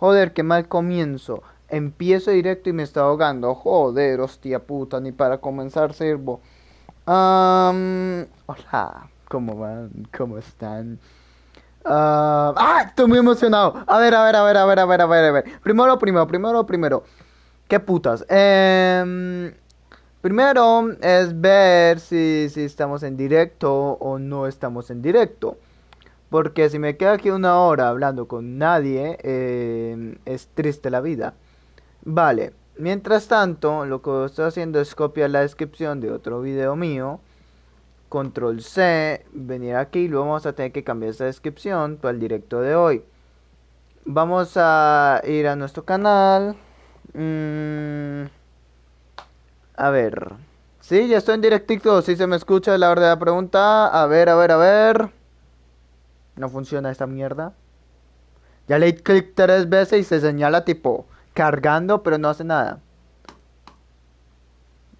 Joder, qué mal comienzo. Empiezo directo y me está ahogando. Joder, hostia puta, ni para comenzar sirvo. Hola, ¿cómo van? ¿Cómo están? Estoy muy emocionado. A ver, a ver, a ver, a ver, a ver, a ver, a ver. Primero. ¿Qué putas? Primero es ver si estamos en directo o no estamos en directo. Porque si me quedo aquí una hora hablando con nadie, es triste la vida. Vale, mientras tanto, lo que estoy haciendo es copiar la descripción de otro video mío. Control C, venir aquí y luego vamos a tener que cambiar esa descripción para el directo de hoy. Vamos a ir a nuestro canal. A ver. Sí, ya estoy en directito. Si se me escucha la hora de la pregunta. A ver, a ver, a ver. No funciona esta mierda. Ya le di clic 3 veces y se señala tipo cargando, pero no hace nada.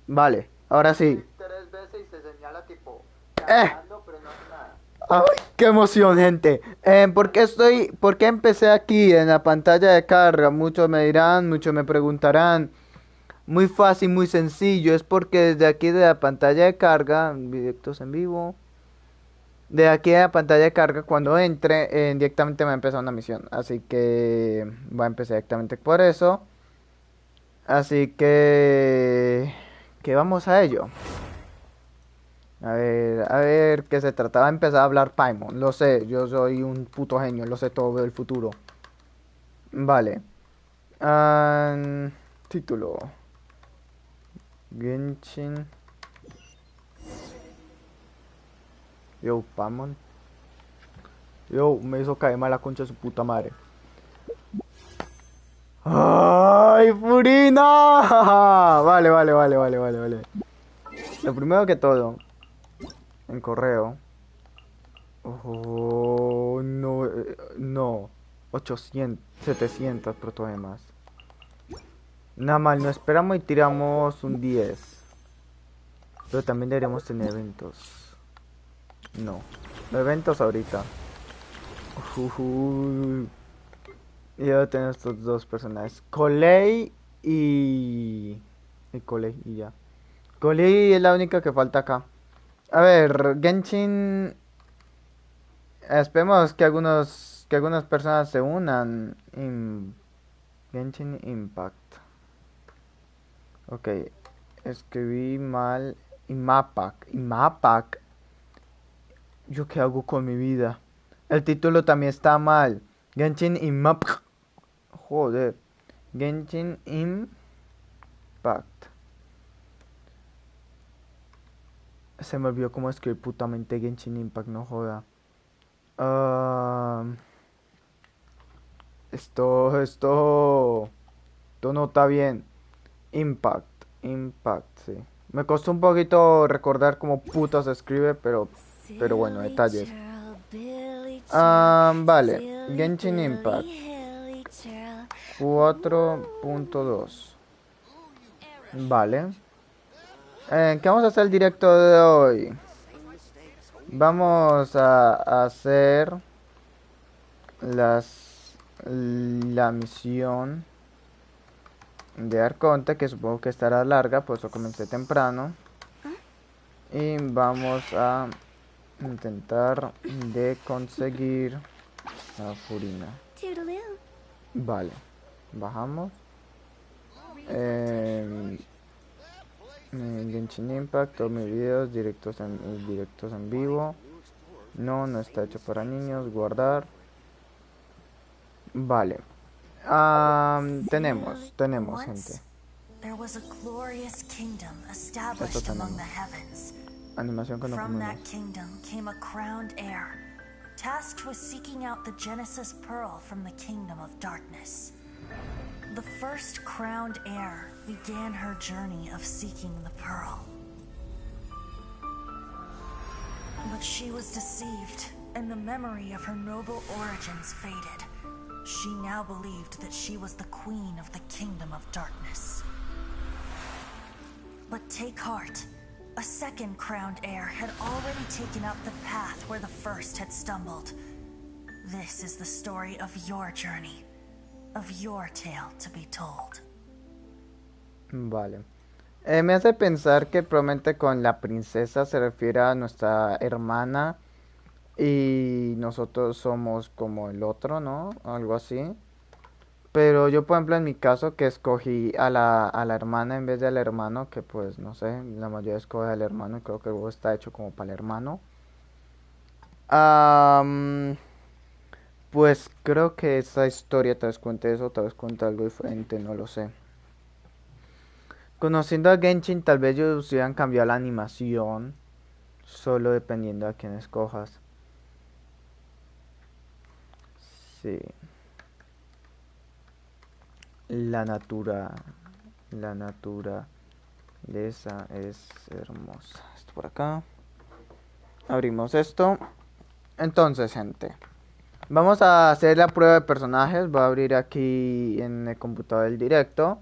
Vale, ahora sí. 3 veces y se señala tipo cargando, pero no hace nada. Ay, qué emoción, gente. ¿Por qué empecé aquí en la pantalla de carga? Muchos me dirán, muchos me preguntarán. Muy fácil, muy sencillo. Es porque desde aquí de la pantalla de carga, directos en vivo. De aquí de la pantalla de carga, cuando entre, directamente me va a empezar una misión. Así que va a empezar directamente por eso. Así que vamos a ello. A ver, ¿qué se trataba de empezar a hablar Paimon? Lo sé, yo soy un puto genio, lo sé todo del futuro. Vale. Título. Genshin. Yo, Paimon. Yo, me hizo caer mal la concha de su puta madre. ¡Ay, furina! Vale, vale, vale, vale, vale, vale. Lo primero que todo, en correo. Oh, no, no. 800, 700 protogemas. Nada mal, no esperamos y tiramos un 10. Pero también deberíamos tener eventos. No. Eventos ahorita. Y ahora tenemos estos dos personajes. Colei y... Y Colei y ya. Colei es la única que falta acá. A ver, Genshin... Esperemos que algunas personas se unan. Genshin Impact. Ok, escribí mal. Imapak. ¿Yo qué hago con mi vida? El título también está mal. Genshin Impact. Joder. Genshin Impact. Se me olvidó cómo escribir putamente Genshin Impact, no joda. Ah, esto no está bien. Impact, sí. Me costó un poquito recordar cómo puta se escribe, pero bueno, detalles. Vale, Genshin Impact 4.2. Vale. ¿Qué vamos a hacer el directo de hoy? Vamos a hacer la misión de arconte, que supongo que estará larga, pues lo comencé temprano. Y vamos a intentar de conseguir la furina. Vale, bajamos. Genshin Impact, todos mis videos directos en vivo. No está hecho para niños. Guardar. Vale. Tenemos gente. There was a glorious kingdom established Esto among the tenemos. heavens. Animación que no From that comemos. kingdom came a crowned heir, tasked with seeking out the Genesis Pearl from the kingdom of darkness. The first crowned heir began her journey of seeking the pearl. But she was deceived, and the memory of her noble origins faded. She now believed that she was the queen of the kingdom of darkness. But take heart. A second crowned heir had already taken up the path where the first had stumbled. This is the story of your journey. of your tale to be told. Vale. Me hace pensar que probablemente con la princesa se refiere a nuestra hermana y nosotros somos como el otro, ¿no? Algo así. Pero yo, por ejemplo, en mi caso, que escogí a la hermana en vez del hermano, que pues no sé, la mayoría escoge al hermano y creo que el juego está hecho como para el hermano. Am, pues creo que esa historia tal vez cuente eso, tal vez cuente algo diferente, no lo sé. Conociendo a Genshin, tal vez ellos hubieran cambiado la animación, solo dependiendo a quién escojas. Sí, la natura, la naturaleza es hermosa. Esto por acá. Abrimos esto. Entonces, gente, vamos a hacer la prueba de personajes. Voy a abrir aquí en el computador el directo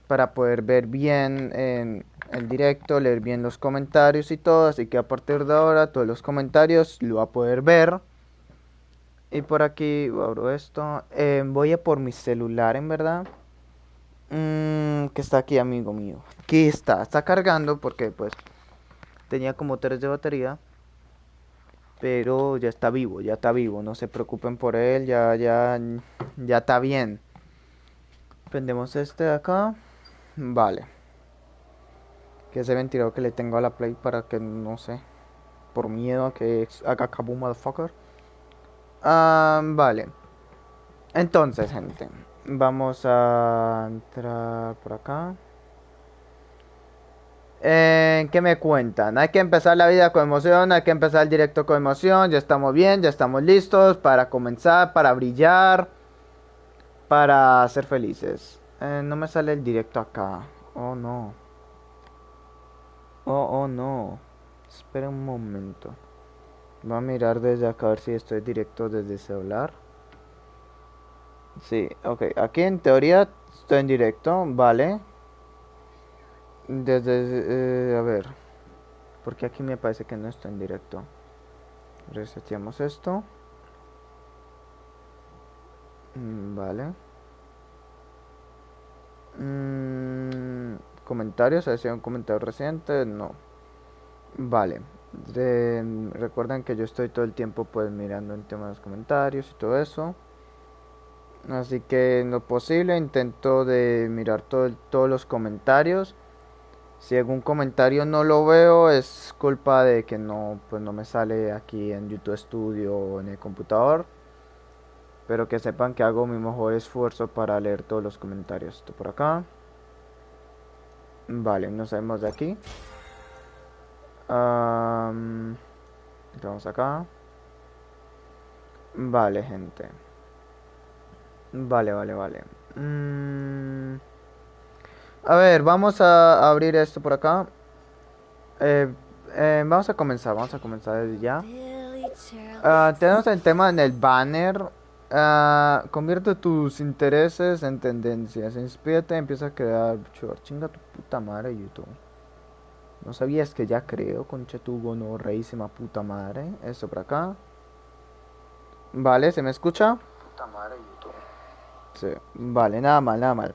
para poder ver bien en el directo, leer bien los comentarios y todo. Así que a partir de ahora todos los comentarios lo va a poder ver. Y por aquí abro esto. Voy a por mi celular, en verdad. Que está aquí, amigo mío. Aquí está cargando porque pues tenía como 3 de batería. Pero ya está vivo, ya está vivo. No se preocupen por él, ya está bien. Prendemos este de acá. Vale. Que ese ventilador que le tengo a la Play para que no sé. Por miedo a que haga kaboom, motherfucker. Vale. Entonces, gente. Vamos a entrar por acá. ¿Qué me cuentan? Hay que empezar la vida con emoción, hay que empezar el directo con emoción. Ya estamos bien, ya estamos listos para comenzar, para brillar, para ser felices. No me sale el directo acá. Oh no. Oh no. Espera un momento. Voy a mirar desde acá a ver si estoy directo desde el celular. Sí, ok. Aquí en teoría estoy en directo, vale. A ver. Porque aquí me parece que no está en directo. Reseteamos esto. Vale. Comentarios, ¿ha sido un comentario reciente? No. Vale. Recuerden que yo estoy todo el tiempo pues mirando el tema de los comentarios y todo eso. Así que en lo posible intento de mirar todos los comentarios. Si algún comentario no lo veo es culpa de que no, pues no me sale aquí en YouTube Studio o en el computador. Pero que sepan que hago mi mejor esfuerzo para leer todos los comentarios. Esto por acá. Vale, nos salimos de aquí. Vamos acá. Vale, gente. Vale. A ver, vamos a abrir esto por acá. Eh, vamos a comenzar desde ya. Tenemos el tema en el banner. Convierte tus intereses en tendencias. Inspírate, empieza a crear. Chinga tu puta madre, YouTube. No sabías que ya creo, concha tu gonorreísima puta madre. Esto por acá. Vale, ¿se me escucha? Puta madre, YouTube. Sí, vale, nada mal.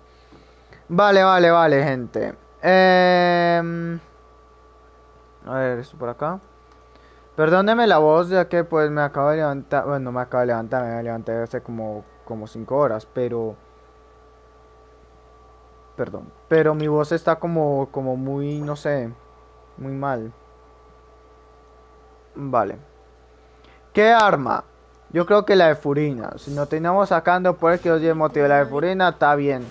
Vale, gente. A ver, esto por acá. Perdóneme la voz, ya que pues me acabo de levantar. Bueno, no me acabo de levantar, me levanté hace como 5 horas, pero. Perdón. Pero mi voz está como muy, no sé, muy mal. Vale. ¿Qué arma? Yo creo que la de furina. Si no terminamos sacando por el que os lleve motivo la de furina, está bien.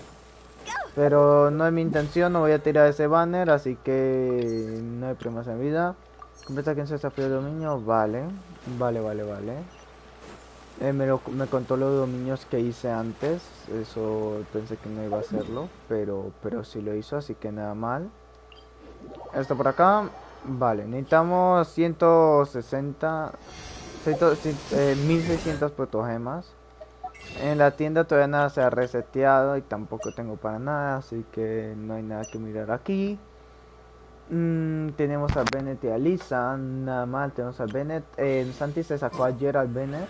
Pero no es mi intención, no voy a tirar ese banner, así que no hay problemas en vida. Completa 15 desafíos de dominio, vale. Me contó los dominios que hice antes, eso pensé que no iba a hacerlo, pero sí lo hizo, así que nada mal. Esto por acá, vale, necesitamos 160, 1600 protogemas. En la tienda todavía nada se ha reseteado y tampoco tengo para nada, así que no hay nada que mirar aquí. Tenemos a Bennett y a Lisa, nada mal, tenemos a Bennett. Santi se sacó ayer al Bennett.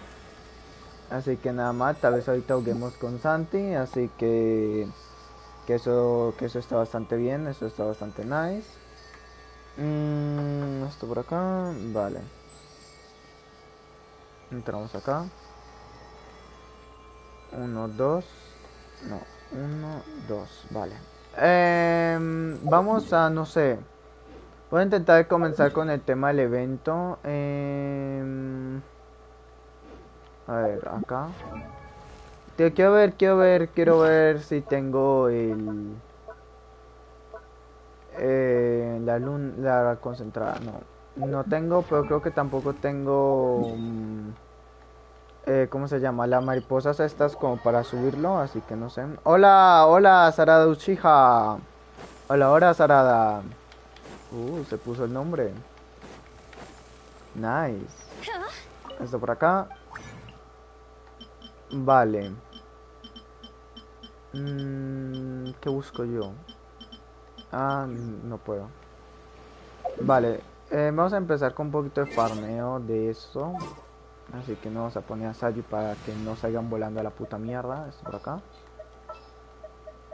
Así que nada más, tal vez ahorita juguemos con Santi, así que eso está bastante bien, eso está bastante nice. Esto por acá, vale. Entramos acá. 1, 2, no, 1, 2, vale. Vamos a, no sé, voy a intentar comenzar con el tema del evento. A ver, acá. Quiero ver si tengo la concentrada. No tengo, pero creo que tampoco tengo, ¿cómo se llama? Las mariposas estas como para subirlo, así que no sé. Hola, hola, Sarada Uchiha. Hola, hola, Sarada. Se puso el nombre. Nice. Esto por acá. Vale. ¿Qué busco yo? No puedo. Vale. Vamos a empezar con un poquito de farmeo de eso. Así que no vamos a poner a Sayu para que no salgan volando a la puta mierda. Esto por acá.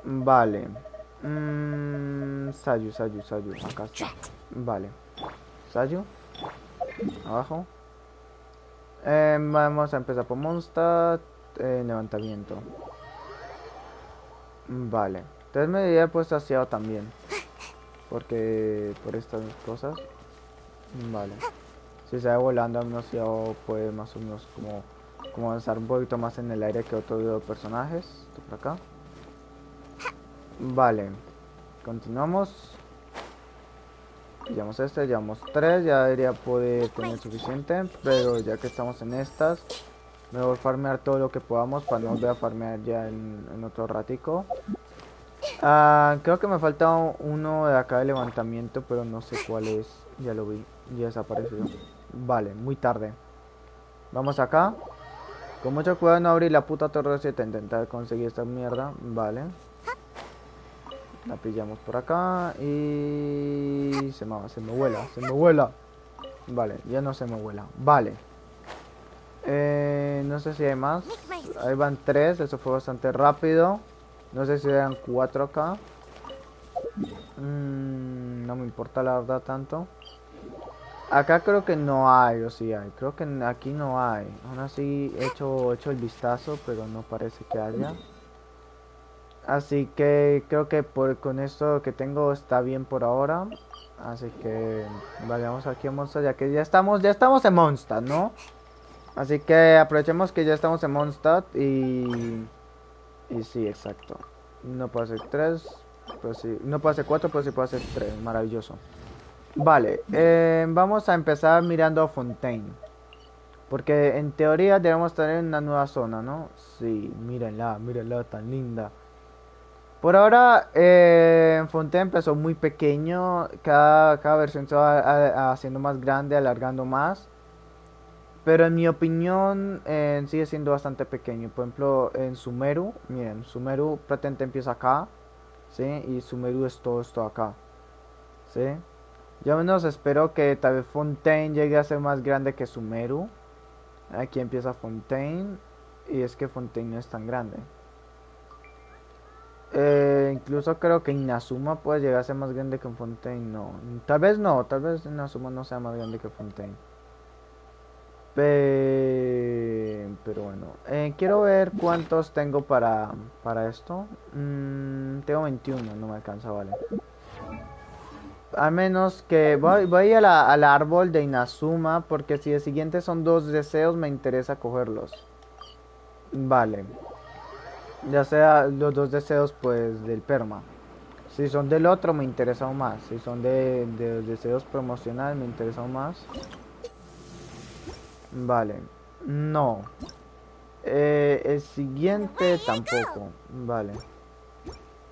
Vale. Sayu. Acá está. Vale. Sayu. Abajo. Vamos a empezar por Mondstadt. Levantamiento. Vale. Entonces me había puesto aseado también. Porque por estas cosas. Vale. Si se va volando, un aseado puede más o menos como avanzar un poquito más en el aire que otros personajes. Esto por acá. Vale. Continuamos. Llevamos llevamos 3. Ya debería poder tener suficiente. Pero ya que estamos en estas, me voy a farmear todo lo que podamos para no volver a farmear ya en otro ratico. Creo que me falta uno de acá de levantamiento, pero no sé cuál es. Ya lo vi, ya desapareció. Vale, muy tarde. Vamos acá. Con mucho cuidado no abrir la puta torre 7. Intentar conseguir esta mierda. Vale. La pillamos por acá. Y se me vuela. Vale, ya no se me vuela. Vale. No sé si hay más. Ahí van 3. Eso fue bastante rápido. No sé si eran 4 acá. No me importa la verdad tanto. Acá creo que no hay, o sí hay. Creo que aquí no hay. Aún así he hecho el vistazo, pero no parece que haya. Así que creo que con esto que tengo está bien por ahora. Así que vayamos aquí a Mondstadt, ya que ya estamos en Mondstadt, ¿no? Así que aprovechemos que ya estamos en Mondstadt y sí, exacto. No puedo hacer 3, pues sí. No puedo hacer 4, pero sí puedo hacer 3. Maravilloso. Vale, vamos a empezar mirando a Fontaine. Porque en teoría debemos tener una nueva zona, ¿no? Sí, mírenla, tan linda. Por ahora, Fontaine empezó muy pequeño. Cada versión se va haciendo más grande, alargando más. Pero en mi opinión, sigue siendo bastante pequeño. Por ejemplo, en Sumeru, miren, Sumeru prácticamente empieza acá, ¿sí? Y Sumeru es todo esto acá, ¿sí? Yo menos espero que tal vez Fontaine llegue a ser más grande que Sumeru. Aquí empieza Fontaine. Y es que Fontaine no es tan grande. Incluso creo que Inazuma puede llegar a ser más grande que Fontaine. No, tal vez Inazuma no sea más grande que Fontaine. Pero bueno, quiero ver cuántos tengo para esto. Tengo 21, no me alcanza, vale. A menos que voy al árbol de Inazuma, porque si el siguiente son 2 deseos, me interesa cogerlos. Vale. Ya sea los 2 deseos, pues, del perma. Si son del otro, me interesa aún más. Si son de deseos promocionales, me interesa aún más. Vale. No. El siguiente tampoco. Vale.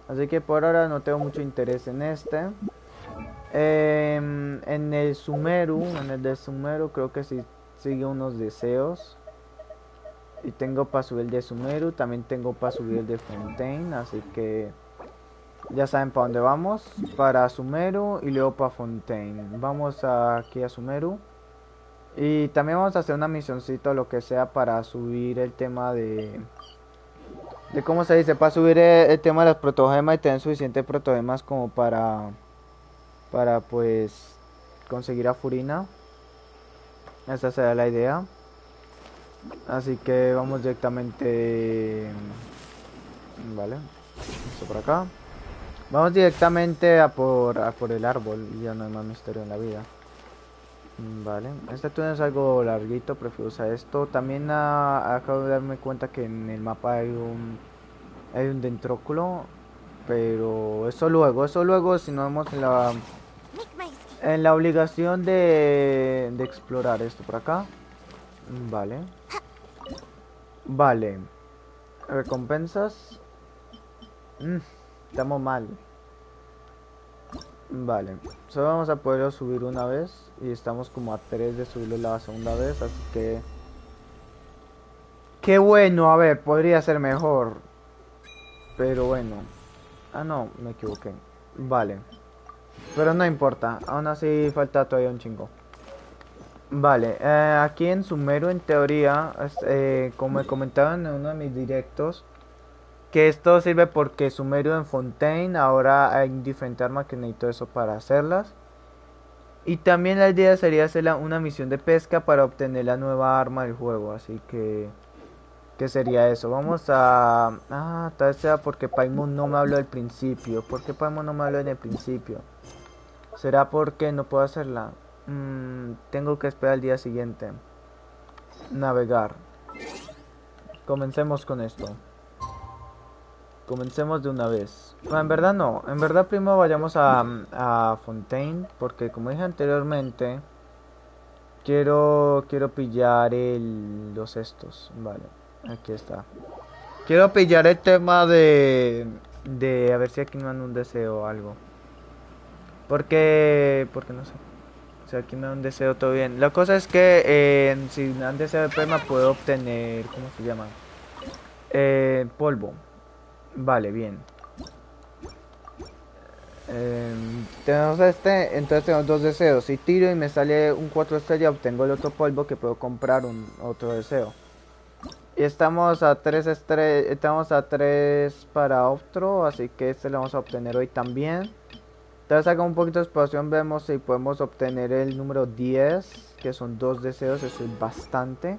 Así que por ahora no tengo mucho interés en este. En el Sumeru, en el de Sumeru creo que sí sigue unos deseos. Y tengo para subir el de Sumeru, también tengo para subir el de Fontaine, así que ya saben para dónde vamos. Para Sumeru y luego para Fontaine. Vamos aquí a Sumeru. Y también vamos a hacer una misioncito, lo que sea, para subir el tema de cómo se dice, para subir el tema de las protogemas y tener suficientes protogemas como para pues conseguir a Furina. Esa será la idea. Así que vamos directamente, vale, esto por acá. Vamos directamente a por el árbol y ya no hay más misterio en la vida. Vale, este túnel es algo larguito, prefiero usar esto. También acabo de darme cuenta que en el mapa hay un dendróculo, pero eso luego si no vamos en la obligación de explorar esto por acá. Vale, vale, recompensas. Mm, estamos mal. Vale, solo vamos a poderlo subir una vez y estamos como a 3 de subirlo la segunda vez, así que... Qué bueno, a ver, podría ser mejor, pero bueno. Ah, no, me equivoqué. Vale, pero no importa, aún así falta todavía un chingo. Vale, aquí en Sumero en teoría, como he comentado en uno de mis directos, que esto sirve porque Sumerio en Fontaine ahora hay diferentes armas que necesito eso para hacerlas. Y también la idea sería hacer una misión de pesca para obtener la nueva arma del juego. Así que... ¿Qué sería eso? Vamos a... Ah, tal vez sea porque Paimon no me habló al principio. ¿Por qué Paimon no me habló en el principio? ¿Será porque no puedo hacerla? Tengo que esperar al día siguiente. Navegar. Comencemos con esto. Comencemos de una vez. No, en verdad no. En verdad primero vayamos a Fontaine. Porque como dije anteriormente... Quiero pillar los estos. Vale. Aquí está. Quiero pillar el tema de a ver si aquí me dan un deseo o algo. Porque no sé. Si aquí me dan un deseo, todo bien. La cosa es que si me dan deseo de perma puedo obtener, ¿cómo se llama? Polvo. Vale, bien. Tenemos entonces tenemos dos deseos. Si tiro y me sale un 4 estrellas, obtengo el otro polvo que puedo comprar un otro deseo. Y estamos a 3 estrellas, estamos a 3 para otro, así que este lo vamos a obtener hoy también. Entonces acá un poquito de exploración vemos si podemos obtener el número 10, que son dos deseos, eso es bastante.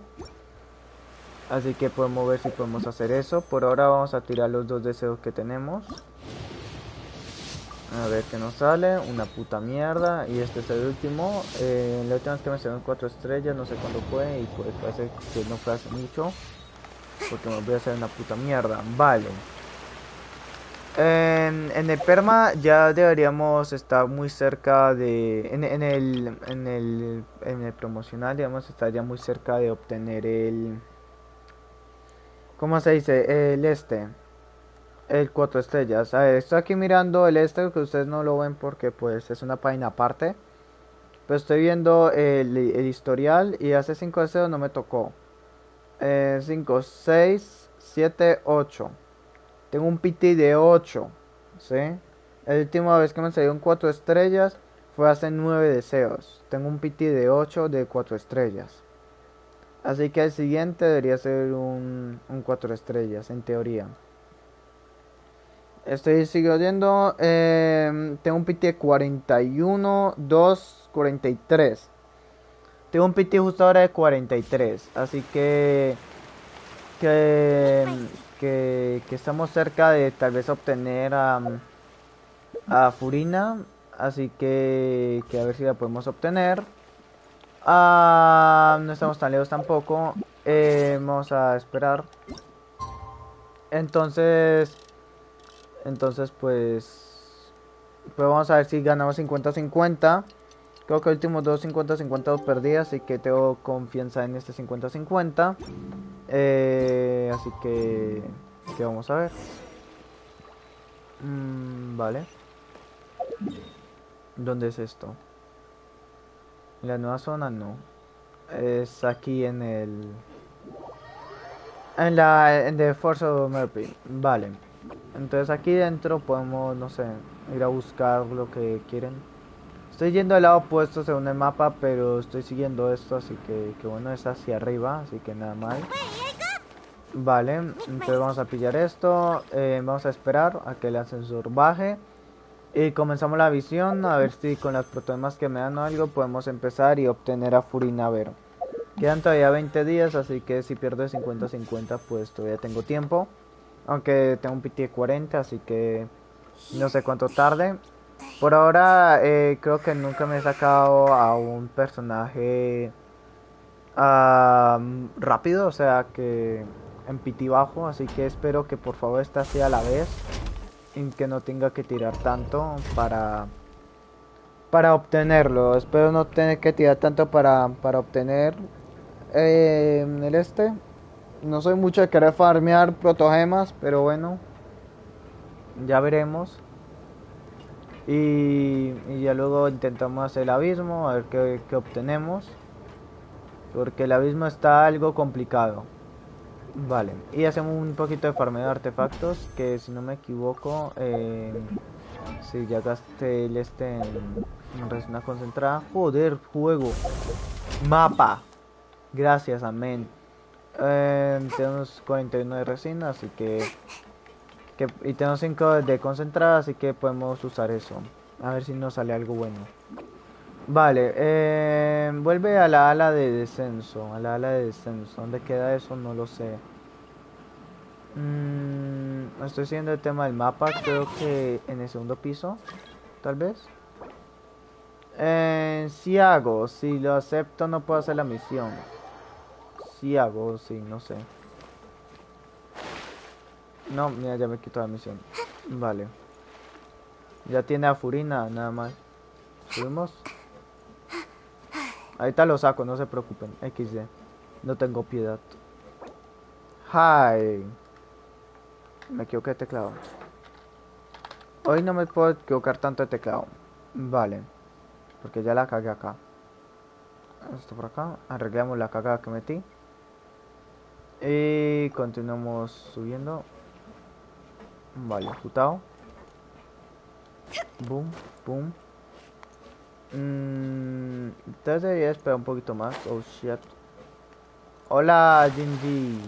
Así que podemos ver si podemos hacer eso. Por ahora vamos a tirar los dos deseos que tenemos. A ver qué nos sale, una puta mierda. Y este es el último. La última vez que me salieron 4 estrellas, no sé cuándo fue. Y pues parece que no fue hace mucho. Porque me voy a hacer una puta mierda. Vale. En el perma ya deberíamos estar muy cerca de... En el promocional, digamos, estar ya muy cerca de obtener el... ¿Cómo se dice? El 4 estrellas. A ver, estoy aquí mirando el que ustedes no lo ven porque pues es una página aparte. Pero estoy viendo el historial y hace 5 deseos no me tocó. 5, 6, 7, 8. Tengo un PT de 8. ¿Sí? La última vez que me salieron 4 estrellas fue hace 9 deseos. Tengo un PT de 8 de 4 estrellas. Así que el siguiente debería ser un 4 estrellas, en teoría. Sigo viendo. Tengo un PT de 41, 2, 43. Tengo un PT justo ahora de 43. Así que, que estamos cerca de tal vez obtener a Furina. Así que a ver si la podemos obtener. No estamos tan lejos tampoco. Vamos a esperar. Entonces pues vamos a ver si ganamos 50-50. Creo que el último dos 50-50 los perdí, así que tengo confianza en este 50-50. Así que vamos a ver. Vale. ¿Dónde es esto? En la nueva zona no. Es aquí en The Force of Murphy. Vale. Entonces aquí dentro podemos, no sé, ir a buscar lo que quieren. Estoy yendo al lado opuesto según el mapa, pero estoy siguiendo esto, así que bueno, es hacia arriba, así que nada mal. Vale, entonces vamos a pillar esto, vamos a esperar a que el ascensor baje y comenzamos la visión, a ver si con las proteínas que me dan o algo podemos empezar y obtener a furina. A ver, quedan todavía 20 días, así que si pierdo de 50-50 pues todavía tengo tiempo, aunque tengo un PT de 40, así que no sé cuánto tarde. Por ahora creo que nunca me he sacado a un personaje rápido, o sea que en piti bajo, así que espero que por favor esta sea a la vez y que no tenga que tirar tanto para obtenerlo. Espero no tener que tirar tanto para obtener el este. No soy mucho de querer farmear protogemas, pero bueno, ya veremos. Y ya luego intentamos hacer el abismo, a ver qué obtenemos. Porque el abismo está algo complicado. Vale, y hacemos un poquito de farmeo de artefactos, que si no me equivoco, si ya gasté el este en resina concentrada. Joder, juego. Mapa. Gracias, amén. Tenemos 41 de resina, así que y tenemos 5 de concentrada, así que podemos usar eso. A ver si nos sale algo bueno. Vale, vuelve a la ala de descenso, a la ala de descenso. ¿Dónde queda eso? No lo sé. Estoy siguiendo el tema del mapa, creo que en el segundo piso, tal vez. Si hago, si lo acepto no puedo hacer la misión. Si hago, sí, no sé. No, mira, ya me quito la misión. Vale. Ya tiene a Furina, nada más. ¿Subimos? Ahorita lo saco, no se preocupen. XD. No tengo piedad. Hi. Me equivoqué de teclado. Hoy no me puedo equivocar tanto de teclado. Vale. Porque ya la cagué acá. Esto por acá. Arreglamos la cagada que metí. Y continuamos subiendo. Vale, jutao. Boom, boom. Entonces debería esperar un poquito más. Oh shit. Hola, Jinji.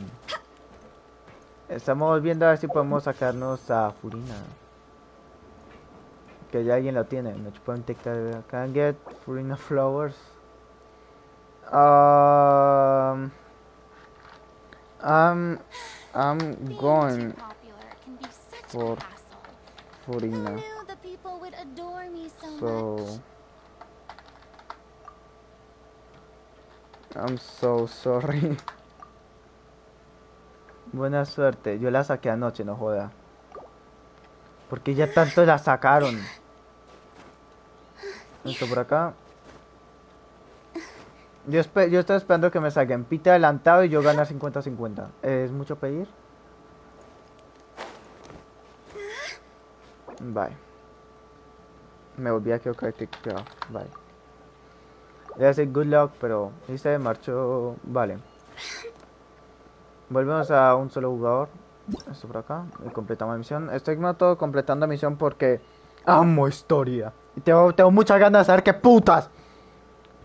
Estamos viendo a ver si podemos sacarnos a Furina. Que ya alguien lo tiene. Me pueden detectar. Can get Furina flowers. Um, I'm I'm going for Furina. So I'm so sorry. Buena suerte. Yo la saqué anoche, no joda. Porque ya tanto la sacaron. Esto por acá. Yo estoy esperando que me salgan pita adelantado y yo ganar 50-50. ¿Es mucho pedir? Bye. Me volví a equivocar. Bye. Le decir good luck, pero y se marchó. Vale. Volvemos a un solo jugador. Esto por acá. Y completamos la misión. Estoy todo completando la misión porque amo historia. Y tengo muchas ganas de saber qué putas.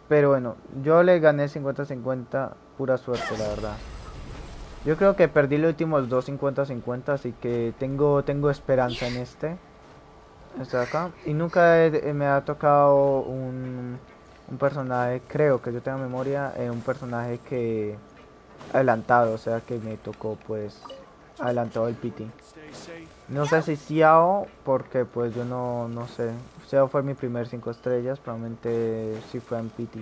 Pero bueno, yo le gané 50-50. Pura suerte, la verdad. Yo creo que perdí los últimos dos 50-50. Así que tengo esperanza en este. Este de acá. Y nunca me ha tocado un personaje, creo que yo tengo memoria, un personaje que adelantado, o sea que me tocó pues adelantado el PT. No sé si Xiao, porque pues yo no sé. Xiao fue mi primer 5 estrellas, probablemente sí fue en PT.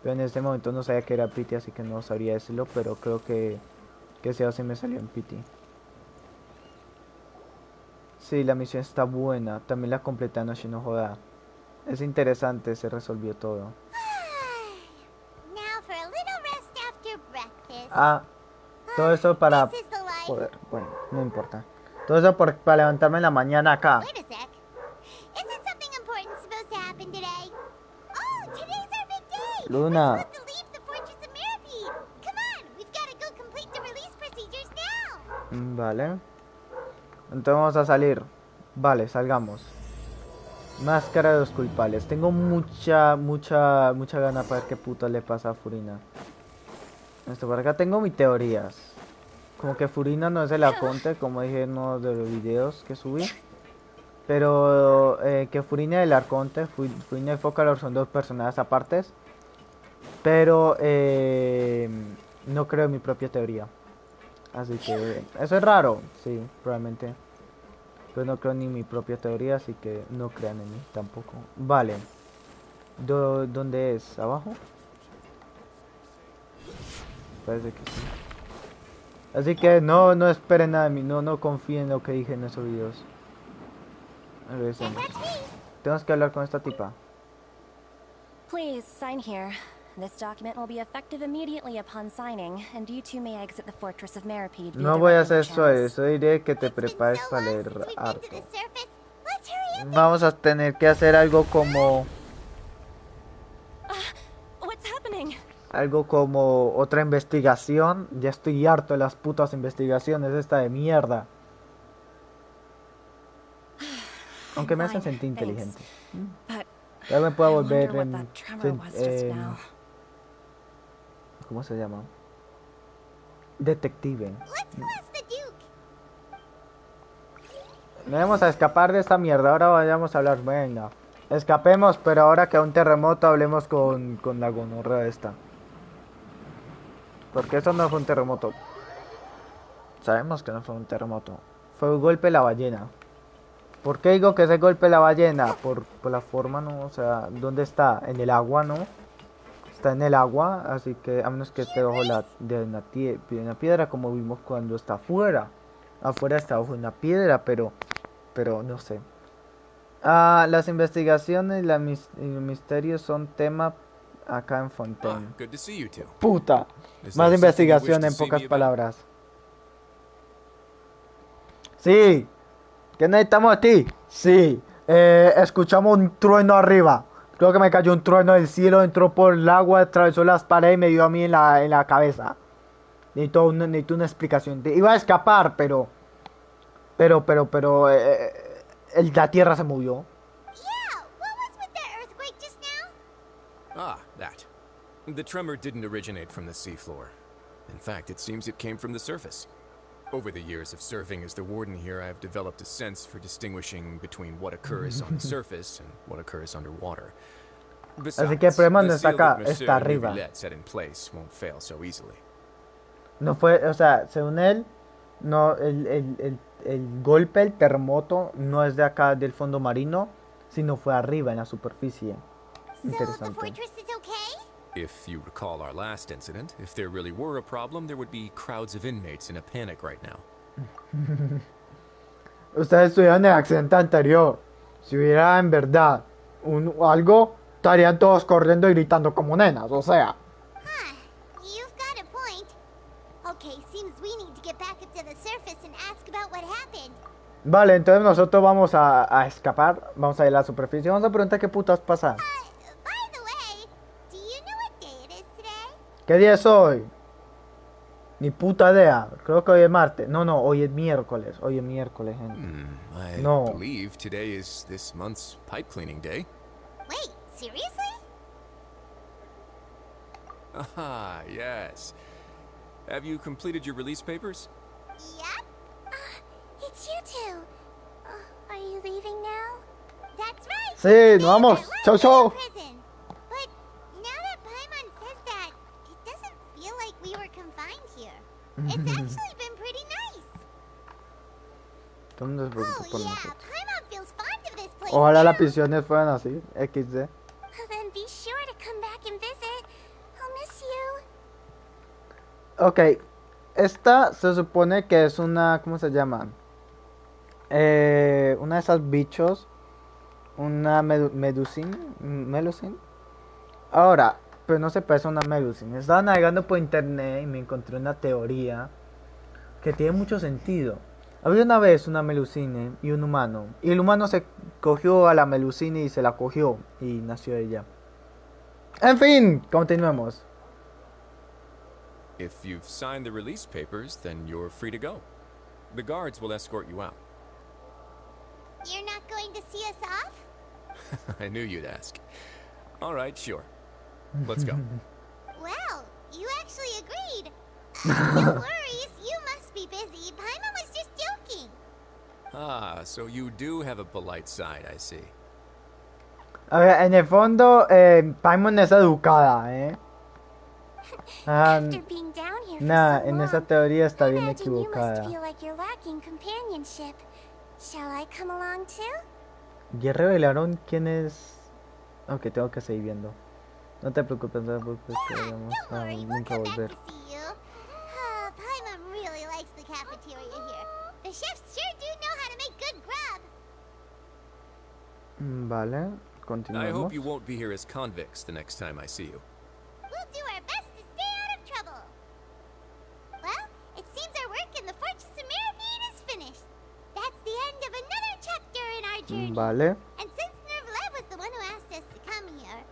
Pero en este momento no sabía que era PT, así que no sabría decirlo, pero creo que Xiao sí me salió en PT. Sí, la misión está buena, también la completé anoche, no joda. Es interesante, se resolvió todo. Ah, todo eso para... Joder, bueno, no importa. Todo eso para levantarme en la mañana acá. Luna. Vale. Entonces vamos a salir. Vale, salgamos. Máscara de los culpables. Tengo mucha gana para ver qué puta le pasa a Furina. Esto por acá tengo mis teorías. Como que Furina no es el arconte, como dije en uno de los videos que subí. Pero que Furina y el arconte, Furina y Focalor son dos personajes apartes. Pero no creo en mi propia teoría. Así que eso es raro, sí, probablemente. Pero no creo ni en mi propia teoría, así que no crean en mí tampoco. Vale. ¿Dónde es? ¿Abajo? Parece que sí. Así que no esperen nada de mí, no confíen en lo que dije en esos videos. Regresemos. Tenemos que hablar con esta tipa. Please sign here. This document will be effective immediately upon signing, and you two may exit the fortress of Meripede via No the voy a regular hacer channels. eso diré que te prepares para leer harto. Vamos a tener que hacer algo como... What's happening? Algo como otra investigación. Ya estoy harto de las putas investigaciones esta de mierda. Aunque me hacen sentir inteligente. Ya me puedo volver ¿cómo se llama? Detective. No vamos a escapar de esta mierda. Ahora vayamos a hablar. Venga. Escapemos, pero ahora que a un terremoto hablemos con la gonorrea esta. Porque eso no fue un terremoto. Sabemos que no fue un terremoto. Fue un golpe de la ballena. ¿Por qué digo que ese golpe de la ballena? Por la forma, ¿no? O sea, ¿dónde está? En el agua, ¿no? Está en el agua, así que a menos que esté bajo de una piedra, como vimos cuando está afuera. Afuera está bajo una piedra, pero no sé. Las investigaciones y los misterios son tema acá en Fontaine. Puta. Más investigación en pocas palabras. Sí. ¿Qué necesitamos de ti? Sí. Escuchamos un trueno arriba. Creo que me cayó un trueno del cielo, entró por el agua, atravesó las paredes y me dio a mí en la cabeza. Necesito una explicación. Iba a escapar, pero la tierra se movió. That. The tremor didn't originate from the seafloor. In fact, it seems it came from the surface. Over the years of serving as the warden here, I have developed a sense for distinguishing between what occurs on the surface and what occurs underwater. Así que el problema no está acá, está arriba. Set in place won't fail so easily. No fue, o sea, según él, no, el golpe, el terremoto, no es de acá del fondo marino, sino fue arriba en la superficie. Interesante. If you recall our last incident, if there really were a problem, there would be crowds of inmates in a panic right now. Ustedes estuvieron en el accidente anterior. Si hubiera en verdad algo, estarían todos corriendo y gritando como nenas, o sea. You've got a point. Okay, seems we need to get back up to the surface and ask about what happened. Vale, entonces nosotros vamos a escapar, vamos a ir a la superficie, vamos a preguntar qué putas pasa. By the way, do you know what day it is today? ¿Qué día es hoy? Ni puta idea, creo que hoy es martes. No, hoy es miércoles, gente. I believe today is this month's pipe cleaning day. Wait, seriously? Ah, yes. Have you completed your release papers? Yep. It's you two. Are you leaving now? That's right. Sí, nos vamos. Chau, chau. But now that Paimon says that, it doesn't feel like we were confined here. It's actually been pretty nice. Oh yeah, Paimon feels fond of this place. Ojalá las prisiones fueran así, XD. Then be sure to come back and visit. I'll miss you. Ok, esta se supone que es una, ¿cómo se llama? Una de esas bichos, una melusin. Ahora, pero no se parece a una melusin. Estaba navegando por internet y me encontré una teoría que tiene mucho sentido. Había una vez una melusine y un humano, y el humano se cogió a la melusine y se la cogió y nació ella. En fin, continuemos. If you've signed the release papers, then you're free to go. The guards will escort you out. You're not going to see us off? I knew you'd ask. All right, sure. Let's go. Well, you actually agreed. No worries, you must be busy. Paimon was just joking. Ah, so you do have a polite side, I see. A ver, en el fondo, Paimon es educada, ¿eh? After being down here for Nada, so en esa long, teoría está I bien imagine you must equivocada. feel like you're lacking companionship. Shall I come along too? ¿Ya revelaron quién es? Ok, tengo que seguir viendo. No te preocupes, no te preocupes, que vamos Don't a worry, we'll nunca come back volver. to see you. Paimon really likes the cafeteria here. The chefs sure do know how to make good grub. Vale, I continuemos. hope you won't be here as convicts the next time I see you. We'll do our best to stay out of trouble. Well, it seems our work in the Fortress of Mirapede is finished. That's the end of another chapter in our journey. Vale. And since Nervlev was the one who asked us to come here,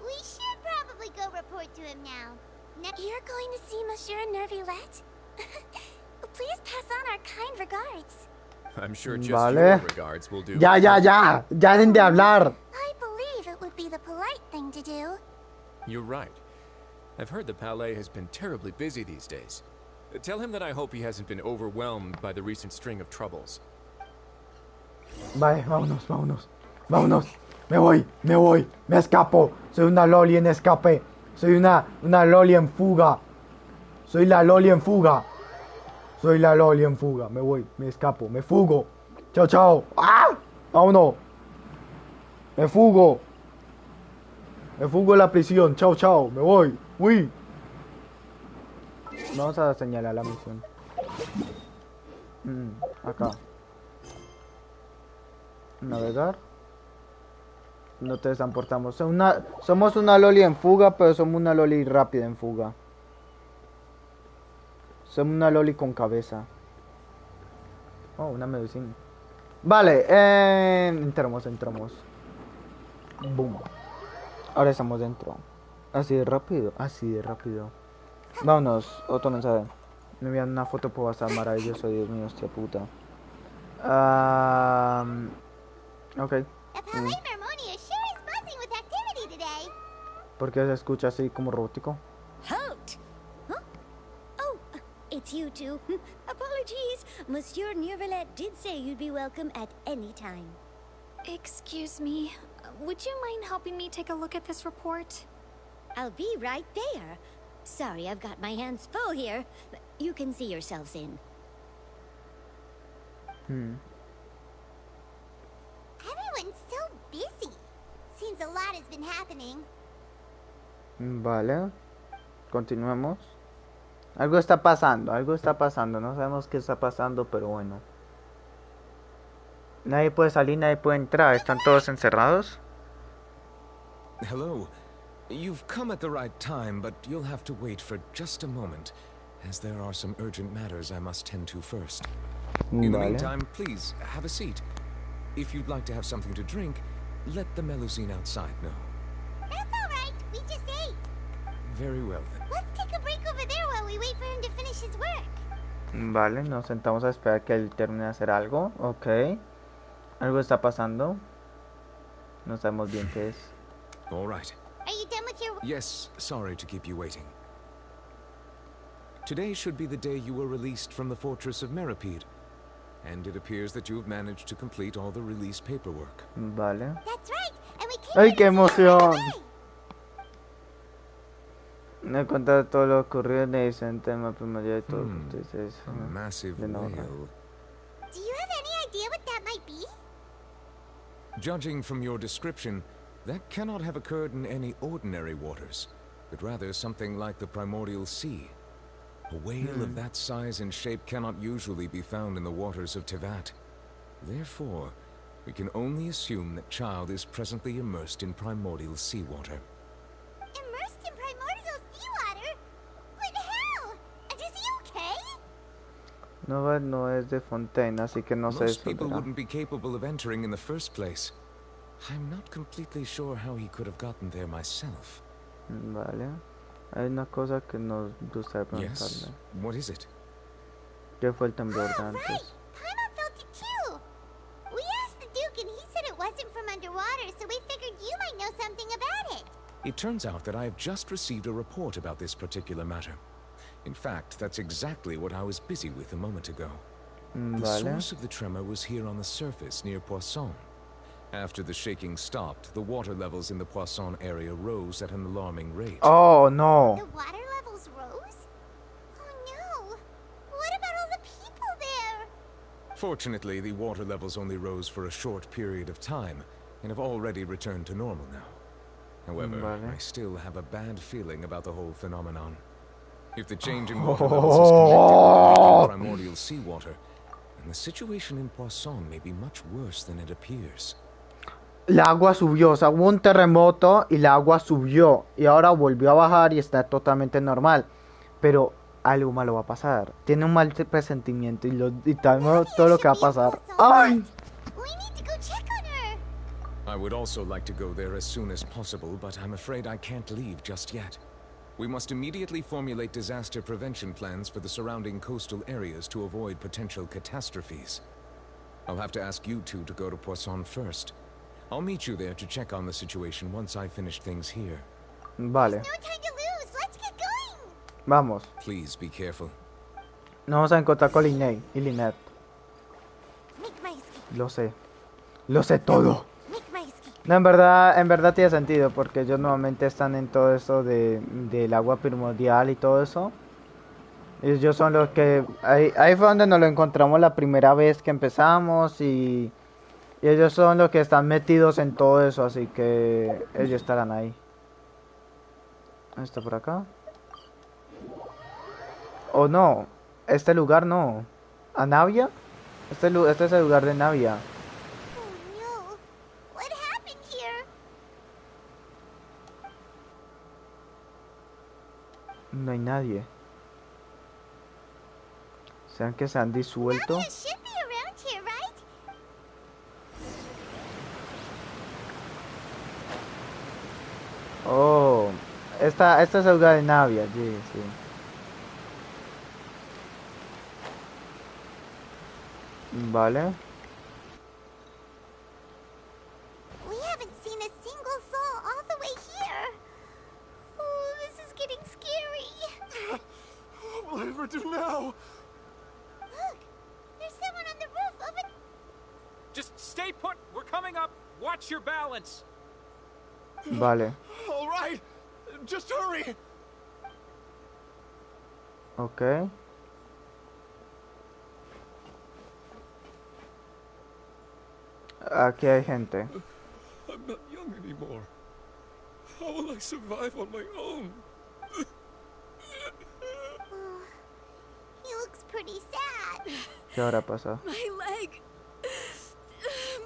we should probably go report to him now. You're going to see Monsieur Nervlev? Please pass on our kind regards. I'm sure just Vale. your regards will do. Ya dejen de hablar. I believe it would be the polite thing to do. You're right. I've heard the Palais has been terribly busy these days. Tell him that I hope he hasn't been overwhelmed by the recent string of troubles. Vale, vámonos. Me voy, me escapo. Soy una loli en escape. Soy una loli en fuga. Soy la loli en fuga. Me voy, me escapo, me fugo. Chao. ¡Ah! Vámonos. Me fugo de la prisión. Chao. Me voy. Uy. Vamos a señalar la misión. Acá. Navegar. No te desamportamos. Somos una loli en fuga, pero somos una loli rápida en fuga. Somos una loli con cabeza. Oh, una medicina. Vale, entramos. Boom. Ahora estamos dentro. Así de rápido. Vámonos, otro mensaje. Me envían una foto por WhatsApp maravilloso, Dios mío, hostia puta. Ok. The Palais Mermonia sure is buzzing with activity today. ¿Por qué se escucha así como robótico? Halt! Huh? Oh, it's you two. Apologies. Monsieur Nervalet did say you'd be welcome at any time. Excuse me. Would you mind helping me take a look at this report? I'll be right there. Sorry, I've got my hands full here. You can see yourselves in. Everyone's so busy. Seems a lot has been happening. Vale. Continuemos. Algo está pasando. No sabemos qué está pasando, pero bueno. Nadie puede salir, nadie puede entrar. ¿Están todos encerrados? Hello. You've come at the right time, but you'll have to wait for just a moment, as there are some urgent matters I must tend to first. In the Vale. meantime, please, have a seat. If you'd like to have something to drink, let the Melusine outside know. That's all right. We just ate. Very well, then. Let's take a break over there while we wait for him to finish his work. Vale, nos sentamos a esperar que él termine de hacer algo. Ok. Algo está pasando. No sabemos bien qué es. All right. Are you done with your work? Yes, sorry to keep you waiting. Today should be the day you were released from the Fortress of Mirapede, and it appears that you've managed to complete all the release paperwork. Vale. That's right. And we came ¡Ay, here qué to see you right emoción! away. Me contar todo lo ocurrido en el tema primordial de todo. Entonces, A massive de nuevo. whale. Do you have any idea what that might be? Judging from your description, that cannot have occurred in any ordinary waters, but rather something like the primordial sea. A whale of that size and shape cannot usually be found in the waters of Tevat. Therefore, we can only assume that child is presently immersed in primordial seawater. Immersed in primordial seawater? But how? And is he okay? No es de Fontaine, así que no sé Most eso. people wouldn't be capable of entering in the first place. I'm not completely sure how he could have gotten there myself. Vale. Hay una cosa que nos gustaría Yes? preguntarle. What is it? ¿Qué fue el temblor de Oh, right. antes? Paimon felt it too. We asked the Duke and he said it wasn't something from underwater, so we figured you might know something about it. It turns out that I have just received a report about this particular matter. In fact, that's exactly what I was busy with a moment ago. The source of the tremor was here on the surface near Poisson. After the shaking stopped, the water levels in the Poisson area rose at an alarming rate. Oh, no. The water levels rose? Oh no! What about all the people there? Fortunately, the water levels only rose for a short period of time and have already returned to normal now. However, I still have a bad feeling about the whole phenomenon. If the change in water levels is connected with the primordial seawater, then the situation in Poisson may be much worse than it appears. El agua subió, o sea, hubo un terremoto y el agua subió y ahora volvió a bajar y está totalmente normal. Pero algo malo va a pasar. Tiene un mal presentimiento y sabemos todo lo que va a pasar. ¡Ay! I would also like to go there as soon as possible, but I'm afraid I can't leave just yet. We must immediately formulate disaster prevention plans for the surrounding coastal areas to avoid potential catastrophes. I'll have to ask you two to go to Poisson first. I'll meet you there to check on the situation once I finish things here. Vale. No time to lose. Let's get going. Vamos. Please be careful. Nos vamos a encontrar con Linnea y Lynette. Lo sé. Lo sé todo. No, en verdad tiene sentido, porque ellos nuevamente están en todo eso del agua primordial y todo eso. Ellos son los que... Ahí fue donde nos lo encontramos la primera vez que empezamos y ellos son los que están metidos en todo eso, así que ellos estarán ahí. ¿Está por acá? ¿O no? Este lugar no. ¿A Navia? Este es el lugar de Navia. No hay nadie. ¿Serán que se han disuelto? Oh, esta es el lugar de Navia, sí, sí. Vale. Do now? Look, there's someone on the roof of it. Just stay put. We're coming up. Watch your balance. Vale. All right. Just hurry. Okay. Aquí hay gente. I'm not young anymore. How will I survive on my own? Pretty sad. ¿Qué habrá pasado? My leg.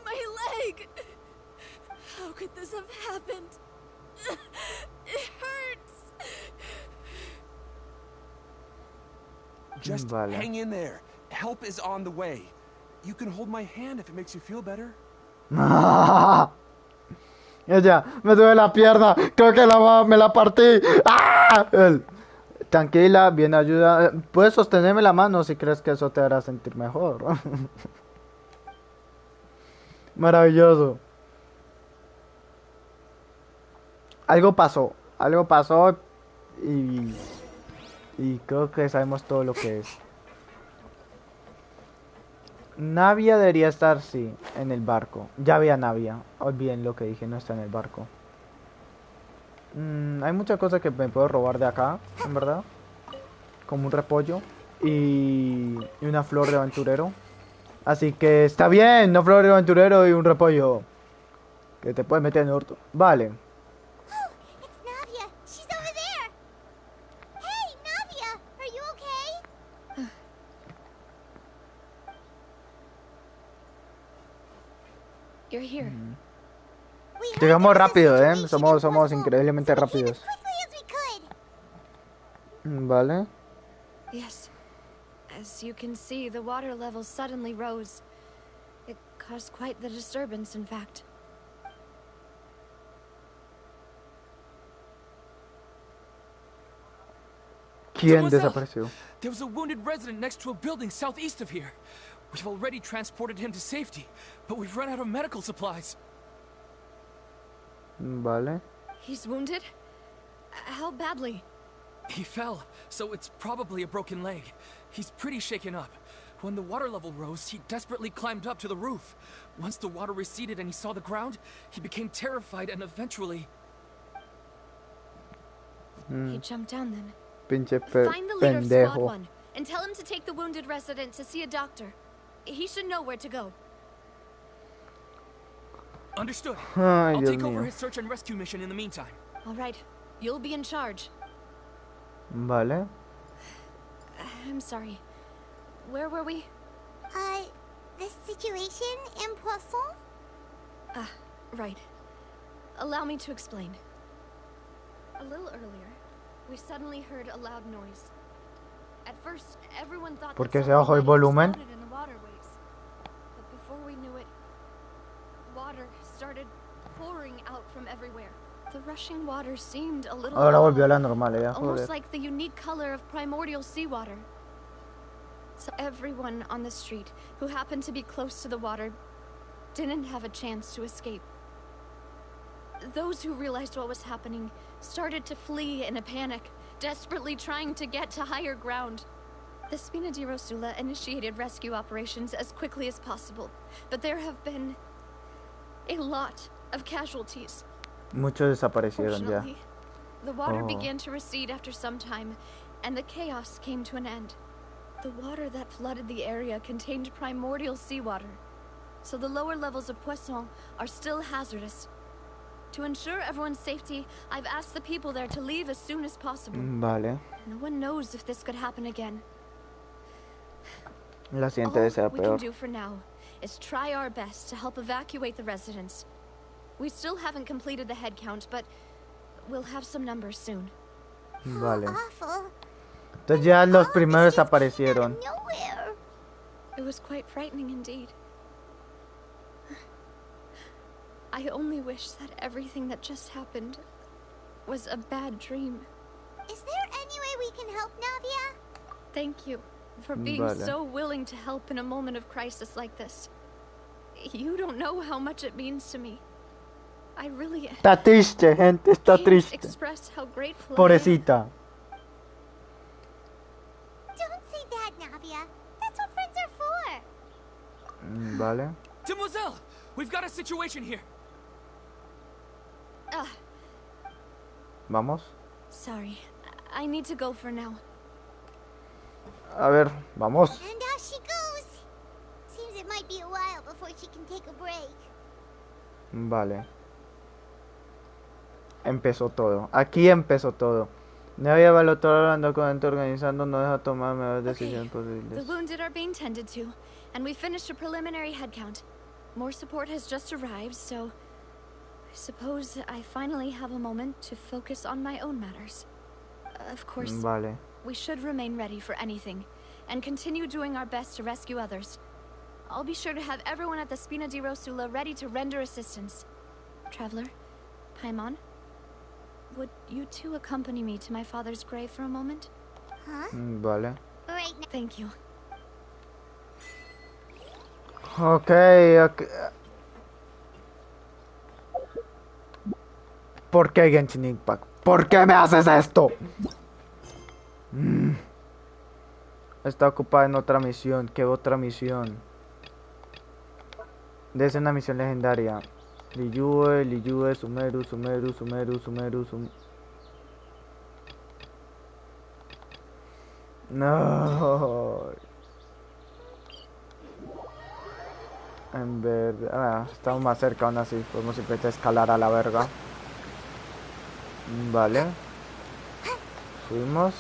My leg. How could this have happened? It hurts. Just hang in there. Help is on the way. You can hold my hand if it makes you feel better. Ya, me duele la pierna. Creo que me la partí. ¡Ah! Tranquila, bien ayuda. Puedes sostenerme la mano si crees que eso te hará sentir mejor. Maravilloso. Algo pasó y creo que sabemos todo lo que es. Navia debería estar, sí, en el barco. Ya vi a Navia. Olviden lo que dije, no está en el barco. Hay muchas cosas que me puedo robar de acá, en verdad. Como un repollo y una flor de aventurero. Así que está bien, una flor de aventurero y un repollo. Que te puedes meter en el orto. Vale. You're here. Llegamos rápido, somos increíblemente rápidos. Vale. Yes. As you can see, the water levels suddenly rose. It caused quite the disturbance, in fact. ¿Quién desapareció? There was a wounded resident next to a building southeast of here. We've already transported him to safety, but we've run out of medical supplies. Vale. He's wounded? How badly? He fell, so it's probably a broken leg. He's pretty shaken up. When the water level rose, he desperately climbed up to the roof. Once the water receded and he saw the ground, he became terrified and eventually... He jumped down then. Pinche Find the leader of Squad pendejo. 1 and tell him to take the wounded resident to see a doctor. He should know where to go. Understood. Ay, I'll Dios take over mío. his search and rescue mission in the meantime. All right, you'll be in charge. Vale. I'm sorry. Where were we? The situation in Poisson? Ah, right. Allow me to explain. A little earlier, we suddenly heard a loud noise. At first, everyone thought ¿Por that qué se bajó el something might have volumen? exploded in the waterways. But before we knew it, water started pouring out from everywhere. The rushing water seemed a little Ahora odd, volvió a la normal, ya, almost joder. like the unique color of primordial seawater. So everyone on the street who happened to be close to the water didn't have a chance to escape. Those who realized what was happening started to flee in a panic, desperately trying to get to higher ground. The Spina di Rosula initiated rescue operations as quickly as possible, but there have been a lot of casualties. Muchos desaparecieron ya. Fortunately, the water Oh. began to recede after some time, and the chaos came to an end. The water that flooded the area contained primordial seawater, so the lower levels of Poisson are still hazardous. To ensure everyone's safety, I've asked the people there to leave as soon as possible. Vale. No one knows if this could happen again. La siguiente vez será All we can peor. do for now is try our best to help evacuate the residents. We still haven't completed the head count, but we'll have some numbers soon. Vale. Awful. Entonces ya los primeros desaparecieron. Nowhere. It was quite frightening indeed. I only wish that everything that just happened was a bad dream. Is there any way we can help, Navia? Thank you for being Vale. so willing to help in a moment of crisis like this. You don't know how much it means to me. I really Está triste, gente, está can't triste. express how grateful I am. Pobrecita. Don't say that, Navia. That's what friends are for. Vale. Demoiselle, we've got a situation here. Vamos. Sorry. I need to go for now. A ver, vamos. And out she goes. Seems it might be a while before she can take a break. Vale. Empezó todo. Aquí empezó todo. No había valotado hablando con gente organizando, no deja tomar mejores decisiones The posibles. wounded are being tended to, and we finished a preliminary head count. More support has just arrived, so I suppose I finally have a moment to focus on my own matters. Of course, Vale. we should remain ready for anything, and continue doing our best to rescue others. I'll be sure to have everyone at the Spina di Rosula ready to render assistance. Traveler, Paimon, would you two accompany me to my father's grave for a moment? Huh? Vale. Right now. Thank you. Ok. ¿Por qué Genshin Impact? ¿Por qué me haces esto? Está ocupada en otra misión. ¿Qué otra misión? Debe ser una misión legendaria. Liyue, Sumeru. No. En verdad, estamos más cerca aún así. Podemos simplemente escalar a la verga. Vale. Subimos.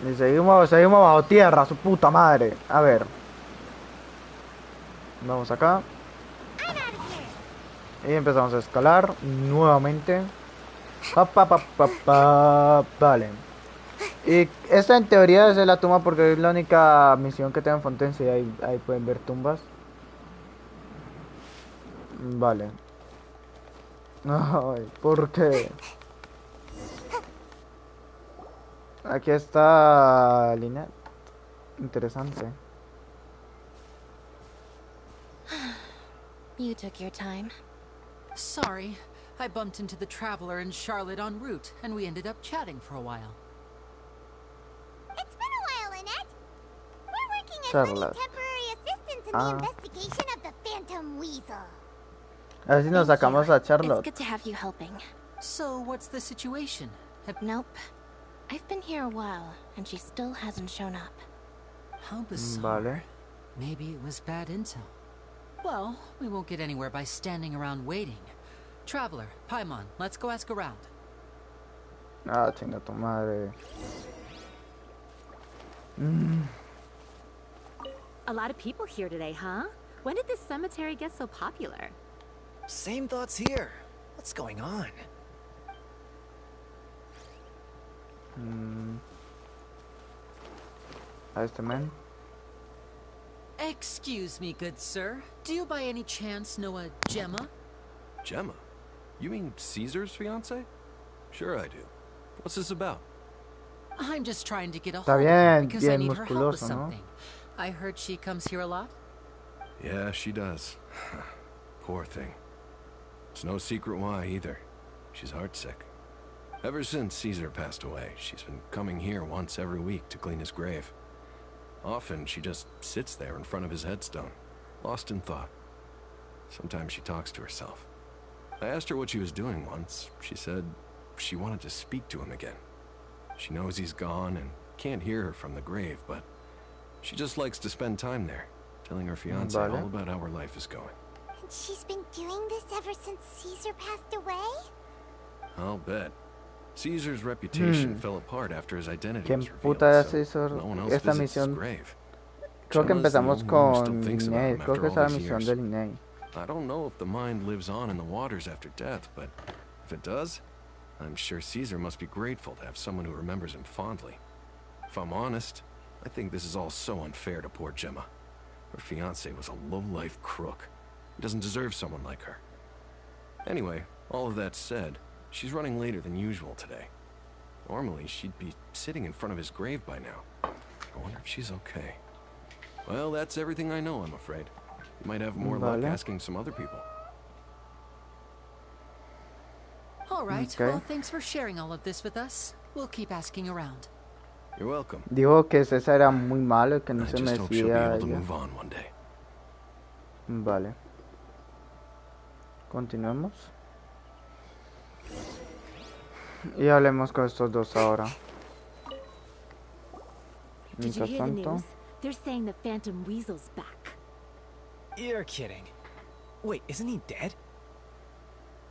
Y seguimos bajo tierra, su puta madre. A ver. Vamos acá. Y empezamos a escalar nuevamente. Vale. Y esta en teoría es la tumba porque es la única misión que tengo en Fontaine. Y ahí pueden ver tumbas. Vale. Ay, ¿por qué? Aquí está Lynette. Interesante. You took your time. Sorry, I bumped into the Traveler and Charlotte en route, and we ended up chatting for a while. It's been a while, Annette. We're working as Charlotte. temporary assistants in the investigation of the Phantom Weasel. A ver si nos sacamos a It's Charlotte. good to have you helping. So, what's the situation? Nope. I've been here a while, and she still hasn't shown up. How bizarre. Vale. Maybe it was bad intel. Well, we won't get anywhere by standing around waiting. Traveler, Paimon, let's go ask around. Ah, chinga tu madre. A lot of people here today, huh? When did this cemetery get so popular? Same thoughts here. What's going on? A este man. Excuse me, good sir. Do you by any chance know a Gemma? Gemma? You mean Caesar's fiance? Sure I do. What's this about? I'm just trying to get a Está hold of her bien, because I bien need her help with musculoso, ¿no? something. I heard she comes here a lot. Yeah, she does. Poor thing. It's no secret why either. She's heartsick. Ever since Caesar passed away, she's been coming here once every week to clean his grave. Often she just sits there in front of his headstone, lost in thought. Sometimes she talks to herself. I asked her what she was doing once. She said she wanted to speak to him again. She knows he's gone and can't hear her from the grave, but she just likes to spend time there, telling her fiancé Vale. all about how her life is going. And she's been doing this ever since Caesar passed away? I'll bet. Caesar's reputation fell apart after his identity ¿Quién was revealed, puta so hizo no one else esta visits his misión? grave. Creo que Gemma's the empezamos only one who still con thinks about Linnea. him Creo que after es all la these misión years. de Linnea. I don't know if the mind lives on in the waters after death, but if it does, I'm sure Caesar must be grateful to have someone who remembers him fondly. If I'm honest, I think this is all so unfair to poor Gemma. Her fiancé was a low-life crook. He doesn't deserve someone like her. Anyway, all of that said, she's running later than usual today. Normally, she'd be sitting in front of his grave by now. I wonder if she's okay. Well, that's everything I know, I'm afraid. You might have more luck Vale. asking some other people. All right, Okay. well, thanks for sharing all of this with us. We'll keep asking around. You're welcome. Dijo que César era muy malo, que no I se just hope she'll be decía able to ella. move on one day. Vale. Continuemos. Y hablemos con estos dos ahora. Did you Mientras hear the tanto. news? They're saying the Phantom Weasel's back. You're kidding. Wait, isn't he dead?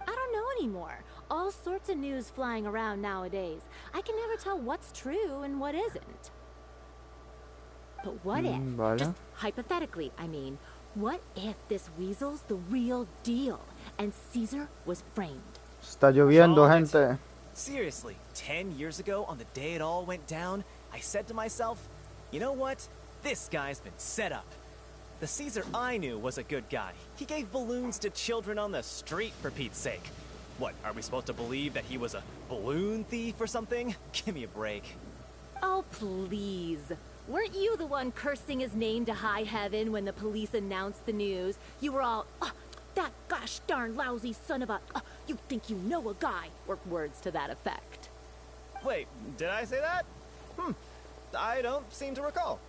I don't know anymore. All sorts of news flying around nowadays. I can never tell what's true and what isn't. But what if, Vale. just hypothetically, I mean, what if this weasel's the real deal and Caesar was framed? Está lloviendo, Oh, gente. Seriously, 10 years ago, on the day it all went down, I said to myself, you know what? This guy's been set up. The Caesar I knew was a good guy. He gave balloons to children on the street, for Pete's sake. What, are we supposed to believe that he was a balloon thief or something? Give me a break. Oh, please. Weren't you the one cursing his name to high heaven when the police announced the news? You were all, oh, that gosh darn lousy son of a, you think you know a guy, or words to that effect. Wait, did I say that? I don't seem to recall.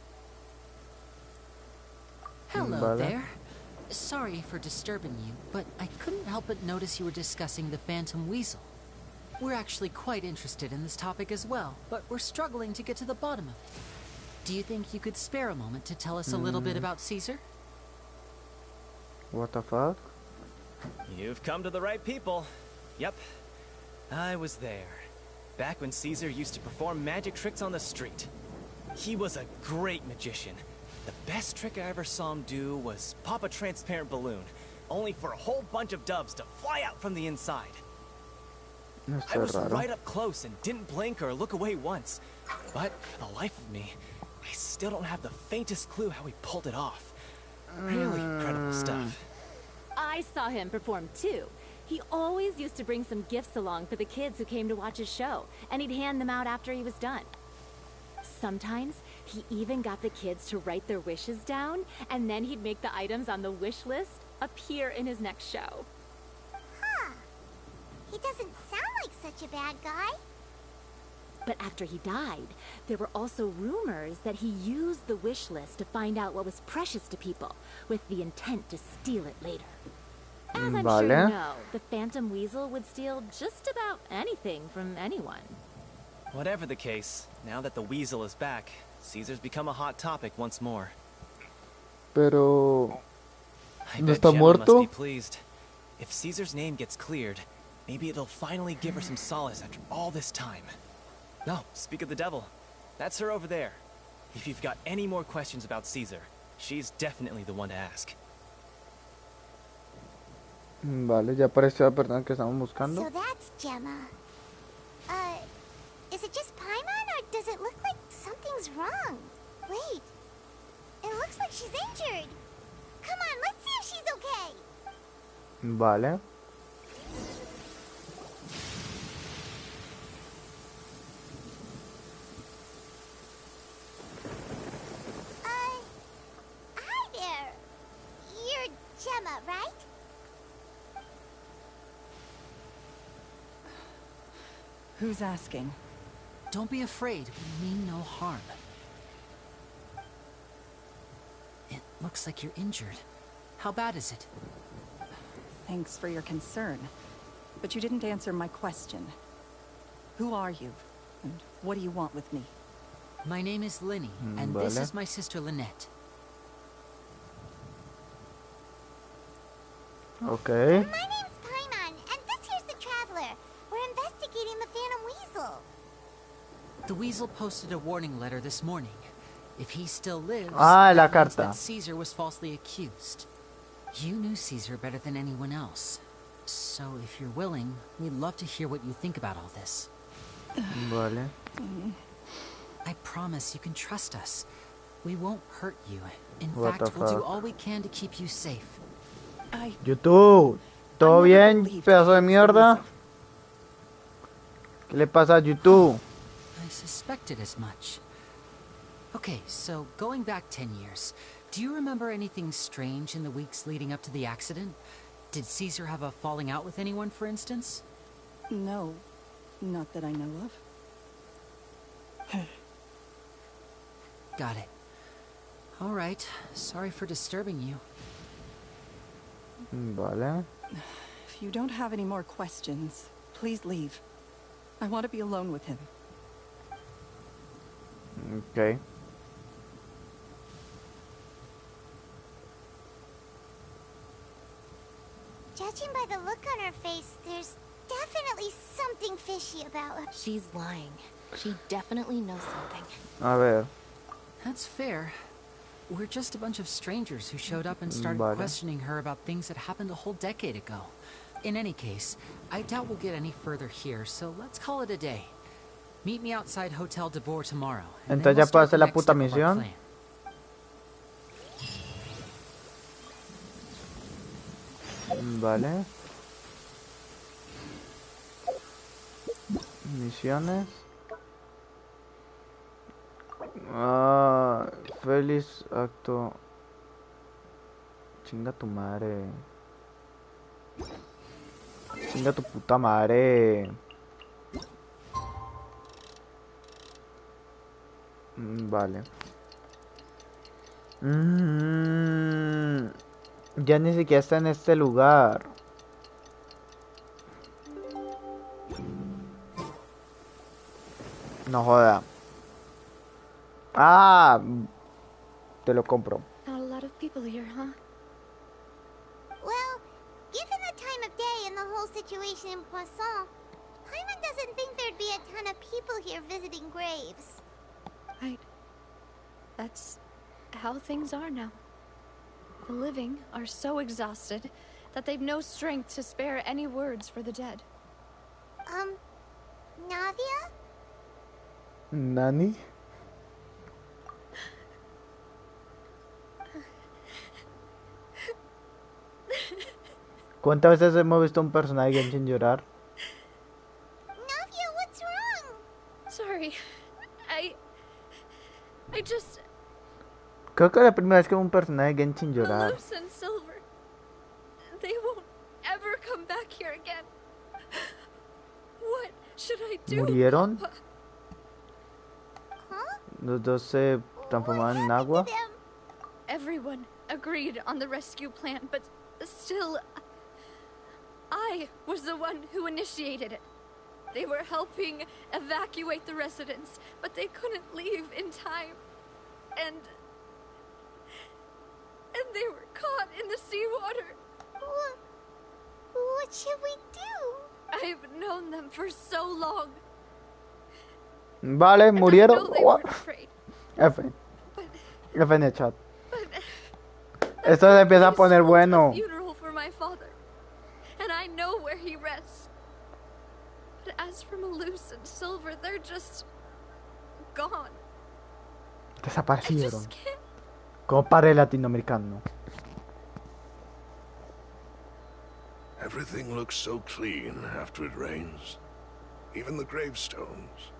Hello Vale. there. Sorry for disturbing you, but I couldn't help but notice you were discussing the Phantom Weasel. We're actually quite interested in this topic as well, but we're struggling to get to the bottom of it. Do you think you could spare a moment to tell us a little bit about Caesar? What the fuck? You've come to the right people. Yep, I was there. Back when Caesar used to perform magic tricks on the street. He was a great magician. The best trick I ever saw him do was pop a transparent balloon, only for a whole bunch of doves to fly out from the inside. I Esto was es raro. right up close and didn't blink or look away once. But for the life of me, I still don't have the faintest clue how he pulled it off. Really incredible stuff. I saw him perform too. He always used to bring some gifts along for the kids who came to watch his show, and he'd hand them out after he was done. Sometimes, he even got the kids to write their wishes down, and then he'd make the items on the wish list appear in his next show. Huh. He doesn't sound like such a bad guy. But after he died, there were also rumors that he used the wish list to find out what was precious to people, with the intent to steal it later. As I'm sure you know, the Phantom Weasel would steal just about anything from anyone. Whatever the case, now that the Weasel is back, Caesar's become a hot topic once more. Pero... I ¿No bet está Gemma muerto? must be pleased. If Caesar's name gets cleared, maybe it'll finally give her some solace after all this time. No, speak of the devil. That's her over there. If you've got any more questions about Caesar, she's definitely the one to ask. Vale, ya apareció la persona que estamos buscando. So that's Gemma. Is it just Paimon, or does it look like something's wrong? Wait, it looks like she's injured. Come on, let's see if she's okay. Vale. Hi there. You're Gemma, right? Who's asking? Don't be afraid. We mean no harm. It looks like you're injured. How bad is it? Thanks for your concern. But you didn't answer my question. Who are you? And what do you want with me? My name is Linny, and this is my sister Lynette. Okay. My name's Paimon, and this here's the Traveler. We're investigating the Phantom Weasel. The Weasel posted a warning letter this morning. If he still lives, la that means carta. that Caesar was falsely accused. You knew Caesar better than anyone else. So if you're willing, we'd love to hear what you think about all this. Vale. I promise you can trust us. We won't hurt you. In What fact, the we'll do fuck? all we can to keep you safe. YouTube, ¿todo bien, pedazo de mierda? ¿Qué le pasa a YouTube? I suspected as much. Okay, so going back 10 years, do you remember anything strange in the weeks leading up to the accident? Did Caesar have a falling out with anyone, for instance? No, not that I know of. Got it. All right, sorry for disturbing you. Vale. If you don't have any more questions, please leave. I want to be alone with him. Okay. Judging by the look on her face, there's definitely something fishy about her. She's lying. She definitely knows something. A ver. That's fair. We're just a bunch of strangers who showed up and started Vale. questioning her about things that happened a whole decade ago. In any case, I doubt we'll get any further here, so let's call it a day. Meet me outside Hotel de Boer tomorrow. And then Entonces we'll ya puedo start the hacer la next puta step of our misión. plan. Vale. Misiones. Feliz acto. Chinga tu madre. Chinga tu puta madre. Vale. Ya ni siquiera está en este lugar. No joda. Ah, te lo compro. Not a lot of people here, huh? Well, given the time of day and the whole situation in Poisson, Paimon doesn't think there'd be a ton of people here visiting graves. Right. That's how things are now. The living are so exhausted that they've no strength to spare any words for the dead. Navia? ¿Nani? ¿Cuántas veces hemos visto a un personaje de Genshin llorar? Navia, what's wrong? Sorry. I just... Creo que es la primera vez que veo un personaje de Genshin llorar. Luz and Silver. They won't ever come back here again. What should I do? ¿Murieron? Papa? Los dos se transformaron en agua. Everyone agreed on the rescue plan, but still, I was the one who initiated it. They were helping evacuate the residents, but they couldn't leave in time. And they were caught in the seawater. What should we do? I've known them for so long. Vale, murieron. They weren't afraid. F. F en el chat. Esto se empieza a poner bueno. Funeral for my father, and I know where he rests. But as for Malus and Silver, they're just gone. Desaparecieron. Como padre latinoamericano. Everything looks so clean after it rains. Even the gravestones.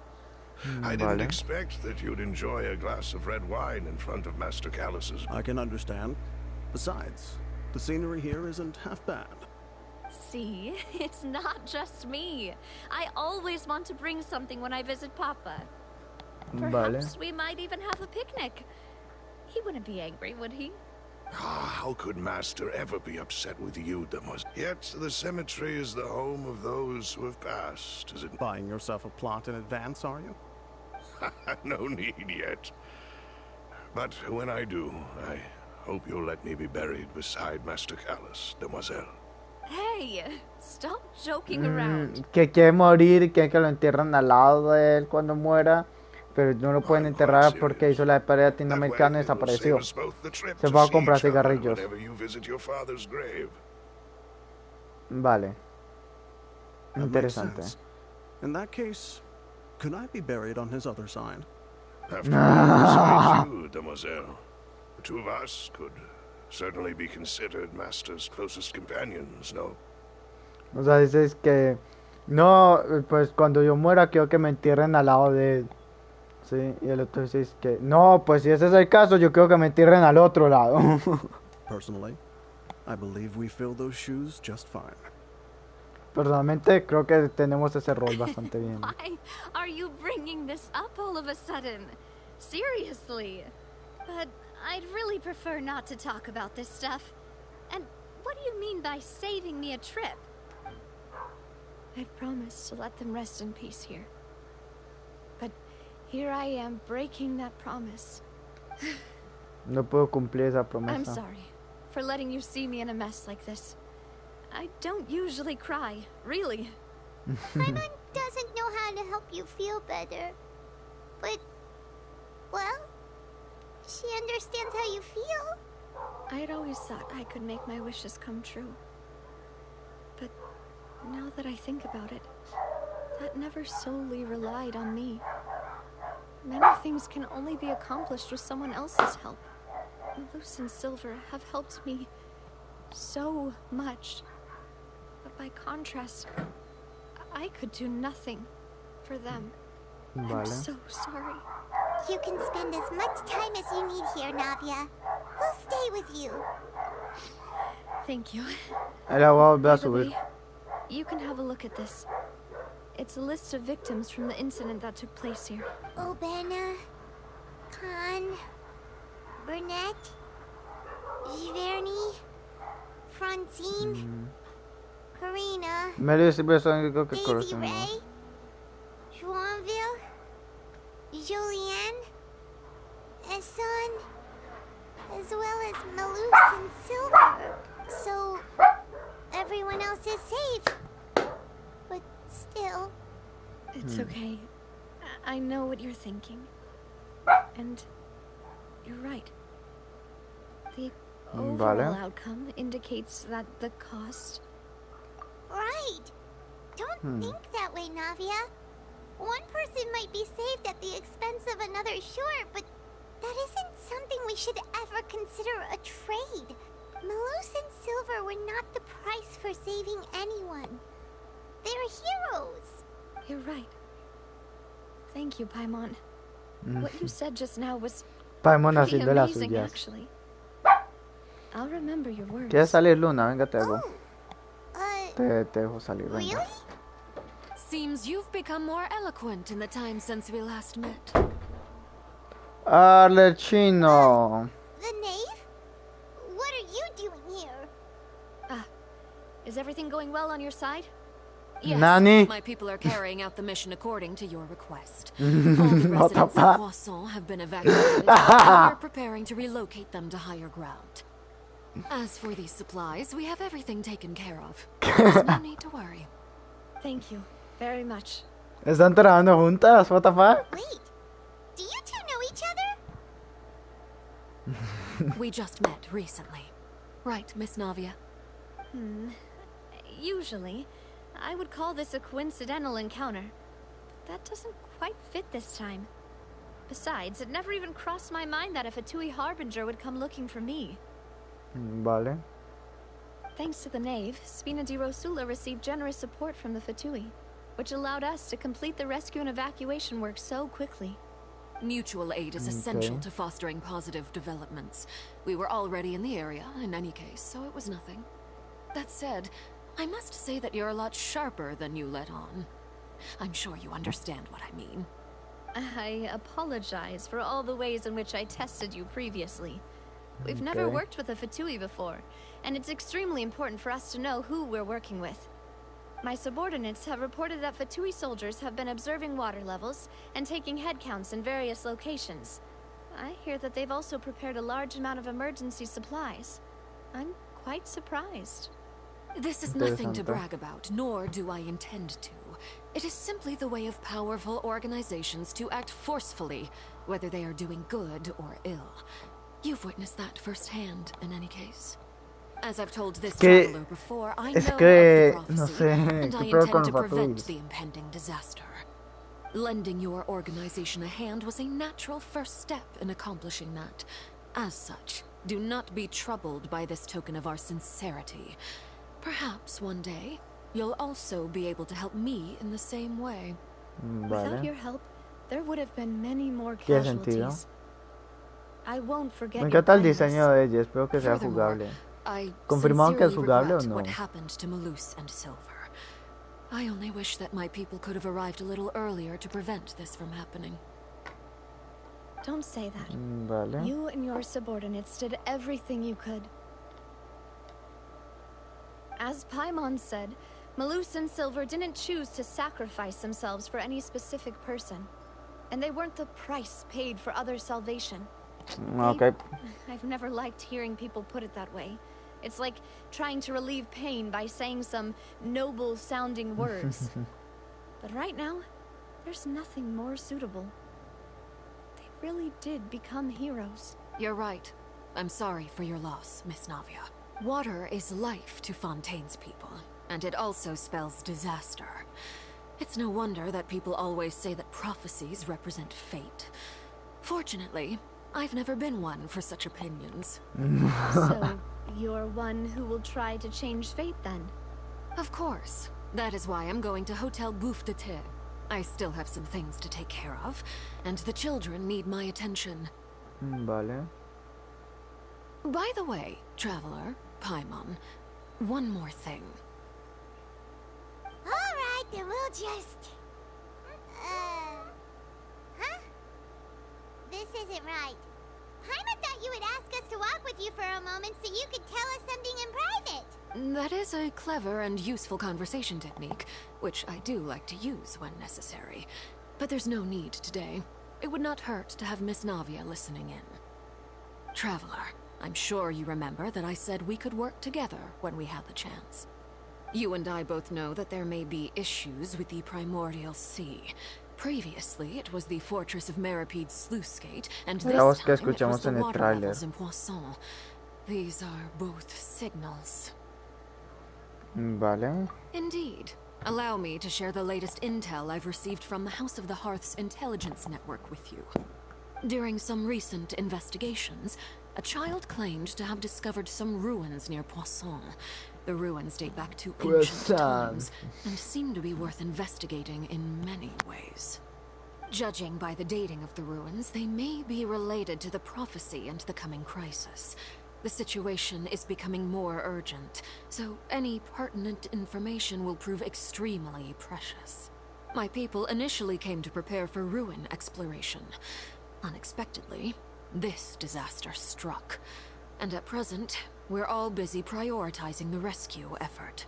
I didn't expect that you'd enjoy a glass of red wine in front of Master Callus's. I can understand. Besides, the scenery here isn't half bad. See, it's not just me. I always want to bring something when I visit Papa. Perhaps we might even have a picnic. He wouldn't be angry, would he? How could Master ever be upset with you, Demos? Yet the cemetery is the home of those who have passed, is it? Buying yourself a plot in advance, are you? No need yet. But when I do, I hope you'll let me be buried beside Master Callus, Demoiselle. Hey, stop joking around. Que quiere morir, que lo entierran al lado de él cuando muera. Pero no lo pueden enterrar porque hizo la pared latinoamericana y desapareció. Se va a comprar cigarrillos. Vale. Interesante. In that case, could I be buried on his other side? After all, you, Demoiselle. The two of us could certainly be considered Master's closest companions, no? O sea, dices que no, pues cuando yo muera quiero que me entierren al lado de él. Sí, y el otro dice que no, pues si ese es el caso, yo creo que me entierren al otro lado. Personally, I believe we fill those shoes just fine. Personalmente creo que tenemos ese rol bastante bien. Why are you bringing this up all of a sudden? Seriously. But I'd really prefer not to talk about this stuff. And what do you mean by saving me a trip? I'd promised to let them rest in peace here. But here I am breaking that promise. No puedo cumplir esa promesa. I'm sorry for letting you see me in a mess like this. I don't usually cry, really. Paimon doesn't know how to help you feel better. But, well, she understands how you feel. I had always thought I could make my wishes come true. But now that I think about it, that never solely relied on me. Many things can only be accomplished with someone else's help. Luce and Silver have helped me so much. But by contrast, I could do nothing for them. I'm so sorry. You can spend as much time as you need here, Navia. We'll stay with you. Thank you. Ela va a volver a By the subir. way, you can have a look at this. It's a list of victims from the incident that took place here. Obena, Khan, Burnett, Giverny, Francine, Karina, Medio siempre son creo que Daisy conocen, Ray, ¿no? Joinville, Julianne, Esson, as well as Malus and Silver. So, everyone else is safe. But still... It's okay. I know what you're thinking. And you're right. The overall outcome indicates that the cost... Right! Don't think that way, Navia. One person might be saved at the expense of another, sure, but that isn't something we should ever consider a trade. Malus and Silver were not the price for saving anyone. They're heroes. You're right. Thank you, Paimon. What you said just now was Paimon pretty haciendo las amazing, suyas. actually. I'll remember your words. ¿Quieres salir, Luna? Venga, te hago. Te dejo salir, venga. Seems you've become more eloquent in the time since we last met. Arlecchino. The knave? What are you doing here? Is everything going well on your side? Yes, Nani? my people are carrying out the mission according to your request. All the residents of Poisson have been evacuated, and we're preparing to relocate them to higher ground. As for these supplies, we have everything taken care of. There's no need to worry. Thank you very much. ¿Están trabajando juntas? What the fuck? Wait, do you two know each other? We just met recently. Right, Miss Navia? Usually, I would call this a coincidental encounter. But that doesn't quite fit this time. Besides, it never even crossed my mind that a Fatui Harbinger would come looking for me. Vale. Thanks to the knave, Spina di Rosula received generous support from the Fatui, which allowed us to complete the rescue and evacuation work so quickly. Mutual aid is essential to fostering positive developments. We were already in the area, in any case, so it was nothing. That said, I must say that you're a lot sharper than you let on. I'm sure you understand what I mean. I apologize for all the ways in which I tested you previously. We've never worked with a Fatui before, and it's extremely important for us to know who we're working with. My subordinates have reported that Fatui soldiers have been observing water levels and taking head counts in various locations. I hear that they've also prepared a large amount of emergency supplies. I'm quite surprised. This is nothing to brag about, nor do I intend to. It is simply the way of powerful organizations to act forcefully, whether they are doing good or ill. You've witnessed that firsthand, in any case. As I've told this traveler before, I know of the prophecy, and I intend to prevent the impending disaster. Lending your organization a hand was a natural first step in accomplishing that. As such, do not be troubled by this token of our sincerity. Perhaps one day, you'll also be able to help me in the same way. Without your help, there would have been many more casualties. I won't forget. Me encanta el diseño de ella, espero que sea jugable. ¿Confirmaron que es jugable o no? What happened to Malus and Silver. I only wish that my people could have arrived a little earlier to prevent this from happening. Don't say that. Vale. You and your subordinates did everything you could. As Paimon said, Malus and Silver didn't choose to sacrifice themselves for any specific person. And they weren't the price paid for others' salvation. Okay. I've never liked hearing people put it that way. It's like trying to relieve pain by saying some noble-sounding words. But right now, there's nothing more suitable. They really did become heroes. You're right. I'm sorry for your loss, Miss Navia. Water is life to Fontaine's people, and it also spells disaster. It's no wonder that people always say that prophecies represent fate. Fortunately, I've never been one for such opinions. So, you're one who will try to change fate then? Of course. That is why I'm going to Hotel Bouffe de Thé. I still have some things to take care of, and the children need my attention. Vale. By the way, traveler, Paimon, one more thing. Alright, then we'll just... Huh? This isn't right. Paimon thought you would ask us to walk with you for a moment so you could tell us something in private. That is a clever and useful conversation technique, which I do like to use when necessary. But there's no need today. It would not hurt to have Miss Navia listening in. Traveler, I'm sure you remember that I said we could work together when we had the chance. You and I both know that there may be issues with the primordial sea. Previously, it was the fortress of Meripede's sluice gate, and this time it was the water levels in Poisson. These are both signals. Vale. Indeed. Allow me to share the latest intel I've received from the House of the Hearth's intelligence network with you. During some recent investigations, a child claimed to have discovered some ruins near Poisson. The ruins date back to ancient times, and seem to be worth investigating in many ways. Judging by the dating of the ruins, they may be related to the prophecy and the coming crisis. The situation is becoming more urgent, so any pertinent information will prove extremely precious. My people initially came to prepare for ruin exploration. Unexpectedly, this disaster struck, and at present, we're all busy prioritizing the rescue effort.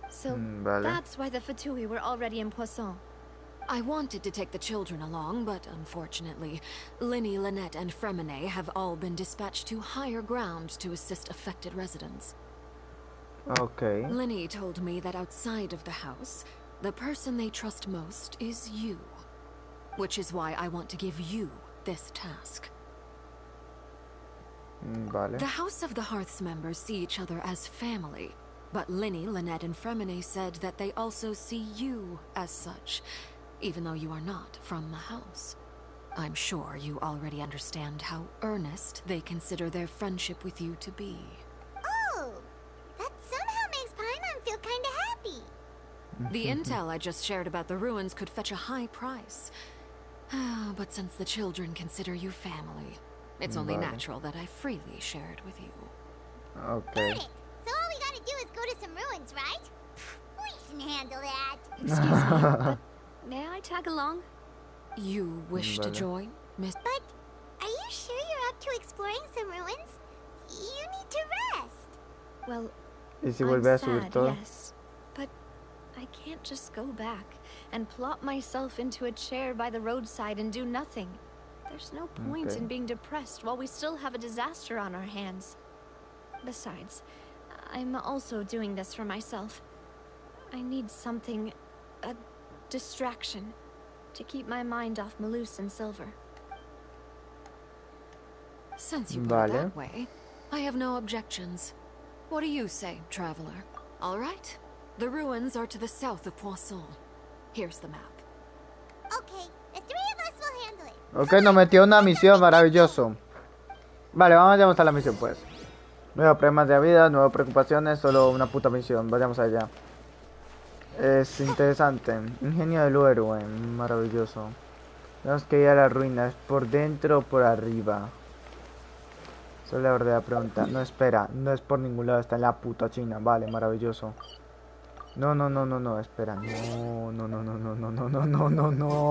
So vale. that's why the Fatui were already in Poisson. I wanted to take the children along, but unfortunately, Linny, Lynette, and Fremine have all been dispatched to higher ground to assist affected residents. Okay. Linny told me that outside of the house, the person they trust most is you. Which is why I want to give you this task. Vale. The House of the Hearth's members see each other as family, but Linny, Lynette, and Fremine said that they also see you as such, even though you are not from the house. I'm sure you already understand how earnest they consider their friendship with you to be. Oh, that somehow makes Paimon feel kinda happy. The intel I just shared about the ruins could fetch a high price. But since the children consider you family, it's only natural that I freely share it with you. Okay. Got it. So all we gotta do is go to some ruins, right? We can handle that. Excuse me, but may I tag along? You wish to join, Miss? But are you sure you're up to exploring some ruins? You need to rest. Well, ¿Y si I'm vuelve a subir sad, todo? yes, but I can't just go back and plop myself into a chair by the roadside and do nothing. There's no point in being depressed while we still have a disaster on our hands. Besides, I'm also doing this for myself. I need something, a distraction, to keep my mind off Malus and Silver. Since you put it that way, I have no objections. What do you say, traveler? All right. The ruins are to the south of Poisson. Here's the map. Okay, the three of us will handle it. Ok, nos metió una misión, maravilloso. Vale, vamos a la misión pues. Nuevos problemas de la vida, nuevas preocupaciones, solo una puta misión. Vayamos allá. Es interesante. Ingenio del héroe, maravilloso. Tenemos que ir a las ruinas, ¿por dentro o por arriba? Esa es la verdadera pregunta. No, espera, no es por ningún lado, está en la puta China. Vale, maravilloso. No, espera. No,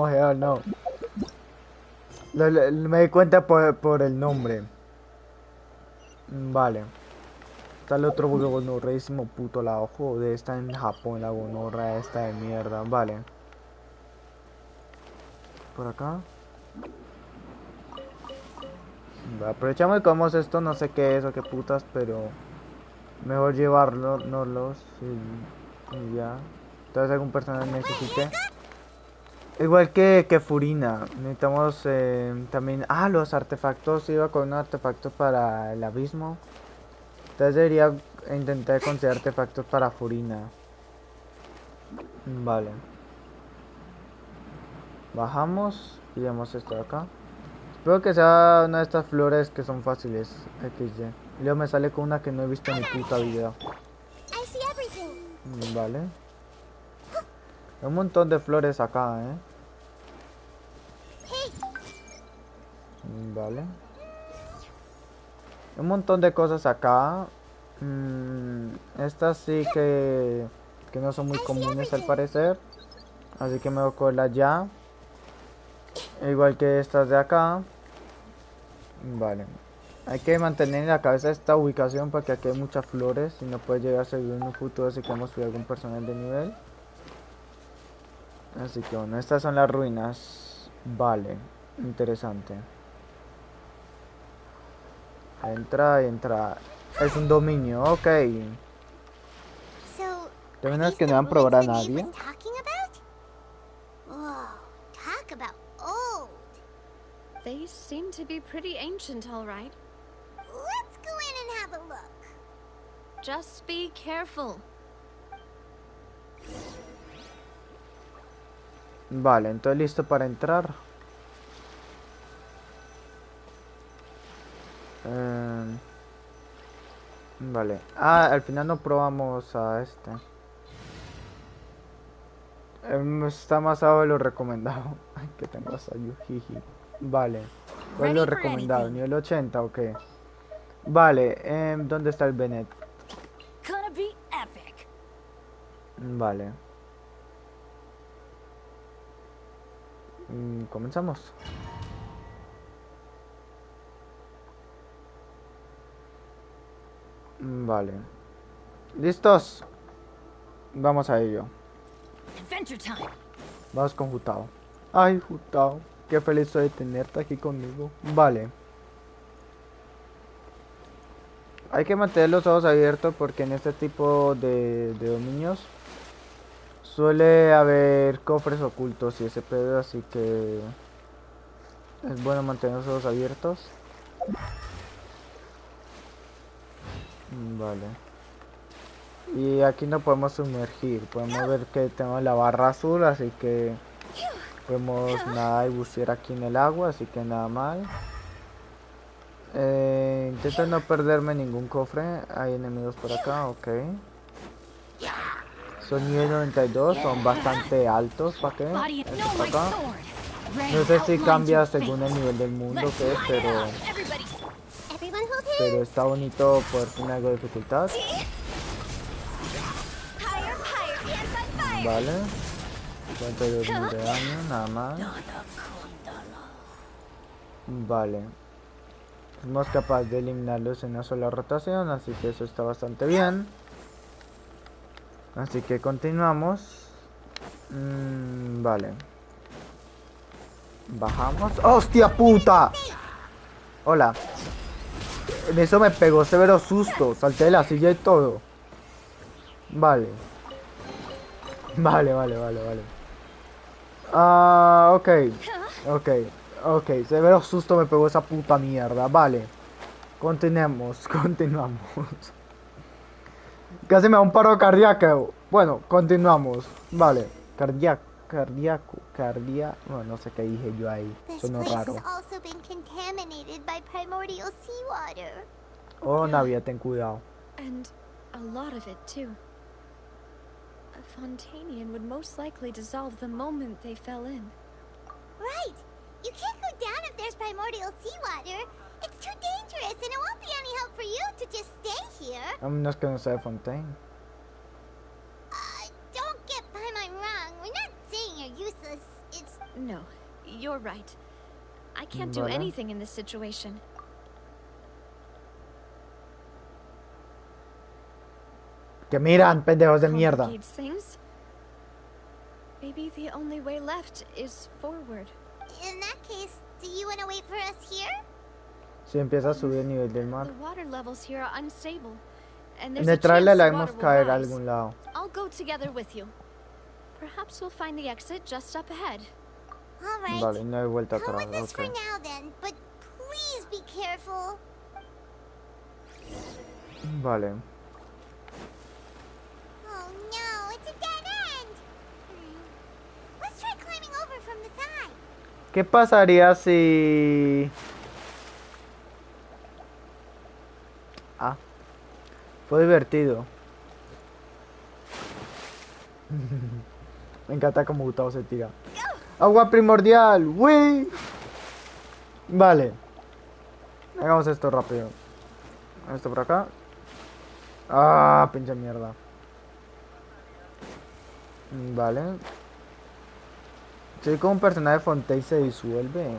hell no. Me di cuenta por el nombre. Vale. Está el otro gonorreísimo puto lado. Joder, está en Japón la gonorra esta de mierda. Vale. Por acá. Vale, aprovechamos y comemos esto. No sé qué es o qué putas, pero mejor llevarlo, no los. Y ya. Entonces algún personaje necesite. Igual que furina. Necesitamos también. Ah, los artefactos. Iba con un artefacto para el abismo. Entonces debería intentar conseguir artefactos para furina. Vale. Bajamos. Y vemos esto de acá. Espero que sea una de estas flores que son fáciles. XY. Y luego me sale con una que no he visto en mi puta vida. Vale. Hay un montón de flores acá, Vale. Hay un montón de cosas acá. Estas sí que no son muy comunes al parecer. Así que me voy a cogerlas ya. Igual que estas de acá. Vale. Hay que mantener en la cabeza esta ubicación porque aquí hay muchas flores y no puede llegar a servir en un futuro si queremos subir algún personaje de nivel. Así que bueno, estas son las ruinas. Vale, interesante. Entra. Es un dominio, ok. ¿Te imaginas que no van a probar a nadie? Talk about old. They seem to be pretty ancient, all right. Let's go in and have a look. Just be careful. Vale, entonces listo para entrar. Vale. Ah, al final no probamos a este. Está más abajo de lo recomendado. Ay, que tengo a Sayujiji. Vale. ¿Cuál es lo recomendado? ¿Nivel 80 o qué? Vale, ¿dónde está el Bennett? Gonna be epic. Vale. Comenzamos. Vale. ¿Listos? Vamos a ello. Adventure time. Vamos con Jutao. Ay, Jutao. Qué feliz soy de tenerte aquí conmigo. Vale. Hay que mantener los ojos abiertos porque en este tipo de dominios suele haber cofres ocultos y ese pedo, así que es bueno mantener los ojos abiertos. Vale. Y aquí no podemos sumergir, podemos ver que tenemos la barra azul, así que podemos nadar y bucear aquí en el agua, así que nada mal. Intento no perderme ningún cofre. Hay enemigos por acá, ok. Son nivel 92, son bastante altos, ¿para qué? Esto para acá. No sé si cambia según el nivel del mundo que es, pero está bonito poder tener algo de dificultad. Vale. 52.000 de daño, nada más. Vale. Somos capaces de eliminarlos en una sola rotación, así que eso está bastante bien. Así que continuamos. Vale. Bajamos. ¡Hostia puta! Hola. En eso me pegó severo susto. Salté de la silla y todo. Vale. Vale. Ok. Severo susto me pegó esa puta mierda. Vale. Continuemos. Casi me da un paro cardíaco. Bueno, continuamos. Vale. Cardíaco. Bueno, no sé qué dije yo ahí. Sonó raro. Oh, Navia, ten cuidado. And a lot of it too. A Fontanian would most likely dissolve the moment they fell in. Right. You can't go down if there's primordial seawater. It's too dangerous, and it won't be any help for you to just stay here. I'm not gonna say Fontaine. Don't get by my wrong. We're not saying you're useless. It's... No, you're right. I can't do anything in this situation. Que miran, pendejos de mierda. Maybe the only way left is forward. In that case, do you want to wait for us here? Si empieza a subir el nivel del mar. The water levels here are unstable. And En el trailer la vemos caer a algún lado. I'll go together with you. Perhaps we'll find the exit just up ahead. All right. Vale, no hay vuelta atrás. Come with us for now then, but please be careful. Vale. Oh no, it's a dead end. Let's try climbing over from the side. ¿Qué pasaría si... Fue divertido. Me encanta como Gustavo se tira. Agua primordial, ¡uy! Vale. Hagamos esto rápido. Esto por acá. Ah, pinche mierda. Vale. Si con un personaje de Fontaine se disuelve.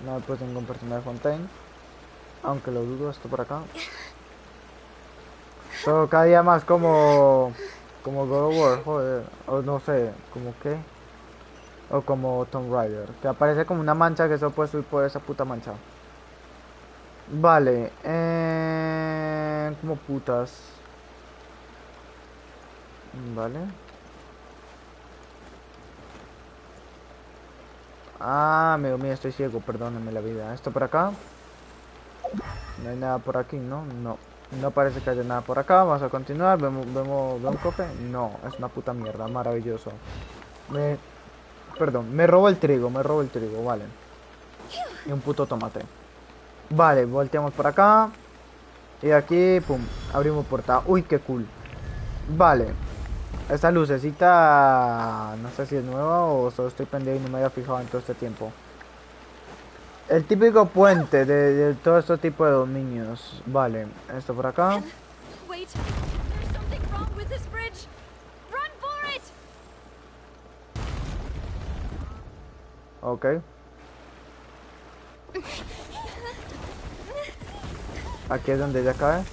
No después tengo un personaje de Fontaine. Aunque lo dudo, esto por acá. Pero cada día más como God of War, joder, o no sé, como qué, o como Tomb Raider, que aparece como una mancha que solo puede subir por esa puta mancha. Vale, como putas. Vale. Ah, amigo mío, estoy ciego, perdóname la vida. Esto por acá. No hay nada por aquí, ¿no? No parece que haya nada por acá. Vamos a continuar. ¿Vemos un cofre? No, es una puta mierda. Maravilloso. Perdón, me robo el trigo, vale. Y un puto tomate. Vale, volteamos por acá. Y aquí, pum, abrimos puerta. Uy, qué cool. Vale. Esta lucecita, no sé si es nueva o solo estoy pendiente y no me había fijado en todo este tiempo. El típico puente de todo este tipo de dominios. Vale, esto por acá. Wait, there's something wrong with this bridge. Run for it. Ok. Aquí es donde ella cae.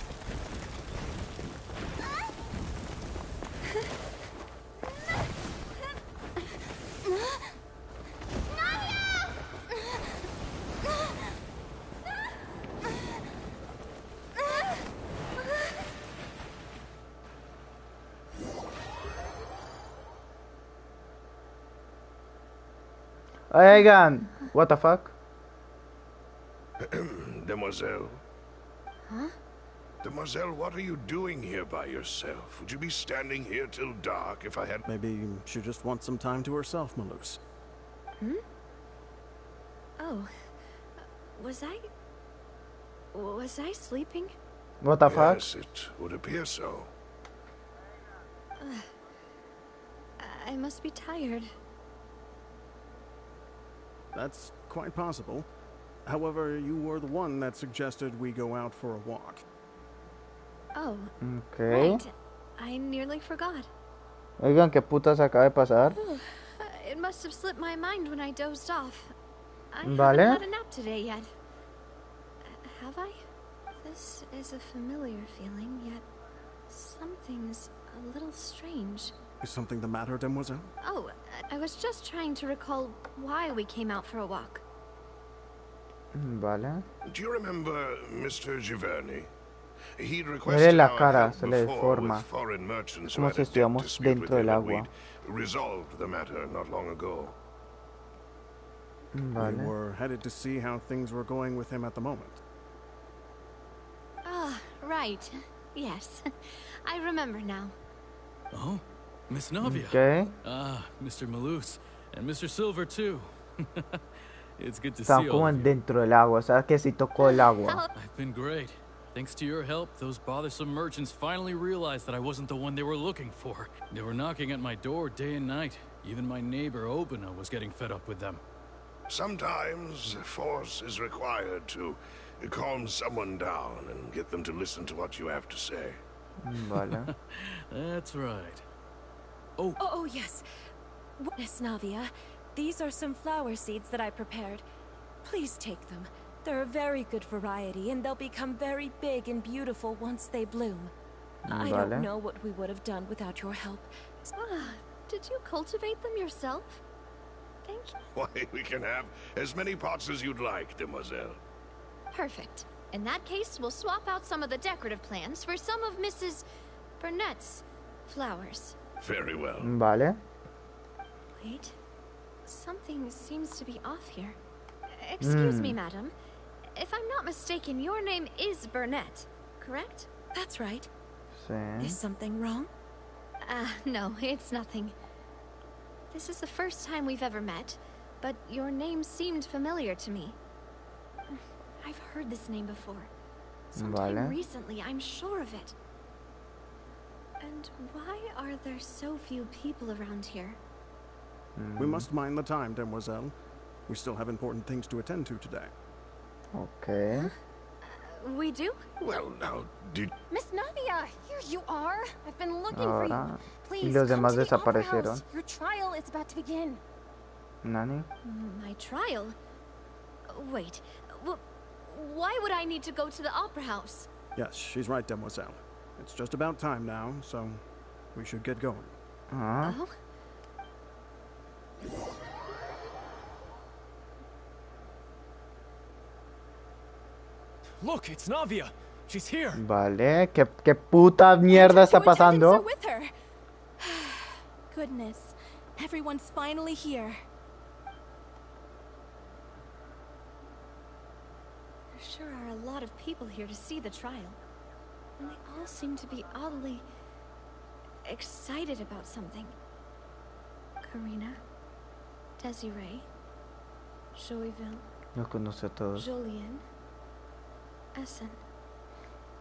Oigan, what the fuck? Demoiselle. Huh? Demoiselle, what are you doing here by yourself? Would you be standing here till dark if I had... Maybe she just wants some time to herself, Malus. Hmm? Oh. Was I sleeping? What the fuck? Yes, it would appear so. I must be tired. That's quite possible. However, you were the one that suggested we go out for a walk. Oh. Okay. Right. I nearly forgot. Oigan, ¿qué putas acaba de pasar? It must have slipped my mind when I dozed off. I Vale. haven't had a nap today yet. Have I? This is a familiar feeling, yet something's a little strange. Is something the matter, Demoiselle? Oh, I was just trying to recall why we came out for a walk. Vale. Do you remember Mr. Giverny? He'd Mire requested la our cara, help se le before deforma. with foreign merchants who Como had si a debt estuviéramos dispute with dentro him, del and agua. we'd resolved the matter not long ago. Vale. We were headed to see how things were going with him at the moment. Ah, right. Yes. I remember now. Oh, Miss Navia. Okay. Ah, Mr. Malus. And Mr. Silver, too. It's good to Están see como all of you. dentro del agua, o sea que si tocó el agua. I've been great. Thanks to your help, those bothersome merchants finally realized that I wasn't the one they were looking for. They were knocking at my door day and night. Even my neighbor, Obina, was getting fed up with them. Sometimes force is required to calm someone down and get them to listen to what you have to say. Vale. That's right. Oh, yes. Miss Navia, these are some flower seeds that I prepared. Please take them. They're a very good variety, and they'll become very big and beautiful once they bloom. I Vale. don't know what we would have done without your help. Ah, did you cultivate them yourself? Thank you. Why, we can have as many pots as you'd like, Demoiselle. Perfect. In that case, we'll swap out some of the decorative plants for some of Mrs. Burnett's flowers. Very well. Vale. Wait. Something seems to be off here. Excuse me, madam. If I'm not mistaken, your name is Burnett, correct? That's right. Sí. Is something wrong? No, it's nothing. This is the first time we've ever met, but your name seemed familiar to me. I've heard this name before. Sometime Vale. recently, I'm sure of it. And why are there so few people around here? We must mind the time, Demoiselle. We still have important things to attend to today. Okay. We do? Well, now, did... Miss Navia, here you are. I've been looking for you. Ahora. Please, Y los come demás to the opera desaparecieron. house. Your trial is about to begin. Nani. My trial? Wait, why would I need to go to the opera house? Yes, she's right, Demoiselle. It's just about time now, so we should get going. Oh? Look, it's Navia. She's here. Vale. ¿Qué puta mierda está pasando? With her. Goodness, everyone's finally here. There sure are a lot of people here to see the trial. And they all seem to be oddly excited about something. Karina, Desiree, Joyville, Los conoce a todos. Julien, Essen.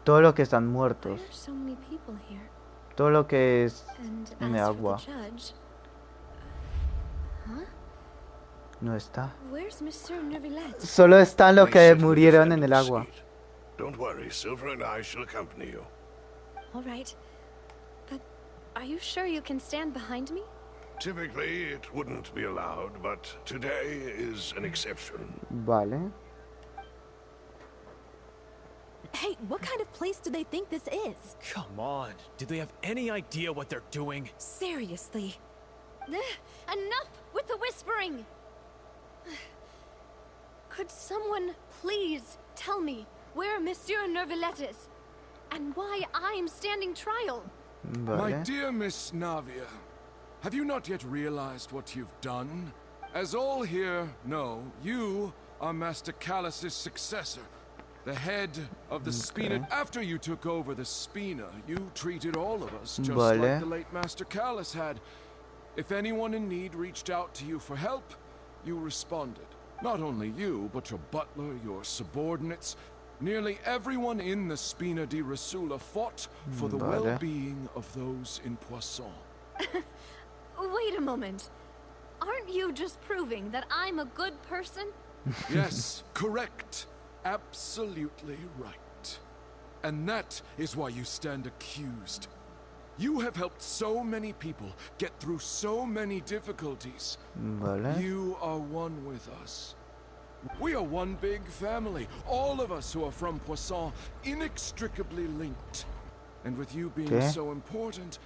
Todo lo que están Why muertos. are so many people here? Todo lo que es And en el as for the agua. judge, huh? No está. Where's Monsieur Neuvillette? Solo están los que murieron en el agua. Don't worry, Silver and I shall accompany you. All right. But are you sure you can stand behind me? Typically, it wouldn't be allowed, but today is an exception. Vale. Hey, what kind of place do they think this is? Come on. Do they have any idea what they're doing? Seriously. Enough with the whispering! Could someone please tell me where Monsieur Neuvillette is? And why I'm standing trial? My dear Miss Navia, have you not yet realized what you've done? As all here know, you are Master Callus's successor, the head of the Spina. After you took over the Spina, you treated all of us just like the late Master Callus had. If anyone in need reached out to you for help, you responded. Not only you, but your butler, your subordinates, nearly everyone in the Spina di Rasula fought for the well-being of those in Poisson. Wait a moment. Aren't you just proving that I'm a good person? Yes, correct. Absolutely right. And that is why you stand accused. You have helped so many people get through so many difficulties. You are one with us. We are one big family. All of us who are from Poisson, inextricably linked. And with you being so important,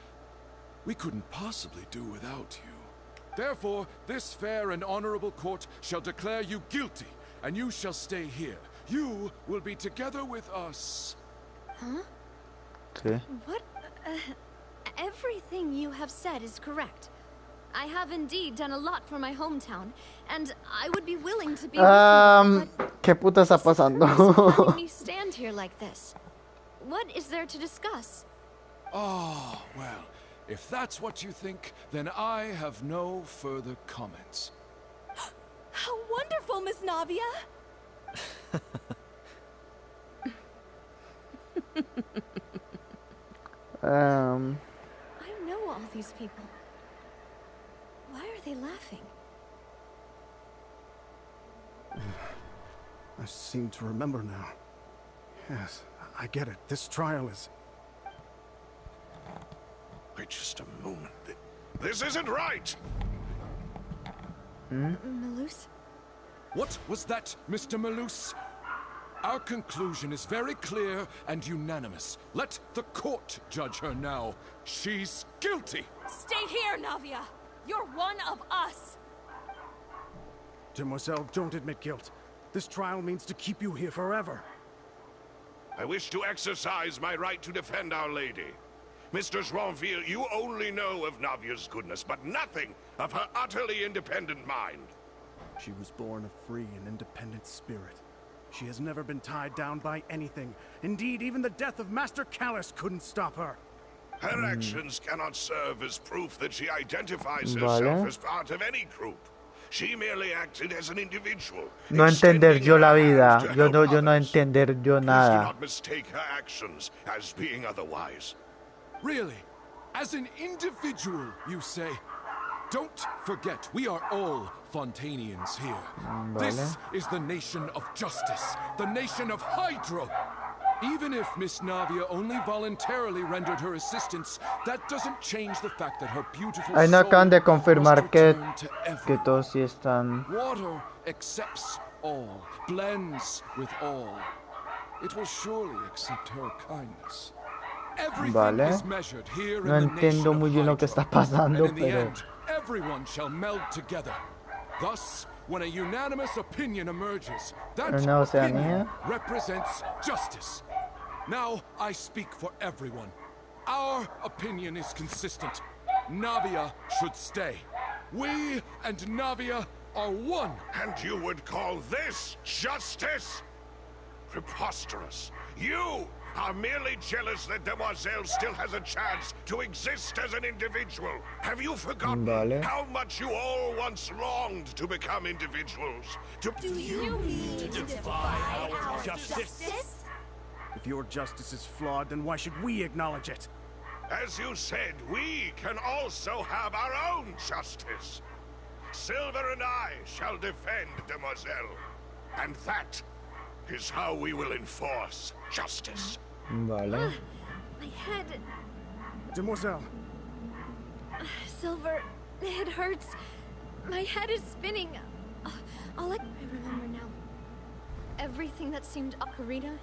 we couldn't possibly do without you. Therefore, this fair and honorable court shall declare you guilty, and you shall stay here. You will be together with us. Huh? What? Everything you have said is correct. I have indeed done a lot for my hometown, and I would be willing to be with you, but ¿Qué puta está pasando? having me stand here like this. What is there to discuss? Oh, well, if that's what you think, then I have no further comments. How wonderful, Miss Navia! I know all these people. Why are they laughing? I seem to remember now. Yes, I get it. This trial is... Wait just a moment. This isn't right! Malus? What was that, Mr. Malus? Our conclusion is very clear and unanimous. Let the court judge her now. She's guilty! Stay here, Navia! You're one of us! Demoiselle, don't admit guilt. This trial means to keep you here forever. I wish to exercise my right to defend Our Lady. Mr. Joinville, you only know of Navia's goodness, but nothing of her utterly independent mind. She was born a free and independent spirit. She has never been tied down by anything. Indeed, even the death of Master Callus couldn't stop her. Her actions cannot serve as proof that she identifies herself as part of any group. She merely acted as an individual. No entender yo la vida. Yo no entender yo Please do nada. not mistake her actions as being otherwise. Really? As an individual, you say? Don't forget, we are all Fontanians here. This is the nation of justice, the nation of Hydro. Even if Miss Navia only voluntarily rendered her assistance, that doesn't change the fact that her beautiful Ahí no acaban de soul confirmar must que return to todos sí están. Water accepts all, blends with all. It will surely accept her kindness. Everything is measured here No in the nation entiendo of muy bien lo que Hydro. está pasando, And in the pero end, everyone shall meld together. Thus, when a unanimous opinion emerges, that Una opinion Oceanía. represents justice. Now I speak for everyone. Our opinion is consistent. Navia should stay. We and Navia are one. And you would call this justice? Preposterous. You are merely jealous that Demoiselle still has a chance to exist as an individual. Have you forgotten how much you all once longed to become individuals? Do you mean to defy our justice? If your justice is flawed, then why should we acknowledge it? As you said, we can also have our own justice. Silver and I shall defend Demoiselle. And that is how we will enforce justice. Vale. My head... Demoiselle. Silver, it hurts. My head is spinning. I remember now. Everything that seemed Ocarina,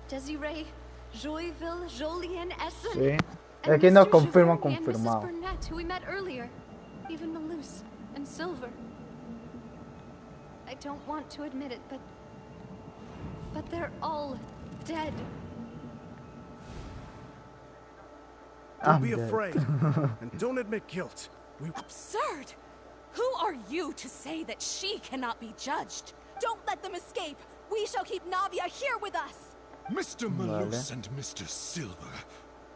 Desiree, Joyville, Jolien, Essen. Sí. And Aquí no Mr. confirma Chevalier and Mrs. confirmado. Burnett, who we met earlier. Even Malus and Silver. I don't want to admit it, but they're all dead. Don't be afraid, and don't admit guilt. Absurd! Who are you to say that she cannot be judged? Don't let them escape! We shall keep Navia here with us! Mr. Malus and Mr. Silver,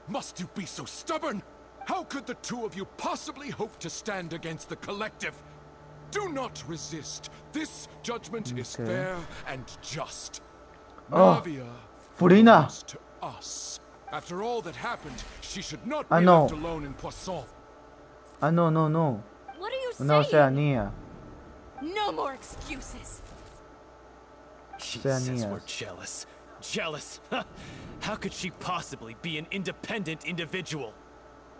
must you be so stubborn? How could the two of you possibly hope to stand against the collective? Do not resist. This judgment is fair and just. Navia Furina. belongs to us. After all that happened, she should not Ah, be no. left alone in Poisson. Ah, no, no, no. What are you Una saying? Oceanía. No more excuses! Jesus, we're jealous. Jealous? How could she possibly be an independent individual?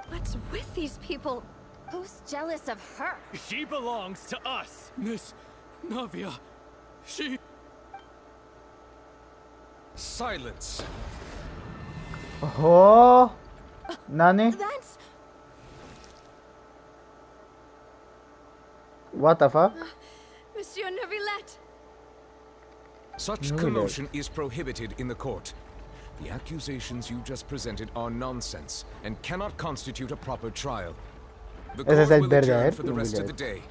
What's with these people? Who's jealous of her? She belongs to us. Miss Navia, she... Silence. Oh, Nani? That's... What the fuck? Monsieur Neuvillette. Such No, commotion is prohibited in the court. The accusations you just presented are nonsense and cannot constitute a proper trial. The Ese es court el will adjourn verdadero for the rest of the Neuvillette. day.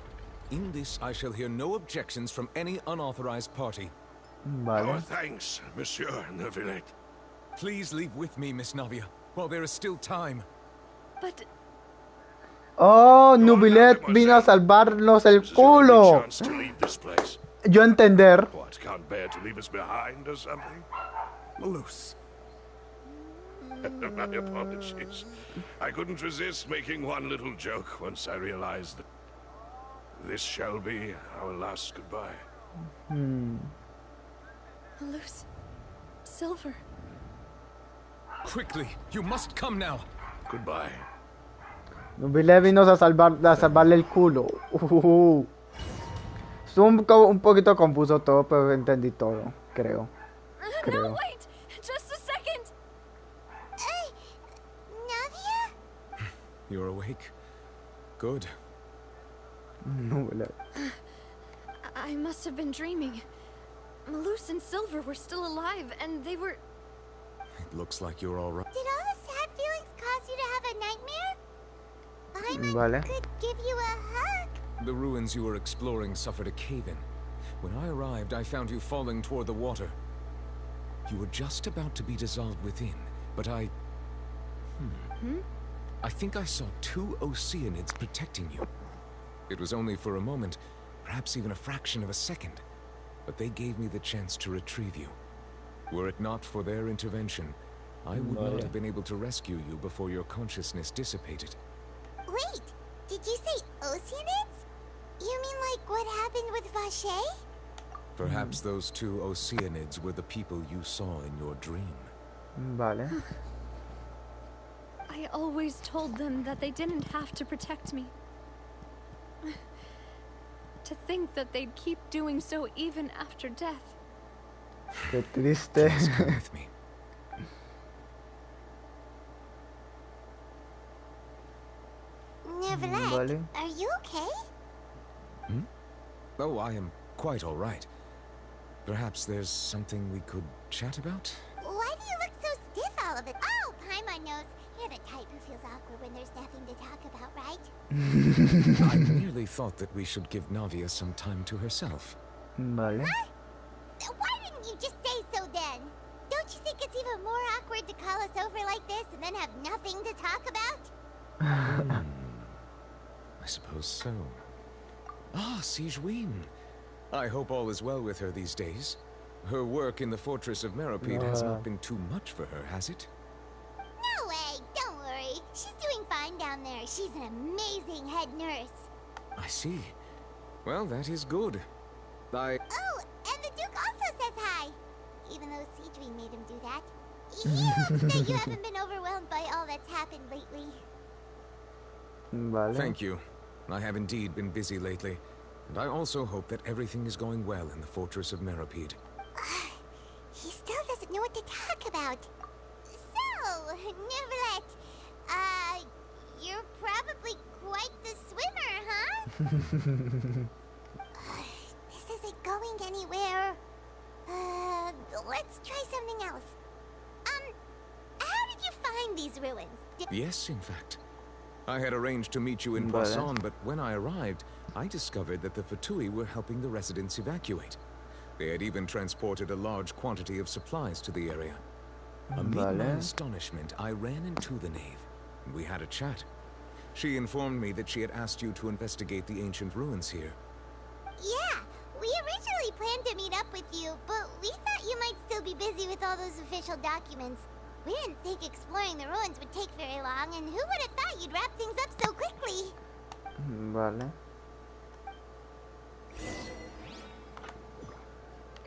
In this, I shall hear no objections from any unauthorized party. Vale. Our thanks, Monsieur Neuvillette. Please leave with me, Miss Navia, while there is still time. But... Oh, Neuvillette vino a salvarnos el culo. Chance to leave this place. Yo entender. What, can't bear to leave us behind or something? Malus. My apologies. I couldn't resist making one little joke once I realized that this shall be our last goodbye. Malus. Silver. Quickly, you must come now. Goodbye. Neuvillette vino a salvarle el culo. Estuvo un poquito confuso todo, pero entendí todo, creo. No, wait! Just a second! Navia? You're awake? Good. Neuvillette. I must have been dreaming. Malus and Silver were still alive, and they were... It looks like you're all right. Did all the sad feelings cause you to have a nightmare? Vale. I could give you a hug. The ruins you were exploring suffered a cave-in. When I arrived, I found you falling toward the water. You were just about to be dissolved within, but I think I saw two Oceanids protecting you. It was only for a moment, perhaps even a fraction of a second, but they gave me the chance to retrieve you. Were it not for their intervention, I would not have been able to rescue you before your consciousness dissipated. Wait, did you say Oceanids? You mean like what happened with Vache? Perhaps those two Oceanids were the people you saw in your dream. Vale. I always told them that they didn't have to protect me. To think that they'd keep doing so even after death. Qué triste. Please come with me. Neuvillette, Vale. are you okay? Oh, I am quite all right. Perhaps there's something we could chat about? Why do you look so stiff all of it? Oh, Paimon knows. You're the type who feels awkward when there's nothing to talk about, right? I merely thought that we should give Navia some time to herself. Vale. Why didn't you just say so then? Don't you think it's even more awkward to call us over like this and then have nothing to talk about? I suppose so. Ah, Sigewin. I hope all is well with her these days. Her work in the Fortress of Meropide has not been too much for her, has it? No way, don't worry. She's doing fine down there. She's an amazing head nurse. I see. Well, that is good. I... Oh, and the Duke also says hi. Even though Seedream made him do that. He hopes that you haven't been overwhelmed by all that's happened lately. Vale. Thank you. I have indeed been busy lately. And I also hope that everything is going well in the fortress of Meripede. He still doesn't know what to talk about. So, Neverlet, you're probably quite the swimmer, huh? This isn't going anywhere. Let's try something else. How did you find these ruins? Yes, in fact. I had arranged to meet you in Poisson, but when I arrived, I discovered that the Fatui were helping the residents evacuate. They had even transported a large quantity of supplies to the area. Amid my astonishment, I ran into the knave, and we had a chat. She informed me that she had asked you to investigate the ancient ruins here. Yeah, we originally planned to meet up with you, but we thought you might still be busy with all those official documents. We didn't think exploring the ruins would take very long, and who would have thought you'd wrap things up so quickly? Vale.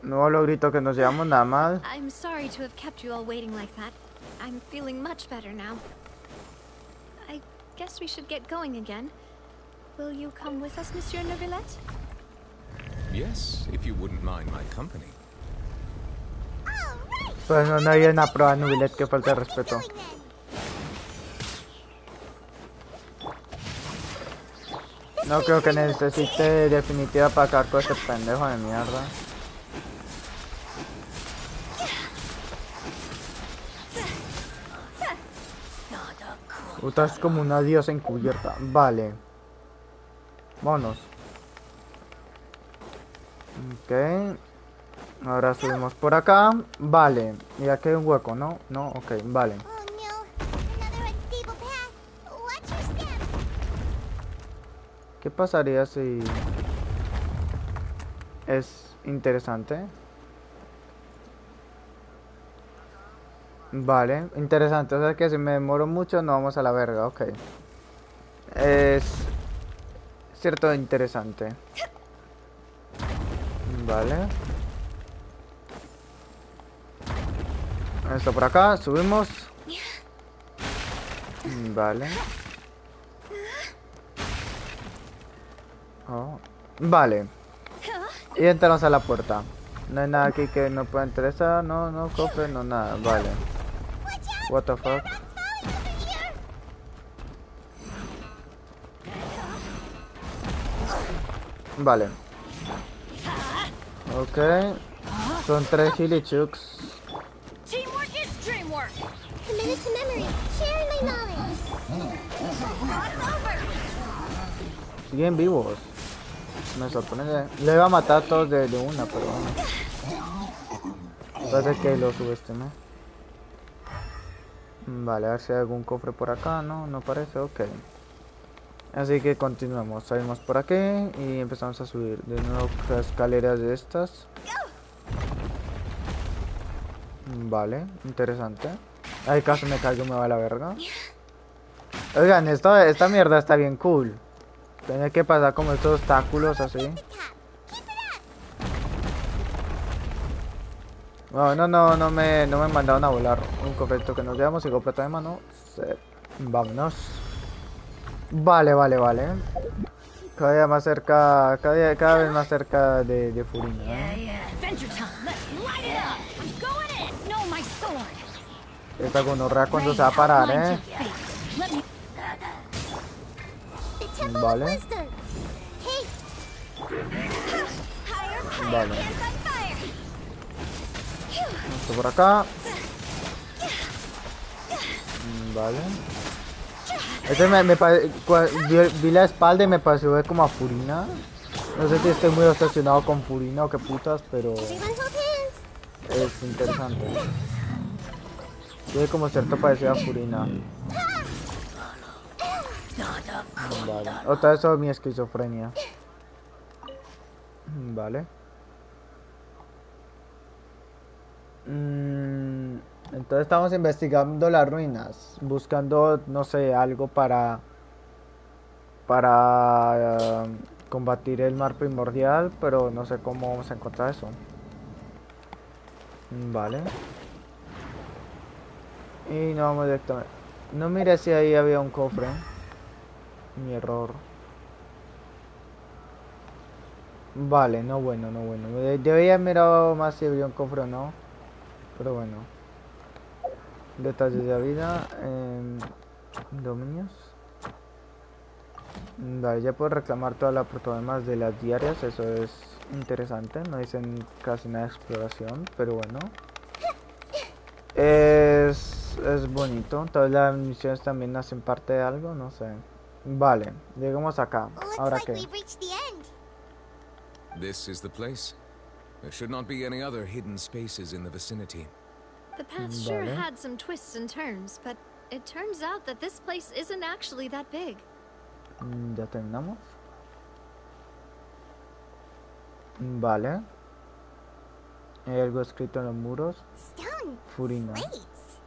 No lo grito que nos llevamos nada más. I'm sorry to have kept you all waiting like that. I'm feeling much better now. I guess we should get going again. Will you come with us, Monsieur Neuvillette? Yes, if you wouldn't mind my company. Pues no hay una prueba Neuvillette, que falta de respeto. No creo que necesite definitiva para acabar con este pendejo de mierda. Puta, es como una diosa encubierta. Vale. Vámonos. Ok. Ahora subimos por acá. Vale. Y aquí hay un hueco, ¿no? No, ok, vale. ¿Qué pasaría si es interesante? Vale, interesante. O sea que si me demoro mucho no vamos a la verga, ok. Es cierto, interesante. Vale. Esto por acá, subimos. Vale. Oh. Vale. Y entramos a la puerta. No hay nada aquí que nos pueda interesar. No, no, cofre, no nada. Vale. What the fuck. Vale. Ok. Son 3 chilichuks. Teamwork is dreamwork. Committed to memory. Sharing my knowledge. Siguen vivos. Me sorprende. Le iba a matar a todos de una, pero bueno. Parece que lo subestimé. Vale, a ver si hay algún cofre por acá. No, no parece. Ok. Así que continuamos. Salimos por aquí y empezamos a subir. De nuevo escaleras de estas. Vale, interesante. Ay, casi me caigo, me va a la verga. Oigan, esta mierda está bien cool. Tiene que pasar como estos obstáculos así. No me mandaron a volar. Un cofrecito que nos llevamos y completa de mano. Vámonos. Vale. Cada día más cerca, cada vez más cerca de furina, ¿eh? Esta gonorrea cuando se va a parar, ¿eh? Vale. Vale. Esto por acá. Vale. Vi la espalda y me pareció como a Furina. No sé si estoy muy obsesionado con Furina o qué putas, pero es interesante. Tiene como cierto parecido a Furina. Vale. Otra vez sobre mi esquizofrenia. Vale. Entonces estamos investigando las ruinas, buscando, no sé, algo para combatir el mar primordial, pero no sé cómo vamos a encontrar eso. Vale. Y no vamos directamente. No miré si ahí había un cofre. Mi error. Vale, no bueno. Debía haber mirado más si había un cofre o no. Pero bueno. Detalles de la vida. Dominios. Vale, ya puedo reclamar todas las problemas de las diarias. Eso es interesante. No dicen casi nada de exploración, pero bueno. Es bonito. Todas las misiones también hacen parte de algo, no sé. Vale, llegamos acá. ¿Ahora qué? This is the place. There should not be any other hidden spaces in the vicinity. The path sure had some twists and turns, but it turns out that this place isn't actually that big. Ya terminamos. Vale. Hay algo escrito en los muros. Stone Furina. slates.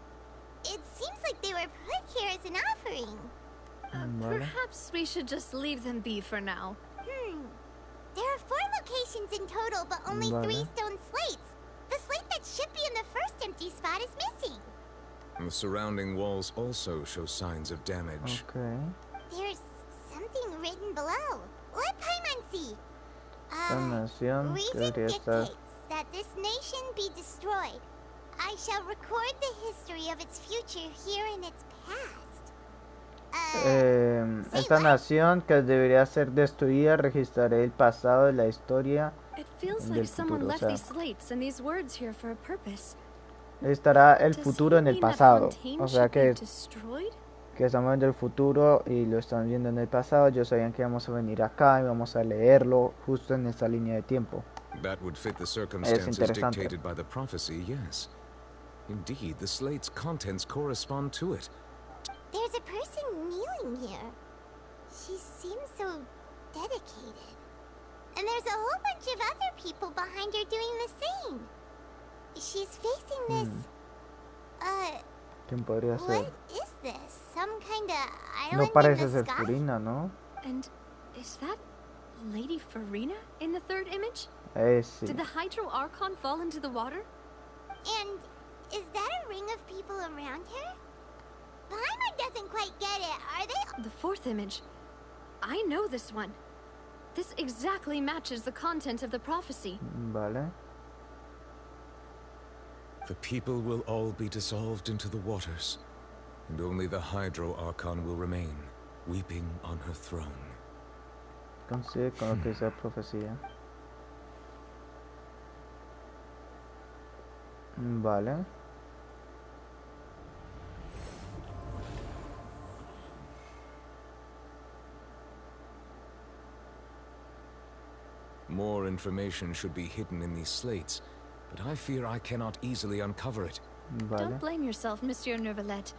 It seems like they were put here as an offering. Vale. Perhaps we should just leave them be for now. There are 4 locations in total, but only 3 stone slates. The slate that should be in the first empty spot is missing. And the surrounding walls also show signs of damage. Okay. There's something written below. Let Paimon see. Nación Reason debería estar. dictates that this nation be destroyed. I shall record the history of its future here in its past. Esta nación que debería ser destruida, registraré el pasado de la historia del futuro. O sea, estará el futuro en el pasado. O sea que estamos viendo el futuro y lo están viendo en el pasado. Ellos sabían que íbamos a venir acá y vamos a leerlo justo en esta línea de tiempo. Es interesante. Dictated by the prophecy, yes. Indeed, the slate's contents correspond to it. There's a person kneeling here. She seems so dedicated. And there's a whole bunch of other people behind her doing the same. She's facing this... ¿Quién podría ser? What is this? Some kind of island No parece in the ser sky? Furina, ¿no? And is that Lady Furina in the third image? Sí. Did the Hydro Archon fall into the water? And is that a ring of people around her? Paimon doesn't quite get it, are they? The fourth image. I know this one. This exactly matches the content of the prophecy. Vale. The people will all be dissolved into the waters, and only the Hydro Archon will remain, weeping on her throne. Consigue con lo que dice la profecía. Vale. More information should be hidden in these slates, but I fear I cannot easily uncover it. Vale. Don't blame yourself, Monsieur Neuvillette.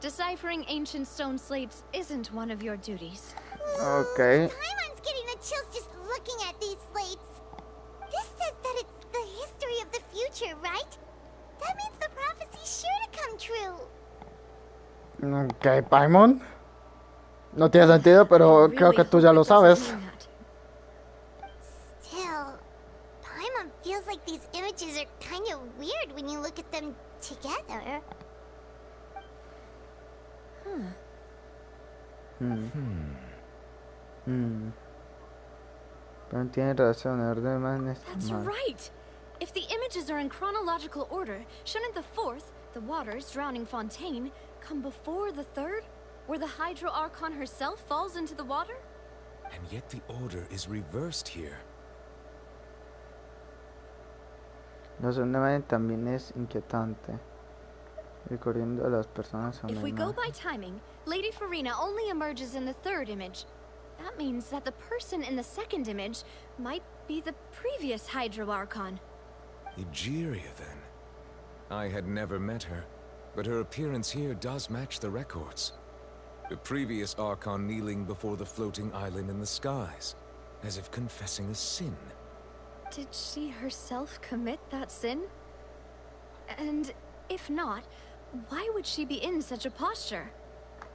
Deciphering ancient stone slates isn't one of your duties. Okay. Paimon's getting the chills just looking at these slates. This says that it's the history of the future, right? That means the prophecy's sure to come true. Okay, Paimon. No tiene sentido, pero creo que tú ya lo sabes. Still, Paimon feels like these images are kind of weird when you look at them together. Pero tiene razón, el orden es That's mal. right! If the images are in chronological order, shouldn't the fourth, the waters drowning Fontaine, come before the third, where the Hydro Archon herself falls into the water? And yet the order is reversed here. No sé, también es inquietante. Recorriendo a las personas a If una we go imagen. by timing, Lady Furina only emerges in the third image. That means that the person in the second image might be the previous Hydro Archon. Egeria, then. I had never met her, but her appearance here does match the records. The previous Archon kneeling before the floating island in the skies, as if confessing a sin. Did she herself commit that sin? And if not, why would she be in such a posture?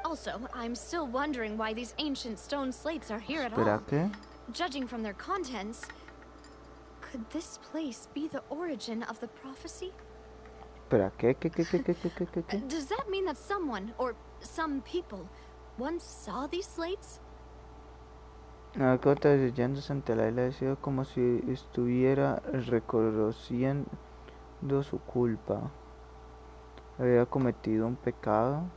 Also, I'm still wondering why these ancient stone slates are here at all. Espera, ¿qué? judging from their contents, could this place be the origin of the prophecy? Espera, ¿qué? Does that mean that someone, or some people, once saw these slates? Arconte deslizándose ante la iglesia como si estuviera reconociendo su culpa. Había cometido un pecado.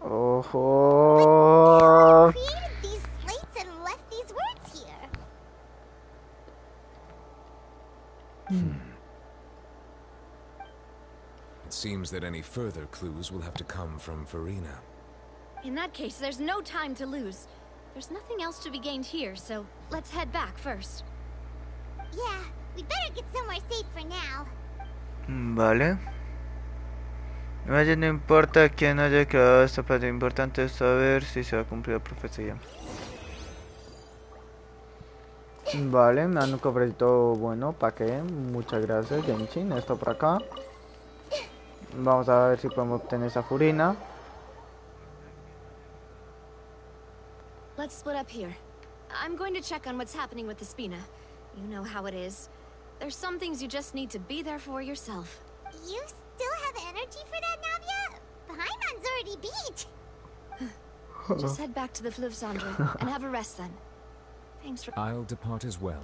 ¡Ojo! These slates and left these words here. It seems that any further clues will have to come from Furina. In that case, there's no time to lose. There's nothing else to be gained here, so let's head back first. Yeah, we'd better get somewhere safe for now. Vale. Vaya, no importa quién haya creado esta parte, lo importante es saber si se va a cumplir la profecía. Vale, me han cobrado bueno, ¿para qué? Muchas gracias, Genshin. Esto por acá. Vamos a ver si podemos obtener esa furina. Let's split up here. I'm going to check on what's happening with the Spina. You know how it is. There's some things you just need to be there for yourself. You still have energy for that, Navia? Paimon's already beat. Just head back to the Fluvsandra and have a rest then. Thanks for... I'll depart as well.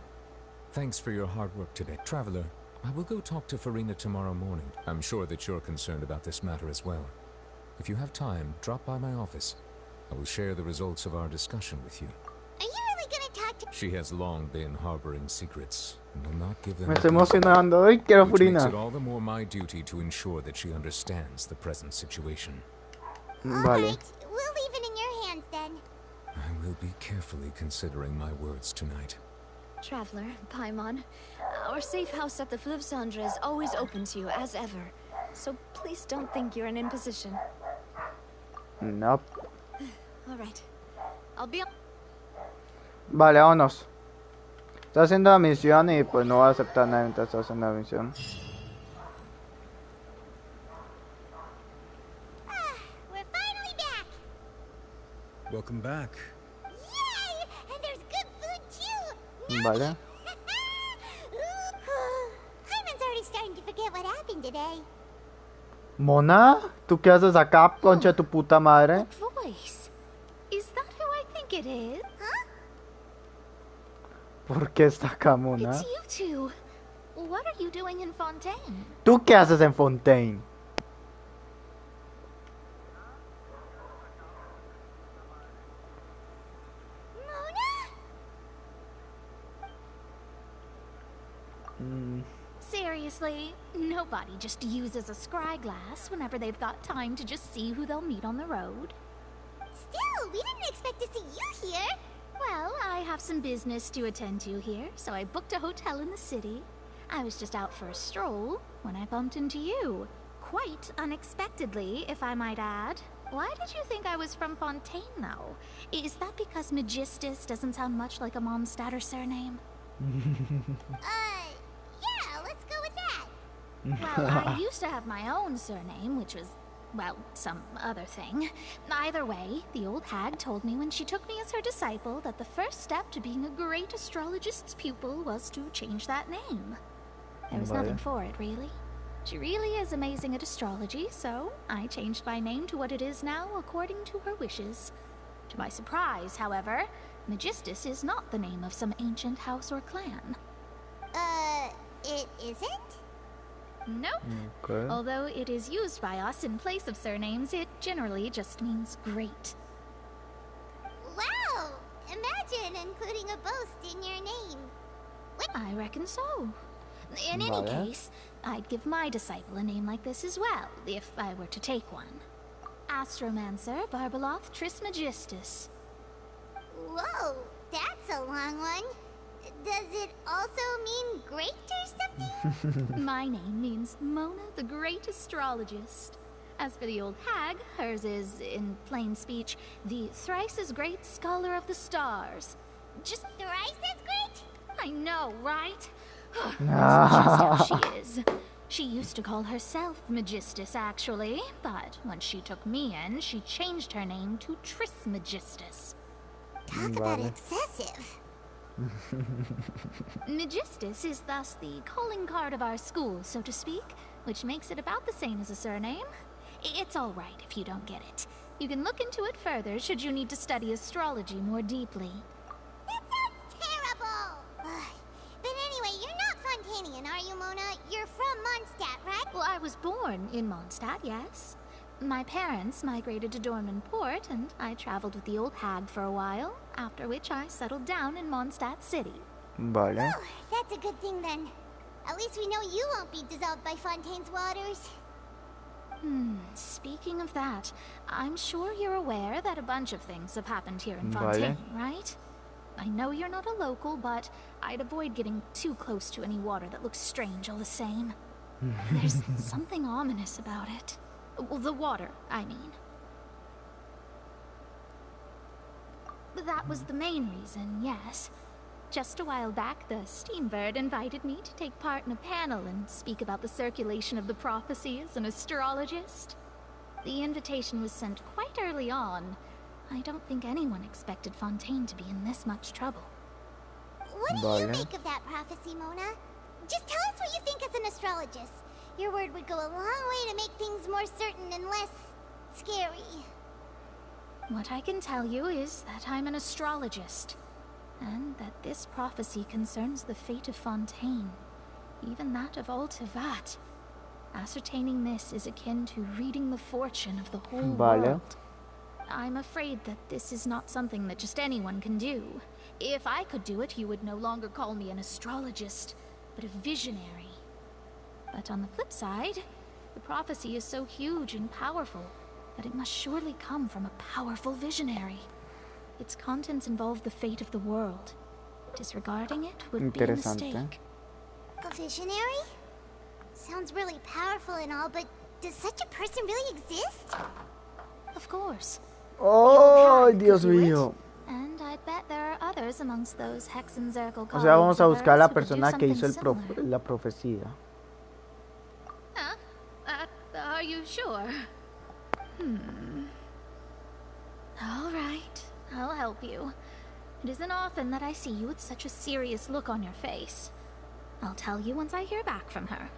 Thanks for your hard work today. Traveler, I will go talk to Furina tomorrow morning. I'm sure that you're concerned about this matter as well. If you have time, drop by my office. I will share the results of our discussion with you. Are you really gonna talk to... She has long been harboring secrets and will not give them... Me estoy emocionando. Ay, quiero which makes furina. it all the more my duty to ensure that she understands the present situation. Vale. Alright, we'll leave it in your hands then. I will be carefully considering my words tonight. Traveler, Paimon, our safe house at the Fluvsandra is always open to you, as ever. So please don't think you're an imposition. Nope. Alright. I'll be... Vale, vámonos. Está haciendo la misión y pues no va a aceptar nada mientras está haciendo la misión. We're finally back. Welcome back. Yay! And there's good food too. Vale. Paimon's already starting to forget what happened today. Mona, ¿tú qué haces acá, concha de tu puta madre? Voice. Is that who I think it is? Huh? ¿Por qué está acá, Mona? It's you two. What are you doing in Fontaine? ¿Tú qué haces en Fontaine? Seriously, nobody just uses a scry glass whenever they've got time to just see who they'll meet on the road. Still, we didn't expect to see you here. Well, I have some business to attend to here, so I booked a hotel in the city. I was just out for a stroll when I bumped into you. Quite unexpectedly, if I might add. Why did you think I was from Fontaine, though? Is that because Magistus doesn't sound much like a Mondstadt surname? Yeah, let's go with that. Well, I used to have my own surname, which was, well, some other thing. Either way, the old hag told me when she took me as her disciple that the first step to being a great astrologist's pupil was to change that name. There was nothing for it, really. She really is amazing at astrology, so I changed my name to what it is now according to her wishes. To my surprise, however, Magistus is not the name of some ancient house or clan. It isn't? Nope. Okay. Although it is used by us in place of surnames, it generally just means great. Wow! Imagine including a boast in your name. I reckon so. In any case, I'd give my disciple a name like this as well, if I were to take one. Astromancer Barbeloth Trismegistus. Whoa, that's a long one. Does it also mean great or something? My name means Mona the Great Astrologist. As for the old hag, hers is, in plain speech, the thrice as great Scholar of the Stars. Just thrice as great? I know, right? That's just how she is. She used to call herself Magistus, actually, but when she took me in, she changed her name to Trismegistus. Talk about excessive. Magistus is thus the calling card of our school, so to speak, which makes it about the same as a surname. It's all right if you don't get it. You can look into it further should you need to study astrology more deeply. That sounds terrible! But anyway, you're not Fontanian, are you, Mona? You're from Mondstadt, right? Well, I was born in Mondstadt, yes. My parents migrated to Dornmanport, and I traveled with the old hag for a while, after which I settled down in Mondstadt City. Vale. Oh, that's a good thing then. At least we know you won't be dissolved by Fontaine's waters. Speaking of that, I'm sure you're aware that a bunch of things have happened here in Fontaine, right? I know you're not a local, but I'd avoid getting too close to any water that looks strange all the same. There's something ominous about it. Well, the water, I mean. That was the main reason, yes. Just a while back, the Steambird invited me to take part in a panel and speak about the circulation of the prophecy as an astrologist. The invitation was sent quite early on. I don't think anyone expected Fontaine to be in this much trouble. What do you make of that prophecy, Mona? Just tell us what you think as an astrologist. Your word would go a long way to make things more certain and less scary. What I can tell you is that I'm an astrologist, and that this prophecy concerns the fate of Fontaine, even that of Altivat. Ascertaining this is akin to reading the fortune of the whole world. I'm afraid that this is not something that just anyone can do. If I could do it, you would no longer call me an astrologist, but a visionary. But on the flip side, the prophecy is so huge and powerful that it must surely come from a powerful visionary. Its contents involve the fate of the world. Disregarding it would be a mistake. A visionary? Sounds really powerful and all, but does such a person really exist? Of course. Oh, Dios mío. And I bet there are others amongst those Hexenzirkel. O sea, vamos a buscar a la persona que hizo la profecía. Are you sure? All right, I'll help you. It isn't often that I see you with such a serious look on your face. I'll tell you once I hear back from her.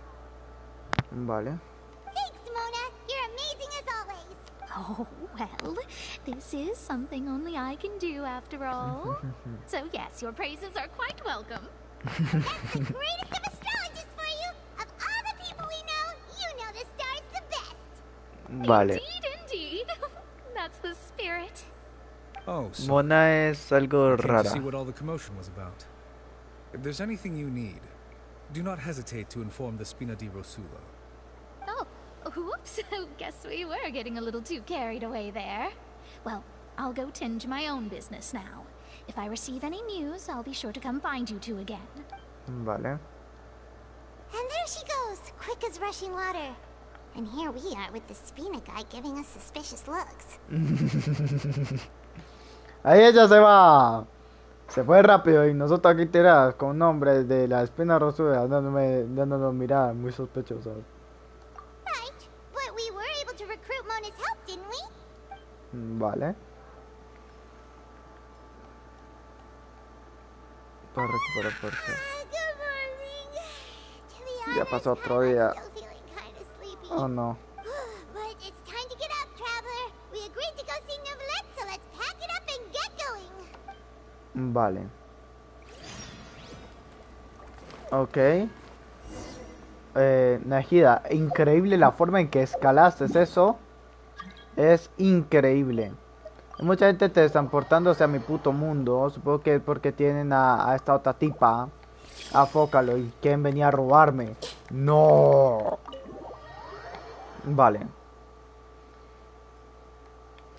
Vale. Thanks, Mona. You're amazing as always. Oh, well, this is something only I can do after all. So yes, your praises are quite welcome. That's the greatest of astrologists for you. Of all the people we know, you know the star's the best. Vale. Indeed. That's the spirit. Oh, so Mona es algo I came rara. to see what all the commotion was about. If there's anything you need, do not hesitate to inform the Spina di Rosula. Oh, whoops. Guess we were getting a little too carried away there. Well, I'll go tend to my own business now. If I receive any news, I'll be sure to come find you two again. Vale. And there she goes, quick as rushing water. And here we are with the Spina guy giving us suspicious looks. Ahí ella se va. Se fue rápido y nosotros aquí tiradas con nombres de la espina rosada dándonos miradas muy sospechosas. Right, but we were able to recruit Mona's help, didn't we? Vale. Para recuperar fuerza. Good morning. To be honest, Ya pasó otro día. I'm still feeling kind of sleepy. Oh no. But it's time to get up, traveler. We agreed to go see Novelette, so let's pack it up and get going. Vale. Ok. Najida, increíble la forma en que escalaste eso. Es increíble. Mucha gente transportándose a mi puto mundo. Supongo que es porque tienen a esta otra tipa, a Fócalo, y quieren venir a robarme. No. Vale.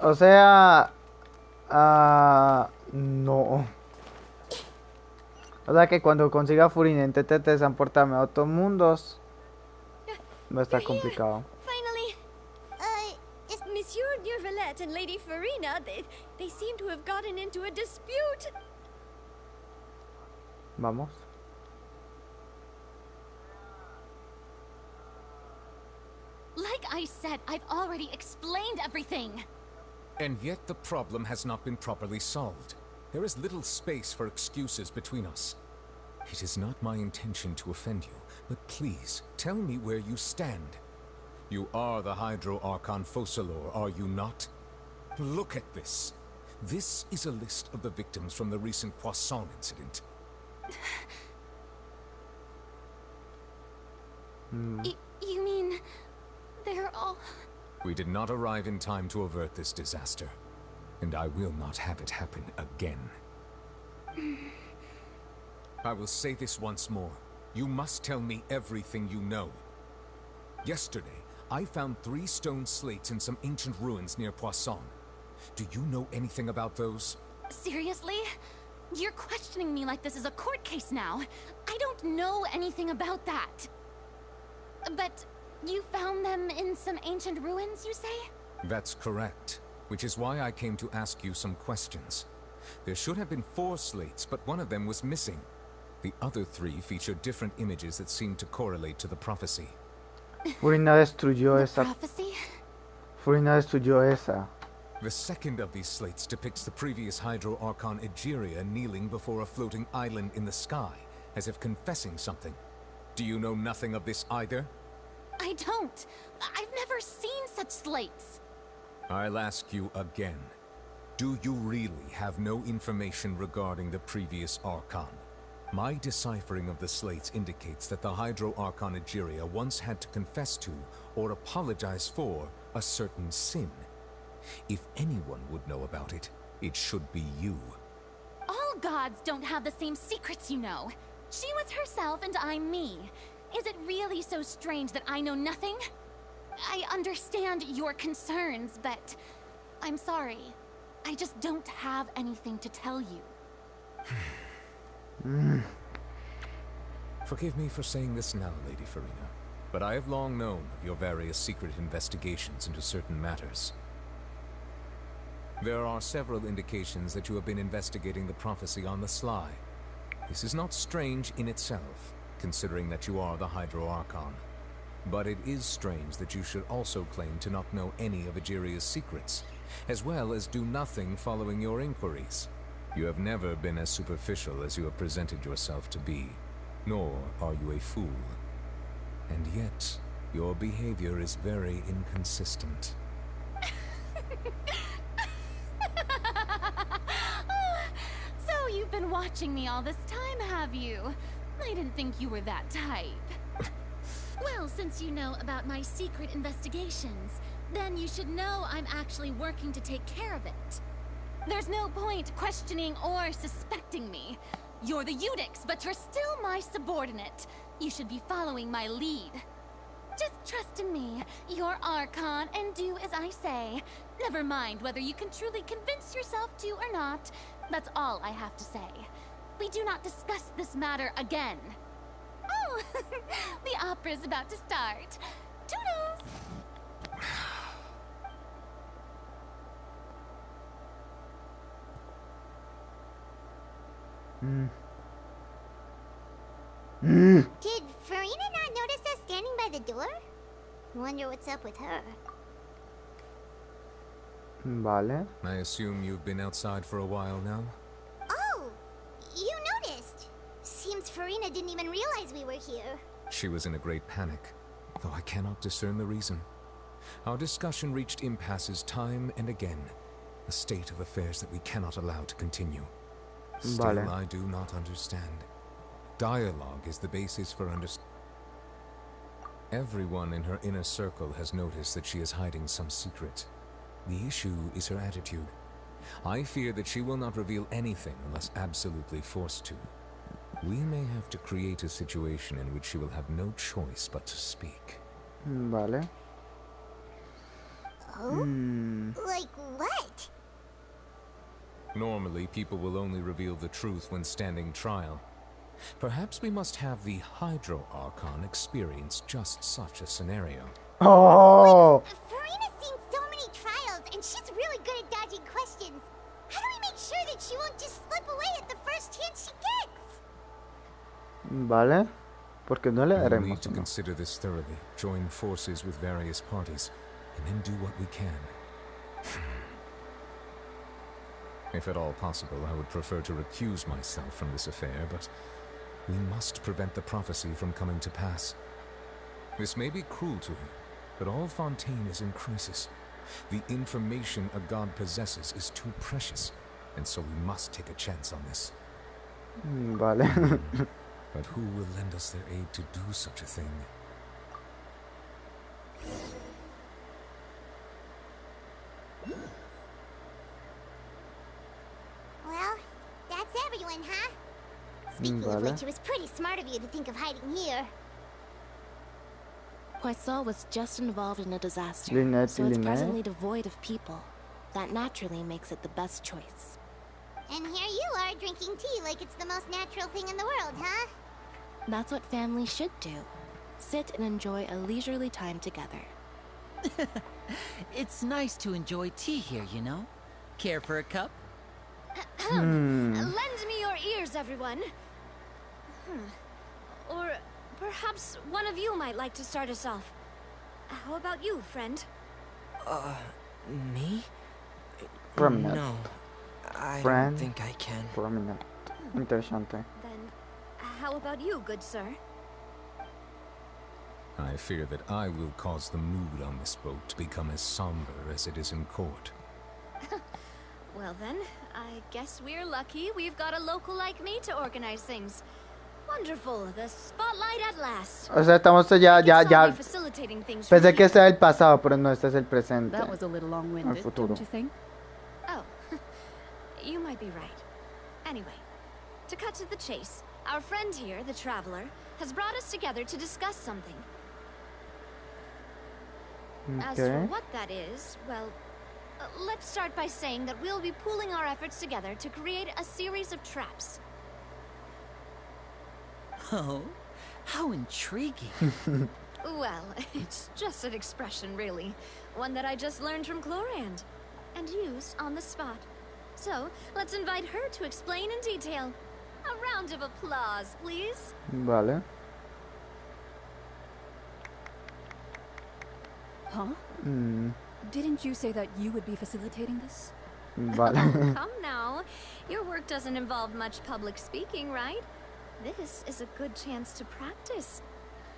O sea... no. O sea que cuando consiga furina intente transportarme a otros mundos, va a estar complicado. Finally. Is Monsieur Neuvillette and Lady Furina, they seem to have gotten into a dispute. Vamos. Like I said, I've already explained everything. And yet the problem has not been properly solved. There is little space for excuses between us. It is not my intention to offend you, but please, tell me where you stand. You are the Hydro Archon Focalor, are you not? Look at this. This is a list of the victims from the recent Poisson incident. You mean... they're all... We did not arrive in time to avert this disaster, and I will not have it happen again. I will say this once more. You must tell me everything you know. Yesterday, I found 3 stone slates in some ancient ruins near Poisson. Do you know anything about those? Seriously? You're questioning me like this is a court case now. I don't know anything about that. But you found them in some ancient ruins, you say? That's correct, which is why I came to ask you some questions. There should have been 4 slates, but one of them was missing. The other 3 featured different images that seemed to correlate to the prophecy. Furina destruyó esa. Prophecy? Furina destruyó esa. The second of these slates depicts the previous Hydro Archon Egeria kneeling before a floating island in the sky, as if confessing something. Do you know nothing of this either? I don't. I've never seen such slates. I'll ask you again. Do you really have no information regarding the previous Archon? My deciphering of the slates indicates that the Hydro Archon Egeria once had to confess to, or apologize for, a certain sin. If anyone would know about it, it should be you. All gods don't have the same secrets, you know. She was herself and I'm me. Is it really so strange that I know nothing? I understand your concerns, but I'm sorry. I just don't have anything to tell you. Forgive me for saying this now, Lady Furina, but I have long known of your various secret investigations into certain matters. There are several indications that you have been investigating the prophecy on the sly. This is not strange in itself, considering that you are the Hydro Archon. But it is strange that you should also claim to not know any of Egeria's secrets, as well as do nothing following your inquiries. You have never been as superficial as you have presented yourself to be, nor are you a fool. And yet, your behavior is very inconsistent. So you've been watching me all this time, have you? I didn't think you were that type. Well, since you know about my secret investigations, then you should know I'm actually working to take care of it. There's no point questioning or suspecting me. You're the Eudix, but you're still my subordinate. You should be following my lead. Just trust in me. You're Archon, and do as I say. Never mind whether you can truly convince yourself to or not. That's all I have to say. We do not discuss this matter again. Oh, the opera's about to start. Toodles! Did Furina not notice us standing by the door? Wonder what's up with her. Vale. I assume you've been outside for a while now? Oh! You noticed! Seems Furina didn't even realize we were here. She was in a great panic, though I cannot discern the reason. Our discussion reached impasses time and again, a state of affairs that we cannot allow to continue. Still, Vale. I do not understand. Dialogue is the basis for Everyone in her inner circle has noticed that she is hiding some secret. The issue is her attitude. I fear that she will not reveal anything unless absolutely forced to. We may have to create a situation in which she will have no choice but to speak. Vale. Oh? Like what? Normally, people will only reveal the truth when standing trial. Perhaps we must have the Hydro Archon experience just such a scenario. Oh! Furina's seen so many trials, and she's really good at dodging questions. How do we make sure that she won't just slip away at the first chance she gets? Vale. Porque no le We will daremos. need to consider this thoroughly, join forces with various parties, and then do what we can. If at all possible, I would prefer to recuse myself from this affair, but we must prevent the prophecy from coming to pass. This may be cruel to him, but all Fontaine is in crisis. The information a god possesses is too precious, and so we must take a chance on this. Vale. But who will lend us their aid to do such a thing? Well, that's everyone, huh? Speaking of which, it was pretty smart of you to think of hiding here. Poisson was just involved in a disaster, Lynette, so it's Lynette. presently devoid of people. That naturally makes it the best choice. And here you are drinking tea like it's the most natural thing in the world, huh? That's what family should do. Sit and enjoy a leisurely time together. It's nice to enjoy tea here, you know? Care for a cup? Lend me your ears, everyone. Or perhaps one of you might like to start us off. How about you, friend? Me? Promenade. No, I Friend. don't think I can. Promenade. Interesante. Then, how about you, good sir? I fear that I will cause the mood on this boat to become as somber as it is in court. Well then, I guess we're lucky we've got a local like me to organize things. Wonderful, the spotlight at last. O sea, estamos ya. Facilitating things Pensé from que here. este era el pasado, pero no, este es el presente. That was a little long-winded, El futuro. don't you think? Oh, you might be right. Anyway, to cut to the chase, our friend here, the Traveler, has brought us together to discuss something. As for Okay. what that is, well, let's start by saying that we'll be pooling our efforts together to create a series of traps. Oh, how intriguing. Well, it's just an expression, really. One that I just learned from Chlorand, and used on the spot. So, let's invite her to explain in detail. A round of applause, please. Vale. Huh? Didn't you say that you would be facilitating this? Vale. Come now. Your work doesn't involve much public speaking, right? This is a good chance to practice.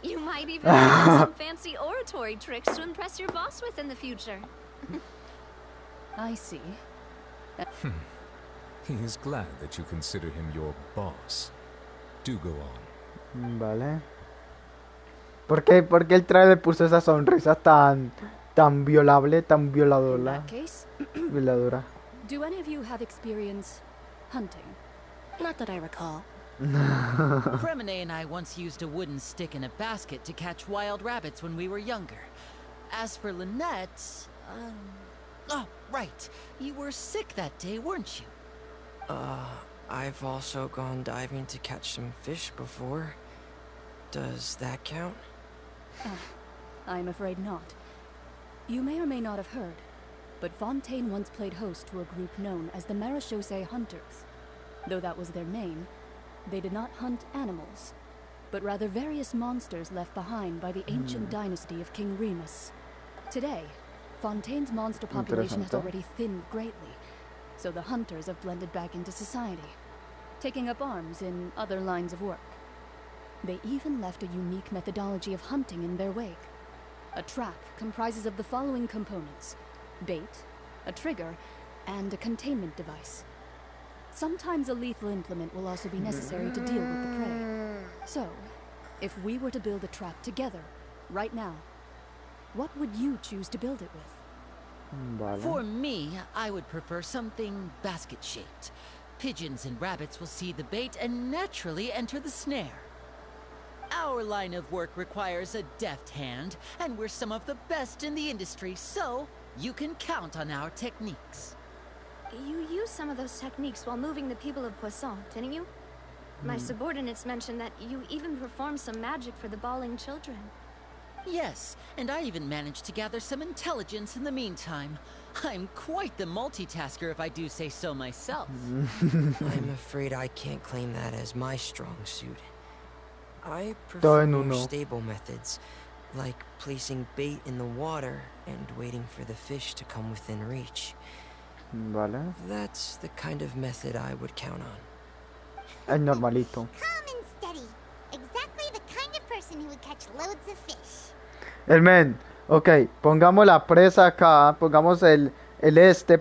You might even learn some fancy oratory tricks to impress your boss with in the future. I see. He is glad that you consider him your boss. Do go on. Vale. ¿Por qué el trailer puso esa sonrisa tan violable, tan In violadora? that case, Violadora. do any of you have experience hunting? Not that I recall. Fremine and I once used a wooden stick in a basket to catch wild rabbits when we were younger. As for Lynette, oh, right. You were sick that day, weren't you? I've also gone diving to catch some fish before. Does that count? I'm afraid not. You may or may not have heard, but Fontaine once played host to a group known as the Marechaussee Hunters. Though that was their name, they did not hunt animals, but rather various monsters left behind by the ancient dynasty of King Remus. Today, Fontaine's monster population has Interesante. already thinned greatly, so the hunters have blended back into society, taking up arms in other lines of work. They even left a unique methodology of hunting in their wake. A trap comprises of the following components: bait, a trigger, and a containment device. Sometimes a lethal implement will also be necessary to deal with the prey. So, if we were to build a trap together, right now, what would you choose to build it with? Vale. For me, I would prefer something basket-shaped. Pigeons and rabbits will see the bait and naturally enter the snare. Our line of work requires a deft hand, and we're some of the best in the industry, so you can count on our techniques. You used some of those techniques while moving the people of Poisson, didn't you? My subordinates mentioned that you even performed some magic for the bawling children. Yes, and I even managed to gather some intelligence in the meantime. I'm quite the multitasker if I do say so myself. I'm afraid I can't claim that as my strong suit. I Todo prefer en more uno. stable methods, like placing bait in the water and waiting for the fish to come within reach. Vale. That's the kind of method I would count on. El normalito. Calm and steady. Exactly the kind of person who would catch loads of fish. El men. Ok, pongamos la presa acá. Pongamos el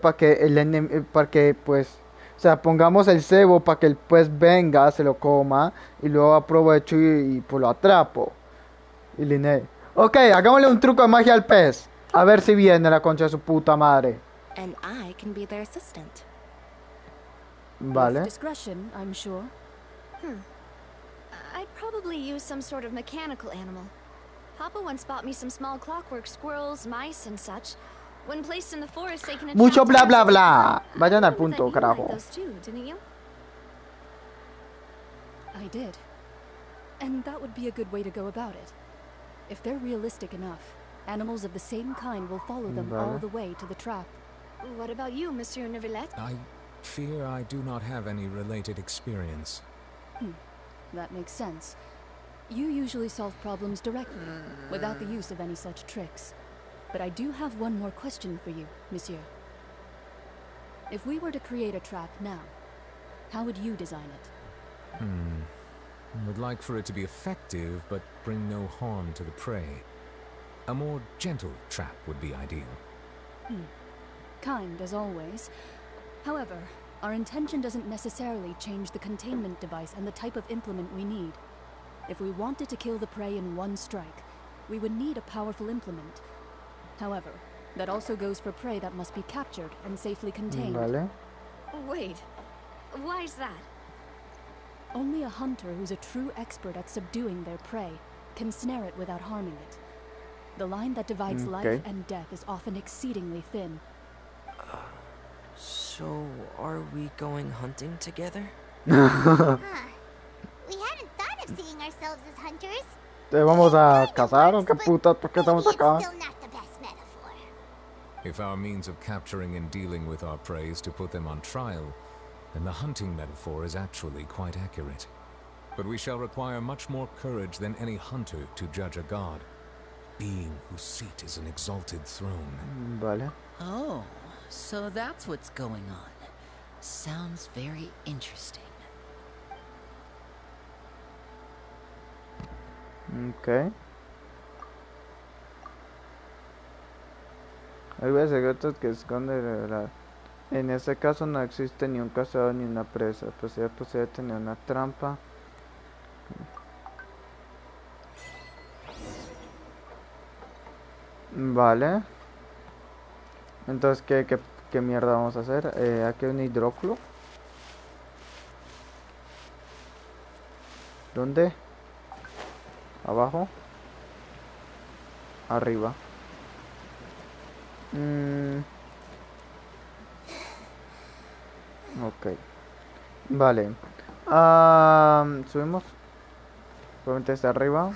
para que para que pues... O sea, pongamos el cebo para que el pez venga, se lo coma. Y luego aprovecho y pues lo atrapo. Y Liné. Ok, hagámosle un truco de magia al pez. A ver si viene la concha de su puta madre. And I can be their assistant. Vale. With discretion, I'm sure. I'd probably use some sort of mechanical animal. Papa once bought me some small clockwork squirrels, mice, and such. When placed in the forest, they can Mucho bla attract bla others. bla. Vayan al I punto, bet you carajo. like those too, didn't you? I did. And that would be a good way to go about it. If they're realistic enough, animals of the same kind will follow them all Vale. the way to the trap. What about you, Monsieur Neuvillette? I fear I do not have any related experience. That makes sense. You usually solve problems directly, without the use of any such tricks. But I do have one more question for you, Monsieur. If we were to create a trap now, how would you design it? Would like for it to be effective, but bring no harm to the prey. A more gentle trap would be ideal. Kind, as always. However, our intention doesn't necessarily change the containment device and the type of implement we need. If we wanted to kill the prey in one strike, we would need a powerful implement. However, that also goes for prey that must be captured and safely contained. Vale. Wait, why is that? Only a hunter who's a true expert at subduing their prey can snare it without harming it. The line that divides life and death is often exceedingly thin. So, are we going hunting together? Huh. We hadn't thought of seeing ourselves as hunters. ¿Te vamos a cazar o qué puta? ¿Por qué estamos Maybe acá? it's still not the best metaphor. If our means of capturing and dealing with our prey is to put them on trial, then the hunting metaphor is actually quite accurate. But we shall require much more courage than any hunter to judge a god, being whose seat is an exalted throne. Vale. Oh, so that's what's going on. Sounds very interesting. Ok. Hay secretos que esconde la... En este caso no existe ni un cazador ni una presa, pues ya posee tener una trampa. Vale. Entonces, ¿qué mierda vamos a hacer? Aquí hay un hidróculo. ¿Dónde? Abajo. Arriba. Ok. Vale. Subimos. Probablemente está arriba.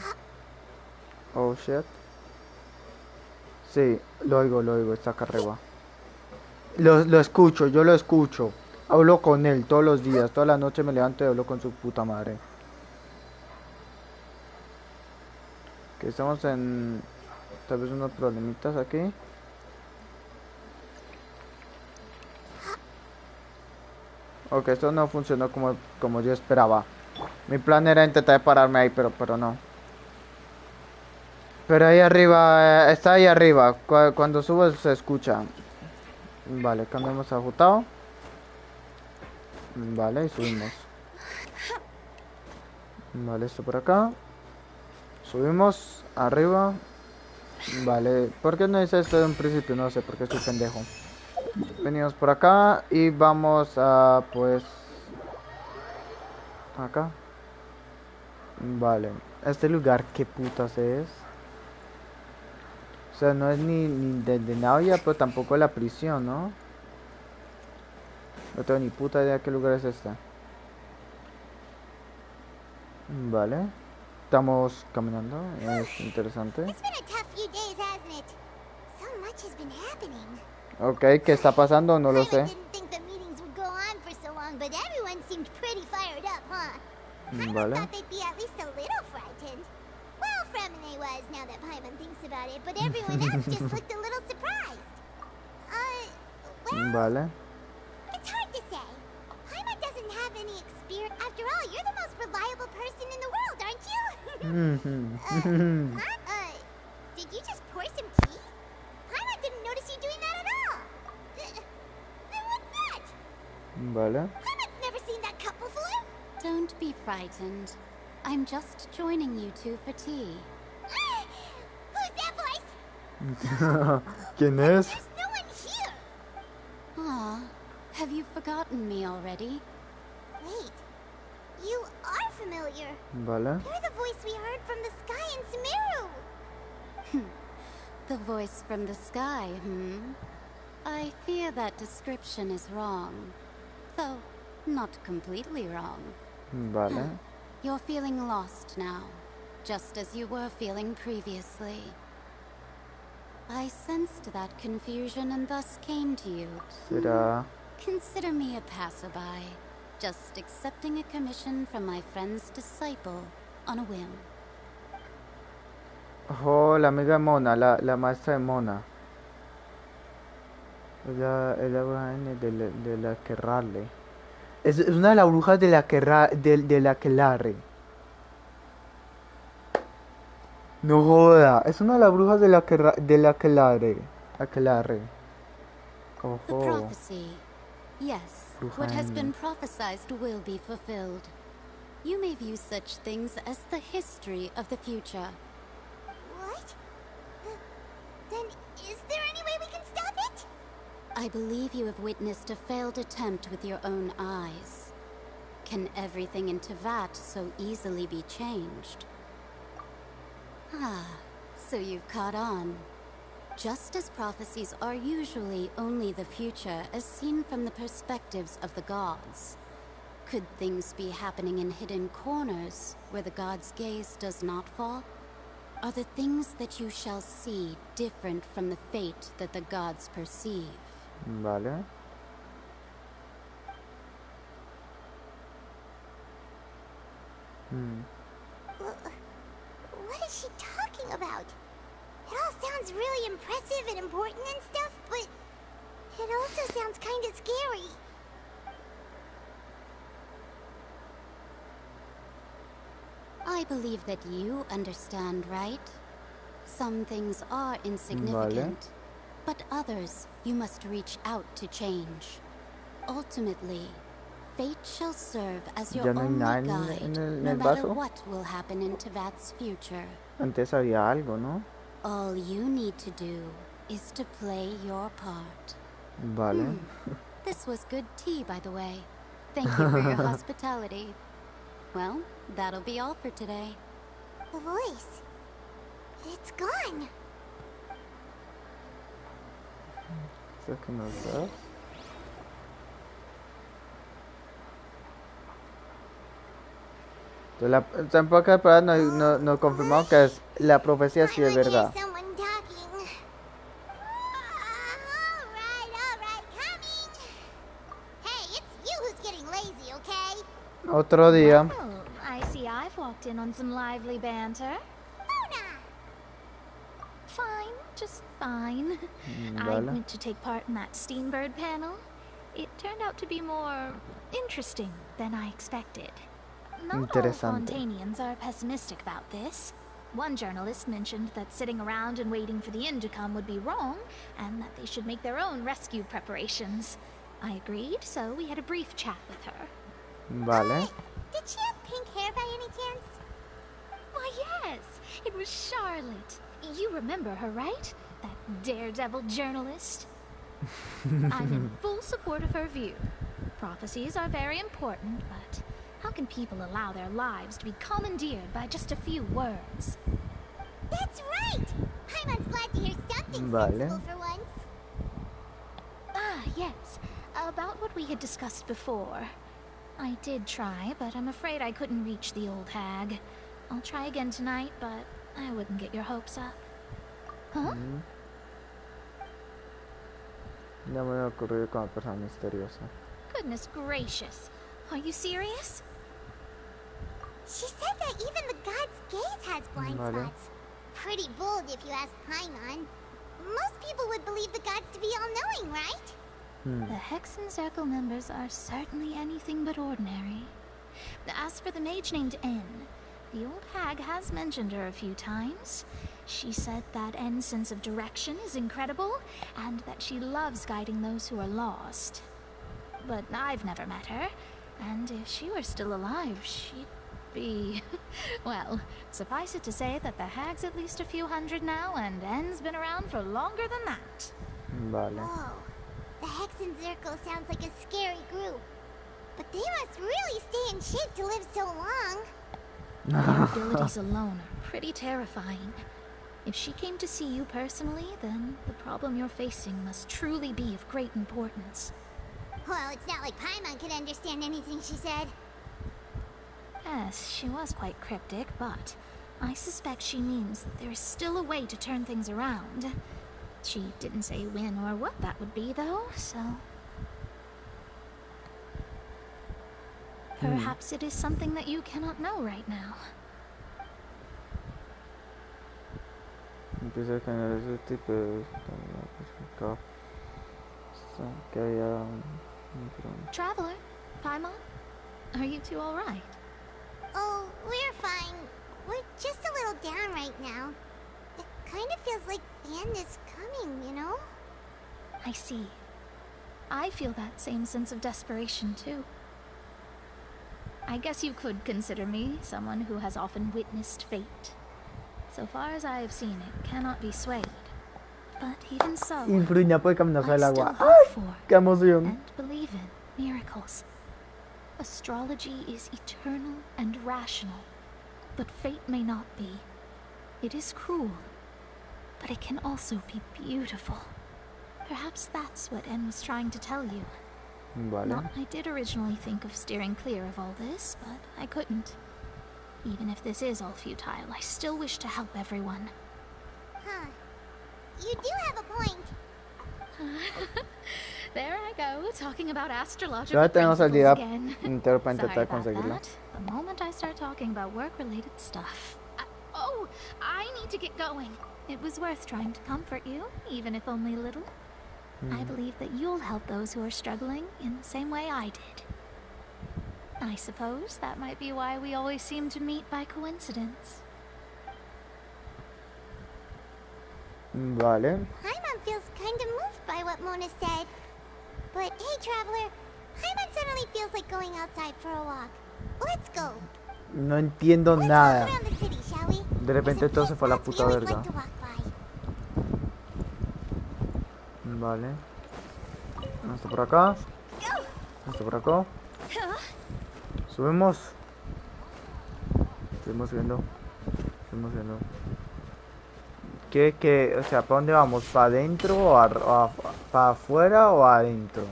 Oh shit. Sí, lo oigo, está acá arriba. Lo escucho, yo lo escucho. Hablo con él todos los días, toda la noche me levanto y hablo con su puta madre. Que estamos en... tal vez unos problemitas aquí. Ok, esto no funcionó como yo esperaba. Mi plan era intentar pararme ahí, pero no. Pero ahí arriba, está ahí arriba. Cuando subo se escucha. Vale, cambiamos a ajustado. Vale, y subimos. Vale, esto por acá. Subimos, arriba. Vale, ¿por qué no hice esto de un principio? No sé, porque estoy pendejo. Venimos por acá y vamos a, pues... acá. Vale, este lugar, ¿qué putas es? O sea, no es ni de Navia, pero tampoco la prisión, ¿no? No tengo ni puta idea qué lugar es este. Vale. Estamos caminando, es interesante. It's been a tough few days, hasn't it? So much has been happening. Ok, ¿qué está pasando? No lo sé. I didn't think the meetings would go on for so long, but everyone seemed pretty fired up, huh? Vale. I thought they'd be at least a little frightened. Well, Fremine was, now that Paimon thinks about it, but everyone else just looked a little surprised. Well, Vale. Did you just pour some tea? Paimon didn't notice you doing that at all. Then what's that? Vale. Paimon's never seen that cup before. Don't be frightened. I'm just joining you two for tea. Who's that voice? ¿Quién es? There's no one here. Aw, have you forgotten me already? Wait, you are familiar. Vale. You're the voice we heard from the sky in Sumeru. The voice from the sky, I fear that description is wrong. Though, not completely wrong. Vale. You're feeling lost now, just as you were feeling previously. I sensed that confusion and thus came to you. Será. Consider me a passerby, just accepting a commission from my friend's disciple on a whim. Oh, la amiga de Mona, la maestra de Mona. Ella viene de la Querrale. Es una de las brujas de la Aquelarre. No joda, es una de las brujas de la Aquelarre. The Ojo. prophecy. Yes, what has been prophesied will be fulfilled. You may view such things as the history of the future. What? Then is there any way we can stop it? I believe you have witnessed a failed attempt with your own eyes. Can everything in Tevat so easily be changed? Ah, so you've caught on. Just as prophecies are usually only the future as seen from the perspectives of the gods, could things be happening in hidden corners where the gods' gaze does not fall? Are the things that you shall see different from the fate that the gods perceive? Vale. What is she talking about? It all sounds really impressive and important and stuff, but it also sounds kind of scary. I believe that you understand, right? Some things are insignificant, but others you must reach out to change. Ultimately, fate shall serve as your only guide, no matter what will happen in Tevat's future. Antes había algo, ¿no? All you need to do is to play your part. Vale. This was good tea, by the way. Thank you for your hospitality. Well, that'll be all for today. The voice. It's gone. ¿Eso que nos das? Entonces, en pocas palabras nos confirmamos que la profecía sí es verdad. Otro día. Well, I see I've walked in on some lively banter. Fine, just fine. I Vale. went to take part in that Steambird panel. It turned out to be more interesting than I expected. Not all Interesante. Fontanians are pessimistic about this. One journalist mentioned that sitting around and waiting for the end to come would be wrong, and that they should make their own rescue preparations. I agreed, so we had a brief chat with her. Vale. Did she have pink hair by any chance? Why, yes, it was Charlotte. You remember her, right? That daredevil journalist? I'm in full support of her view. Prophecies are very important, but how can people allow their lives to be commandeered by just a few words? That's right! Paimon's glad to hear something Vale. sensible for once. Ah, yes. About what we had discussed before. I did try, but I'm afraid I couldn't reach the old hag. I'll try again tonight, but I wouldn't get your hopes up. Huh? Ya me voy a ocurrir con la persona misteriosa. Goodness gracious. Are you serious? She said that even the god's gaze has blind Vale. spots. Pretty bold if you ask Paimon. Most people would believe the gods to be all-knowing, right? The Hexen Circle members are certainly anything but ordinary. As for the mage named N, The old hag has mentioned her a few times. She said that N's sense of direction is incredible, and that she loves guiding those who are lost. But I've never met her, and if she were still alive, she'd be... well, suffice it to say that the hag's at least a few hundred now, and N's been around for longer than that. Vale. Whoa. The Hexen Circle sounds like a scary group. But they must really stay in shape to live so long. Their abilities alone are pretty terrifying. If she came to see you personally, then the problem you're facing must truly be of great importance. Well, it's not like Paimon could understand anything she said. Yes, she was quite cryptic, but I suspect she means that there is still a way to turn things around. She didn't say when or what that would be, though, so... Perhaps it is something that you cannot know right now. Empieza a generar ese tipo de... que haya... Traveler, Paimon, are you two all right? Oh, we're fine. We're just a little down right now. It kind of feels like the end is coming, you know? I see. I feel that same sense of desperation, too. I guess you could consider me someone who has often witnessed fate. So far as I have seen, it cannot be swayed. But even so, Furina puede caminar sobre el I agua. still hope for ¡Qué emoción! and believe in miracles. Astrology is eternal and rational, but fate may not be. It is cruel, but it can also be beautiful. Perhaps that's what N was trying to tell you. Vale. I did originally think of steering clear of all this, but I couldn't. Even if this is all futile, I still wish to help everyone. Huh. You do have a point. There I go, talking about astrological Ya tenemos el principles día again. entero para Sorry intentar about conseguirlo. that. The moment I start talking about work-related stuff. I need to get going. It was worth trying to comfort you, even if only a little. I believe that you'll help those who are struggling in the same way I did. I suppose that might be why we always seem to meet by coincidence. Vale. Paimon feels kind of moved by what Mona said. But hey, Traveler, Paimon suddenly feels like going outside for a walk. Let's go. No entiendo nada. Around the city, shall we? De repente todo se fue a la puta We always verga. like to walk by. Vale. Esto por acá. Esto por acá. Subimos. Seguimos subiendo. Seguimos subiendo. ¿Qué? O sea, ¿para dónde vamos? ¿Para adentro o para afuera o adentro?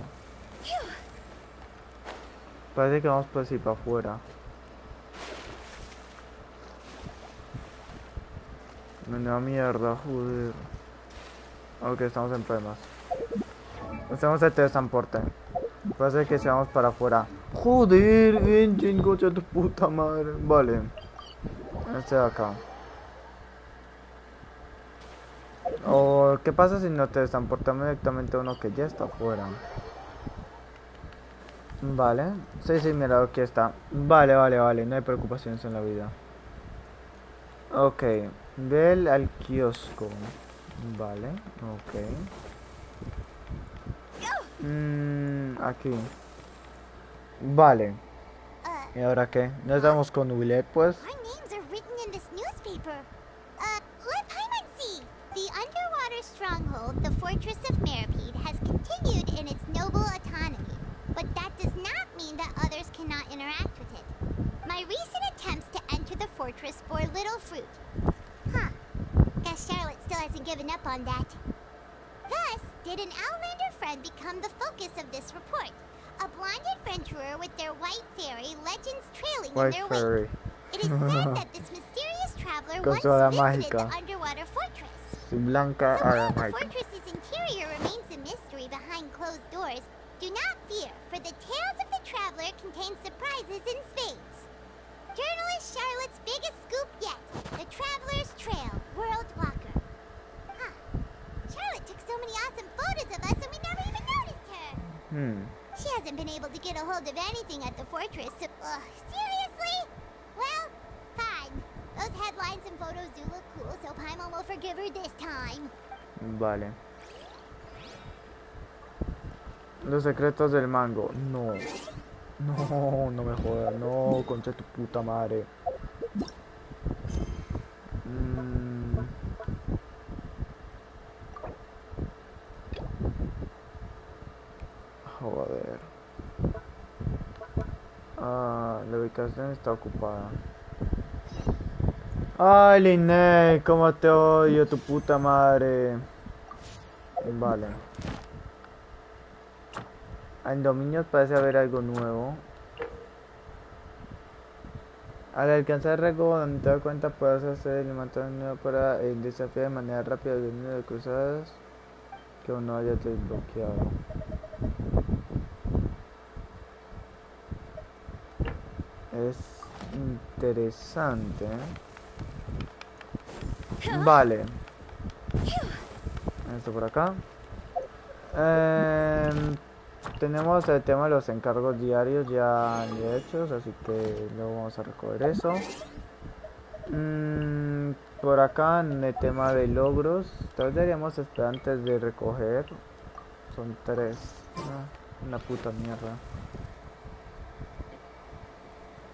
Parece que vamos pues sí, para afuera. Me da mierda, joder. Ok, estamos en problemas. Estamos en teletransporte. Parece que si vamos para afuera. Joder, Genshin, coche de tu puta madre. Vale. Este de acá. O ¿qué pasa si nos teletransportamos directamente a uno que ya está afuera? Vale. Sí, mira, aquí está. Vale. No hay preocupaciones en la vida. Ok. Ve al kiosco. Vale, ok. Aquí. Vale. ¿Y ahora qué? ¿No estamos con Willet, pues? Our names are written in this newspaper. Let Paimon see. The underwater stronghold, the Fortress of Meripede, has continued in its noble autonomy. But that does not mean that others cannot interact with it. My recent attempts to enter the fortress bore little fruit. Huh. Guess Charlotte still hasn't given up on that. Thus, did an Outlander friend become the focus of this report? A blonde adventurer with their white fairy legends trailing in their wake. It is said that this mysterious traveler once visited the underwater fortress. Si blanca so a while the mágica. fortress's interior remains a mystery behind closed doors, do not fear, for the tales of the traveler contain surprises in spades. Journalist Charlotte's biggest scoop yet, the Traveler's Trail, World Walker. Huh. Charlotte took so many awesome photos of us and we never even noticed her. She hasn't been able to get a hold of anything at the fortress, so... seriously? Well, fine. dance and photos do look cool, so Paimon will forgive her this time. Vale. Los secretos del mango. No. No, no me jodas. No, concha tu puta madre. Joder. La ubicación está ocupada. Ay, Linnea, cómo te odio, tu puta madre. Vale. En dominios parece haber algo nuevo. Al alcanzar el rango donde te das cuenta puedes hacer el mantenimiento para el desafío de manera rápida de número de cruzadas que aún no haya desbloqueado. Es interesante, Vale. Esto por acá. Tenemos el tema de los encargos diarios ya hechos, así que luego vamos a recoger eso. Por acá en el tema de logros, tal vez deberíamos esperar antes de recoger. Son 3. Una puta mierda.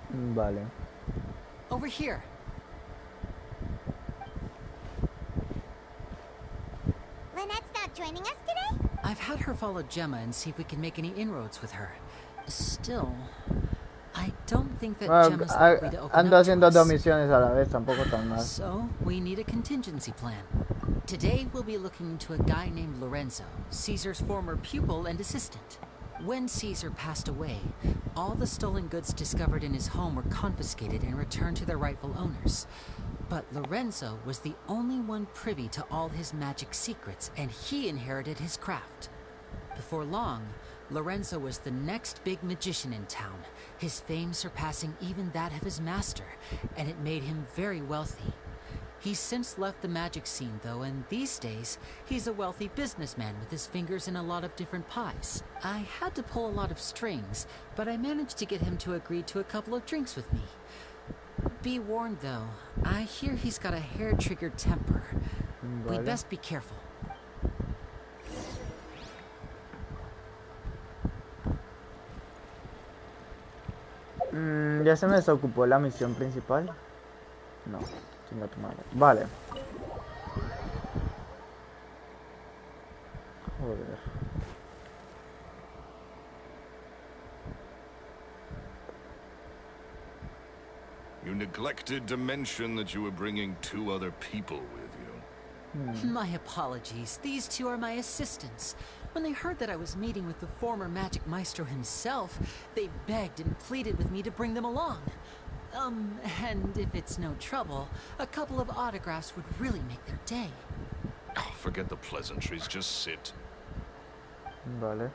Vale. Over here. Lynette's not joining us today? I've had her follow Gemma and see if we can make any inroads with her. Still, I don't think that Gemma's likely to open ando up haciendo to us. 2 misiones a la vez, tampoco tan mal. So, we need a contingency plan. Today, we'll be looking into a guy named Lorenzo, Caesar's former pupil and assistant. When Caesar passed away, all the stolen goods discovered in his home were confiscated and returned to their rightful owners. But Lorenzo was the only one privy to all his magic secrets, and he inherited his craft. Before long, Lorenzo was the next big magician in town, his fame surpassing even that of his master, and it made him very wealthy. He's since left the magic scene, though, and these days, he's a wealthy businessman with his fingers in a lot of different pies. I had to pull a lot of strings, but I managed to get him to agree to a couple of drinks with me. Be warned, though, I hear he's got a hair-triggered temper. We'd best be careful. ¿Ya se me desocupó la misión principal? No, chinga tu madre. Vale. Joder. You neglected to mention that you were bringing 2 other people with you. My apologies. These 2 are my assistants. When they heard that I was meeting with the former magic maestro himself, they begged and pleaded with me to bring them along. And if it's no trouble, a couple of autographs would really make their day. Oh, forget the pleasantries, just sit. Vale.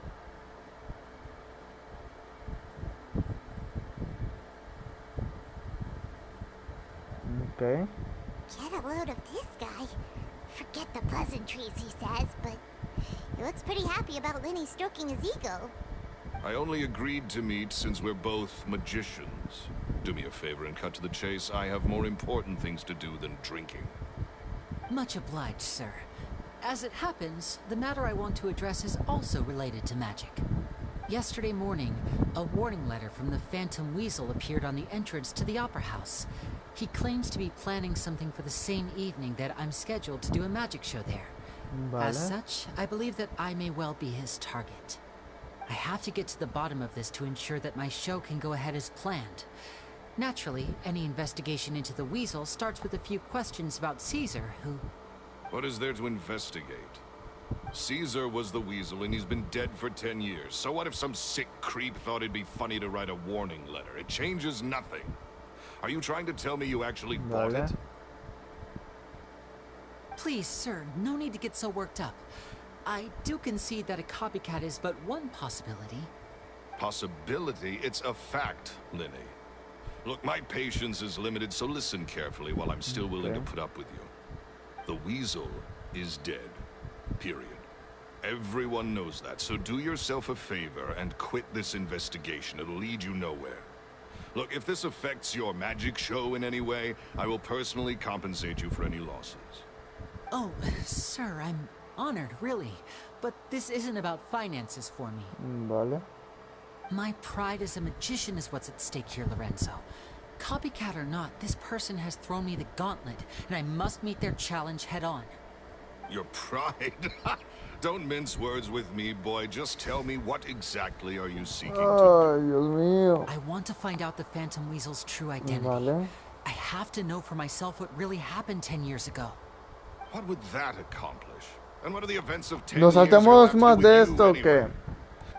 Okay. Get a load of this guy. Forget the pleasantries, he says, but he looks pretty happy about Lenny stroking his ego. I only agreed to meet since we're both magicians. Do me a favor and cut to the chase. I have more important things to do than drinking. Much obliged, sir. As it happens, the matter I want to address is also related to magic. Yesterday morning, a warning letter from the Phantom Weasel appeared on the entrance to the Opera House. He claims to be planning something for the same evening that I'm scheduled to do a magic show there. Vale. As such, I believe that I may well be his target. I have to get to the bottom of this to ensure that my show can go ahead as planned. Naturally, any investigation into the Weasel starts with a few questions about Caesar, who... What is there to investigate? Caesar was the Weasel and he's been dead for 10 years. So what if some sick creep thought it'd be funny to write a warning letter? It changes nothing. Are you trying to tell me you actually bought it? Please, sir, no need to get so worked up. I do concede that a copycat is but one possibility. Possibility? It's a fact, Lenny. Look, my patience is limited, so listen carefully while I'm still willing to put up with you. The Weasel is dead. Period. Everyone knows that, so do yourself a favor and quit this investigation. It'll lead you nowhere. Look, if this affects your magic show in any way, I will personally compensate you for any losses. Oh, sir, I'm honored, really. But this isn't about finances for me. Vale. My pride as a magician is what's at stake here, Lorenzo. Copycat or not, this person has thrown me the gauntlet, and I must meet their challenge head on. Your pride? Don't mince words with me, boy. Just tell me, what exactly are you seeking to do? Dios mío. I want to find out the Phantom Weasel's true identity. Vale. I have to know for myself what really happened 10 years ago. What would that accomplish? And what are the events of 10 ¿Nos years saltamos ago más have to de do with esto o you qué?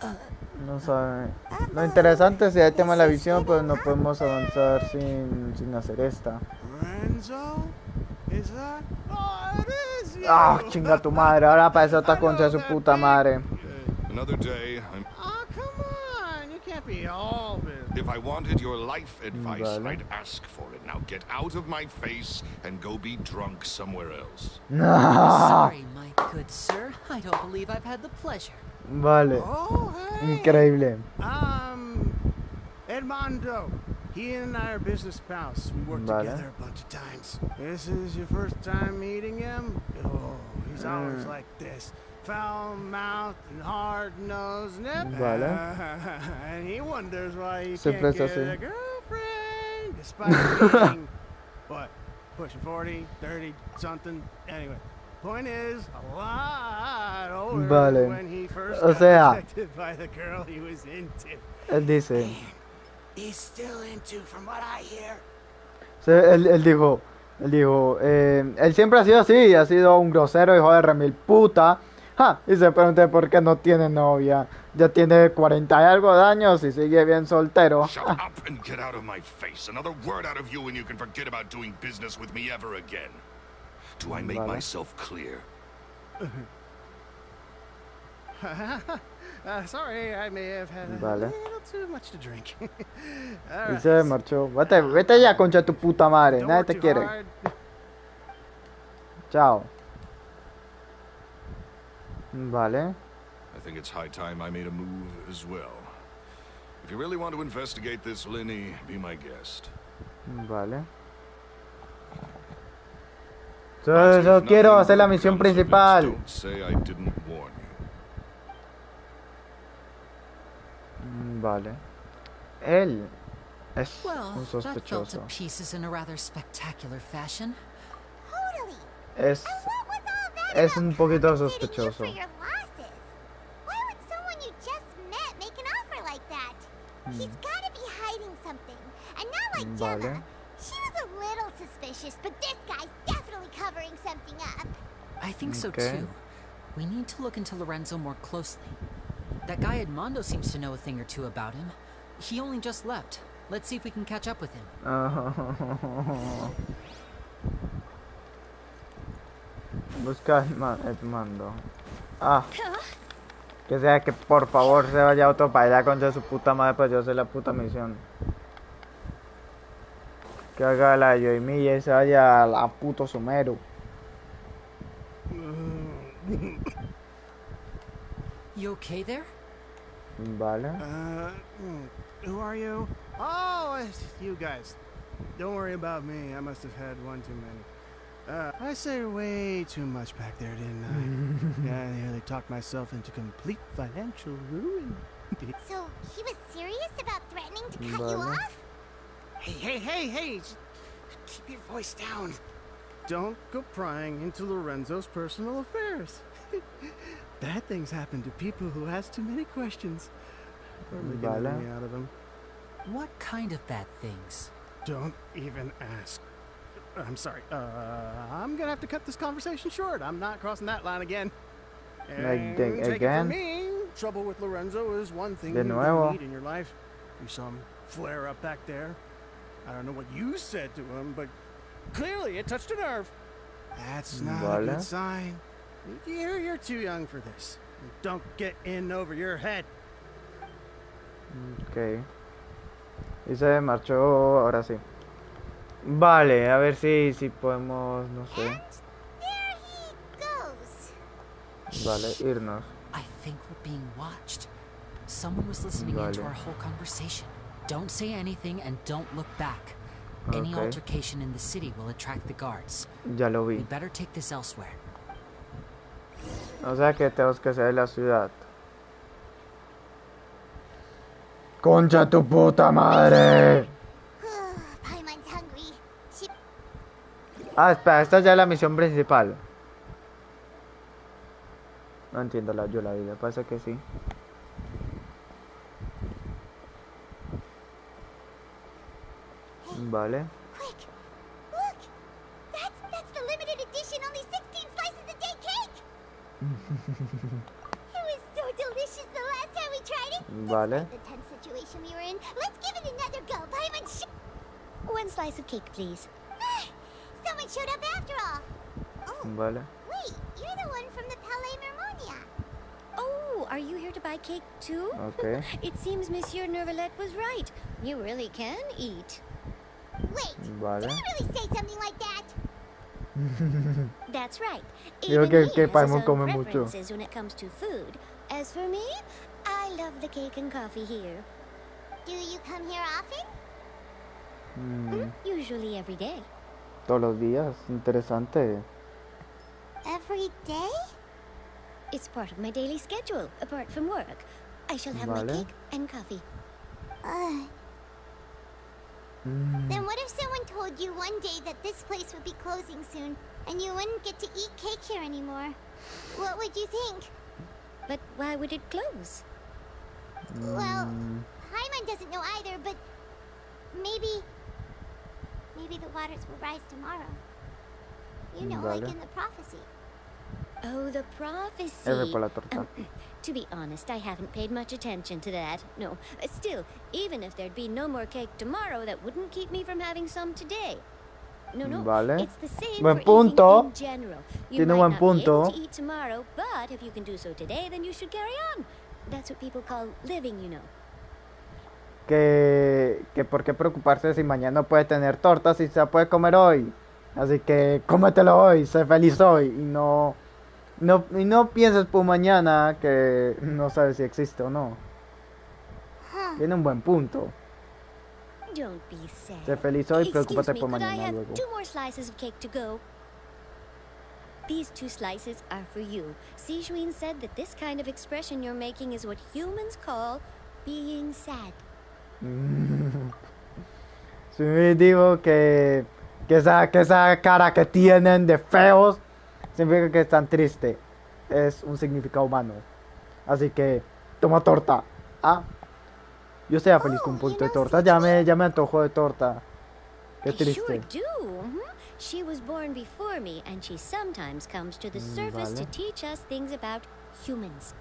anyway? No sabe. Lo interesante es el tema de la visión, pero no podemos avanzar sin hacer esta. Lorenzo? Is that? Oh, it is you. Ah, chinga tu madre. Ahora aparece otra concha de su puta madre. Another day, I'm... Oh, come on. You can't be all business. If I wanted your life advice, Vale. I'd ask for it. Now get out of my face and go be drunk somewhere else. Sorry, my good sir. I don't believe I've had the pleasure. Vale. Oh, hey. Increíble. Edmondo. He and I are business pals. We worked Vale. together a bunch of times. This is your first time meeting him? Oh, he's always like this. Foul-mouthed and hard-nosed. Vale. And he wonders why he Siempre can't es get así. a girlfriend despite being, what, pushing 40, 30, something? Anyway, point is, a lot older Vale. when he first O got sea, rejected by the girl he was into. él dice. He's still into, from what I hear. Él dijo, él siempre ha sido así, ha sido un grosero, hijo de remil puta. Y se pregunta por qué no tiene novia. Ya tiene 40 y algo de años y sigue bien soltero. Shut up and get out of my face. Another word out of you and you can forget about doing business with me ever again. Do I make Vale. myself clear? Sorry, I may have had a Vale. little too much to drink. Y se marchó. Vete ya, concha de tu puta madre. Don't Nadie work te too quiere. hard. Chao. Vale. I think it's high time I made a move as well. If you really want to investigate this, Lenny, be my guest. Vale. Yo quiero hacer la misión principal. Don't say I didn't warn you. Vale. Él es Well, un that fell to sospechoso. pieces in a rather spectacular fashion. Totally. Es un poquito sospechoso. For your losses. Why would someone you just met make an offer like that? He's gotta be hiding something. And not like Vale. Gemma. She was a little suspicious, but this guy's definitely covering something up. I think so Okay. too. We need to look into Lorenzo more closely. That guy Edmondo seems to know a thing or two about him. He only just left. Let's see if we can catch up with him. Busca Edmondo. Que sea que por favor se vaya a otro país contra su puta madre para yo hacer la puta misión. Que haga la Yoimiya y se vaya a la puto Sumero. You okay there? Vale. Who are you? Oh, it's you guys. Don't worry about me. I must have had one too many. I said way too much back there, didn't I? Yeah, I nearly talked myself into complete financial ruin. So, he was serious about threatening to cut you Vale. off? Hey! Keep your voice down. Don't go prying into Lorenzo's personal affairs. Bad things happen to people who ask too many questions. Probably gonna Vale. get me out of them. What kind of bad things? Don't even ask. I'm sorry. I'm gonna have to cut this conversation short. I'm not crossing that line again. And take it again? from me, trouble with Lorenzo is one thing De you nuevo. need in your life. You saw him flare up back there. I don't know what you said to him, but clearly it touched a nerve. That's not a Vale. good sign. You're too young for this. Don't get in over your head. Ok. Y se marchó, ahora sí. Vale, a ver si podemos, no sé. There he goes. Vale, irnos. I think we're being watched. Someone was listening in to Vale. our whole conversation. Don't say anything and don't look back. Any Okay. altercation in the city will attract the guards. Ya lo vi. We better take this elsewhere. O sea que tenemos que salir de la ciudad. ¡Concha tu puta madre! Paimon's hungry. She... Ah, espera, esta ya es la misión principal. No entiendo yo la vida, parece que sí. Vale. Quick! Look! That's the limited edition, only 16 slices a day cake! It was so delicious the last time we tried it. Vale. The tense situation we were in. Let's give it another go. Paimon, One slice of cake, please. Someone showed up after all. Vale. Wait, you're the one from the Palais Mermonia. Oh, are you here to buy cake too? Okay. It seems Monsieur Nervalet was right. You really can eat. Wait, Vale. did he really say something like that? That's right. Digo Even que he has his Paimon own come mucho. preferences when it comes to food. As for me, I love the cake and coffee here. Do you come here often? Usually every day. Todos los días, interesante. Every day? It's part of my daily schedule, apart from work. I shall have my Vale. cake and coffee. Then what if someone told you one day that this place would be closing soon, and you wouldn't get to eat cake here anymore? What would you think? But why would it close? Well, Paimon doesn't know either, but maybe the waters will rise tomorrow. You know, like Vale. in the prophecy. Oh, the prophecy. F por la torta. To be honest, I haven't paid much attention to that. No, still, even if there'd be no more cake tomorrow, that wouldn't keep me from having some today. No, Vale. it's the same Buen for punto. eating in general. You Tiene might buen not be punto. able to eat tomorrow, but if you can do so today, then you should carry on. That's what people call living, you know. Que por qué preocuparse si mañana no puede tener torta si se la puede comer hoy. Así que cómetelo hoy, sé feliz hoy y no pienses por mañana que no sabes si existe o no. Tiene un buen punto. Don't be sad. Sé feliz hoy, preocúpate Excuse me, por could I mañana have luego. 2 more slices of cake to go? These 2 slices are for you. Sijuin said that this kind of expression you're making is what humans call being sad. Si me digo que esa cara que tienen de feos significa que están tristes. Es un significado humano. Así que toma torta. Yo estaría feliz con un poquito de torta. Ya me antojo de torta. Qué I sure triste. do. She was born before me, and she sometimes comes to the surface to Vale. teach us things about humans.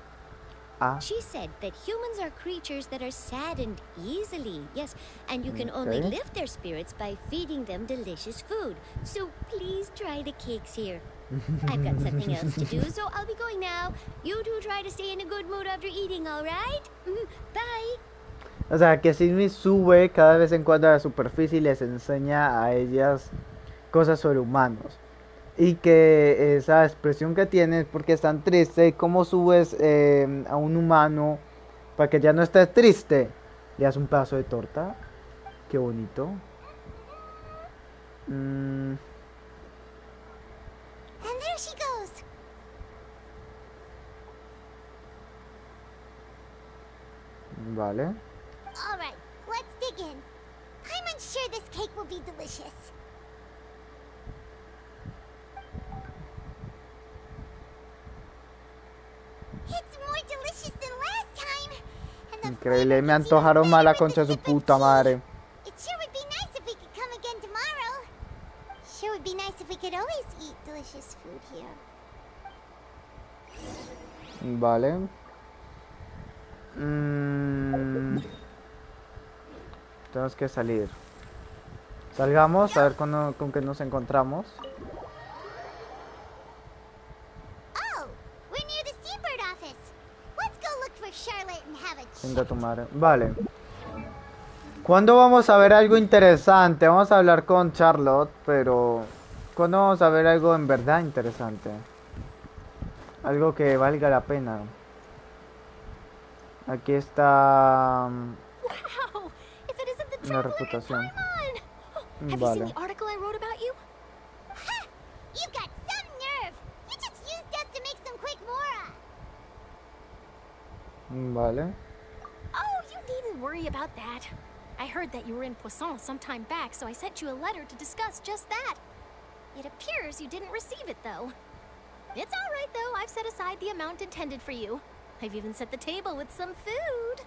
She said that humans are creatures that are saddened easily, yes, and you can only Okay. lift their spirits by feeding them delicious food. So please try the cakes here. I've got something else to do, so I'll be going now. You two try to stay in a good mood after eating, all right? Bye. O sea, que Sydney sube cada vez en cuando a la superficie y les enseña a ellas cosas sobre humanos. Y que esa expresión que tienen porque están tristes, y cómo subes a un humano para que ya no esté triste, le das un pedazo de torta. Qué bonito. And there she goes. Vale. All right, let's dig in. I'm unsure this cake will be delicious. It's more delicious than last time. And the Increíble, me antojaron más la concha de su puta madre. It sure would be nice if we could come again tomorrow. Sure would be nice if we could always eat delicious food here. Vale. Tenemos que salir. Salgamos a ver con qué nos encontramos. Oh, we're near the Seabird office. Let's go look for Charlotte and have a Venga tu madre. Vale. ¿Cuándo vamos a ver algo interesante? Vamos a hablar con Charlotte, pero ¿cuándo vamos a ver algo en verdad interesante? Algo que valga la pena. Aquí está... Wow! If La reputación. Have you seen Vale. the article I wrote about you? Ha! You've got some nerve! You just used us to make some quick mora! Vale. Oh, you needn't worry about that. I heard that you were in Poisson some time back, so I sent you a letter to discuss just that. It appears you didn't receive it, though. It's all right, though. I've set aside the amount intended for you. I've even set the table with some food.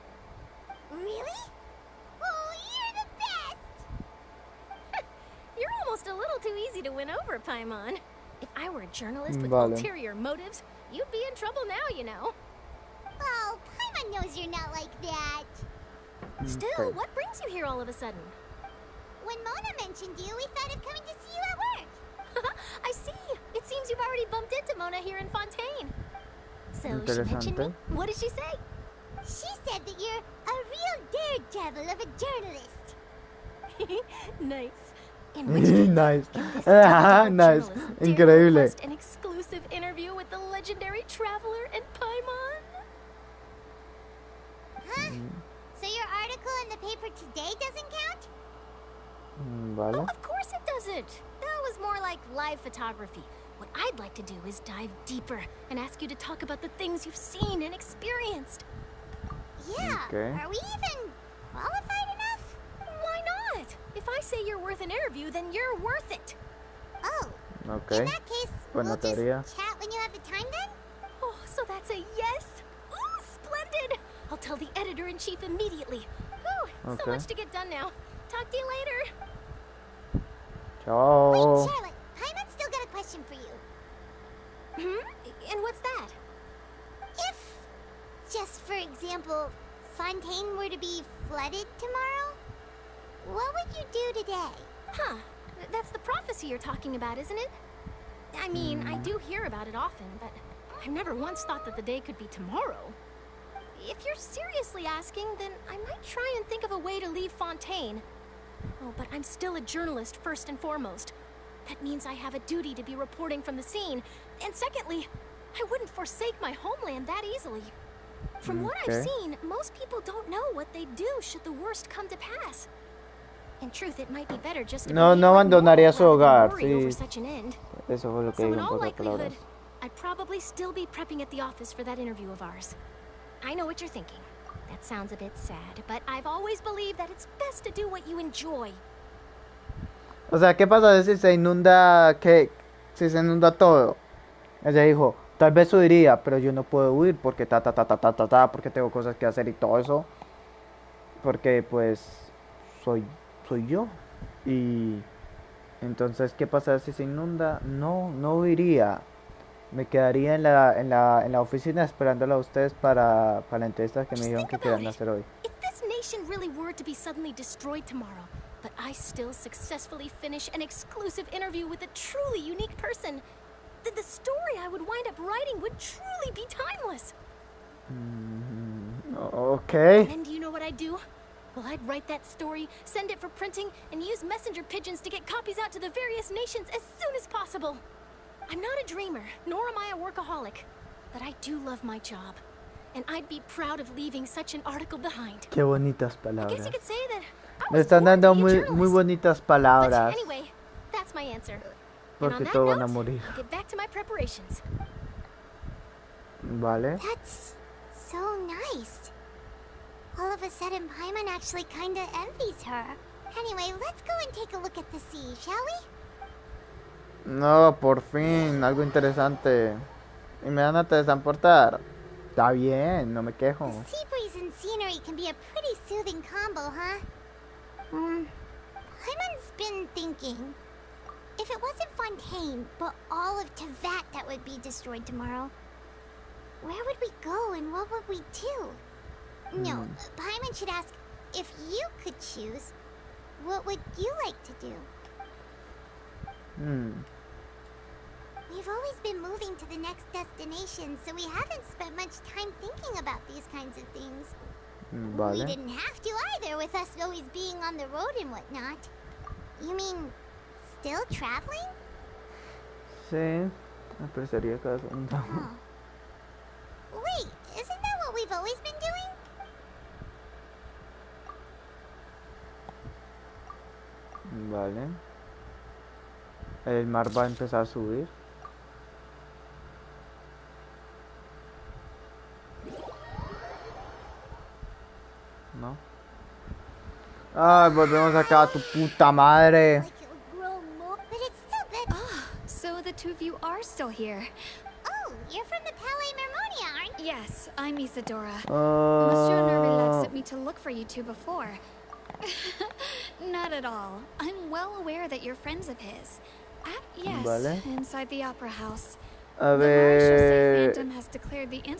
Really? Oh, you're the best! You're almost a little too easy to win over, Paimon. If I were a journalist with Vale. ulterior motives, you'd be in trouble now, you know. Oh, Paimon knows you're not like that. Still, Okay. what brings you here all of a sudden? When Mona mentioned you, we thought of coming to see you at work. I see. It seems you've already bumped into Mona here in Fontaine. So she mentioned me. What did she say? She said that you're a real daredevil of a journalist. Nice. In which case, Nice. can this daredevil Nice. journalist dare Increíble. request an exclusive interview with the legendary traveler and Paimon? Huh? So your article in the paper today doesn't count? Vale. Of course it doesn't. That was more like live photography. What I'd like to do is dive deeper and ask you to talk about the things you've seen and experienced. Yeah. Okay. Are we even qualified enough? Why not? If I say you're worth an interview, then you're worth it. Oh. Okay. In that case, Buena we'll just teoría. chat when you have the time then? Oh, so that's a yes? Ooh, splendid! I'll tell the editor-in-chief immediately. Whew, so Okay. much to get done now. Talk to you later. Ciao. Wait, Charlotte. Paimon's still got a question for you. And what's that? If, just for example, Fontaine were to be flooded tomorrow, what would you do today? Huh. That's the prophecy you're talking about, isn't it? I mean, I do hear about it often, but I've never once thought that the day could be tomorrow. If you're seriously asking, then I might try and think of a way to leave Fontaine. Oh, but I'm still a journalist first and foremost. That means I have a duty to be reporting from the scene. And secondly, I wouldn't forsake my homeland that easily. From what I've Okay. seen, most people don't know what they'd do should the worst come to pass. In truth, it might be better just to No, behave no like abandonaría su normal rather hogar, than worry over sí. such an end. Eso fue lo que So dijo in en all pocas palabras. likelihood, I'd probably still be prepping at the office for that interview of ours. I know what you're thinking. That sounds a bit sad, but I've always believed that it's best to do what you enjoy. O sea, ¿qué pasa si se inunda, si se inunda todo? Ella dijo, tal vez huiría, pero yo no puedo huir porque porque tengo cosas que hacer y todo eso. Porque pues soy yo. Y entonces, ¿qué pasa si se inunda? No huiría. Me quedaría en la oficina esperándola a ustedes para la entrevista que me dijeron que querían hacer hoy. If this nation really were to be suddenly destroyed tomorrow, but I still successfully finish an exclusive interview with a truly unique person, then the story I would wind up writing would truly be timeless. Okay. And then do you know what I'd do? Well, I'd write that story, send it for printing, and use messenger pigeons to get copies out to the various nations as soon as possible. I'm not a dreamer, nor am I a workaholic, but I do love my job. And I'd be proud of leaving such an article behind. Qué bonitas I guess palabras. you could say that I Le was están born to dando be a muy journalist. bonitas But palabras. anyway, that's my answer. And Porque on that todos van a note, morir. I'll get back to my preparations. Vale. That's so nice. All of a sudden, Paimon actually kinda envies her. Anyway, let's go and take a look at the sea, shall we? No, por fin, algo interesante. Y me van a transportar. Está bien, no me quejo. Sea breeze and scenery can be a pretty soothing combo, huh? Paimon's been thinking. If it wasn't Fontaine, but all of Tevat that would be destroyed tomorrow, where would we go and what would we do? No, Paimon should ask, if you could choose, what would you like to do? We've always been moving to the next destination, so we haven't spent much time thinking about these kinds of things. Vale. We didn't have to either, with us always being on the road and whatnot. You mean, still traveling? Sí, apreciaría cada segundo. Wait, isn't that what we've always been doing? Vale. El mar va a empezar a subir. No. Ay, volvemos acá a tu puta madre. So the two of you are still here. Oh, you're from the Palais Mermonia, aren't you? Yes, I'm Isadora. Monsieur Nervillet sent me to look for you two before. Not at all. I'm well aware that you're friends of his. Yes, inside the opera house. A ver,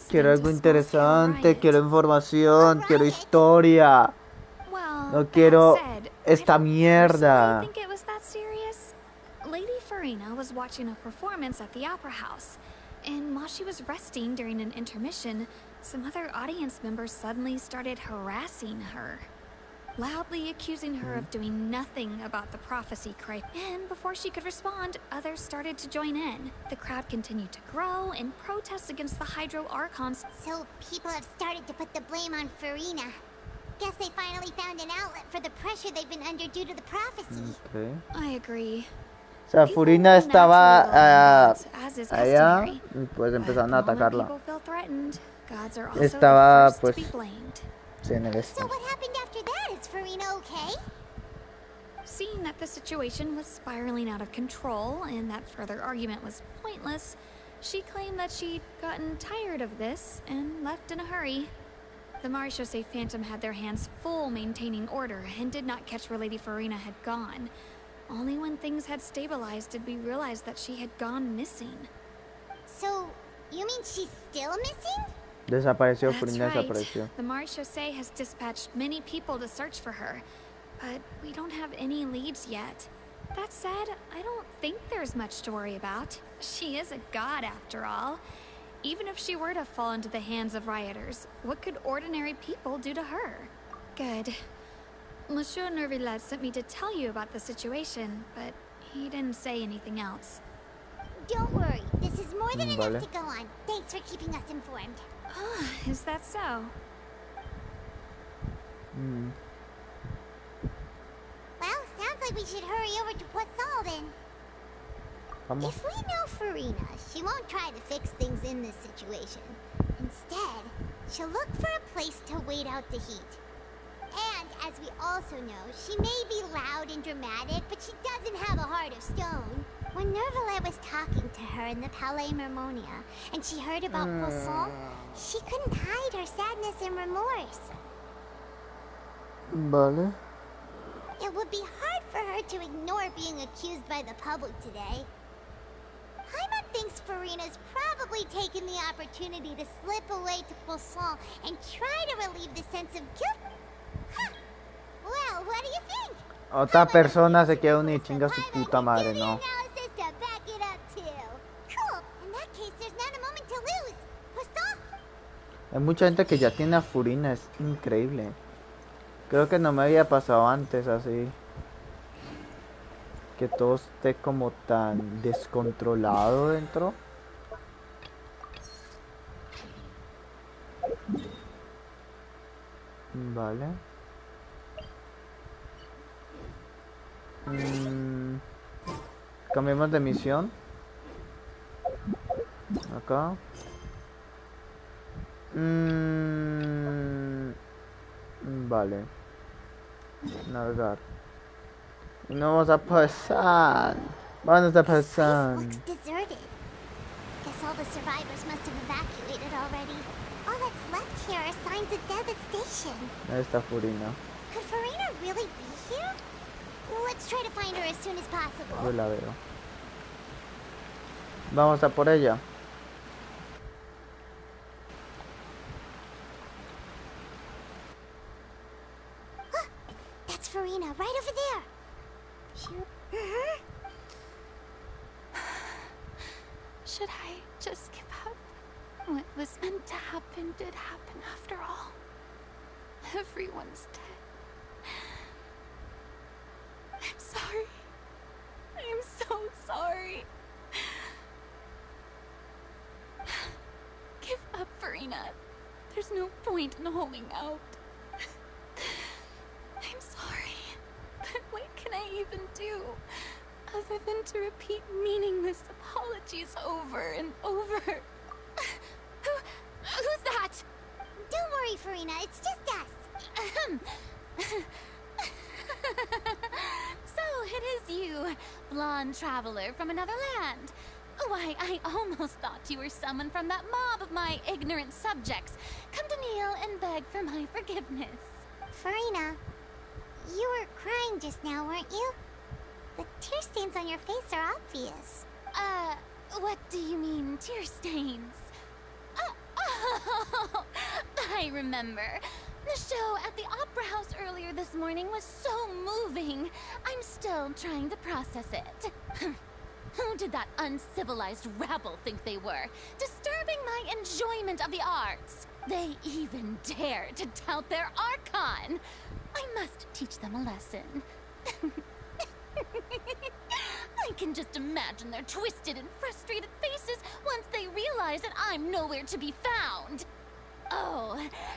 quiero algo interesante, quiero información, quiero historia. No quiero esta mierda. Lady Furina was watching a performance at the opera house, and while she was resting during an intermission, some other audience members suddenly started harassing her, loudly accusing her of doing nothing about the prophecy cry. And before she could respond, others started to join in. The crowd continued to grow and protest against the Hydro Archons. So people have started to put the blame on Furina. Guess they finally found an outlet for the pressure they've been under due to the prophecy. Okay. I agree. O sea, Furina estaba allá y pues empezaron a atacarla. Estaba pues en el este. So what happened after that? Is Furina okay? Seeing that the situation was spiraling out of control and that further argument was pointless, she claimed that she'd gotten tired of this and left in a hurry. The Marechaussee Phantom had their hands full maintaining order and did not catch where Lady Furina had gone. Only when things had stabilized did we realize that she had gone missing. So, you mean she's still missing? Desapareció, That's Furina right. desapareció. The Marechaussee has dispatched many people to search for her, but we don't have any leads yet. That said, I don't think there's much to worry about. She is a god after all. Even if she were to fall into the hands of rioters, what could ordinary people do to her? Good. Monsieur Nervillet sent me to tell you about the situation, but he didn't say anything else. Don't worry, this is more than enough to go on. Thanks for keeping us informed. Is that so? Well, sounds like we should hurry over to Poisson then. If we know Furina, she won't try to fix things in this situation. Instead, she'll look for a place to wait out the heat. And, as we also know, she may be loud and dramatic, but she doesn't have a heart of stone. When Nervillet was talking to her in the Palais Mermonia, and she heard about Poisson, she couldn't hide her sadness and remorse. Vale. It would be hard for her to ignore being accused by the public today. Paimon thinks Furina's probably taken the opportunity to slip away to Poisson and try to relieve the sense of guilt. Huh. Well, what do you think? Otra persona se queda unir, chinga su puta madre, no. Cool. In that case, there's not a moment to lose. Poisson? Hay mucha gente que ya tiene a Furina, es increíble. Creo que no me había pasado antes así. Que todo esté como tan descontrolado dentro. Vale. Cambiemos de misión. Acá. Vale. Navegar. Y no vamos a pasar. Vamos a pasar. Looks deserted. Guess all the survivors must have evacuated already. All that's left here are signs of devastation. Ahí está Furina. Could Furina really be here? Let's try to find her as soon as possible. Yo la veo. Vamos a por ella. That's Furina, right over there. Should I just give up? What was meant to happen did happen after all. Everyone's dead. I'm sorry. I'm so sorry. Give up, Furina. There's no point in holding out. I'm sorry. But what can I even do? Other than to repeat meaningless apologies over and over. Who's that? Don't worry, Furina, it's just us. So it is you, blonde traveler from another land. Why, I almost thought you were someone from that mob of my ignorant subjects, come to kneel and beg for my forgiveness. Furina, you were crying just now, weren't you? The tear stains on your face are obvious. What do you mean, tear stains? Oh, I remember. The show at the Opera House earlier this morning was so moving. I'm still trying to process it. Who did that uncivilized rabble think they were? Disturbing my enjoyment of the arts. They even dare to tout their archon. I must teach them a lesson. I can just imagine their twisted and frustrated faces once they realize that I'm nowhere to be found. Oh,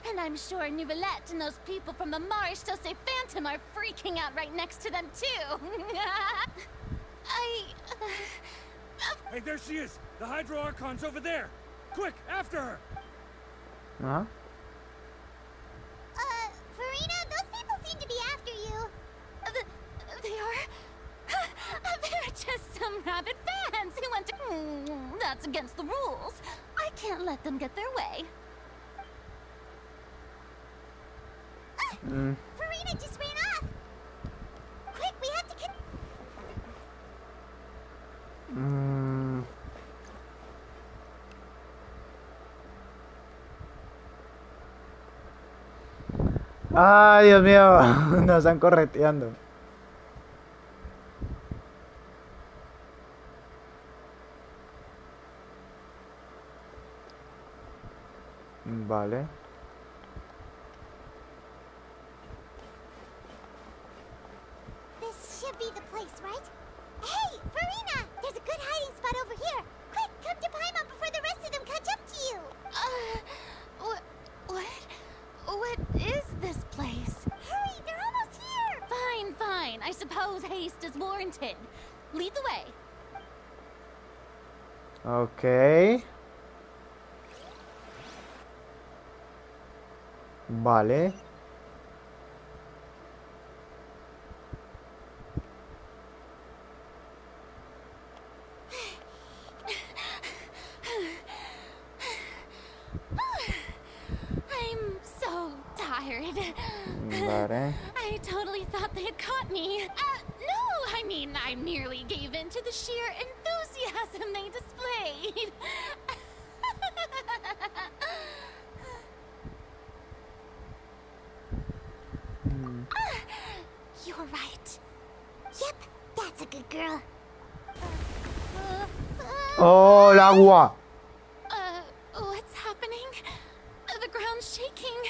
and I'm sure Nouvellette and those people from the Marche Sauce Phantom are freaking out right next to them, too. Hey, there she is! The Hydro Archon's over there! Quick, after her! Huh? Furina, those people seem to be after you. They are? They're just some rabid fans who want to... That's against the rules. I can't let them get their way. Furina just ran off! Quick, we have to get... Ay, Dios mío, nos están correteando. Vale. This should be the place, right? Hey, Furina! There's a good hiding spot over here. Quick, come to Paimon before the rest of them catch up to you. What is this place? Hurry, they're almost here. Fine. I suppose haste is warranted. Lead the way. Okay. Vale. I'm so tired. Vale. I totally thought they had caught me. No, I mean, I merely gave in to the sheer enthusiasm they displayed. You're right. Yep, that's a good girl. Oh, el agua. What's happening? The ground's shaking.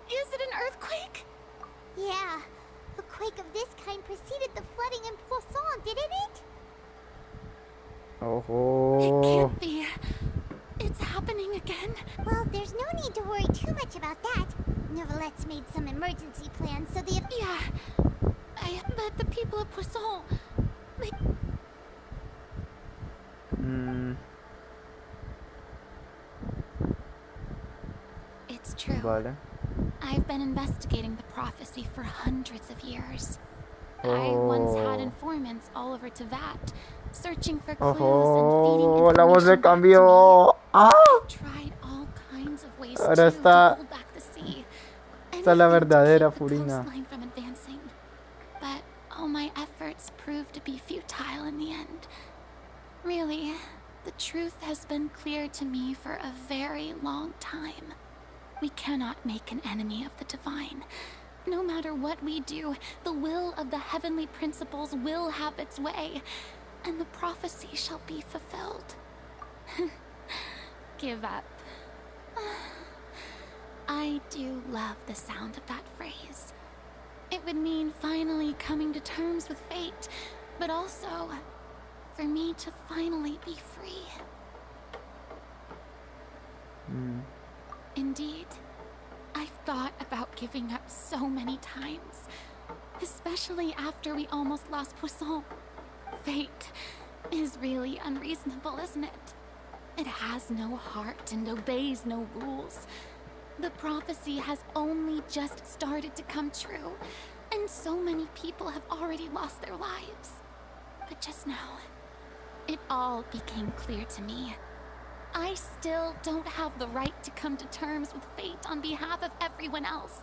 Is it an earthquake? Yeah, a quake of this kind preceded the flooding in Poisson, didn't it? Oh. It can't be. It's happening again. Well, there's no need to worry too much about that. Nouvellette's made some emergency plans, so the... Yeah, but the people of Poisson... They... It's true. Vale. I've been investigating the prophecy for hundreds of years. I once had informants all over Tevat, searching for clues and feeding la voz se cambió. I've tried all kinds of ways Ahora to está... hold back the sea. Esta es la verdadera The Furina. coastline from advancing. But all my efforts proved to be futile in the end. Really, the truth has been clear to me for a very long time. We cannot make an enemy of the divine. No matter what we do, the will of the heavenly principles will have its way, and the prophecy shall be fulfilled. Give up. I do love the sound of that phrase. It would mean finally coming to terms with fate, but also for me to finally be free. Indeed, I've thought about giving up so many times, Especially after we almost lost Poisson. Fate is really unreasonable, isn't it? It has no heart and obeys no rules. The prophecy has only just started to come true, and so many people have already lost their lives. But just now, it all became clear to me. I still don't have the right to come to terms with fate on behalf of everyone else.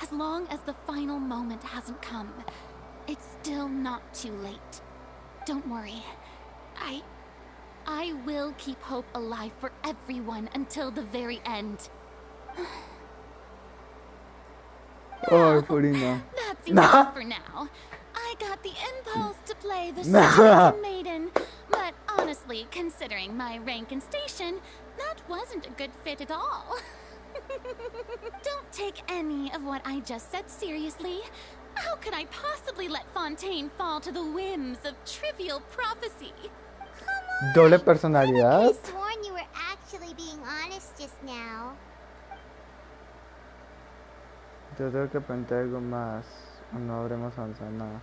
As long as the final moment hasn't come, it's still not too late. Don't worry. I will keep hope alive for everyone until the very end. Oh, furina. That's enough for now. I got the impulse to play the stricken maiden, but honestly, considering my rank and station, that wasn't a good fit at all. Don't take any of what I just said seriously. How could I possibly let Fontaine fall to the whims of trivial prophecy? Doble personalidad. I could have sworn you were actually being honest just now. Yo tengo que aprender algo más. O no habremos avanzado nada.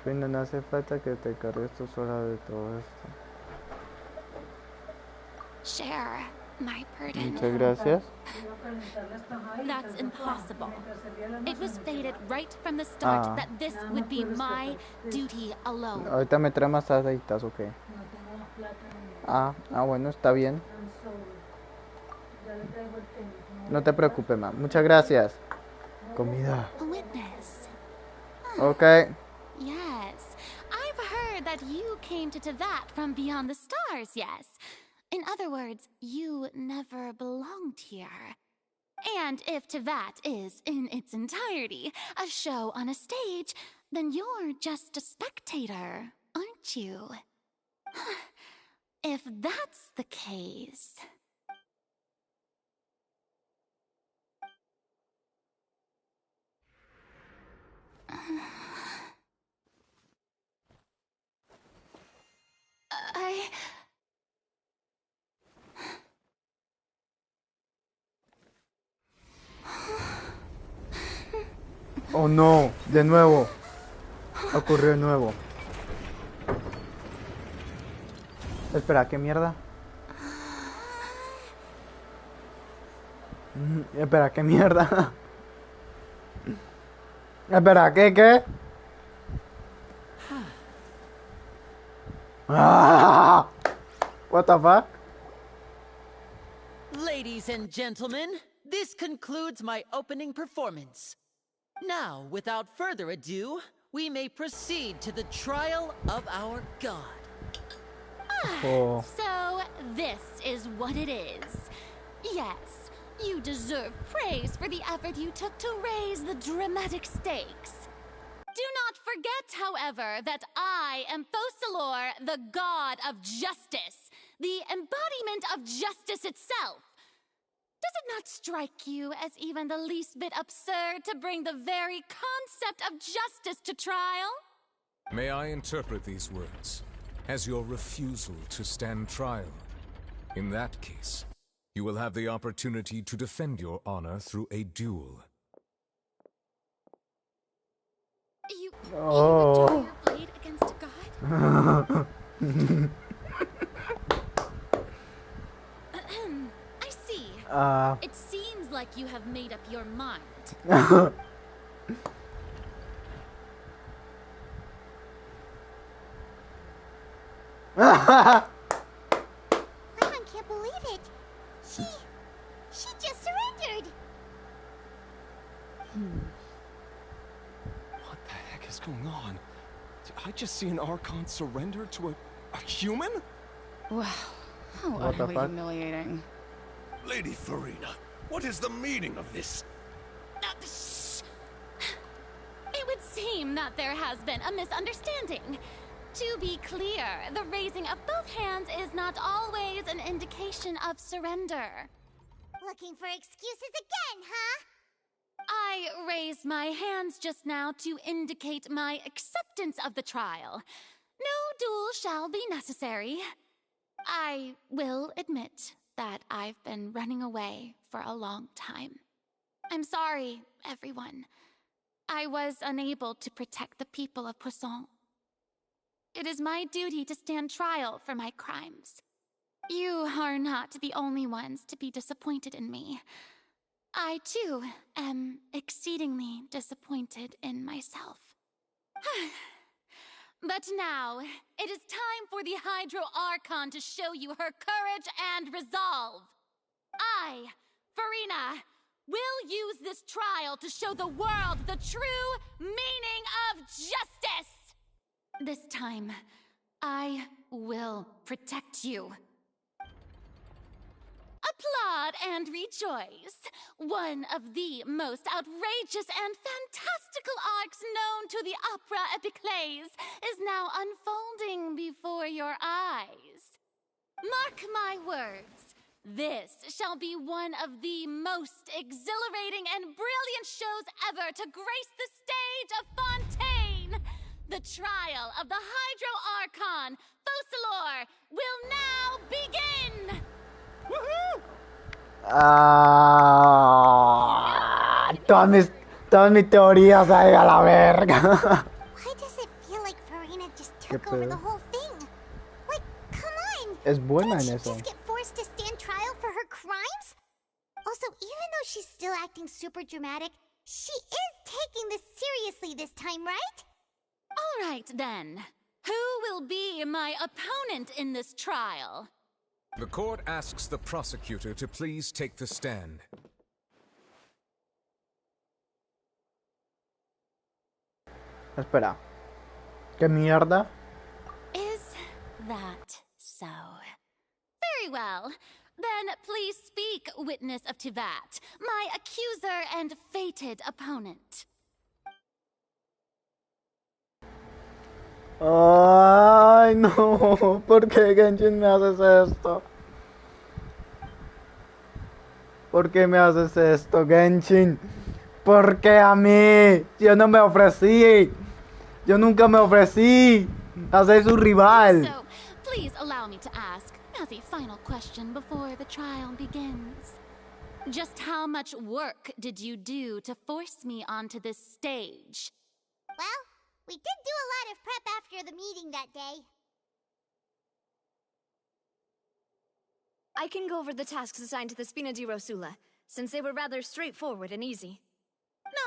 Furina, no hace falta que te cargues tú sola de todo esto. Share my burden. Muchas gracias. That's impossible. It was fated right from the start that this would be my duty alone. Ahorita me trae más tazas, ok. Bueno, está bien. No te preocupes, ma. Muchas gracias. Comida. A witness. Okay. Yes. I've heard that you came to Tevat from beyond the stars, yes. In other words, you never belonged here. And if Tevat is, in its entirety, a show on a stage, then you're just a spectator, aren't you? If that's the case... Oh no, de nuevo. Ocurrió de nuevo. Espera, ¿qué mierda? Espera, ¿qué mierda? Espera, ¿qué? What the fuck? Ladies and gentlemen, this concludes my opening performance. Now, without further ado, we may proceed to the trial of our god. So, this is what it is. Yes, you deserve praise for the effort you took to raise the dramatic stakes. Do not forget, however, that I am Focalor, the god of justice, the embodiment of justice itself. Does it not strike you as even the least bit absurd to bring the very concept of justice to trial? May I interpret these words as your refusal to stand trial? In that case, you will have the opportunity to defend your honor through a duel. You would draw your blade against a god? I see. It seems like you have made up your mind. I can't believe it. She just surrendered. What the heck is going on? Did I just see an archon surrender to a human? Wow, how utterly humiliating. Lady Furina, what is the meaning of this? It would seem that there has been a misunderstanding. To be clear, the raising of both hands is not always an indication of surrender. Looking for excuses again, huh? I raised my hands just now to indicate my acceptance of the trial. No duel shall be necessary. I will admit that I've been running away for a long time. I'm sorry, everyone. I was unable to protect the people of Poisson. It is my duty to stand trial for my crimes. You are not the only ones to be disappointed in me. I, too, am exceedingly disappointed in myself. But now, it is time for the Hydro Archon to show you her courage and resolve. I, Furina, will use this trial to show the world the true meaning of justice! This time, I will protect you. Applaud and rejoice! One of the most outrageous and fantastical arcs known to the opera epiclese is now unfolding before your eyes. Mark my words, this shall be one of the most exhilarating and brilliant shows ever to grace the stage of Fontaine! The trial of the Hydro Archon, Focalor, will now begin! Todas mis teorías ahí a la verga. Why does it feel like Furina just took over the whole thing? Like, come on! Es buena en Didn't she eso. just get forced to stand trial for her crimes? Also, even though she's still acting super dramatic, she is taking this seriously this time, right? All right, then. Who will be my opponent in this trial? The court asks the prosecutor to please take the stand. Espera. ¿Qué mierda? Is that so? Very well. Then please speak, witness of Tivat, my accuser and fated opponent. Ay, no. ¿Por qué, Genshin, me haces esto? ¿Por qué me haces esto, Genshin? ¿Por qué a mí? Yo no me ofrecí. Yo nunca me ofrecí a ser su rival. So, please allow me to ask, as a final question before the trial begins. Just how much work did you do to force me onto this stage? Well, we did do a lot of prep after the meeting that day. I can go over the tasks assigned to the Spina di Rosula, since they were rather straightforward and easy.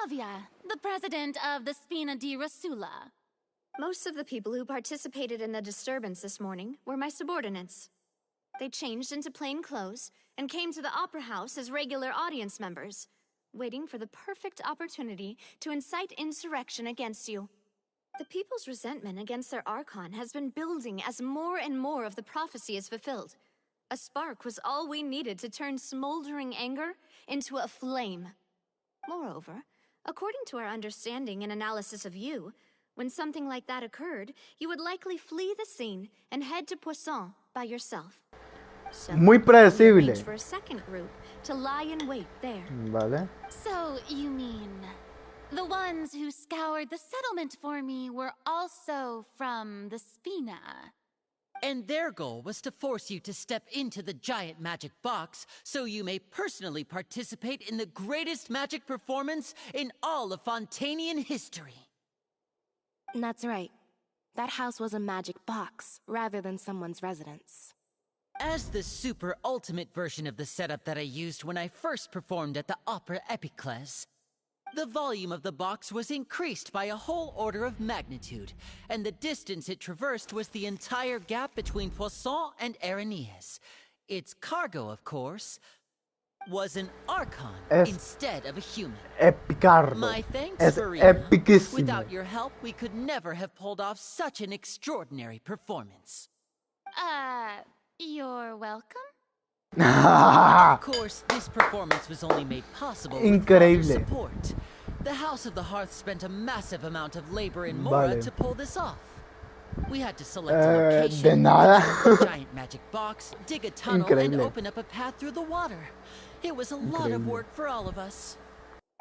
Navia, the president of the Spina di Rosula. Most of the people who participated in the disturbance this morning were my subordinates. They changed into plain clothes and came to the Opera House as regular audience members, waiting for the perfect opportunity to incite insurrection against you. The people's resentment against their Archon has been building as more and more of the prophecy is fulfilled. A spark was all we needed to turn smoldering anger into a flame. Moreover, according to our understanding and analysis of you, when something like that occurred, you would likely flee the scene and head to Poisson by yourself. So, Muy predecible. we arranged for a second group to lie in wait there. Vale. So, you mean, the ones who scoured the settlement for me were also from the Spina? And their goal was to force you to step into the giant magic box so you may personally participate in the greatest magic performance in all of Fontainian history. That's right. That house was a magic box, rather than someone's residence. As the super ultimate version of the setup that I used when I first performed at the Opera Epiclese, the volume of the box was increased by a whole order of magnitude, and the distance it traversed was the entire gap between Poisson and Aranias. Its cargo, of course, was an Archon instead of a human. Epicardo. My thanks, Es Furina. epiquísimo. Without your help, we could never have pulled off such an extraordinary performance. You're welcome? Of course, this performance was only made possible with Increíble. father's support. The House of the Hearth spent a massive amount of labor in Mora Vale. to pull this off. We had to select a de location, nada. construct a giant magic box, dig a tunnel, and Increíble. open up a path through the water. It was a lot of Increíble. work for all of us.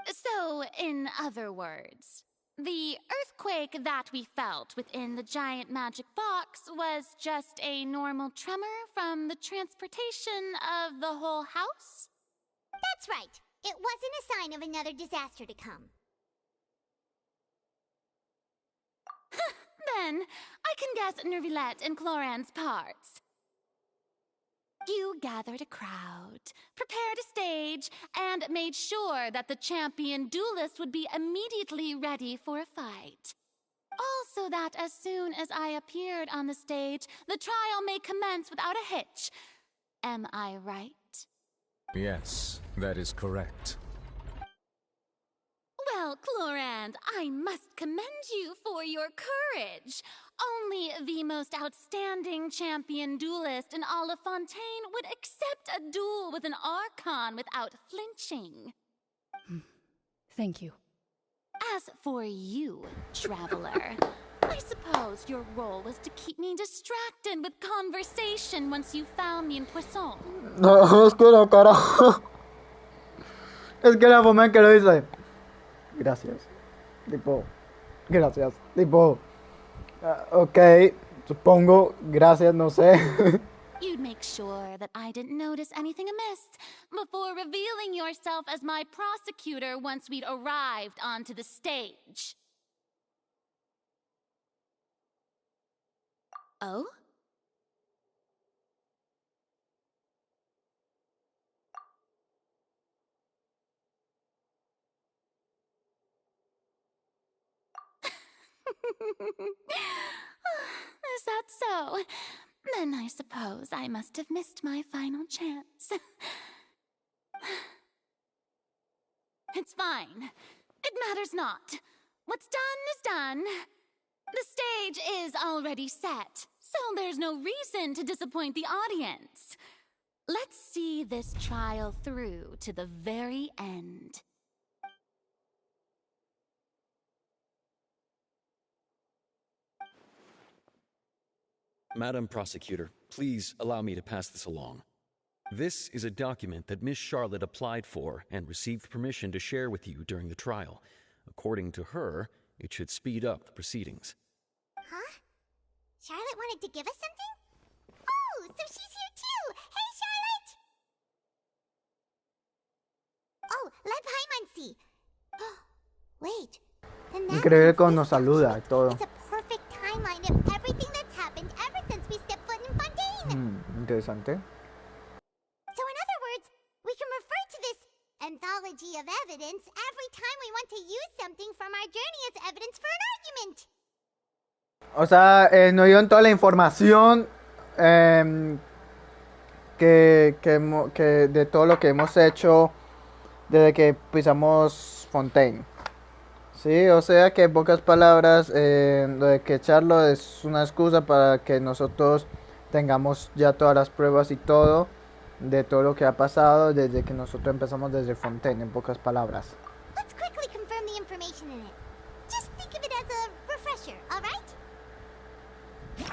So, in other words, the earthquake that we felt within the giant magic box was just a normal tremor from the transportation of the whole house? That's right. It wasn't a sign of another disaster to come. Then, I can guess Nervilette and Cloran's parts. You gathered a crowd, prepared a stage, and made sure that the champion duelist would be immediately ready for a fight. Also that as soon as I appeared on the stage, the trial may commence without a hitch. Am I right? Yes, that is correct. Well, Clorand, I must commend you for your courage. Only the most outstanding champion duelist in all of Fontaine would accept a duel with an Archon without flinching. Thank you. As for you, traveler, I suppose your role was to keep me distracted with conversation once you found me in Poisson. No, es que no, carajo. Es que la forma en que lo dice. Gracias. Tipo, gracias. Tipo, ok, supongo, gracias, no sé. You'd make sure that I didn't notice anything amiss before revealing yourself as my prosecutor once we'd arrived onto the stage. Oh? Is that so? Then I suppose I must have missed my final chance. It's fine. It matters not. What's done is done. The stage is already set, so there's no reason to disappoint the audience. Let's see this trial through to the very end. Madam Prosecutor, please allow me to pass this along. This is a document that Miss Charlotte applied for and received permission to share with you during the trial. According to her, it should speed up the proceedings. Huh? Charlotte wanted to give us something? Oh, so she's here too! Hey, Charlotte! Oh, let Paimon see. Wait. Then that Increíble cómo nos saluda y todo. it's a perfect timeline of everything that's happened ever since we stepped foot in Fontaine. Interesante. So in other words, we can refer to this anthology of evidence every time we want to use something from our journey as evidence for an argument. O sea, nos dieron toda la información que de todo lo que hemos hecho desde que pisamos Fontaine. Sí, o sea que en pocas palabras, lo de que echarlo es una excusa para que nosotros tengamos ya todas las pruebas y todo de todo lo que ha pasado desde que nosotros empezamos desde Fontaine, en pocas palabras. Let's quickly confirm the information in it. Just think of it as a refresher, alright?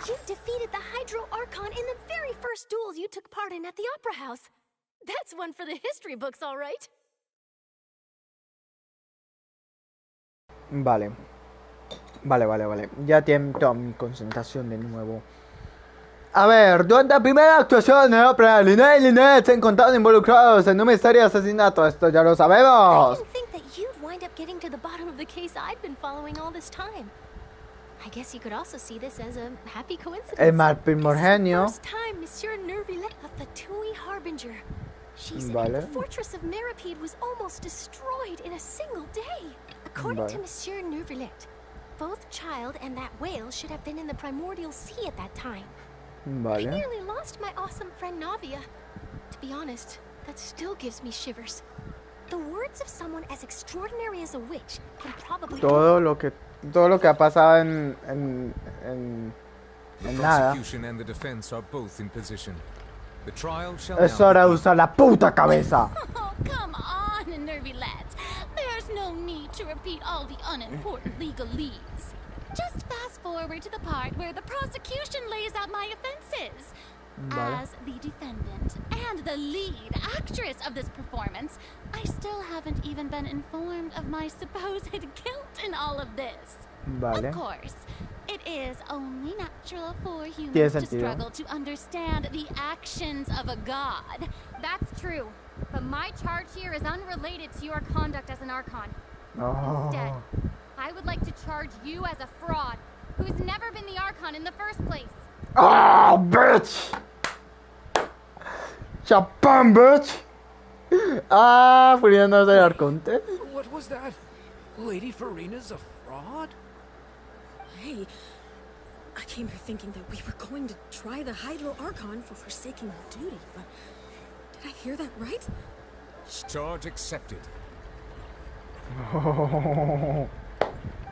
You defeated the Hydro Archon in the very first duels you took part in at the Opera House. That's one for the history books, all right? Vale. Vale. Ya tiene toda mi concentración de nuevo. A ver, durante la primera actuación de la ópera, Linnea y Lynette se encontraron involucrados en un misterio de asesinato. Esto ya lo sabemos. I didn't think that you'd wind up getting to the bottom of the case I'd been following all this time. I guess you could also see this as a happy coincidence. El mal primogenio. This is the first time Monsieur Nervilette, a Fatui Harbinger. She said Vale. the fortress of Meripede was almost destroyed in a single day. According to Monsieur Nervilette, both Child and that whale should have been in the primordial sea at that time. I Vale. nearly lost my awesome friend Navia. To be honest, that still gives me shivers. The words of someone as extraordinary as a witch can probably Todo lo que ha pasado en The nada. prosecution and the defense are both in position. The trial shall Es now hora de begin. usar la puta cabeza. Oh, come on, Nervilette. There's no need to repeat all the unimportant legalese. Just fast forward to the part where the prosecution lays out my offenses. Vale. As the defendant and the lead actress of this performance, I still haven't even been informed of my supposed guilt in all of this. Vale. Of course, it is only natural for Tiene humans to sentido. struggle to understand the actions of a god. That's true, but my charge here is unrelated to your conduct as an Archon. Oh. Instead, I would like to charge you as a fraud. who's never been the Archon in the first place. Ah, bitch! Chapán, bitch! Ah, Furina no es el arconte. What was that? Lady Furina's a fraud? Hey, I came here thinking that we were going to try the Hydro Archon for forsaking our duty, but did I hear that right? Charge accepted.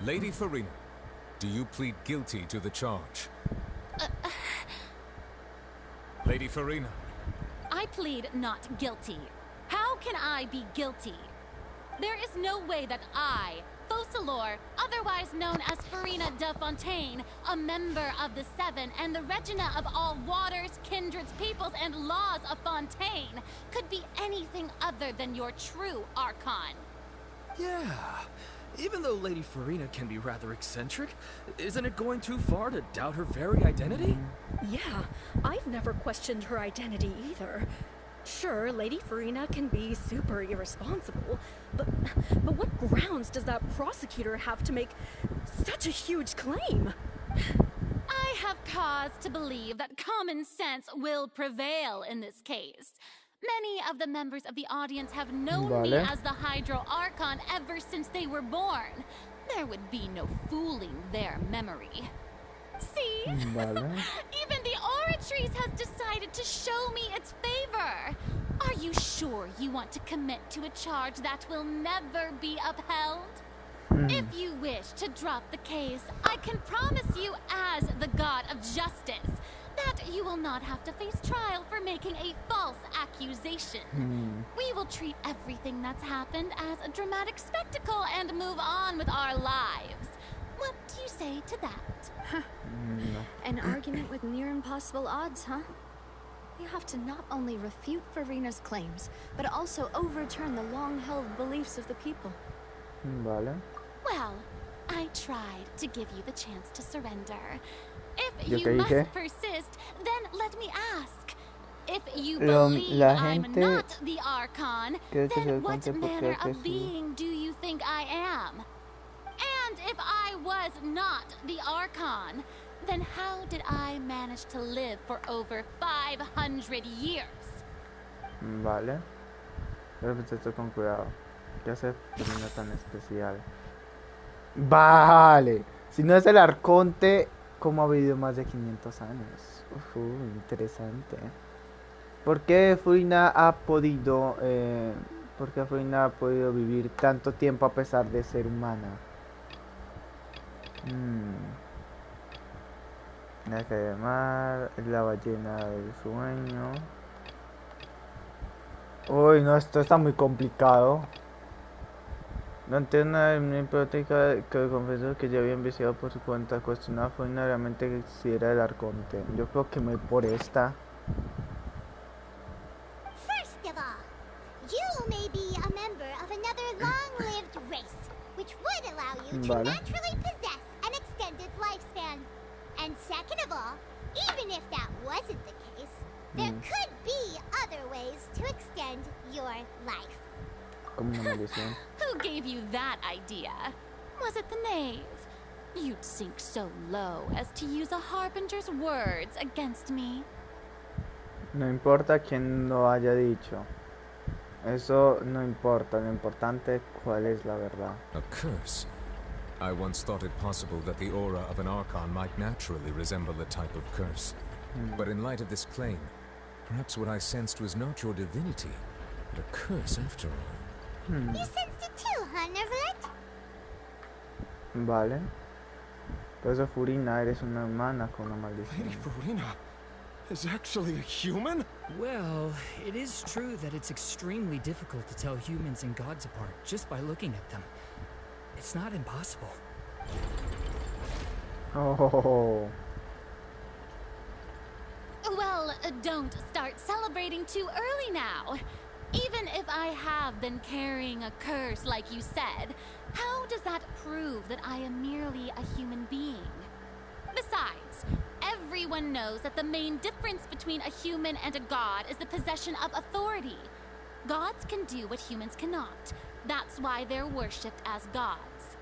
Lady Furina, do you plead guilty to the charge? Lady Furina. I plead not guilty. How can I be guilty? There is no way that I, Focalor, otherwise known as Furina de Fontaine, a member of the Seven and the Regina of all waters, kindreds, peoples, and laws of Fontaine, could be anything other than your true Archon. Yeah. Even though Lady Furina can be rather eccentric, isn't it going too far to doubt her very identity? Yeah, I've never questioned her identity either. Sure, Lady Furina can be super irresponsible, but what grounds does that prosecutor have to make such a huge claim? I have cause to believe that common sense will prevail in this case. Many of the members of the audience have known me as the Hydro Archon ever since they were born. There would be no fooling their memory. See? Even the Oratrice has decided to show me its favor. Are you sure you want to commit to a charge that will never be upheld? If you wish to drop the case, I can promise you as the god of justice that you will not have to face trial for making a false accusation. We will treat everything that's happened as a dramatic spectacle and move on with our lives. What do you say to that? An argument with near impossible odds, huh? You have to not only refute Furina's claims, but also overturn the long-held beliefs of the people. Vale. Well, I tried to give you the chance to surrender. If ¿Yo you qué must dije? persist, then let me ask. If you La believe I'm gente not the Archon, cree que then se what cuente porque manner que of sí. being do you think I am? And if I was not the Archon, then how did I manage to live for over 500 years? Vale. Pero pues esto con cuidado. ¿Qué hace Furina tan especial? Vale. Si no es el arconte, ¿cómo ha vivido más de 500 años? Interesante. ¿Por qué Furina ha podido vivir tanto tiempo a pesar de ser humana? La calle de mar, la ballena del sueño. Uy, no, esto está muy complicado. La antena hipotética que confesó que ya había investigado por su cuenta cuestionaba fue realmente si era el arconte. Yo creo que me voy por esta. First of all, you may be a member of another long-lived race, which would allow you to naturally possess an extended lifespan. And second of all, even if that wasn't the case, there could be other ways to extend your life. Como una maldición. Who gave you that idea? Was it the knave? You'd sink so low as to use a harbinger's words against me. No importa quién lo haya dicho. Eso no importa. Lo importante es cuál es la verdad. A curse? I once thought it possible that the aura of an Archon might naturally resemble a type of curse. But in light of this claim, perhaps what I sensed was not your divinity, but a curse after all. You sensed it too, huh, Nervalet? Vale. Por eso Furina, eres una hermana con una maldición. Lady Furina is actually a human? Well, it is true that it's extremely difficult to tell humans and gods apart just by looking at them. It's not impossible. Oh. Well, don't start celebrating too early now. Even if I have been carrying a curse like you said, how does that prove that I am merely a human being? Besides, everyone knows that the main difference between a human and a god is the possession of authority. Gods can do what humans cannot. That's why they're worshipped as gods.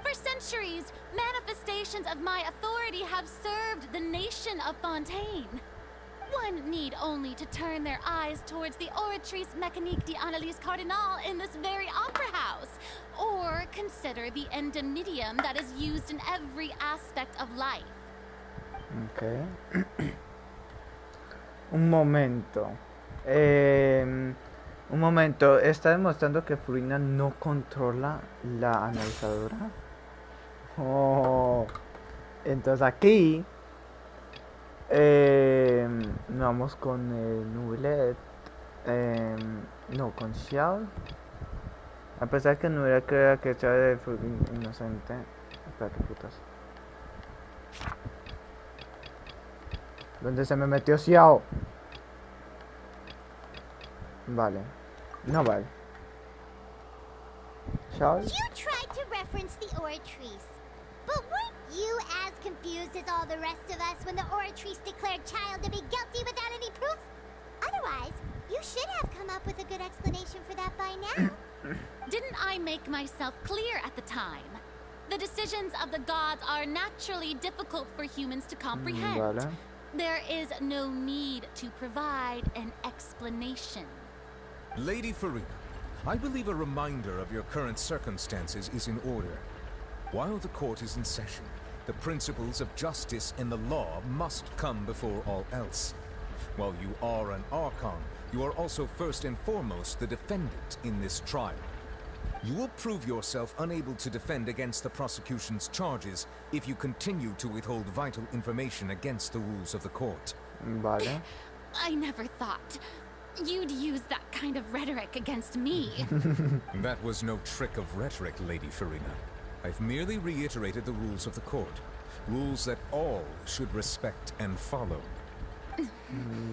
For centuries, manifestations of my authority have served the nation of Fontaine. One need only to turn their eyes towards the Oratrice Mécanique d'Analyse Cardinal in this very opera house, or consider the indemnitium that is used in every aspect of life. Okay. Un momento. Un momento. ¿Está demostrando que Furina no controla la analizadora? Oh. Entonces aquí vamos con Nubilet. No, con Xiao. A pesar que Nubilet crea que Xiao es inocente. Espérate, putas. ¿Dónde se me metió Xiao? Vale. No vale. Xiao. You tried to reference the Oratrice. But weren't you as confused as all the rest of us when the Oratrice declared child to be guilty without any proof? Otherwise, you should have come up with a good explanation for that by now. Didn't I make myself clear at the time? The decisions of the gods are naturally difficult for humans to comprehend. Vale. There is no need to provide an explanation. Lady Furina, I believe a reminder of your current circumstances is in order. While the court is in session, the principles of justice and the law must come before all else. While you are an Archon, you are also first and foremost the defendant in this trial. You will prove yourself unable to defend against the prosecution's charges if you continue to withhold vital information against the rules of the court. Vale. I never thought you'd use that kind of rhetoric against me. That was no trick of rhetoric, Lady Furina. I've merely reiterated the rules of the court. Rules that all should respect and follow.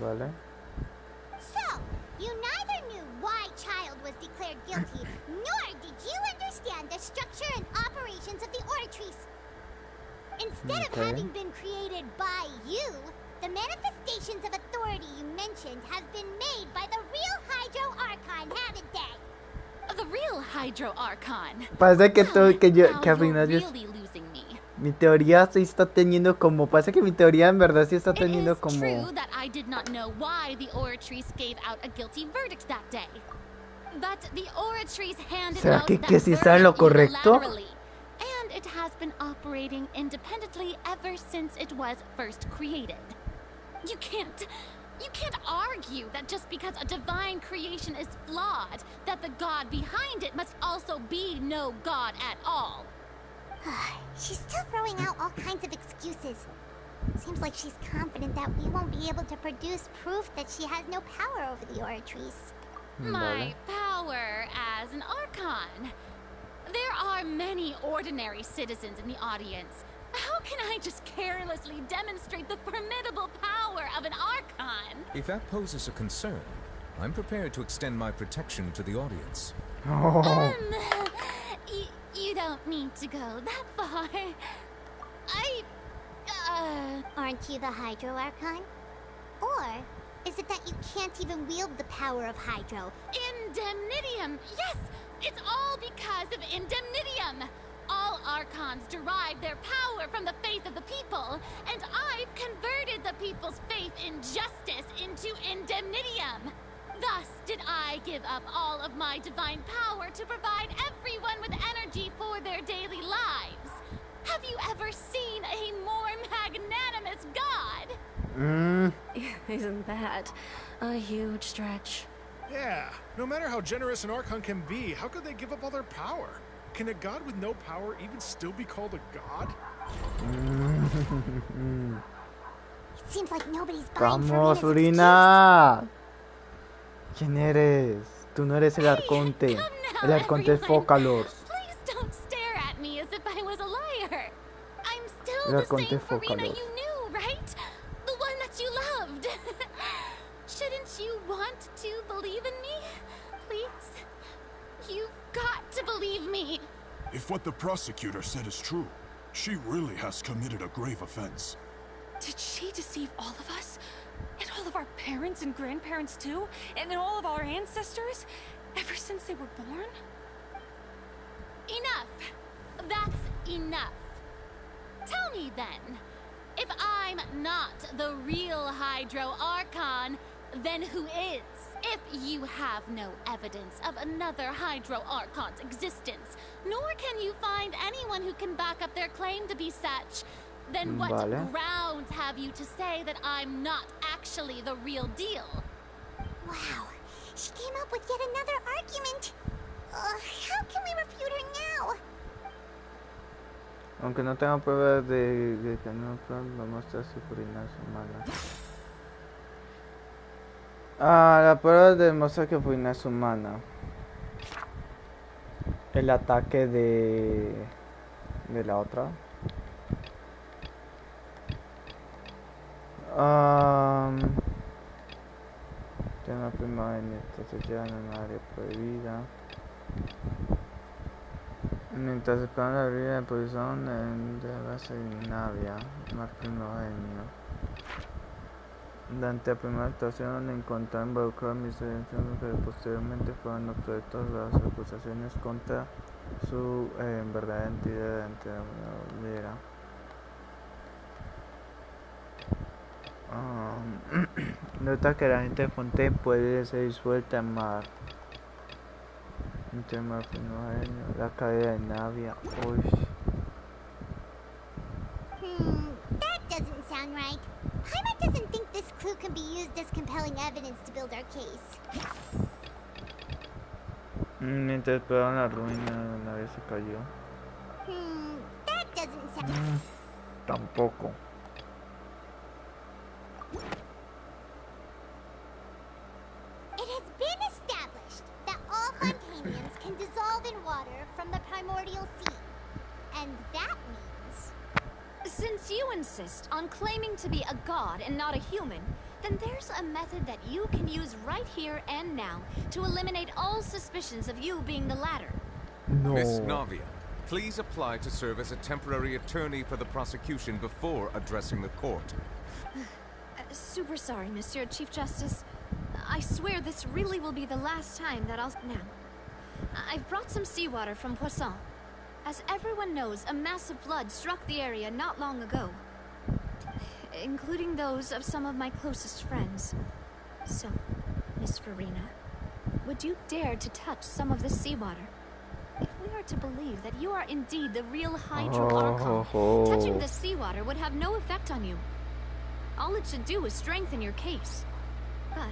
Vale. So, you neither knew why Child was declared guilty, nor did you understand the structure and operations of the Oratrice. Instead of having been created by you, the manifestations of authority you mentioned have been made by the real Hydro Archon, haven't they? The real Hydro Archon. Parece que todo que yo que al You're final really losing me. mi teoría sí está teniendo como parece que mi teoría en verdad sí está teniendo como True that I did not know why the Oratrice gave out a guilty verdict that day. But the Oratrice handed ¿Será out que that sí está en lo verdict correcto? unilaterally, and it has been operating independently ever since it was first created. You can't argue that just because a divine creation is flawed, that the god behind it must also be no god at all. She's still throwing out all kinds of excuses. Seems like she's confident that we won't be able to produce proof that she has no power over the Oratrice. My power as an Archon. There are many ordinary citizens in the audience. How can I just carelessly demonstrate the formidable power of an Archon? If that poses a concern, I'm prepared to extend my protection to the audience. You don't need to go that far. Aren't you the Hydro Archon? Or is it that you can't even wield the power of Hydro? Indemnitium! Yes! It's all because of Indemnitium! All Archons derive their power from the faith of the people, and I've converted the people's faith in justice into Indemnitium. Thus did I give up all of my divine power to provide everyone with energy for their daily lives. Have you ever seen a more magnanimous god? Isn't that a huge stretch? Yeah, no matter how generous an Archon can be, how could they give up all their power? Can a god with no power even still be called a god? It seems like nobody's buying Vamos, Furina's Furina. ¿Quién eres? Tú no eres el arconte. El arconte es Focalors. Please don't stare at me as if I was a liar. I'm still El the same arconte Furina Focalors. you knew, right? The one that you loved. Shouldn't you want to believe in me? Please? You've got to believe me. If what the prosecutor said is true, she really has committed a grave offense. Did she deceive all of us? And all of our parents and grandparents too? And all of our ancestors? Ever since they were born? Enough! That's enough. Tell me then, if I'm not the real Hydro Archon, then who is? If you have no evidence of another Hydro Archon's existence, nor can you find anyone who can back up their claim to be such, then what grounds have you to say that I'm not actually the real deal? Wow, she came up with yet another argument. How can we refute her now? Aunque no tengo pruebas de que no lo muestra su furina humana. La prueba demuestra que furina es humana. El ataque de la otra. Tiene una primogénita, se queda en un área prohibida. Mientras esperan la vida de posición de la Navia, más primogenio. Durante la primera actuación encontró involucrado en misericordia que posteriormente fueron objetos de las acusaciones contra su verdadera entidad ante la bandera. Nota que la gente de Fonte puede ser disuelta en mar. Un tema primogenio, la caída de Navia. That doesn't sound right. Paimon doesn't think this clue can be used as compelling evidence to build our case. Mientras esperaban la ruina, la nave se cayó. That doesn't sound... Tampoco. It has been established that all Fontanians can dissolve in water from the primordial sea. And that means... Since you insist on claiming to be a god and not a human, then there's a method that you can use right here and now to eliminate all suspicions of you being the latter. No. Miss Navia, please apply to serve as a temporary attorney for the prosecution before addressing the court. Super sorry, Monsieur Chief Justice. I swear this really will be the last time that I'll... Now, I've brought some seawater from Poisson. As everyone knows, a massive flood struck the area not long ago, including those of some of my closest friends. So, Miss Furina, would you dare to touch some of this seawater? If we are to believe that you are indeed the real Hydro Archon, touching this seawater would have no effect on you. All it should do is strengthen your case. But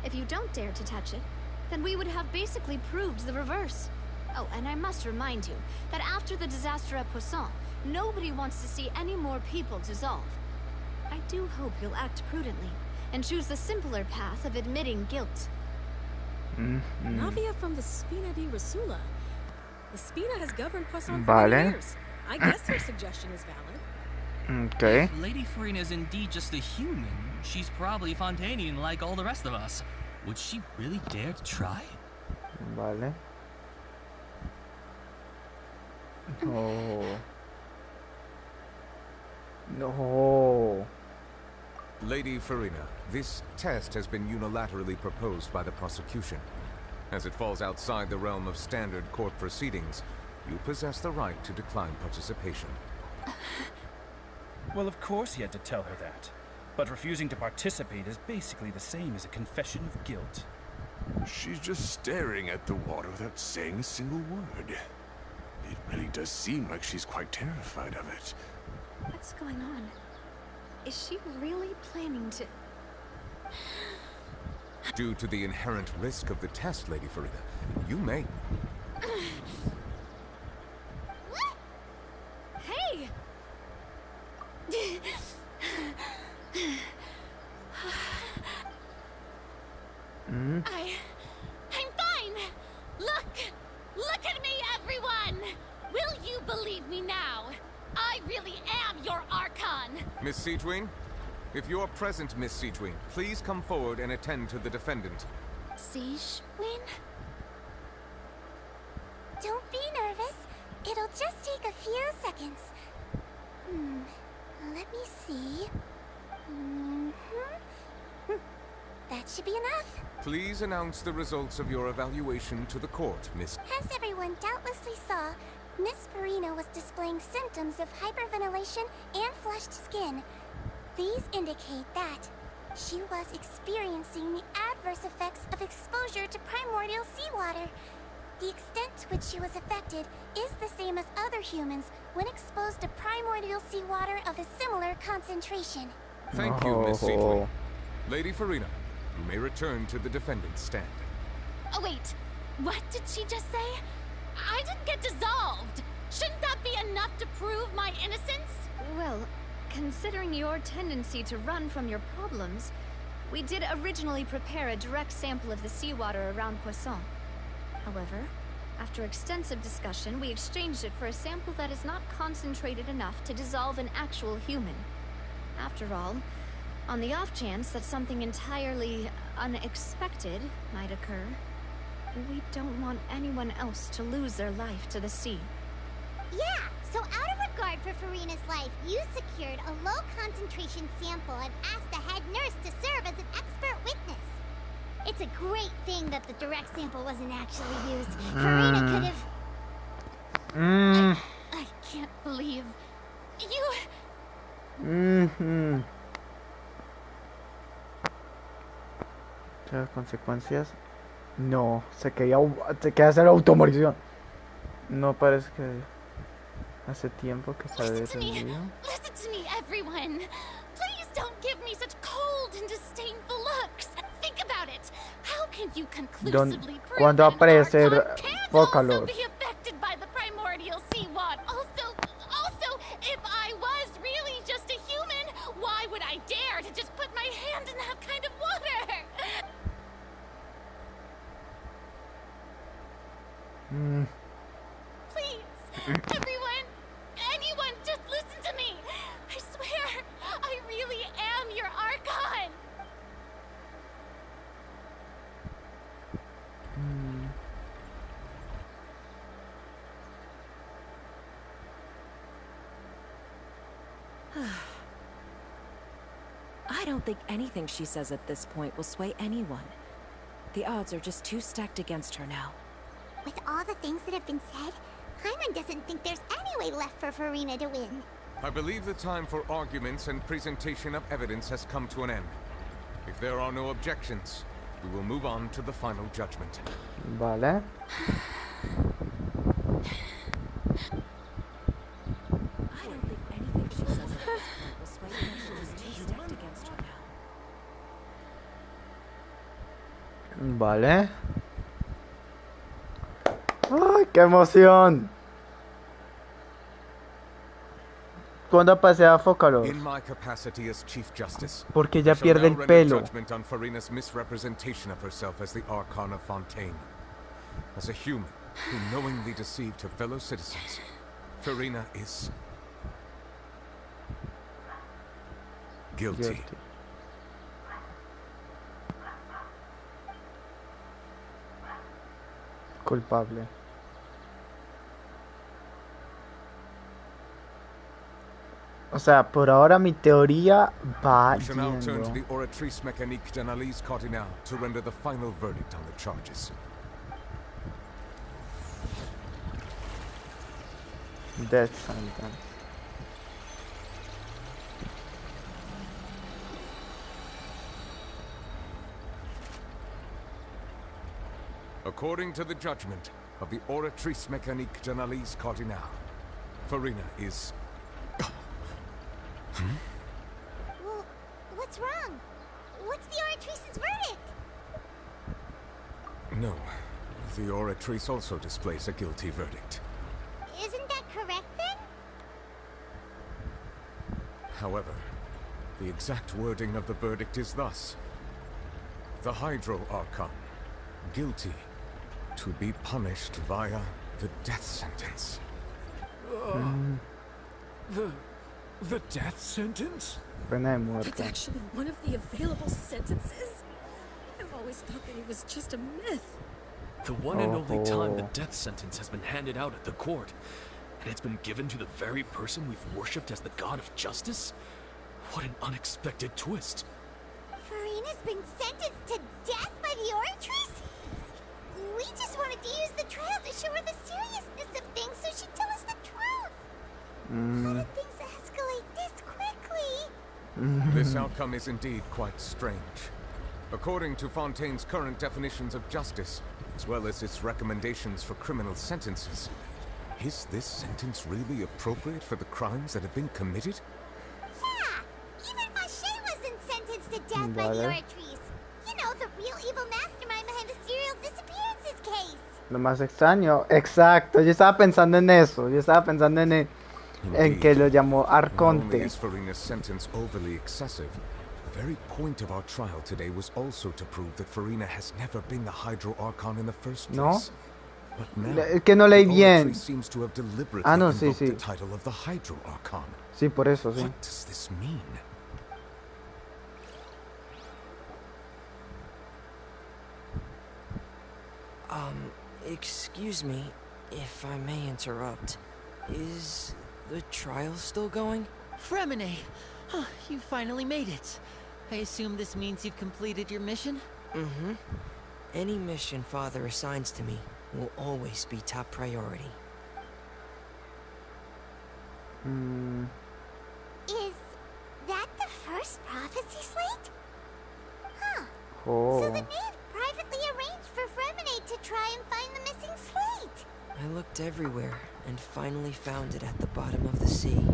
if you don't dare to touch it, then we would have basically proved the reverse. Oh, and I must remind you that after the disaster at Poisson, nobody wants to see any more people dissolve. I do hope you'll act prudently and choose the simpler path of admitting guilt. Navia from the Spina di Rasula. The Spina has governed Poisson for many years. I guess her suggestion is valid. Okay. If Lady Furina is indeed just a human, she's probably Fontanian like all the rest of us. Would she really dare to try? Vale. No. No. Lady Furina, this test has been unilaterally proposed by the prosecution. As it falls outside the realm of standard court proceedings, you possess the right to decline participation. Well, of course he had to tell her that. But refusing to participate is basically the same as a confession of guilt. She's just staring at the water without saying a single word. It really does seem like she's quite terrified of it. What's going on? Is she really planning to... Due to the inherent risk of the test, Lady Furina, you may... What? Hey! I'm fine! Look at me, everyone! Will you believe me now? I really am your Archon! Miss Siegewin? If you're present, Miss Siegewin, please come forward and attend to the defendant. Siegewin? Don't be nervous. It'll just take a few seconds. Let me see. That should be enough. Please announce the results of your evaluation to the court, Miss... As everyone doubtlessly saw, Miss Furina was displaying symptoms of hyperventilation and flushed skin. These indicate that she was experiencing the adverse effects of exposure to primordial seawater. The extent to which she was affected is the same as other humans when exposed to primordial seawater of a similar concentration. Thank you, Miss Seedling. Lady Furina, you may return to the defendant's stand. Oh, wait. What did she just say? I didn't get dissolved. Shouldn't that be enough to prove my innocence? Well, considering your tendency to run from your problems, we did originally prepare a direct sample of the seawater around Poisson. However, after extensive discussion, we exchanged it for a sample that is not concentrated enough to dissolve an actual human. After all, on the off chance that something entirely unexpected might occur, we don't want anyone else to lose their life to the sea. Yeah, so out of regard for Furina's life, you secured a low-concentration sample and asked the head nurse to serve as an expert witness. It's a great thing that the direct sample wasn't actually used. Furina could have... I can't believe... Las consecuencias... No, se quería hacer automorición. No parece que hace tiempo que se ha detenido. Listen to me, everyone. Please don't give me such cold and disdainful looks. Think about it. How can you conclusively prove ¿Cuándo va a aparecer Vocaloid? be affected by the primordial seawater? Also, if I was really just a human, why would I dare to just put my hand in that kind of water? Please, everyone, anyone, just listen to me. I swear, I really am your archon. I don't think anything she says at this point will sway anyone. The odds are just too stacked against her now. With all the things that have been said, Paimon doesn't think there's any way left for Furina to win. I believe the time for arguments and presentation of evidence has come to an end. If there are no objections, we will move on to the final judgment. Vale. I don't think anything she says at this point will sway anyone. She's too stacked against her now. Vale. ¡Ay, qué emoción! ¿Cuándo pasé a Vocaloid? In my capacity as Chief Justice, Porque ya pierde el pelo. Judgment on Furina's misrepresentation of herself as the Archon of Fontaine. As a human who knowingly deceived her fellow citizens, Furina is guilty. Culpable. O sea, por ahora mi teoría va We shall now turn to yendo. the oratrice mécanique d'analyse cardinale to render the final verdict on the charges. Death sentence. According to the judgment of the oratrice mécanique d'analyse cardinale, Furina is... Well, what's wrong? What's the oratrice's verdict? No, the oratrice also displays a guilty verdict. Isn't that correct then? However, the exact wording of the verdict is thus. The Hydro Archon, guilty to be punished via the death sentence. The death sentence? Pena de muerte. It's actually one of the available sentences? I've always thought that it was just a myth. The one and only time the death sentence has been handed out at the court, and it's been given to the very person we've worshipped as the god of justice? What an unexpected twist. Furina's been sentenced to death by the oratrice? We just wanted to use the trial to show her the seriousness of things so she'd tell This outcome is indeed quite strange. According to Fontaine's current definitions of justice, as well as its recommendations for criminal sentences, is this sentence really appropriate for the crimes that have been committed? Yeah! Even Vacher wasn't sentenced to death by the Oratrice. You know, the real evil mastermind behind the serial disappearances case. Lo más extraño, exacto, yo estaba pensando en eso, yo estaba pensando en que lo llamó arconte. Not only is Furina's sentence overly excessive, the very point of our trial today was also to prove that Furina has never been the Hydro Archon in the first place. ¿No? But now, Es que no leí bien. Seems to have deliberately Ah, no, sí, sí. the title of the Hydro Archon. Sí, por eso, sí. What does this mean? Excuse me, if I may interrupt. Is the trial still going? Fremine! Oh, you finally made it. I assume this means you've completed your mission? Mm-hmm. Any mission Father assigns to me will always be top priority. Is that the first prophecy slate? Huh. Oh. So the knave privately arranged for Fremine to try and find the missing slate. I looked everywhere and finally found it at the bottom of the sea.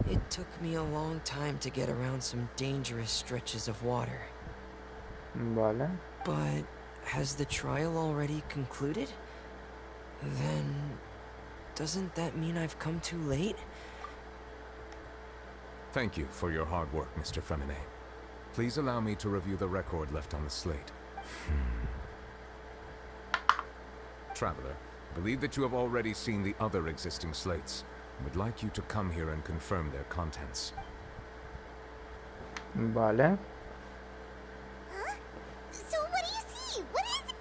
It took me a long time to get around some dangerous stretches of water. Vale. But has the trial already concluded? Then doesn't that mean I've come too late? Thank you for your hard work, Mr. Fremine. Please allow me to review the record left on the slate. Traveler, I believe that you have already seen the other existing slates. I would like you to come here and confirm their contents. Vale. Huh? So what do you see? What is it?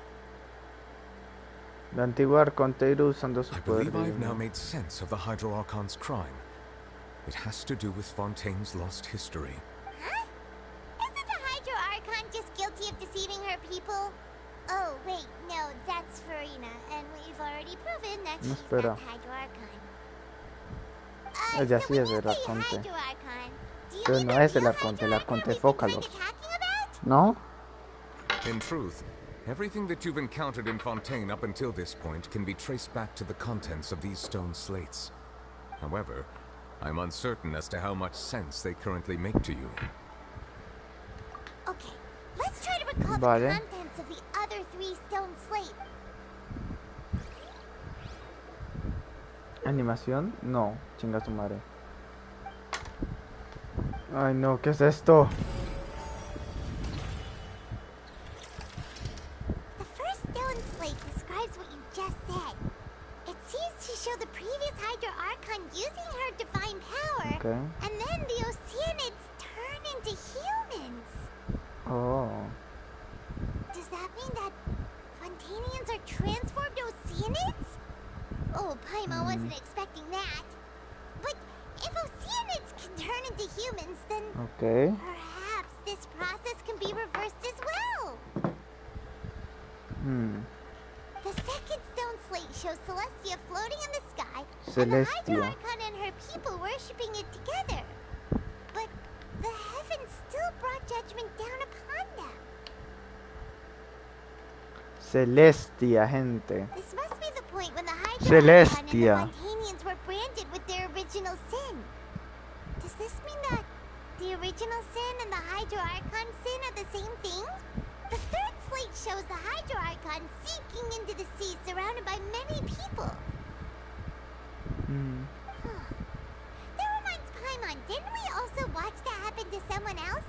La antigua arconte usando sus I believe poderes. I've now made sense of the Hydro Archon's crime. It has to do with Fontaine's lost history. Huh? Isn't the Hydro Archon just guilty of deceiving her people? Oh, wait, no, that's Furina, and we've already proven that she's not the Hydro Archon. Ella sí es el arconte. Pero no es el arconte es Fócalos. ¿No? In truth, everything that you've encountered in Fontaine up until this point can be traced back to the contents of these stone slates. However, I'm uncertain as to how much sense they currently make to you. Okay, let's try to recall the contents of the other 3 stone slates. ¿Animación? No, chinga su madre. Ay no, ¿qué es esto? The first stone slate describes what you just said. It seems to show the previous Hydro Archon using her divine power, and then the Oceanids turn into humans. Oh. Does that mean that Fontainians are transformed Oceanids? Oh, Paimon wasn't expecting that. But if Oceanids can turn into humans, then perhaps this process can be reversed as well. The second stone slate shows Celestia floating in the sky, and the Hydro Archon and her people worshipping it together. But the heavens still brought judgment down upon them. Celestia, gente. This must be the point when the Hydro Archon and the Fontanians were branded with their original sin. Does this mean that the original sin and the Hydro Archon sin are the same thing? The third slate shows the Hydro Archon sinking into the sea surrounded by many people. That reminds Paimon, didn't we also watch that happen to someone else?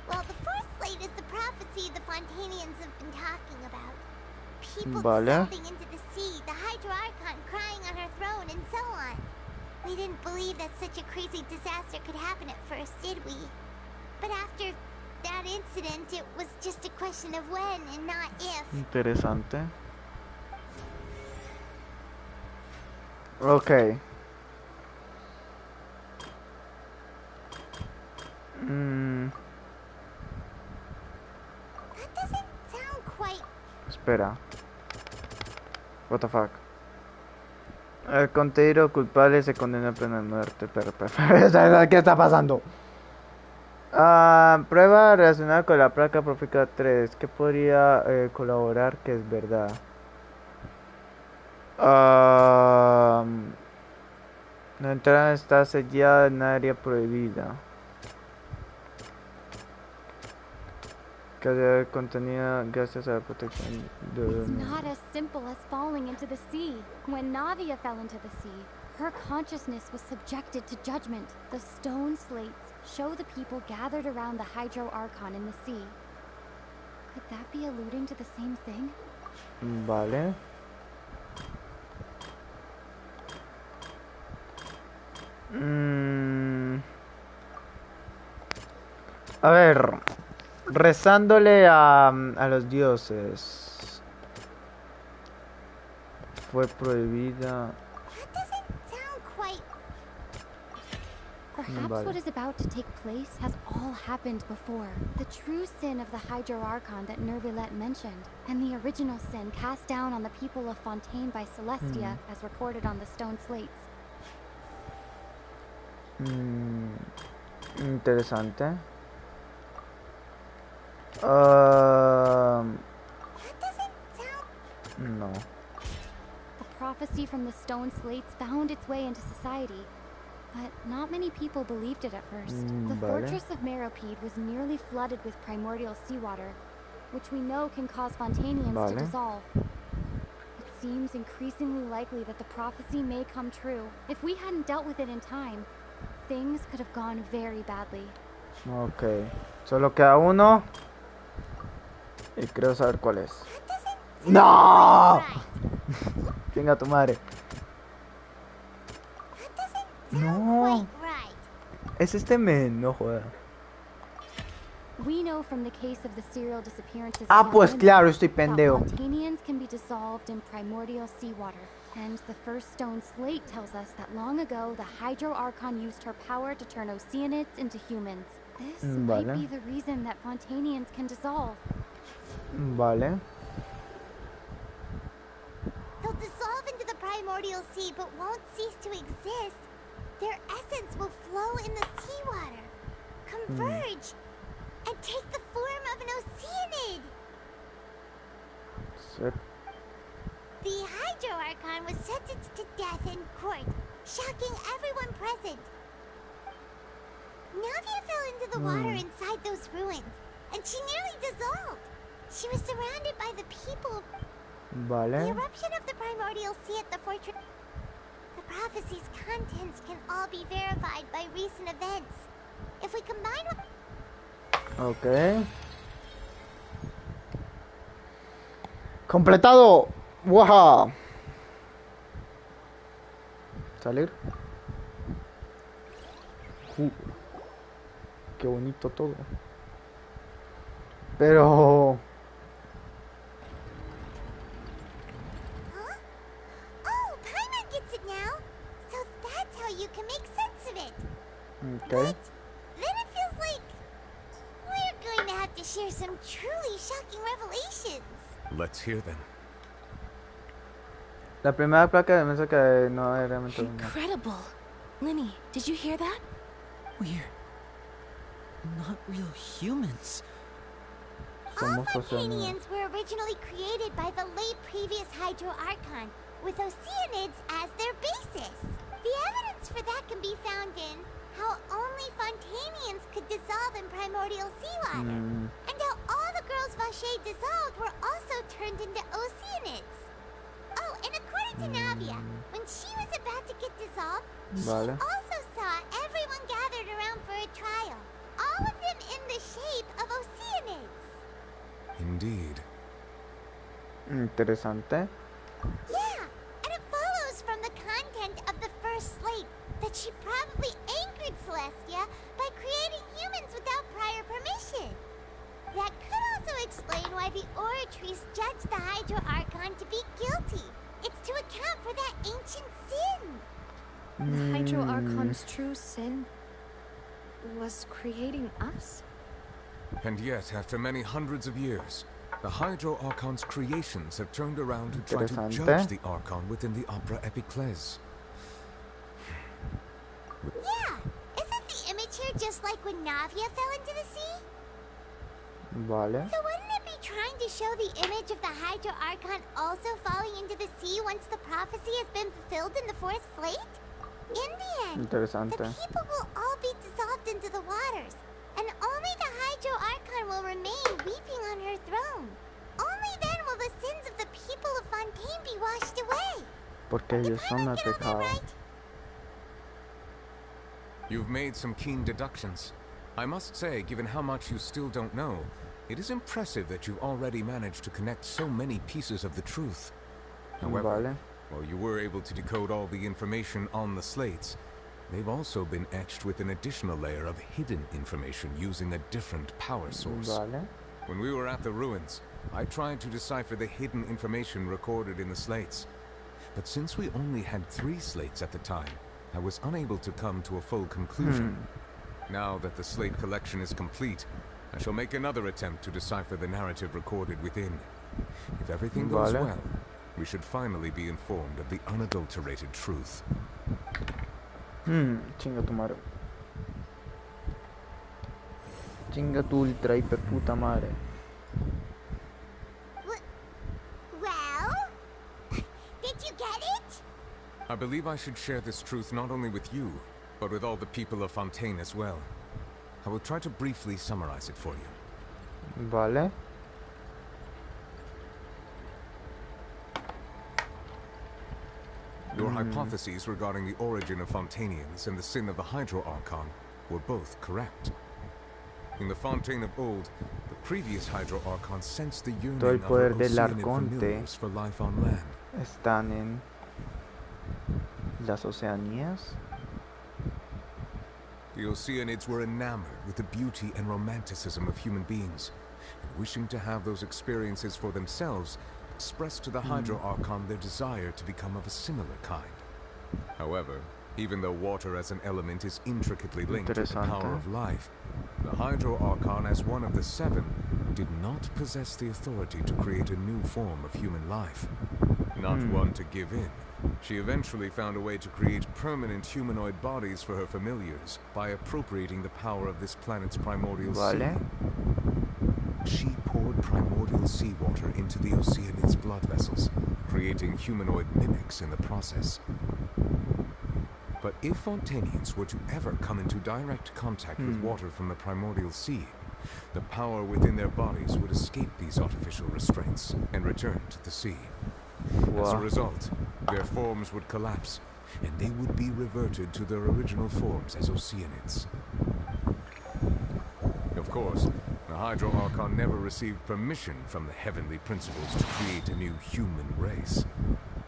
Well, the fourth slate is the prophecy the Fontanians have been talking about. People dissolving into the sea, the Hydro Archon crying on her throne, and so on. We didn't believe that such a crazy disaster could happen at first, did we? But after that incident, it was just a question of when and not if. Interesante. Okay. That doesn't sound quite... Espera. What the fuck? El contenido culpable se condena a pena de muerte. Pero, ¿qué está pasando? Prueba relacionada con la placa Profika 3. ¿Qué podría colaborar que es verdad? La entrada está sellada en área prohibida. Que haya contenido gracias a la protección de... It's not as simple as falling into the sea. When Navia fell into the sea, her consciousness was subjected to judgment. The stone slates show the people gathered around the Hydro Archon in the sea. Could that be alluding to the same thing? Vale. A ver, rezándole a los dioses. Fue prohibida. Perhaps what is about to take place has all happened before. The true sin of the Hydro Archon that Nervilette mentioned, and the original sin cast down on the people of Fontaine by Celestia, as recorded on the stone slates. Interesante. No. The prophecy from the stone slates found its way into society, but not many people believed it at first. The fortress of Meropide was nearly flooded with primordial seawater, which we know can cause Fontanians to dissolve. It seems increasingly likely that the prophecy may come true. If we hadn't dealt with it in time, things could have gone very badly. Ok. Solo queda uno. Y creo saber cuál es. ¡No! Venga tu madre. No. Es este men, no joda. We know from the case of the serial disappearances. Pues claro, estoy pendejo. Fontanians can be dissolved in primordial seawater. And the first stone slate tells us that long ago the Hydro Archon used her power to turn Oceanids into humans. This might be the reason that Fontanians can dissolve. Vale. They'll dissolve into the primordial sea but won't cease to exist. Their essence will flow in the seawater, converge, and take the form of an Oceanid. Sick. The Hydro Archon was sentenced to death in court, shocking everyone present. Navia fell into the water inside those ruins, and she nearly dissolved. She was surrounded by the people. Vale. The eruption of the primordial sea at the fortress. The prophecy's contents can all be verified by recent events. If we combine with... Ok. Completado. ¡Wow! Salir. Qué bonito todo. Pero... You can make sense of it. Okay. But then it feels like we're going to have to share some truly shocking revelations. Let's hear them. La primera placa de mesa que no era realmente incredible. Linny, did you hear that? We're not real humans. All Fontanians were originally created by the late previous Hydro Archon, with Oceanids as their basis. The evidence for that can be found in how only Fontanians could dissolve in primordial seawater, and how all the girls Vacher dissolved were also turned into Oceanids. Oh, and according to Navia, when she was about to get dissolved, she also saw everyone gathered around for a trial, all of them in the shape of Oceanids. Indeed. Interesante. Yeah, and it follows from the content of the first slate that she probably angered Celestia by creating humans without prior permission. That could also explain why the Oratrice judged the Hydro Archon to be guilty. It's to account for that ancient sin. The Hydro Archon's true sin was creating us? And yet, after many hundreds of years, the Hydro Archon's creations have turned around to try to judge the Archon within the Opera Epiclese. Yeah, isn't the image nature just like when Navia fell into the sea? Vale. So wouldn't it be trying to show the image of the Hydro Archon also falling into the sea once the prophecy has been fulfilled in the fourth slate? In the end, Interesante. the people will all be dissolved into the waters, and only the Hydro Archon will remain weeping on her throne. Only then will the sins of the people of Fontaine be washed away. Porque ellos son los pecados. You've made some keen deductions. I must say, given how much you still don't know, it is impressive that you've already managed to connect so many pieces of the truth. However, while you were able to decode all the information on the slates, they've also been etched with an additional layer of hidden information using a different power source. When we were at the ruins, I tried to decipher the hidden information recorded in the slates. But since we only had 3 slates at the time, I was unable to come to a full conclusion. Now that the slate collection is complete, I shall make another attempt to decipher the narrative recorded within. If everything goes well, we should finally be informed of the unadulterated truth. Chinga tu madre. Chinga tu ultra hiper puta madre. Well? Did you get it? I believe I should share this truth not only with you, but with all the people of Fontaine as well. I will try to briefly summarize it for you. Vale. Your hypotheses regarding the origin of Fontainians and the sin of the Hydro Archon were both correct. In the Fontaine of old, the previous Hydro Archon sensed the yearning of her Oceanic familiars for life on land. Están en las Oceanías. The Oceanids were enamored with the beauty and romanticism of human beings, and wishing to have those experiences for themselves, expressed to the Hydro Archon their desire to become of a similar kind. However, even though water as an element is intricately linked to the power of life, the Hydro Archon, as one of the 7, did not possess the authority to create a new form of human life. Not one to give in, she eventually found a way to create permanent humanoid bodies for her familiars by appropriating the power of this planet's primordial sea. She poured primordial seawater into the Oceanids' blood vessels, creating humanoid mimics in the process. But if Fontainians were to ever come into direct contact with water from the primordial sea, the power within their bodies would escape these artificial restraints and return to the sea. As a result, their forms would collapse, and they would be reverted to their original forms as Oceanids. Of course, the Hydro Archon never received permission from the heavenly principles to create a new human race.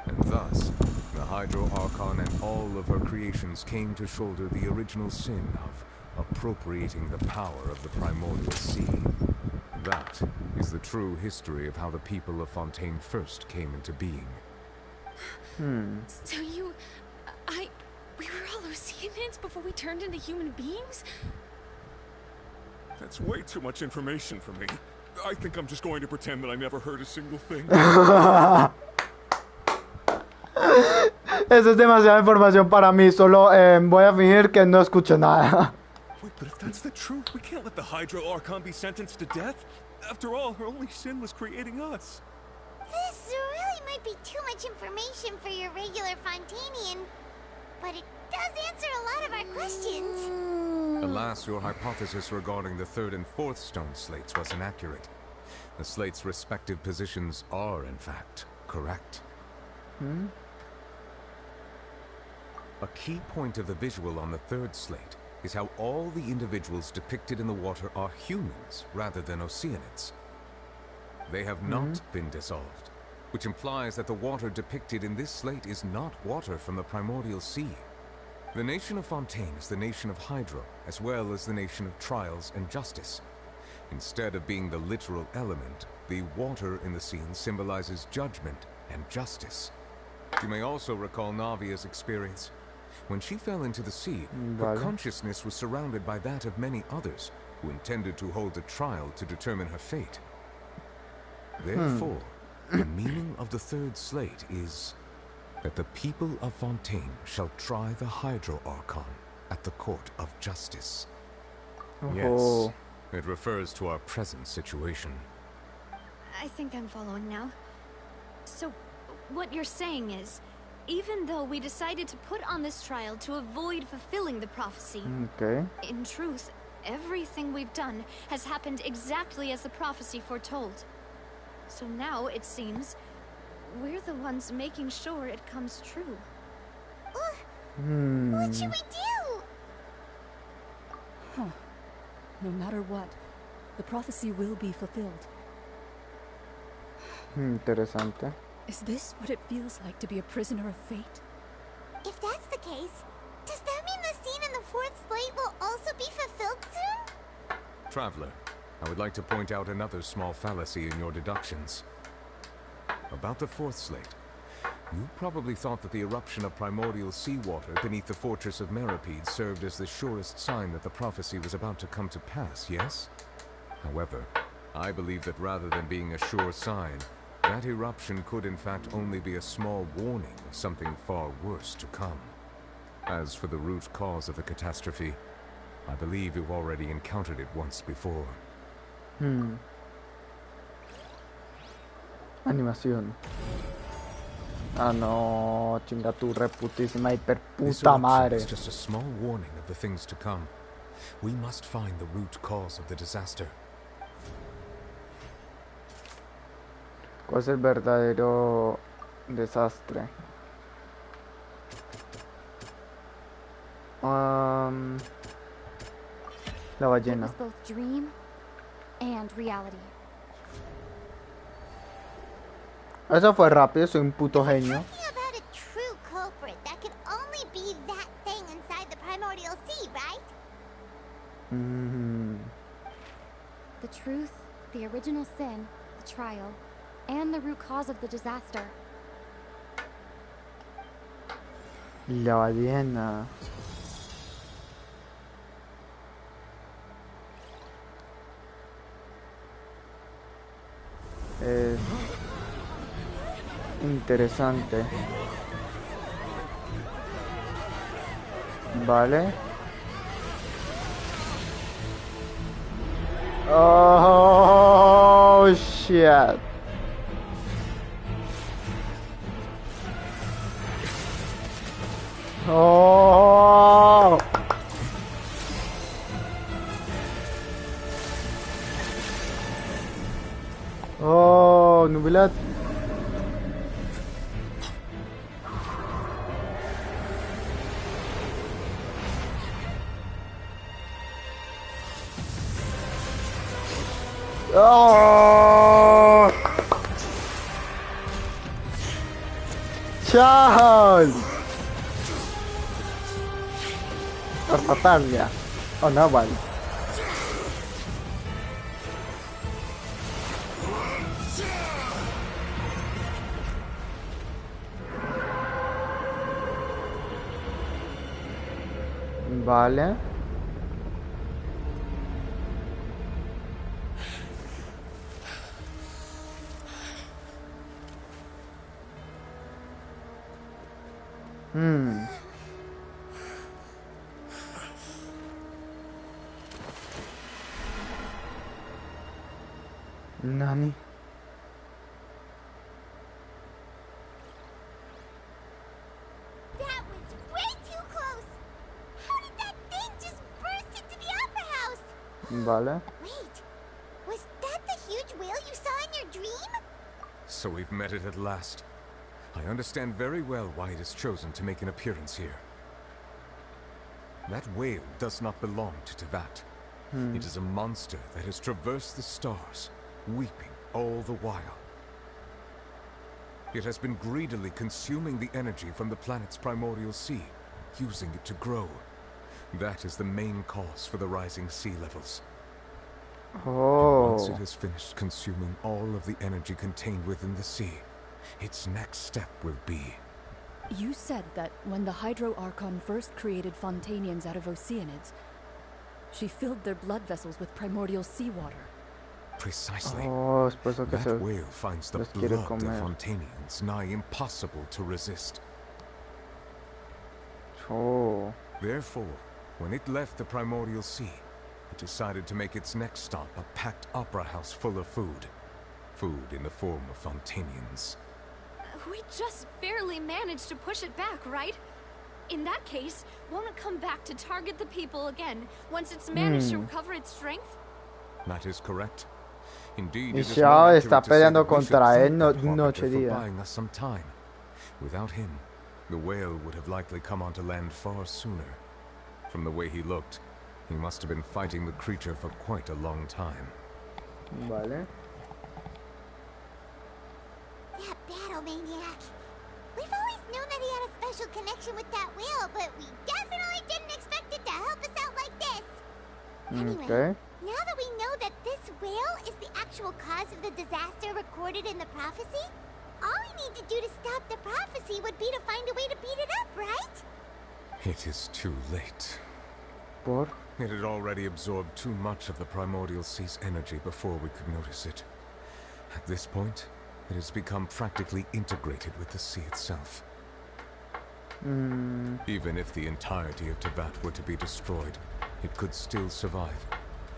And thus, the Hydro Archon and all of her creations came to shoulder the original sin of appropriating the power of the primordial sea. That is the true history of how the people of Fontaine first came into being. So we were all Oceanids before we turned into human beings? That's way too much information for me. I think I'm just going to pretend that I never heard a single thing. Eso es demasiada información para mí. Solo voy a fingir que no escuché nada. Wait, but if that's the truth, we can't let the Hydro Archon be sentenced to death. After all, her only sin was creating us. This really might be too much information for your regular Fontainian, but it does answer a lot of our questions. Alas, your hypothesis regarding the 3rd and 4th stone slates was inaccurate. The slates' respective positions are, in fact, correct. A key point of the visual on the 3rd slate is how all the individuals depicted in the water are humans rather than Oceanids. They have not been dissolved, which implies that the water depicted in this slate is not water from the primordial sea. The nation of Fontaine is the nation of Hydro, as well as the nation of trials and justice. Instead of being the literal element, the water in the scene symbolizes judgment and justice. You may also recall Navia's experience. When she fell into the sea, her consciousness was surrounded by that of many others who intended to hold a trial to determine her fate. Therefore, the meaning of the 3rd slate is that the people of Fontaine shall try the Hydro Archon at the court of justice. Yes, it refers to our present situation. I think I'm following now. So, what you're saying is, even though we decided to put on this trial to avoid fulfilling the prophecy, in truth, everything we've done has happened exactly as the prophecy foretold. So now, it seems, we're the ones making sure it comes true. What should we do? Huh. No matter what, the prophecy will be fulfilled. Interesante. Is this what it feels like to be a prisoner of fate? If that's the case, does that mean the scene in the fourth slate will also be fulfilled soon? Traveler, I would like to point out another small fallacy in your deductions. About the fourth slate, you probably thought that the eruption of primordial seawater beneath the fortress of Meropide served as the surest sign that the prophecy was about to come to pass, yes? However, I believe that rather than being a sure sign, that eruption could in fact only be a small warning of something far worse to come. As for the root cause of the catastrophe, I believe you've already encountered it once before. Animación. Ah, no, chinga tu reputísima hiper This puta eruption madre. is just a small warning of the things to come. We must find the root cause of the disaster. ¿Cuál es el verdadero desastre? La It ballena. was both dream and reality. Eso fue rápido, soy un puto genio. Talking about a true culprit that could only be that thing inside the primordial sea, right? The truth, the original sin, the trial, and the root cause of the disaster. La ballena. Es interesante. Vale. Oh shit. Oh. Oh, nubilat. Oh. Charles. Tartatalia. Oh, no, vale. Vale. Nani? That was way too close! How did that thing just burst into the opera house? Vale. Wait, was that the huge whale you saw in your dream? So we've met it at last. I understand very well why it has chosen to make an appearance here. That whale does not belong to Tevat. It is a monster that has traversed the stars, weeping all the while. It has been greedily consuming the energy from the planet's primordial sea, using it to grow. That is the main cause for the rising sea levels. Once it has finished consuming all of the energy contained within the sea, its next step will be... You said that when the Hydro Archon first created Fontanians out of Oceanids, she filled their blood vessels with primordial seawater. Precisely. Oh, es por eso que That whale finds the los blood quiere of comer. Fontanians nigh impossible to resist. Oh. Therefore, when it left the primordial sea, it decided to make its next stop a packed opera house full of food. Food in the form of Fontanians. We just barely managed to push it back, right? In that case, won't it come back to target the people again once it's managed to recover its strength? That is correct. Indeed, Y it is Xiao more está accurate to say peleando that we should contra thank él that noche Harbinger for día. buying us some time. Without him, the whale would have likely come onto land far sooner. From the way he looked, he must have been fighting the creature for quite a long time. Vale. That battle maniac. We've always known that he had a special connection with that whale, but we definitely didn't expect it to help us out like this. Anyway, Okay. now that we know that this whale is the actual cause of the disaster recorded in the prophecy, all we need to do to stop the prophecy would be to find a way to beat it up, right? It is too late. Por? It had already absorbed too much of the primordial sea's energy before we could notice it. At this point, it has become practically integrated with the sea itself. Even if the entirety of Teyvat were to be destroyed, it could still survive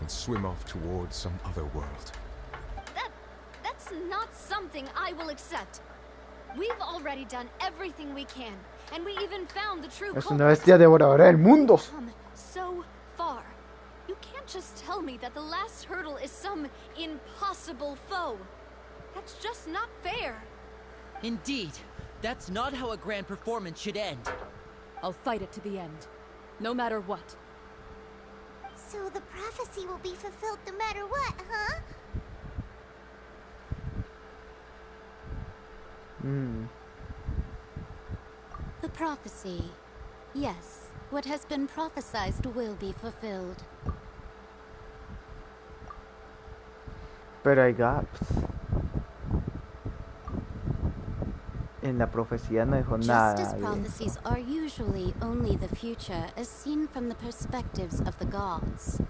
and swim off towards some other world. That's not something I will accept. We've already done everything we can, and we even found the true Es una bestia devoradora del mundo. come so far. You can't just tell me that the last hurdle is some impossible foe. That's just not fair. Indeed. That's not how a grand performance should end. I'll fight it to the end, no matter what. So the prophecy will be fulfilled no matter what, huh? The prophecy. Yes, what has been prophesied will be fulfilled. Pero hay gaps. En la profecía no dijo nada. Justice prophecies are usually only the future as seen from the perspectives of the gods.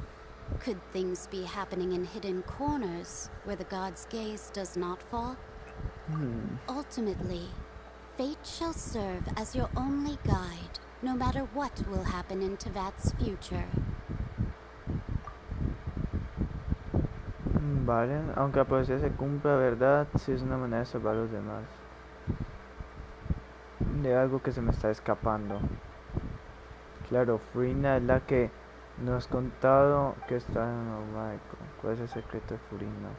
Could things be happening in hidden corners where the gods' gaze does not fall? Ultimately, fate shall serve as your only guide, no matter what will happen in Teyvat's future. Vale, aunque la profecía se cumpla, ¿verdad? Sí es una manera de salvar a los demás. De algo que se me está escapando. Claro, Furina es la que nos has contado que está en Omaico. ¿Cuál es el secreto de Furina?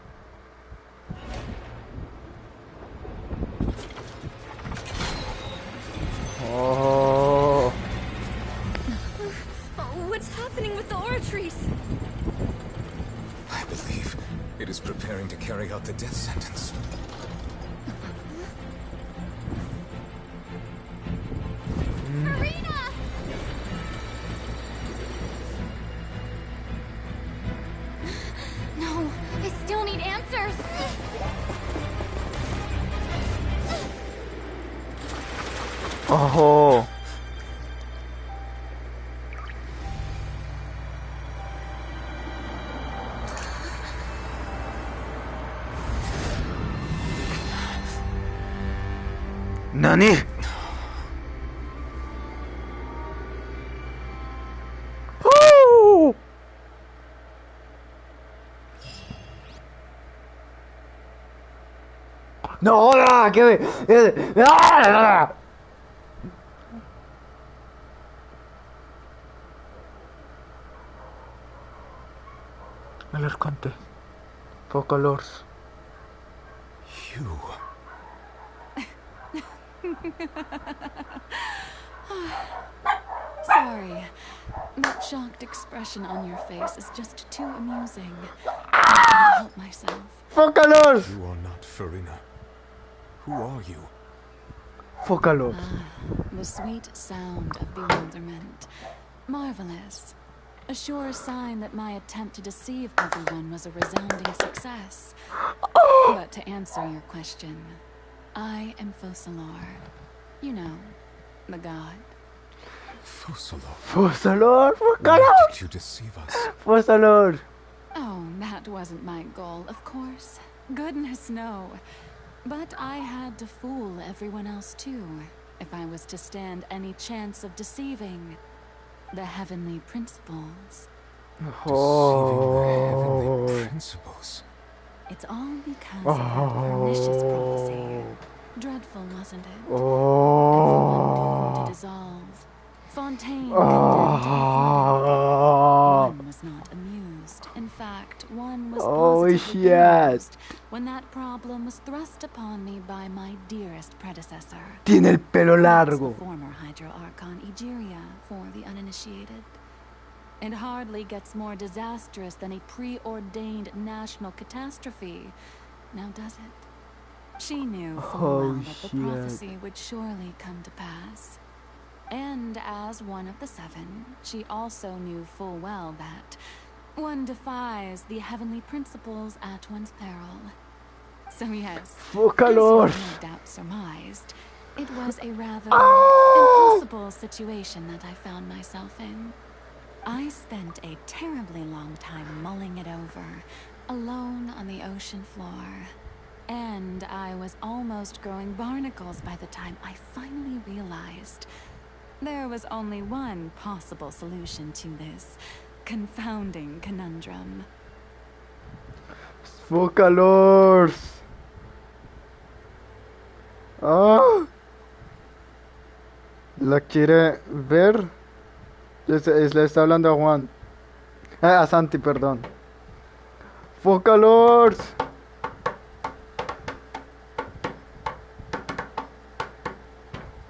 Oh. What's happening with the oratories? I believe it is preparing to carry out the death sentence. Furina! No, I still need answers. Oh. ¿Nani? ¡Oh! ¡No! ¡Ah! ¡Qué! ¡Ah! El arconte. Focalors. You. Sorry. That shocked expression on your face is just too amusing. I can't help myself. Focalors! You are not Furina. Who are you? Focalors. The sweet sound of bewilderment. Marvelous. A sure sign that my attempt to deceive everyone was a resounding success. But to answer your question, I am Focalor. You know, the god. Focalor. Focalor, Why Focalor. did you deceive us? Focalor. Oh, that wasn't my goal, of course. Goodness, no. But I had to fool everyone else too, if I was to stand any chance of deceiving the heavenly principles. Deceiving the heavenly principles. It's all because of that pernicious prophecy. Dreadful, wasn't it? Everyone doomed to dissolve. Fontaine condemned to be flooded. One was not amused. In fact, one was positively amused when that problem was thrust upon me by my dearest predecessor. Tiene el pelo largo. The former Hydro Archon Egeria, for the uninitiated. It hardly gets more disastrous than a preordained national catastrophe. Now does it? She knew full well that the prophecy would surely come to pass. And as one of the seven, she also knew full well that one defies the heavenly principles at one's peril. So yes, as you no doubt surmised, it was a rather impossible situation that I found myself in. I spent a terribly long time mulling it over, alone on the ocean floor. And I was almost growing barnacles by the time I finally realized there was only one possible solution to this confounding conundrum. Focalors. Ah. ¿La quiere ver? Le está hablando a Juan. A Santi, perdón. Focalors.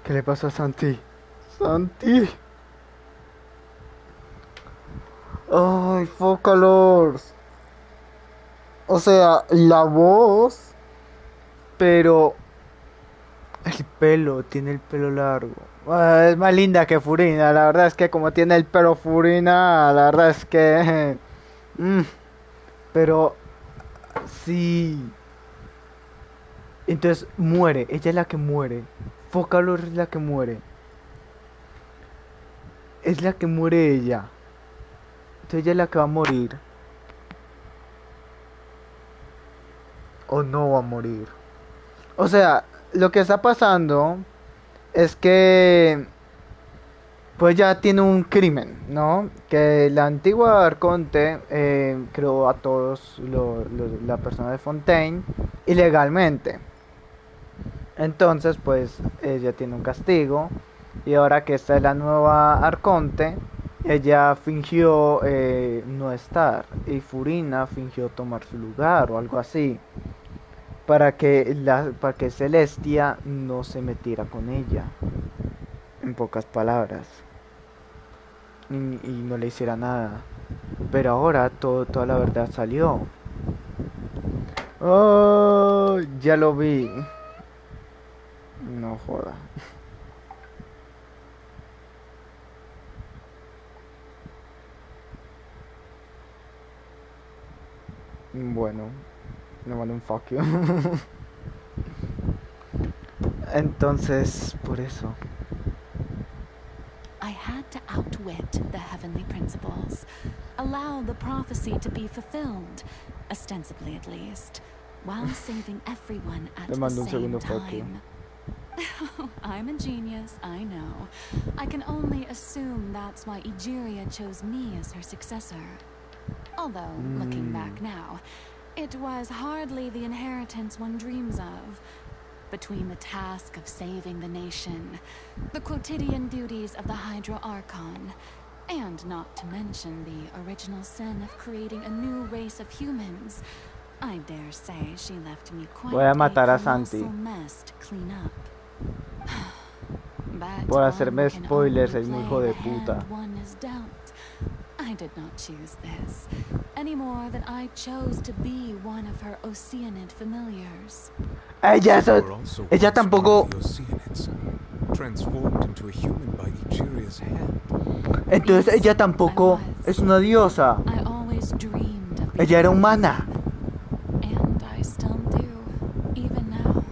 ¿Qué le pasa a Santi? Santi. Ay, Focalors. O sea, la voz, pero el pelo, tiene el pelo largo. Es más linda que Furina. La verdad es que como tiene el pelo Furina, la verdad es que pero sí. Entonces muere, ella es la que muere. Focalor es la que muere. Es la que muere ella. Entonces ella es la que va a morir. O no va a morir. O sea, lo que está pasando es que pues ya tiene un crimen, ¿no? Que la antigua arconte creó a todos la persona de Fontaine ilegalmente. Entonces pues ella tiene un castigo. Y ahora que esta es la nueva arconte, ella fingió no estar. Y Furina fingió tomar su lugar o algo así. Para que Celestia no se metiera con ella. En pocas palabras. Y no le hiciera nada. Pero ahora toda la verdad salió. Oh, ya lo vi. No joda. Bueno, me vale un fuck you. Entonces, por eso. I had to outwit the heavenly principles, allow the prophecy to be fulfilled, ostensibly at least, while saving everyone at the same time. I'm a genius, I know. I can only assume that's why Egeria chose me as her successor. Although, looking back now, it was hardly the inheritance one dreams of. Between the task of saving the nation, the quotidian duties of the Hydro Archon, and not to mention the original sin of creating a new race of humans, I dare say she left me quite a colossal mess to clean up. Por hacerme spoilers, es muy hijo de puta. I did not choose this, any more than I chose to be one of her Oceanid familiars. Ella tampoco. Transformed into a human by Egeria's hand. Entonces ella tampoco es una diosa. I always dreamed of ella era humana. And I still do, even now.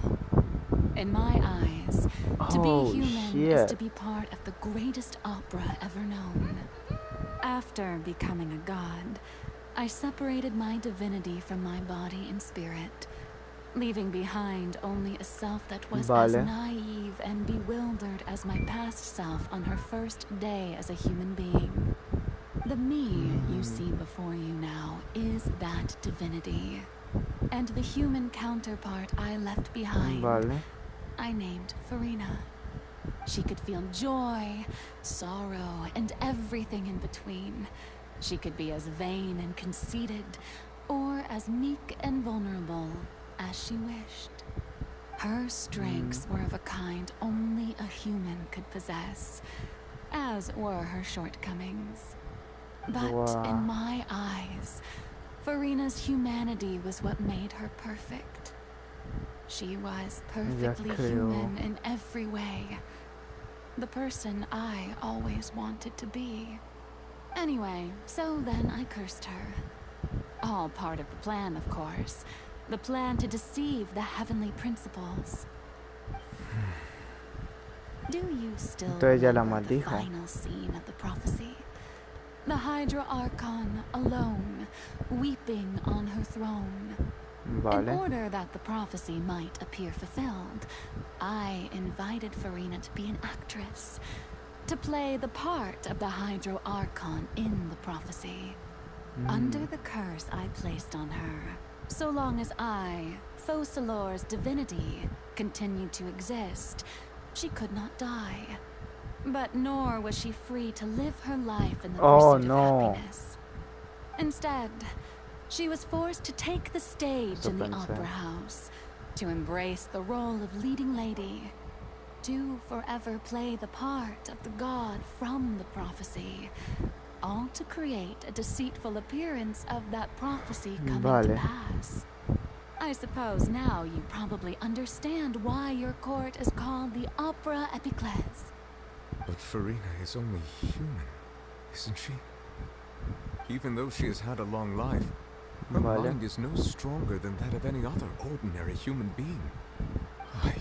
In my eyes, to be human is to be part of the greatest opera ever known. After becoming a god, I separated my divinity from my body and spirit, leaving behind only a self that was as naive and bewildered as my past self on her first day as a human being. The me you see before you now is that divinity. And the human counterpart I left behind, I named Furina. She could feel joy, sorrow, and everything in between. She could be as vain and conceited, or as meek and vulnerable as she wished. Her strengths were of a kind only a human could possess, as were her shortcomings. But in my eyes, Furina's humanity was what made her perfect. She was perfectly human in every way. The person I always wanted to be. Anyway, so then I cursed her. All part of the plan, of course. The plan to deceive the heavenly principles. Do you still remember the final scene of the prophecy? The Hydra Archon alone, weeping on her throne. In order that the prophecy might appear fulfilled, I invited Furina to be an actress, to play the part of the Hydro Archon in the prophecy. Under the curse I placed on her, so long as I, Focalor's divinity, continued to exist, she could not die. But nor was she free to live her life in the pursuit of happiness. Instead, she was forced to take the stage in the opera house, to embrace the role of leading lady, to forever play the part of the god from the prophecy, all to create a deceitful appearance of that prophecy coming to pass. I suppose now you probably understand why your court is called the Opera Epiclese. But Furina is only human, isn't she? Even though she has had a long life, her mind is no stronger than that of any other ordinary human being. I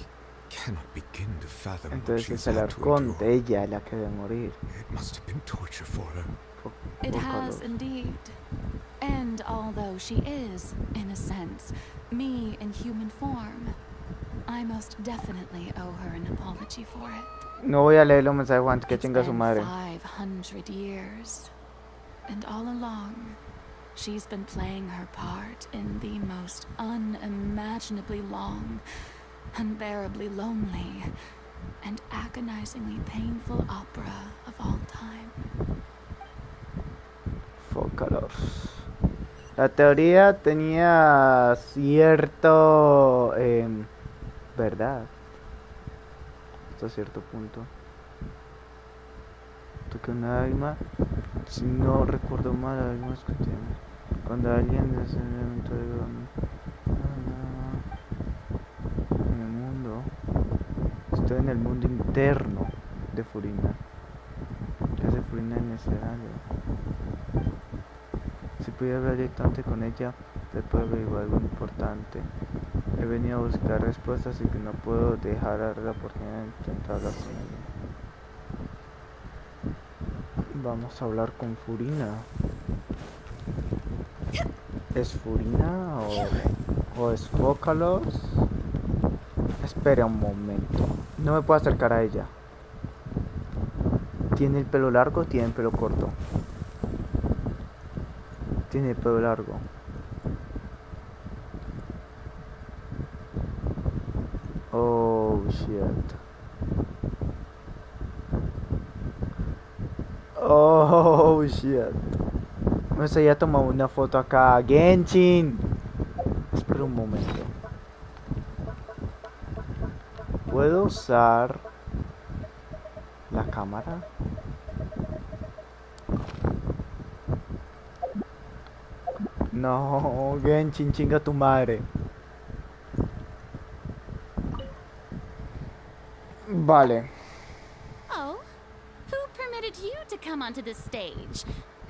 cannot begin to fathom what she's had to endure. Ella la que debe morir. It must have been torture for her. It has indeed. And although she is, in a sense, me in human form, I most definitely owe her an apology for it. No voy a leer los mensajes Juan, que chinga su madre. 500 years. And all along, she's been playing her part in the most unimaginably long, unbearably lonely, and agonizingly painful opera of all time. Focalors. La teoría tenía cierto verdad hasta cierto punto. Toque una alma, si no recuerdo mal, almas que tiene. Cuando alguien es el elemento de en el mundo, estoy en el mundo interno de Furina. ¿Qué hace Furina en ese escenario? Si pudiera hablar directamente con ella, te puedo averiguar algo importante. He venido a buscar respuestas y que no puedo dejar la oportunidad de intentar hablar con ella. Vamos a hablar con Furina. ¿Es Furina o es Focalors? Espera un momento. No me puedo acercar a ella. ¿Tiene el pelo largo o tiene el pelo corto? Tiene el pelo largo. Oh shit. Oh shit. Me gustaría tomar una foto acá. Genshin. Espera un momento. ¿Puedo usar la cámara? No, Genshin, chinga tu madre. Vale. Oh, who permitted you to come onto the stage?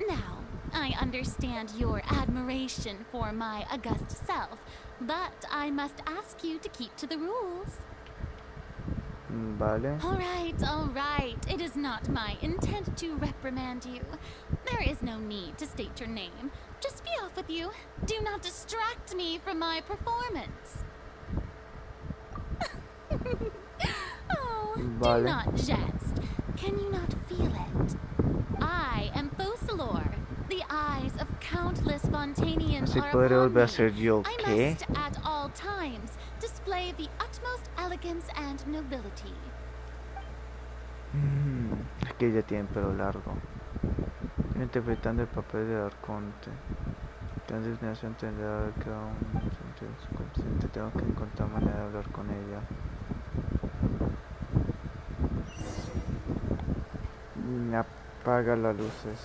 Now, I understand your admiration for my august self, but I must ask you to keep to the rules. Vale. All right. It is not my intent to reprimand you. There is no need to state your name. Just be off with you. Do not distract me from my performance. Vale. Do not jest. Can you not feel it? I am Focalor, eyes of countless Fontanians Así are podré upon volver a me. ser yo, I ¿qué? must at all times display the utmost elegance and nobility. Es que ella tiene pelo largo. Estoy interpretando el papel de arconte. Cada designación tendrá cada uno de su consciente. Tengo que encontrar manera de hablar con ella. Apaga las luces.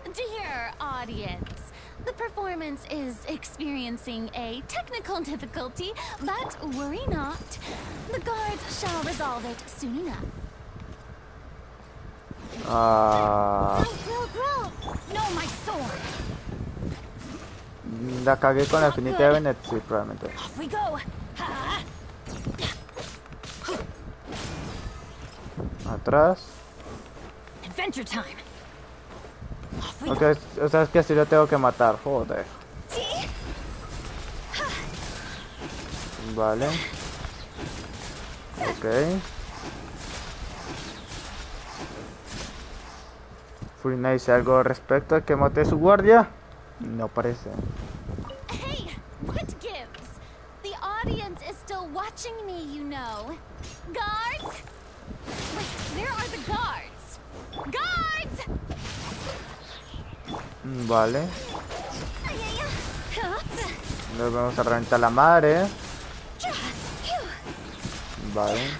Dear audience, the performance is experiencing a technical difficulty, but worry not. The guards shall resolve it soon enough. No, my sword. La cagué con la finita de Bennett, sí, probablemente. Off we go. Atrás. Adventure time. Okay, o sea, es que así lo tengo que matar, joder. Vale. Ok. Furina dice algo al respecto a que mate a su guardia. No parece. Hey, what gives? The audience is still watching me, you know. Guards? Wait, where are the guards? Guards! Vale. Nos vamos a reventar la madre. Vale.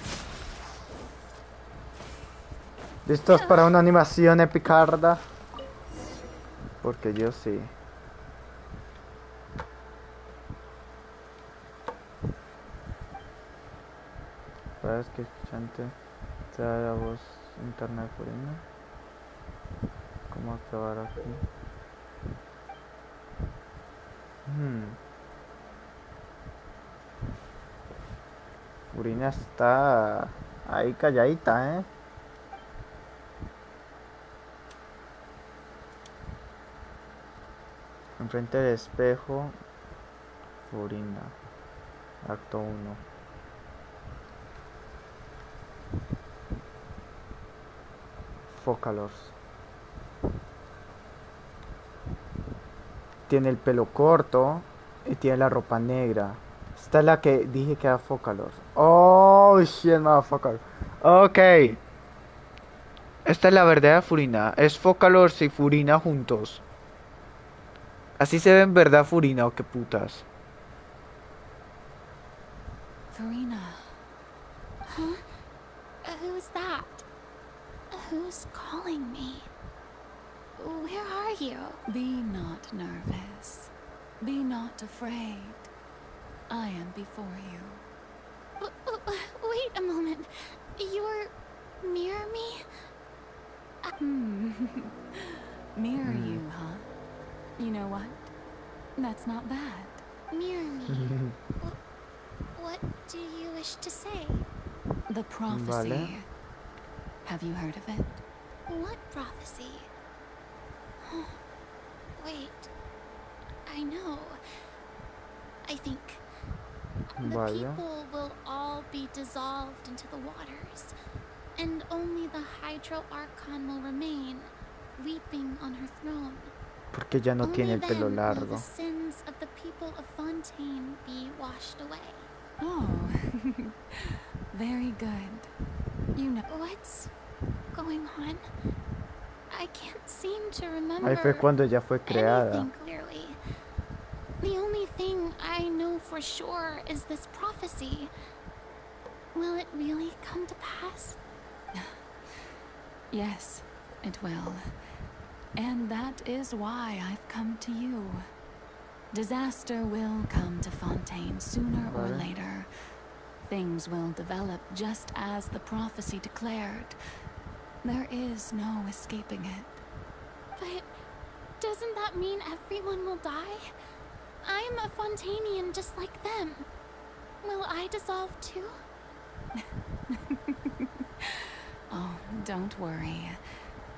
¿Listos para una animación epicarda? Porque yo sí. Parece que escuchante sea la voz interna de Furina. ¿Cómo acabar aquí? Furina está ahí calladita, ¿eh? Enfrente del espejo, Furina, acto 1. Focalors. Tiene el pelo corto y tiene la ropa negra. Esta es la que dije que era Focalors. Oh, shit, motherfucker. Ok. Esta es la verdadera Furina. Es Focalors y Furina juntos. Así se ve en verdad Furina, o qué putas. Furina. Huh? Who's that? Who's calling me? Where are you? Be not nervous. Be not afraid. I am before you. Wait a moment. You're near me? Mirror you, huh? You know what? That's not bad. Mirror me? What do you wish to say? The prophecy. Vale. Have you heard of it? What prophecy? Wait. I know. I think the people will all be dissolved into the waters, and only the Hydro Archon will remain, weeping on her throne. Porque ya no tiene el pelo largo. The sins of the people of Fontaine be washed away. Oh, very good. You know what's going on. I can't seem to remember. Ahí fue cuando ella fue creada. Clearly. The only thing I know for sure is this prophecy. Will it really come to pass? Yes, it will. And that is why I've come to you. Disaster will come to Fontaine sooner or later. Things will develop just as the prophecy declared. There is no escaping it. But doesn't that mean everyone will die? I'm a Fontainian just like them. Will I dissolve too? Oh, don't worry.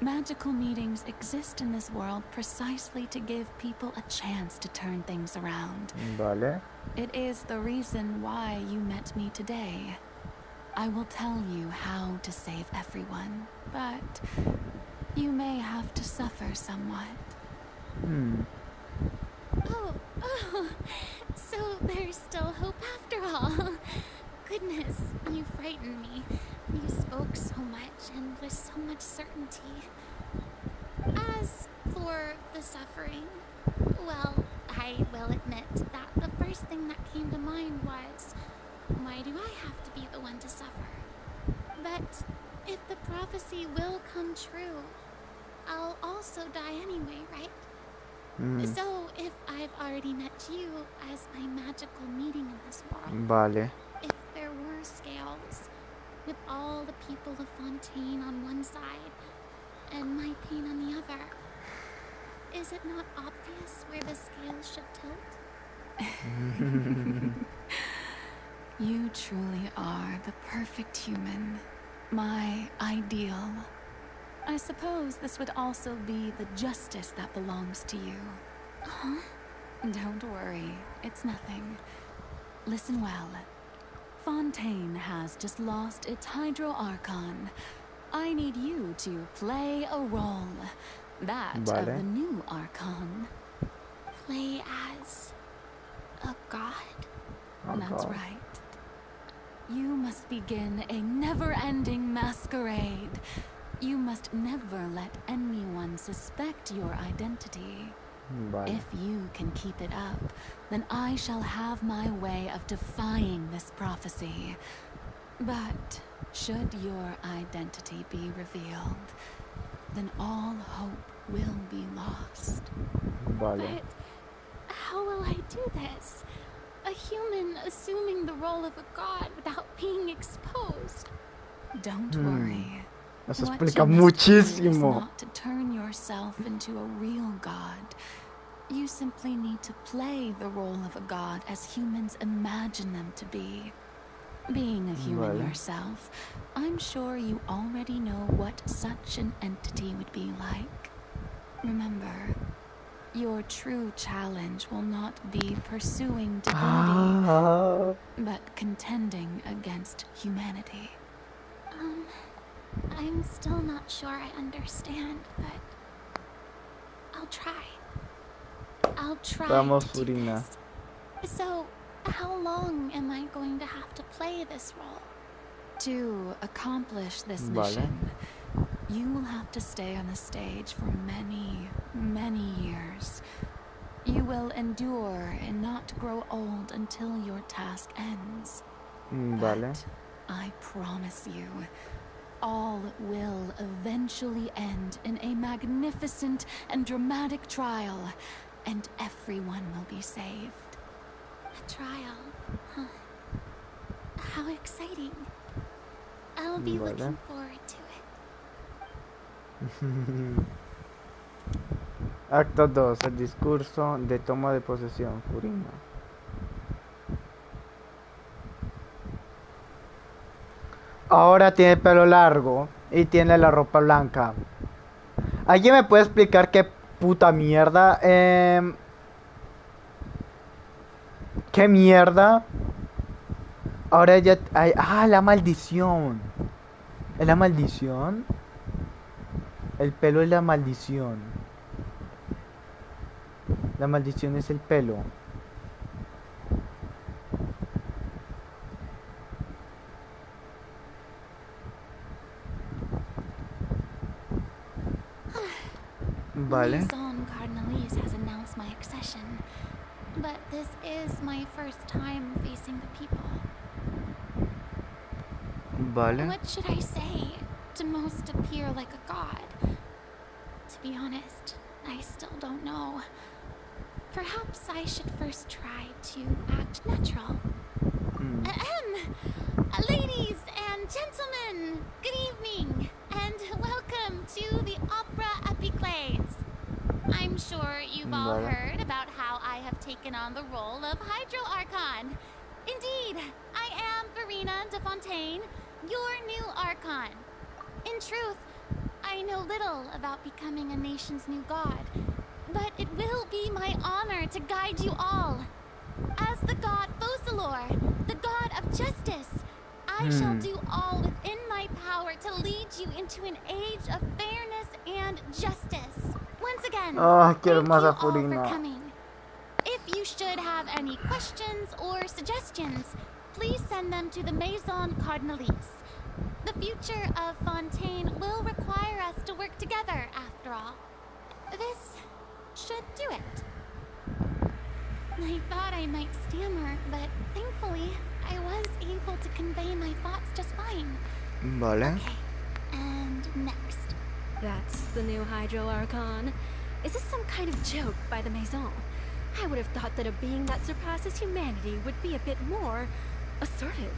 Magical meetings exist in this world precisely to give people a chance to turn things around. Vale. It is the reason why you met me today. I will tell you how to save everyone, but You may have to suffer somewhat. Oh, so there's still hope after all. Goodness, you frightened me. You spoke so much and with so much certainty. As for the suffering, well, I will admit that the first thing that came to mind was, why do I have to be the one to suffer? But if the prophecy will come true, I'll also die anyway, right? So if I've already met you as my magical meeting in this world, Vale. if there were scales, with all the people of Fontaine on one side and my pain on the other, is it not obvious where the scales should tilt? You truly are the perfect human, my ideal. I suppose this would also be the justice that belongs to you. Huh? Don't worry, it's nothing. Listen well. Fontaine has just lost its Hydro Archon. I need you to play a role. That of the new Archon. Play as a god? That's right. You must begin a never-ending masquerade. You must never let anyone suspect your identity. If you can keep it up, then I shall have my way of defying this prophecy. But should your identity be revealed, then all hope will be lost. But how will I do this? A human assuming the role of a god without being exposed. Don't worry. Eso What explica you must do is muchísimo. not to turn yourself into a real god. You simply need to play the role of a god as humans imagine them to be. Being a human yourself, I'm sure you already know what such an entity would be like. Remember, your true challenge will not be pursuing divinity, but contending against humanity. I'm still not sure I understand, but I'll try. I'll try Vamos, to do Furina. this. So, how long am I going to have to play this role? To accomplish this mission, you will have to stay on the stage for many, many years. You will endure and not grow old until your task ends. But I promise you, all will eventually end in a magnificent and dramatic trial, and everyone will be saved. A trial, huh? How exciting. I'll be looking forward to it. Acto 2. El discurso de toma de posesión, Furina. Ahora tiene pelo largo y tiene la ropa blanca. ¿Alguien me puede explicar qué puta mierda? ¿Qué mierda? Ahora ella... la maldición. ¿Es la maldición? El pelo es la maldición. La maldición es el pelo. Vale. Liaison Cardinalise has announced my accession, but this is my first time facing the people. Vale. What should I say to most appear like a god? To be honest, I still don't know. Perhaps I should first try to act natural. Ladies and gentlemen, good evening, and welcome to the Opera Epiclese. I'm sure you've all heard about how I have taken on the role of Hydro Archon. Indeed, I am Furina de Fontaine, your new Archon. In truth, I know little about becoming a nation's new god, but it will be my honor to guide you all. As the god Focalor, the god of justice, I shall do all within my power to lead you into an age of fairness and justice. Once again, quiero thank más you a all for Furina. coming. If you should have any questions or suggestions, please send them to the Maison Cardinalise. The future of Fontaine will require us to work together, after all. This should do it. I thought I might stammer, but thankfully, I was able to convey my thoughts just fine. Vale. Okay, and next. That's the new Hydro Archon. Is this some kind of joke by the Maison? I would have thought that a being that surpasses humanity would be a bit more assertive.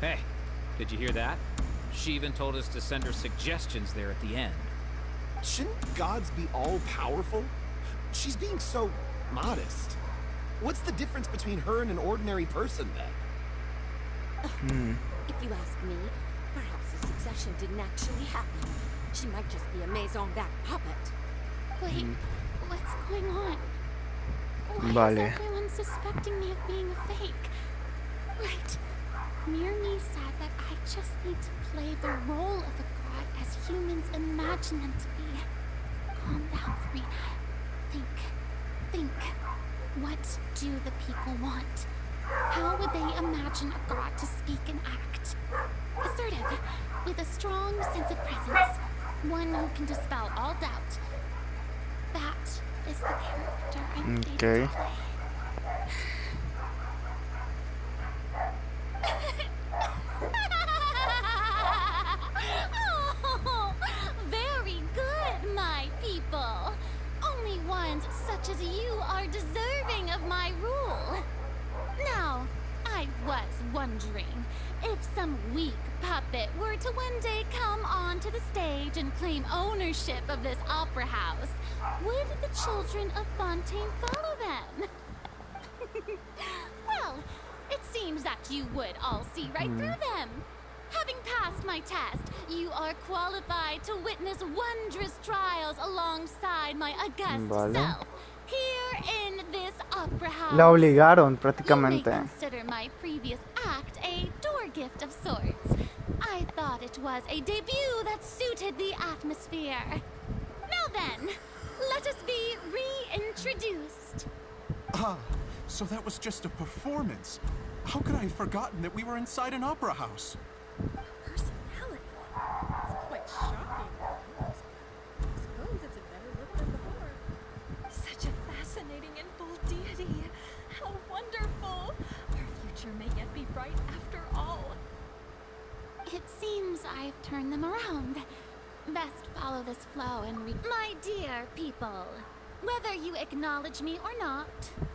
Hey, did you hear that? She even told us to send her suggestions there at the end. Shouldn't gods be all-powerful? She's being so modest. What's the difference between her and an ordinary person, then? If you ask me, perhaps the succession didn't actually happen. She might just be a maison-backed puppet. Wait, what's going on? Why Vale. is everyone suspecting me of being a fake? Right. Mirni said that I just need to play the role of a god as humans imagine them to be. Calm down, Furina. Think. What do the people want? How would they imagine a god to speak and act? Assertive, with a strong sense of presence. One who can dispel all doubt. That is the character I'm fated to play. Oh, very good, my people. Only ones such as you are deserving of my rule. Now, I was wondering, if some weak puppet were to one day come onto the stage and claim ownership of this opera house, would the children of Fontaine follow them? Well, it seems that you would all see right through them. Having passed my test, you are qualified to witness wondrous trials alongside my august self. Here in this opera house. La obligaron You prácticamente. may consider my previous act a door gift of sorts. I thought it was a debut that suited the atmosphere. Now then, let us be reintroduced. Ah, so that was just a performance. How could I have forgotten that we were inside an opera house? Personality. It's quite shocking. I suppose it's a better look than before. Such a fascinating and bold deity. How wonderful. Our future may yet be bright after all. It seems I've turned them around. Best follow this flow and my dear people, whether you acknowledge me or not,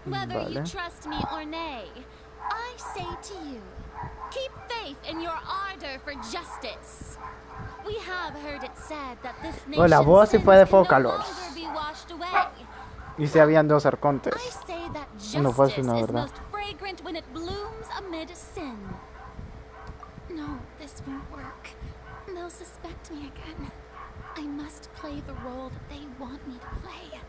whether you trust me or nay, I say to you, keep faith in your ardor for justice. We have heard it said that this Oh, la nation's voz sí fue de sins can no Fócalos. longer be washed away. Y si habían dos arcontes. I say that Uno fue justice una, is ¿verdad? most fragrant when it blooms amid sin. No, this won't work. They'll suspect me again. I must play the role that they want me to play.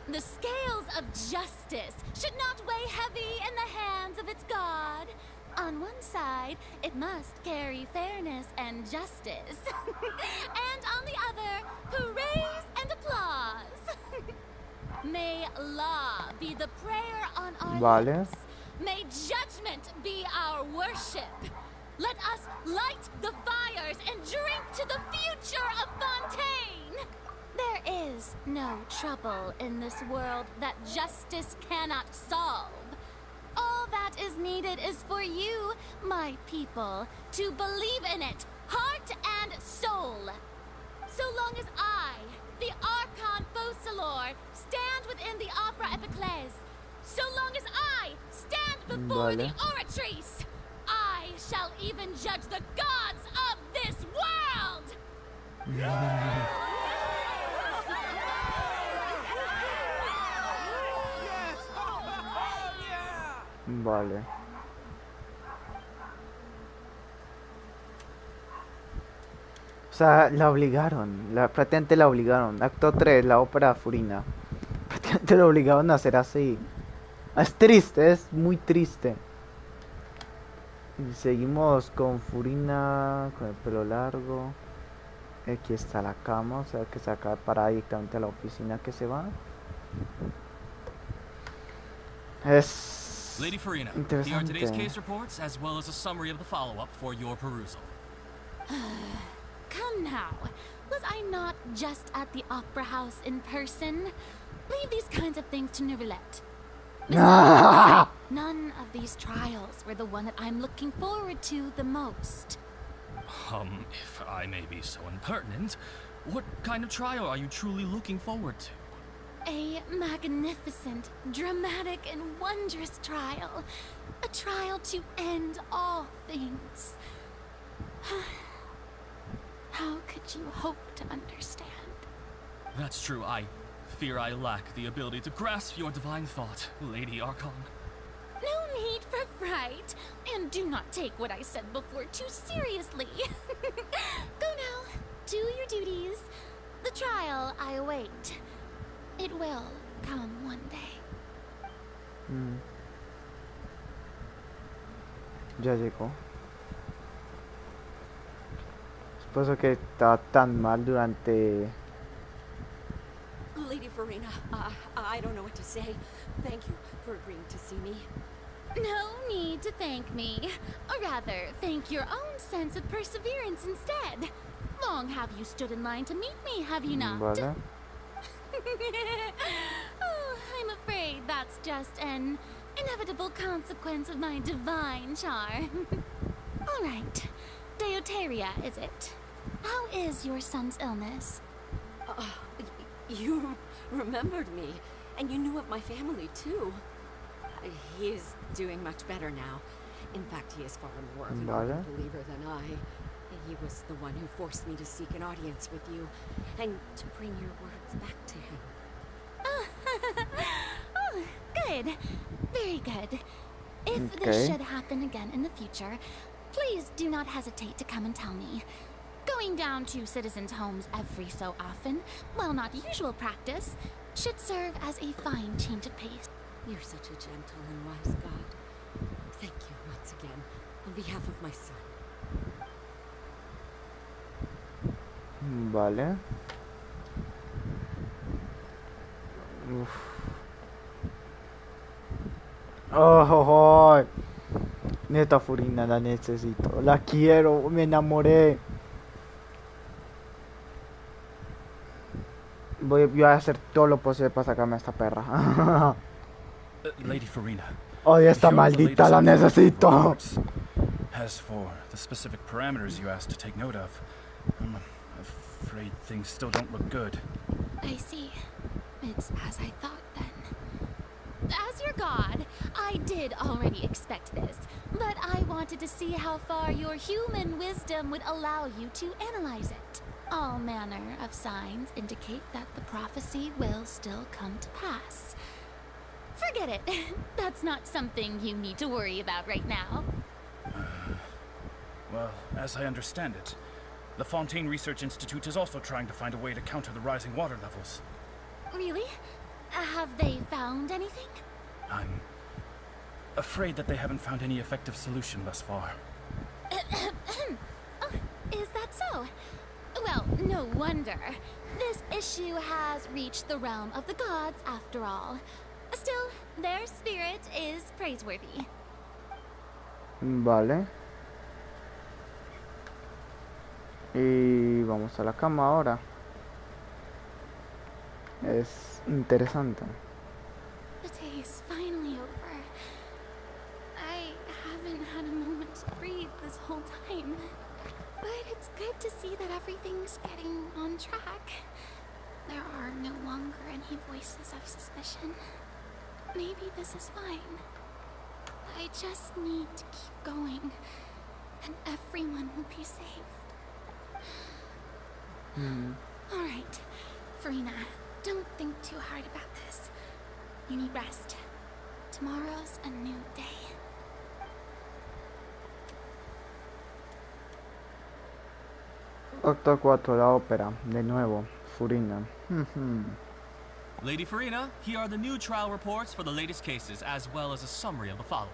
The scales of justice should not weigh heavy in the hands of its god. On one side, it must carry fairness and justice. And on the other, praise and applause. May law be the prayer on our lips. May judgment be our worship. Let us light the fires and drink to the future of Fontaine. There is no trouble in this world that justice cannot solve. All that is needed is for you, my people, to believe in it, heart and soul. So long as I, the Archon Focalor, stand within the Opera Epiclese, so long as I stand before the Oratrice, I shall even judge the gods of this world! Vale. O sea, la obligaron. Prácticamente la obligaron. Acto 3, la ópera Furina. Prácticamente la obligaron a hacer así. Es triste, es muy triste. Y seguimos con Furina, con el pelo largo. Aquí está la cama, o sea que se acaba para directamente a la oficina que se va. Es Lady Furina, here are today's case reports as well as a summary of the follow-up for your perusal. Come now. Was I not just at the opera house in person? Leave these kinds of things to Neuvillette. Besides, none of these trials were the one that I'm looking forward to the most. If I may be so impertinent, what kind of trial are you truly looking forward to? A magnificent, dramatic, and wondrous trial. A trial to end all things. How could you hope to understand? That's true. I fear I lack the ability to grasp your divine thought, Lady Archon. No need for fright, and do not take what I said before too seriously. Go now, do your duties. The trial I await. It will come one day. Ya llegó. Supongo que está tan mal durante... Lady Furina, I don't know what to say. Thank you for agreeing to see me. No need to thank me. Or rather, thank your own sense of perseverance instead. Long have you stood in line to meet me, have you not? Vale. Oh, I'm afraid that's just an inevitable consequence of my divine charm. All right. Deoteria, is it? How is your son's illness? You remembered me, and you knew of my family, too. He is doing much better now. In fact, he is far more of an ardent believer than I. He was the one who forced me to seek an audience with you, and to bring your words back to him. Oh, good. Very good. If this should happen again in the future, please do not hesitate to come and tell me. Going down to citizens' homes every so often, while not usual practice, should serve as a fine change of pace. You're such a gentle and wise God. Thank you once again, on behalf of my son. Vale. Uf. Oh. Neta Furina, la necesito. La quiero, me enamoré. Voy a hacer todo lo posible para sacarme a esta perra. Lady Furina. Oye, esta maldita la necesito. As for the specific parameters you asked to take note of, I'm afraid things still don't look good. I see. It's as I thought then. As your god, I did already expect this, but I wanted to see how far your human wisdom would allow you to analyze it. All manner of signs indicate that the prophecy will still come to pass. Forget it. That's not something you need to worry about right now. Well, as I understand it, the Fontaine Research Institute is also trying to find a way to counter the rising water levels. Really? Have they found anything? I'm afraid that they haven't found any effective solution thus far. Oh, is that so? Well, no wonder. This issue has reached the realm of the gods, after all. Still, their spirit is praiseworthy. Vale. Y vamos a la cama ahora. Es interesante. The day is finally over. I haven't had a moment to breathe this whole time. But it's good to see that everything's getting on track. There are no longer any voices of suspicion. Maybe this is fine. I just need to keep going, and everyone will be saved. All right, Furina, don't think too hard about this. You need rest. Tomorrow's a new day. Acto 4, la ópera. De nuevo, Furina. Lady Furina, here are the new trial reports for the latest cases, as well as a summary of the follow-up.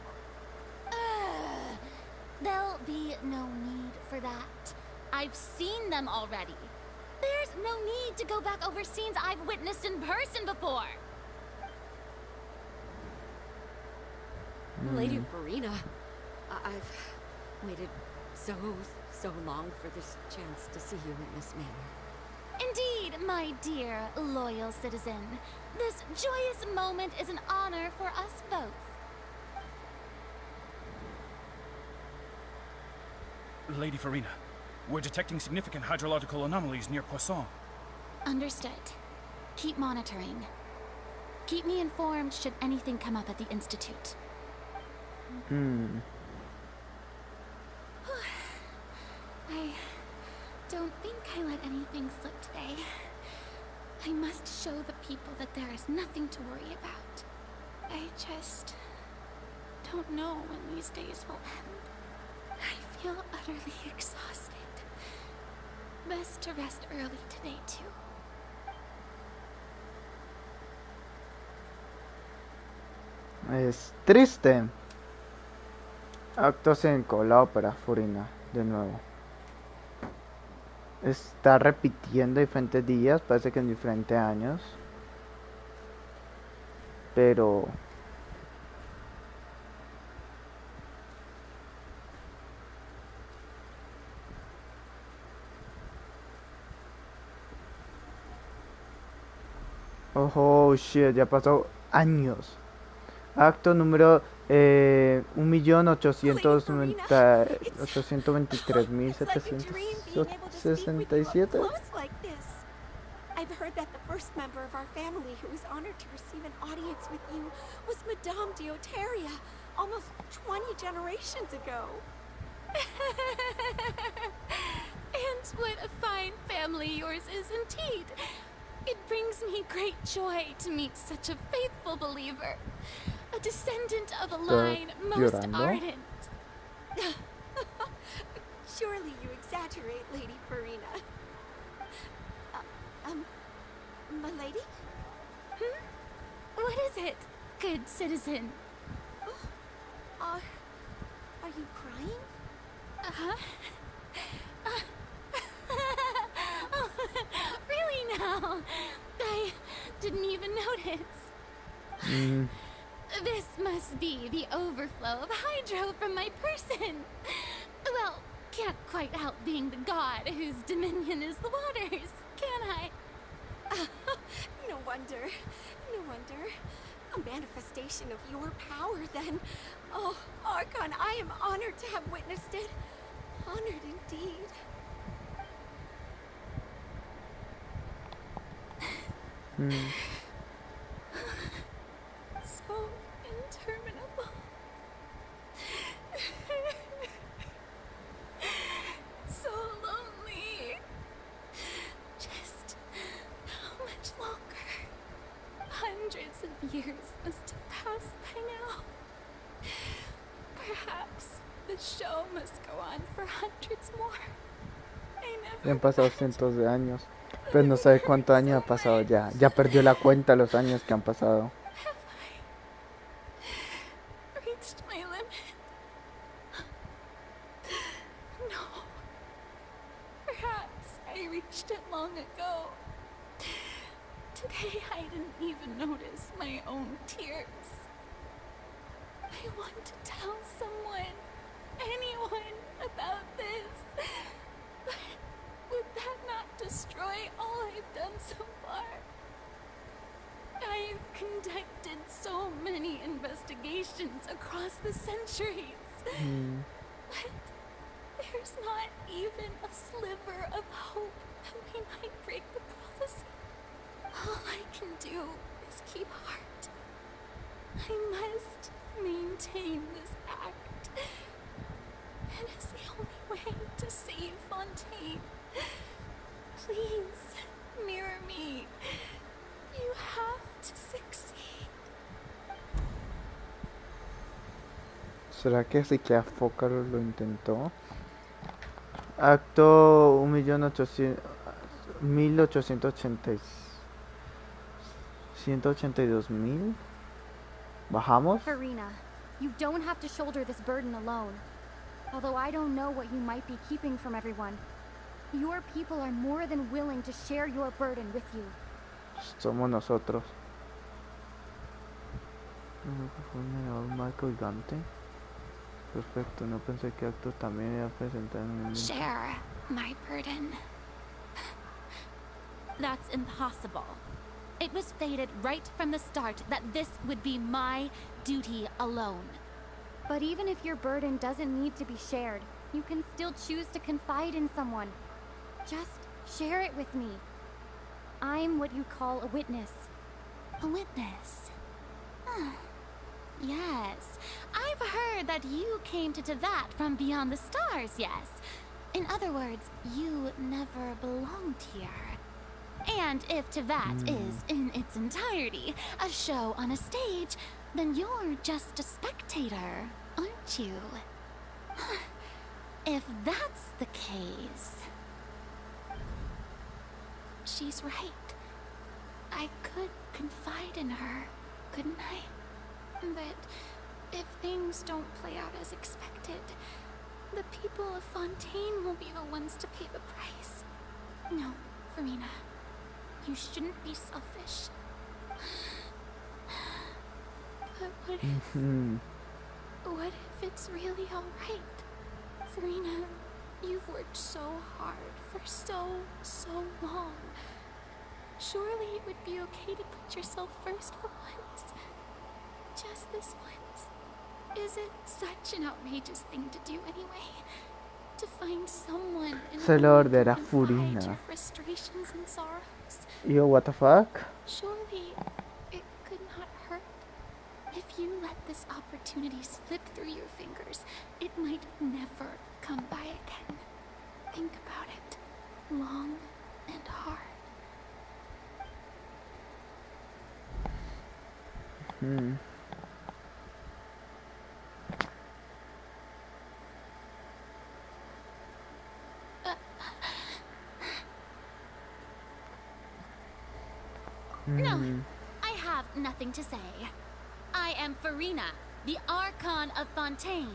There'll be no need for that. I've seen them already. There's no need to go back over scenes I've witnessed in person before. Lady Furina, I've waited so long for this chance to see you in this manner. Indeed, my dear, loyal citizen. This joyous moment is an honor for us both. Lady Furina, we're detecting significant hydrological anomalies near Poisson. Understood. Keep monitoring. Keep me informed should anything come up at the Institute. I don't think I let anything slip today. I must show the people that there is nothing to worry about. I just don't know when these days will end. I feel utterly exhausted. Best to rest early today, too. Es triste. Acto 5, la ópera Furina, de nuevo. Está repitiendo diferentes días, parece que en diferentes años. Pero... oh shit, ya pasó años. Acto número 1.823.767. I've heard that the first member of our family who was honored to receive an audience with you was Madame Dioteria, almost 20 generations ago. And what a fine family yours is indeed. It brings me great joy to meet such a faithful believer, a descendant of a line most ardent. Surely you exaggerate, Lady Furina. My lady? What is it, good citizen? Are you crying? Oh, really now? I didn't even notice. This must be the overflow of hydro from my person. Well, can't quite help being the god whose dominion is the waters, can I? No wonder. No wonder. A manifestation of your power, then. Oh, Archon, I am honored to have witnessed it. Honored indeed. So interminable. So lonely. Just how much longer? Hundreds of years must have passed by now. Perhaps the show must go on for hundreds more. Ya han pasado cientos de años. Pues no sabe cuántos años ha pasado ya. Ya perdió la cuenta de los años que han pasado. Reached my limit. No. Perhaps I reached it long ago. Today I didn't even notice my own tears. I want to tell someone, anyone, about this. But would that not destroy all I've done so far? I've conducted so many investigations across the centuries. But there's not even a sliver of hope that we might break the prophecy. All I can do is keep heart. I must maintain this act. It is the only way to save Fontaine. Please, mirror me. You have to succeed. ¿Será que sí que Afócaro lo intentó? Acto 1.882.000. ¿Bajamos? Furina, you don't have to shoulder this burden alone. Although I don't know what you might be keeping from everyone, your people are more than willing to share your burden with you. Somos nosotros. Fue un generador más colgante. Perfecto, no pensé que acto también iba a presentar en el... Share my burden. That's impossible. It was fated right from the start that this would be my duty alone. But even if your burden doesn't need to be shared, you can still choose to confide in someone. Just share it with me. I'm what you call a witness. A witness? Yes, I've heard that you came to that from beyond the stars, yes. In other words, you never belonged here. And if Tevat is, in its entirety, a show on a stage, then you're just a spectator, aren't you? If that's the case... She's right. I could confide in her, couldn't I? But if things don't play out as expected, the people of Fontaine will be the ones to pay the price. No, Furina. You shouldn't be selfish. But what if it's really alright? Furina, you've worked so hard for so long. Surely it would be okay to put yourself first for once. Just this once. Is it such an outrageous thing to do anyway? To find someone in Se lo ordena Furina. your frustrations and sorrows. Yo, what the fuck? Surely it could not hurt. If you let this opportunity slip through your fingers, it might never come by again. Think about it long and hard. No, I have nothing to say. I am Furina, the Archon of Fontaine.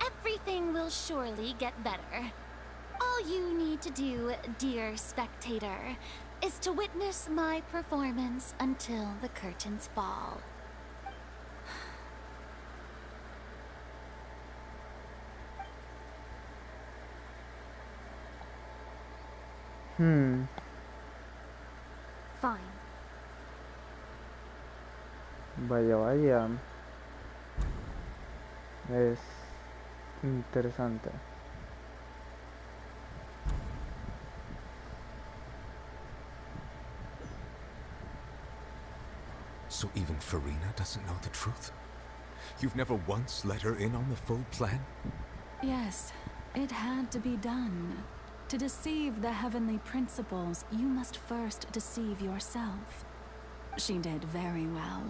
Everything will surely get better. All you need to do, dear spectator, is to witness my performance until the curtains fall. Fine. Vaya. Es interesante. So even Furina doesn't know the truth? You've never once let her in on the full plan? Yes, it had to be done. To deceive the heavenly principles, you must first deceive yourself. She did very well.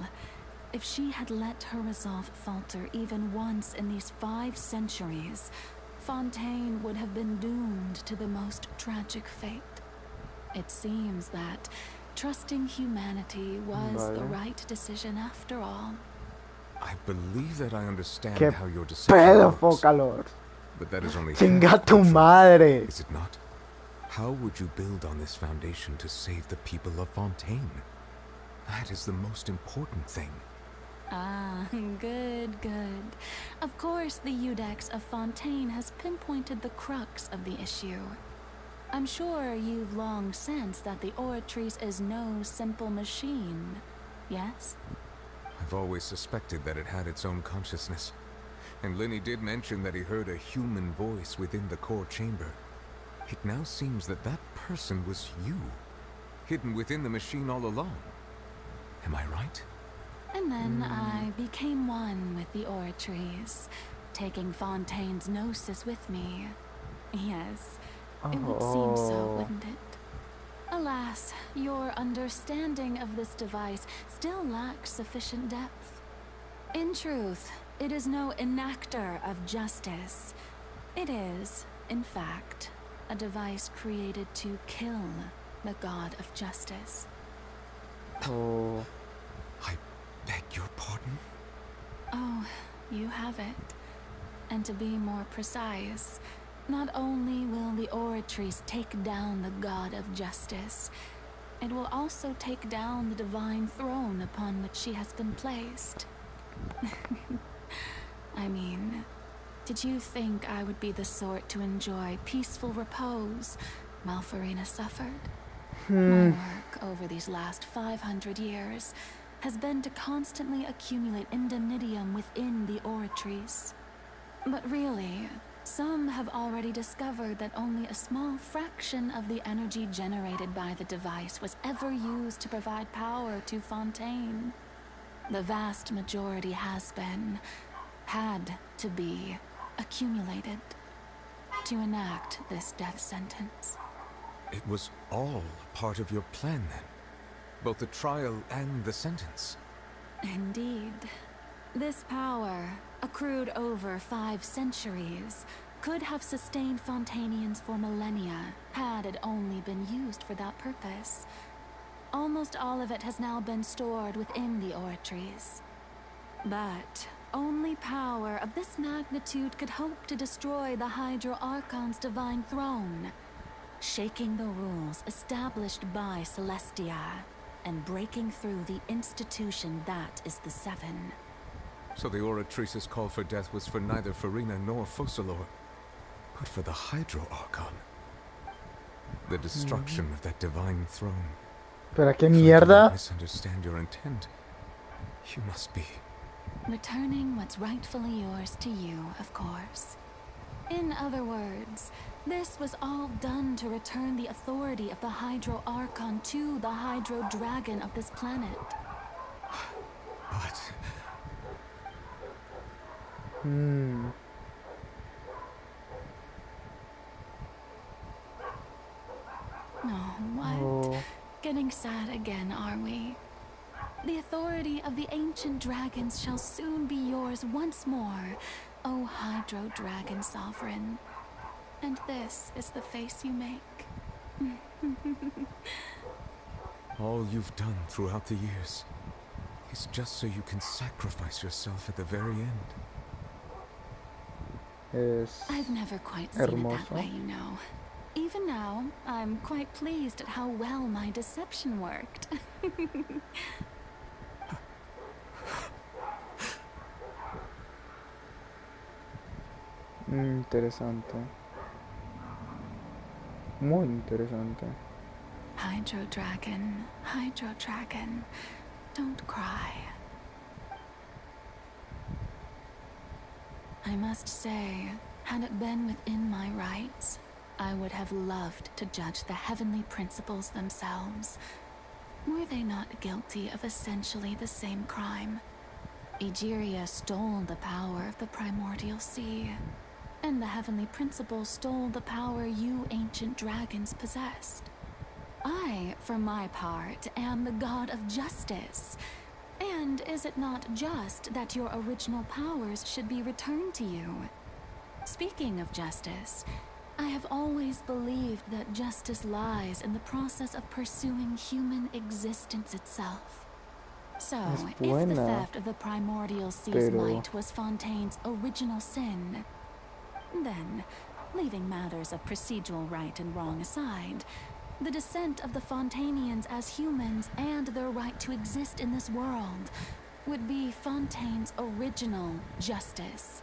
If she had let her resolve falter even once in these 5 centuries, Fontaine would have been doomed to the most tragic fate. It seems that trusting humanity was the right decision after all. I believe that I understand ¿Qué how your decision pedo, works, Focalor? but that is only Chinga tu madre. Is it not? How would you build on this foundation to save the people of Fontaine? That is the most important thing. Ah, good. Of course, the Iudex of Fontaine has pinpointed the crux of the issue. I'm sure you've long sensed that the Oratrice is no simple machine, yes? I've always suspected that it had its own consciousness. And Lenny did mention that he heard a human voice within the core chamber. It now seems that that person was you, hidden within the machine all along. Am I right? And then I became one with the Oratrice, taking Fontaine's gnosis with me. Yes, it would seem so, wouldn't it? Alas, your understanding of this device still lacks sufficient depth. In truth, it is no enactor of justice. It is, in fact, a device created to kill the god of justice. Oh. I beg your pardon? Oh, you have it. And to be more precise, not only will the oratrice take down the god of justice, it will also take down the divine throne upon which she has been placed. I mean, did you think I would be the sort to enjoy peaceful repose while Furina suffered? My work over these last 500 years has been to constantly accumulate indemnitium within the oratrice. But really, some have already discovered that only a small fraction of the energy generated by the device was ever used to provide power to Fontaine. The vast majority had to be accumulated to enact this death sentence. It was all part of your plan then? Both the trial and the sentence? Indeed. This power, accrued over 5 centuries, could have sustained Fontainians for millennia had it only been used for that purpose. Almost all of it has now been stored within the oratrice. But only power of this magnitude could hope to destroy the Hydro Archon's divine throne, shaking the rules established by Celestia and breaking through the institution that is the Seven. So the oratrice's call for death was for neither Furina nor Focalor, but for the Hydro Archon. The destruction of that divine throne. ¿Pero qué If I do mierda? not misunderstand your intent, you must be... Returning what's rightfully yours to you, of course. In other words, this was all done to return the authority of the Hydro Archon to the Hydro Dragon of this planet. But... Oh, what? Getting sad again, are we? The authority of the ancient dragons shall soon be yours once more, O Hydro Dragon Sovereign. And this is the face you make. all you've done throughout the years is just so you can sacrifice yourself at the very end. I've never quite seen it that way, you know. Even now, I'm quite pleased at how well my deception worked. Interesante. Muy interesante. Hydro Dragon, don't cry. I must say, had it been within my rights, I would have loved to judge the heavenly principles themselves. Were they not guilty of essentially the same crime? Egeria stole the power of the primordial sea, and the heavenly principles stole the power you ancient dragons possessed. I, for my part, am the god of justice. And is it not just that your original powers should be returned to you? Speaking of justice, I have always believed that justice lies in the process of pursuing human existence itself. So, if the theft of the primordial sea's light was Fontaine's original sin, then, leaving matters of procedural right and wrong aside, the descent of the Fontainians as humans and their right to exist in this world would be Fontaine's original justice.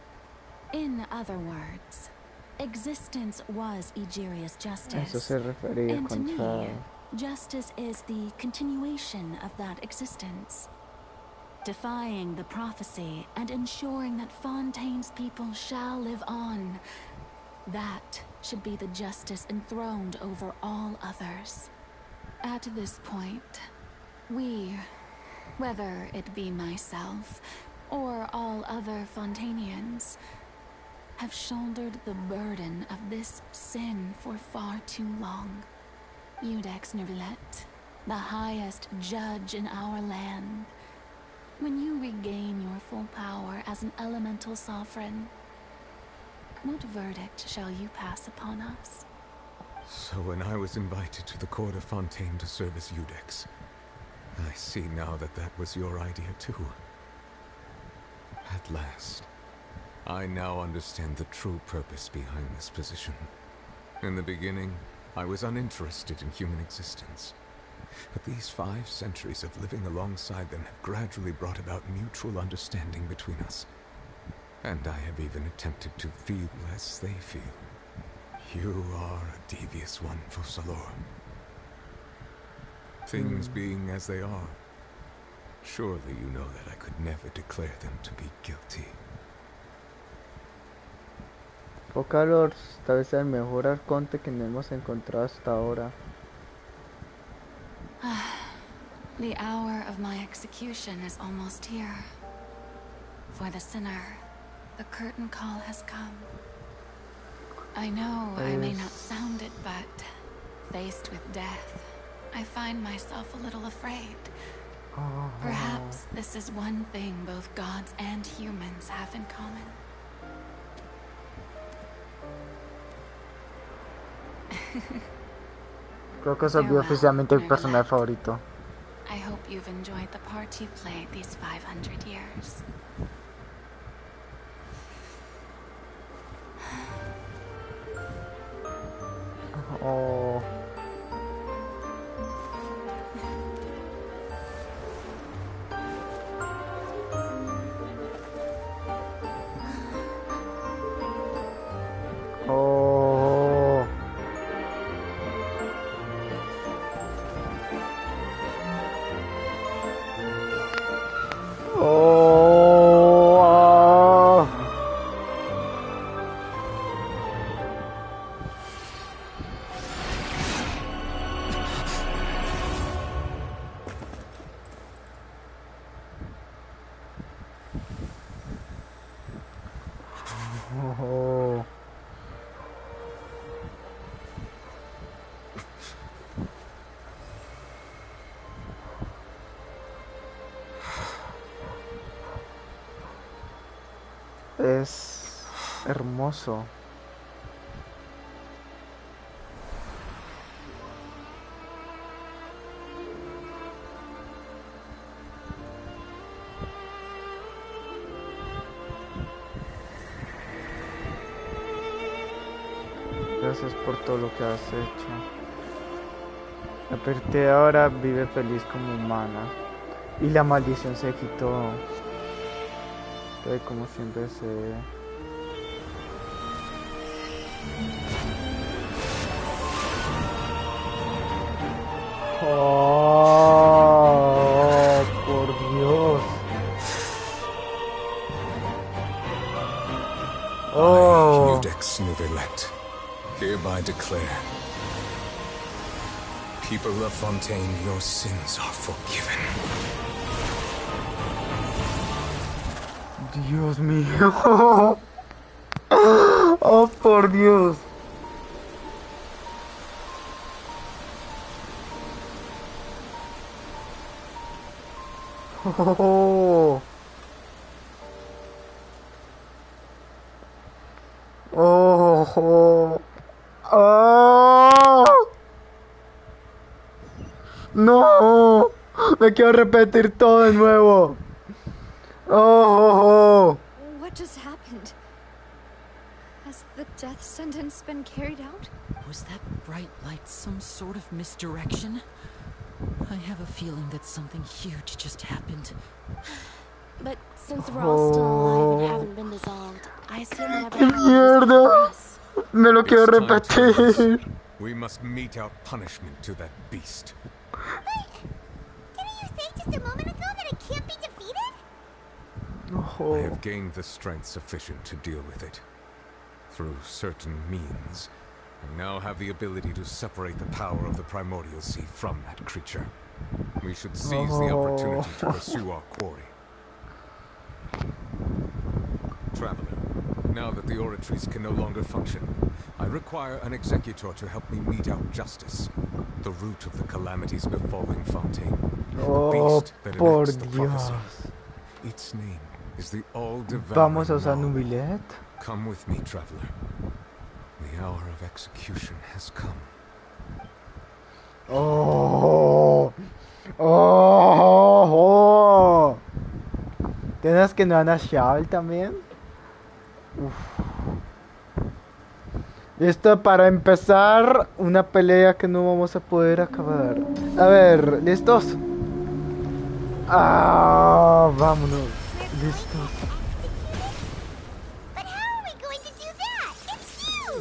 In other words, existence was Egeria's justice. Eso se refería and to contra... me, justice is the continuation of that existence. Defying the prophecy and ensuring that Fontaine's people shall live on. That should be the justice enthroned over all others. At this point, we, whether it be myself or all other Fontainians, have shouldered the burden of this sin for far too long. Iudex Nervillet, the highest judge in our land, when you regain your full power as an elemental sovereign, what verdict shall you pass upon us? So when I was invited to the court of Fontaine to serve as Iudex, I see now that that was your idea too. At last, I now understand the true purpose behind this position. In the beginning, I was uninterested in human existence. But these 5 centuries of living alongside them have gradually brought about mutual understanding between us. And I have even attempted to feel as they feel. You are a devious one, Focalor. Things being as they are, surely you know that I could never declare them to be guilty. Focalor, tal vez el mejor arconte que no hemos encontrado hasta ahora. The hour of my execution is almost here. For the sinner, the curtain call has come. I know I may not sound it, but faced with death, I find myself a little afraid. Perhaps this is one thing both gods and humans have in common. Creo que se olvidó oficialmente el personaje favorito. I hope you've enjoyed the part you played these 500 years. Oh. Oh. Oh. Oh. Es hermoso. Gracias por todo lo que has hecho. A partir de ahora vive feliz como humana. Y la maldición se quitó. Estoy como siempre se... Oh, por Dios. Oh. Judex Nouvellette, hereby declare, people of Fontaine, your sins are forgiven. Dios mío. Oh, por Dios. Oh. Oh. Oh. No. Me quiero repetir todo de nuevo. Oh. What just happened? Has the death sentence been carried out? Was that bright light some sort of misdirection? I have a feeling that something huge just happened. But since we're all still alive and haven't been dissolved, I assume whatever ¡Qué happened mierda! was us. Me lo quiero repetir. We must mete out punishment to that beast. Didn't you say just a moment ago that it can't be defeated? Oh. I have gained the strength sufficient to deal with it. Through certain means, I now have the ability to separate the power of the primordial sea from that creature. We should seize the opportunity to pursue our quarry. Traveler, now that the oratories can no longer function, I require an executor to help me mete out justice, the root of the calamities befalling Fontaine, the beast that enacts the prophecy. Its name is the all-devouring Vamos a usar Maw. Nouvellette. Come with me, traveler. The hour of execution has come. Oh. Oh. ¿Tienes que no van a Shawl también? Uf. Listo para empezar una pelea que no vamos a poder acabar. A ver, ¿listos? Ah, vámonos. Listos.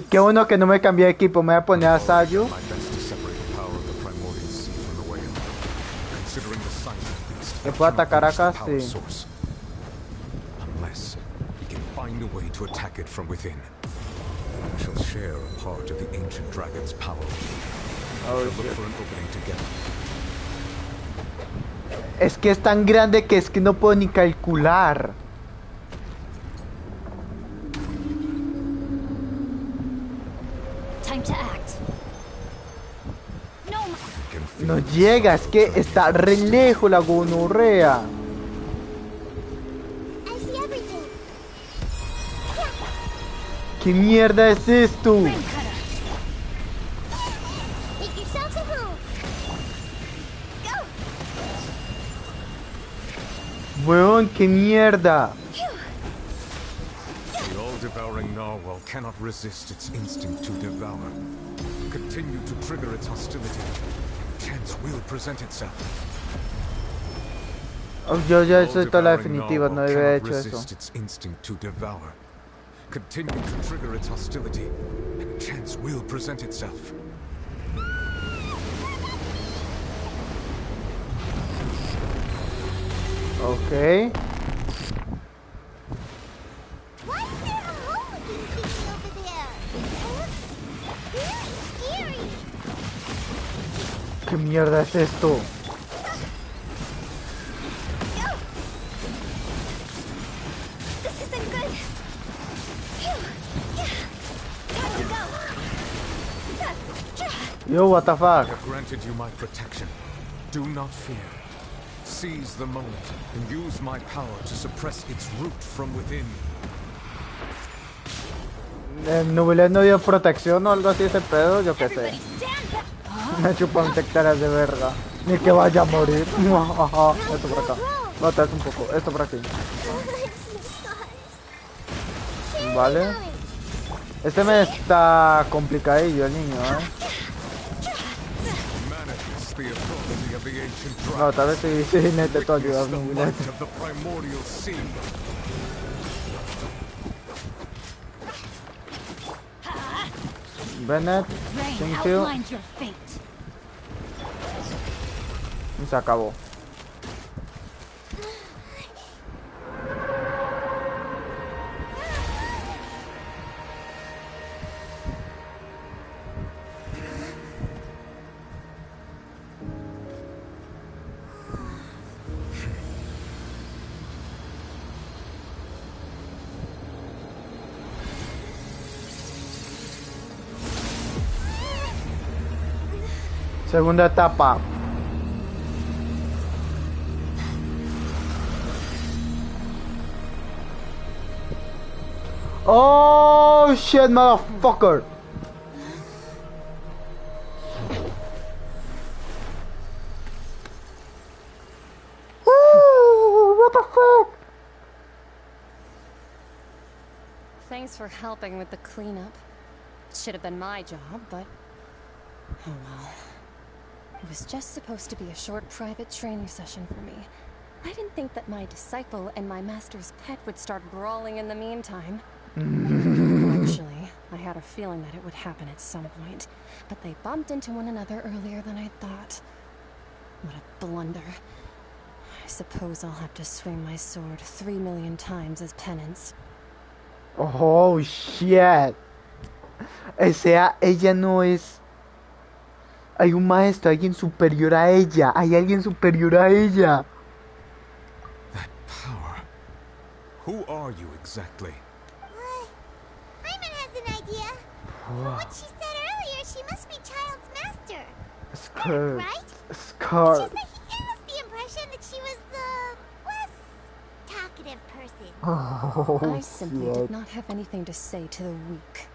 Qué bueno que no me cambié de equipo. Me voy a poner a Sayo. ¿Le puedo atacar acá? Sí. Es que es tan grande que es que no puedo ni calcular. No llega, es que está re lejos la gonorrea. ¿Qué mierda es esto? Weón, qué mierda. The all-devouring narwhal cannot resist its instinct to devour. Continue to trigger its hostility. Chance will present itself. Oh, yo ya soy toda la definitiva, no debe haber hecho eso. Its instinct to devour. Continue to trigger its hostility, and chance will present itself. Okay. ¿Qué mierda es esto? Yo, what the fuck? I have granted you my protection. Do not fear. Seize the moment and use my power to suppress its root from within. El Nubilet no dio protección o algo así ese pedo, yo qué sé. Me chupan hectáreas de verga. Ni que vaya a morir. Esto por acá. No, te un poco. Esto por aquí. Vale. Este me está complicadillo el niño, No, tal vez sí necesito ayudar, Nubilet. Bennett, thank you. Y se acabó. Segunda etapa. Oh shit, motherfucker. What the fuck? Thanks for helping with the cleanup. Should have been my job, but oh well. It was just supposed to be a short private training session for me. I didn't think that my disciple and my master's pet would start brawling in the meantime. Actually, I had a feeling that it would happen at some point, but they bumped into one another earlier than I thought. What a blunder. I suppose I'll have to swing my sword 3 million times as penance. Oh shit. O sea, ella no es... Hay un maestro, alguien superior a ella. Hay alguien superior a ella. That power. Who are you exactly? Hyman has an idea. From what she said earlier, she must be Child's master. Scar. Right? Scar. She said he gave us the impression that she was the less talkative person. Oh, I simply did not have anything to say to the weak.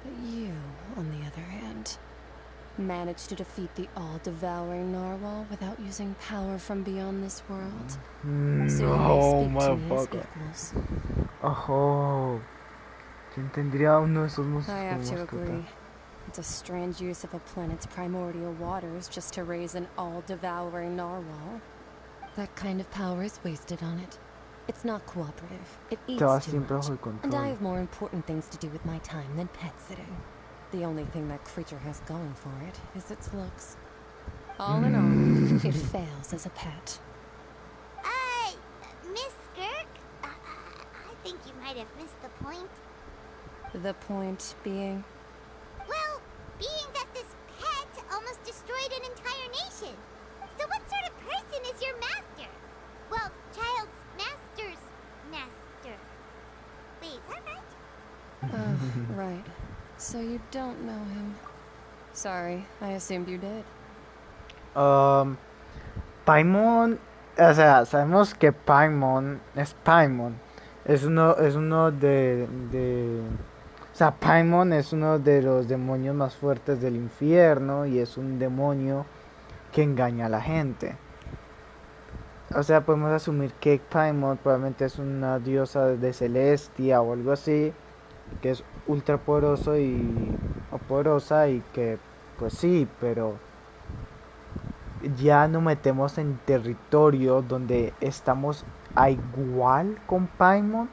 But you, on the other hand, managed to defeat the all-devouring narwhal without using power from beyond this world. So you may speak to me as equals. Ojo. ¿Quién tendría uno de esos monstruos I como have to mascota? agree. It's a strange use of a planet's primordial waters just to raise an all-devouring narwhal. That kind of power is wasted on it. It's not cooperative. It Te vas eats too siempre much. bajo el And I control. have more important things to do with my time than pet sitting. The only thing that creature has going for it is its looks. All in all, it fails as a pet. Miss Skirk? I think you might have missed the point. The point being? Well, being that this pet almost destroyed an entire nation. So what sort of person is your master? Well, child's master's master. Wait, is that right? Oh, right. So you don't know him. Sorry, I assumed you did. Paimon, o sea, sabemos que Paimon es Paimon. Es uno o sea, Paimon es uno de los demonios más fuertes del infierno y es un demonio que engaña a la gente. O sea, podemos asumir que Paimon probablemente es una diosa de Celestia o algo así, que es ultra poderoso o poderosa y que, pues sí, pero ya nos metemos en territorio donde estamos a igual con Paimon,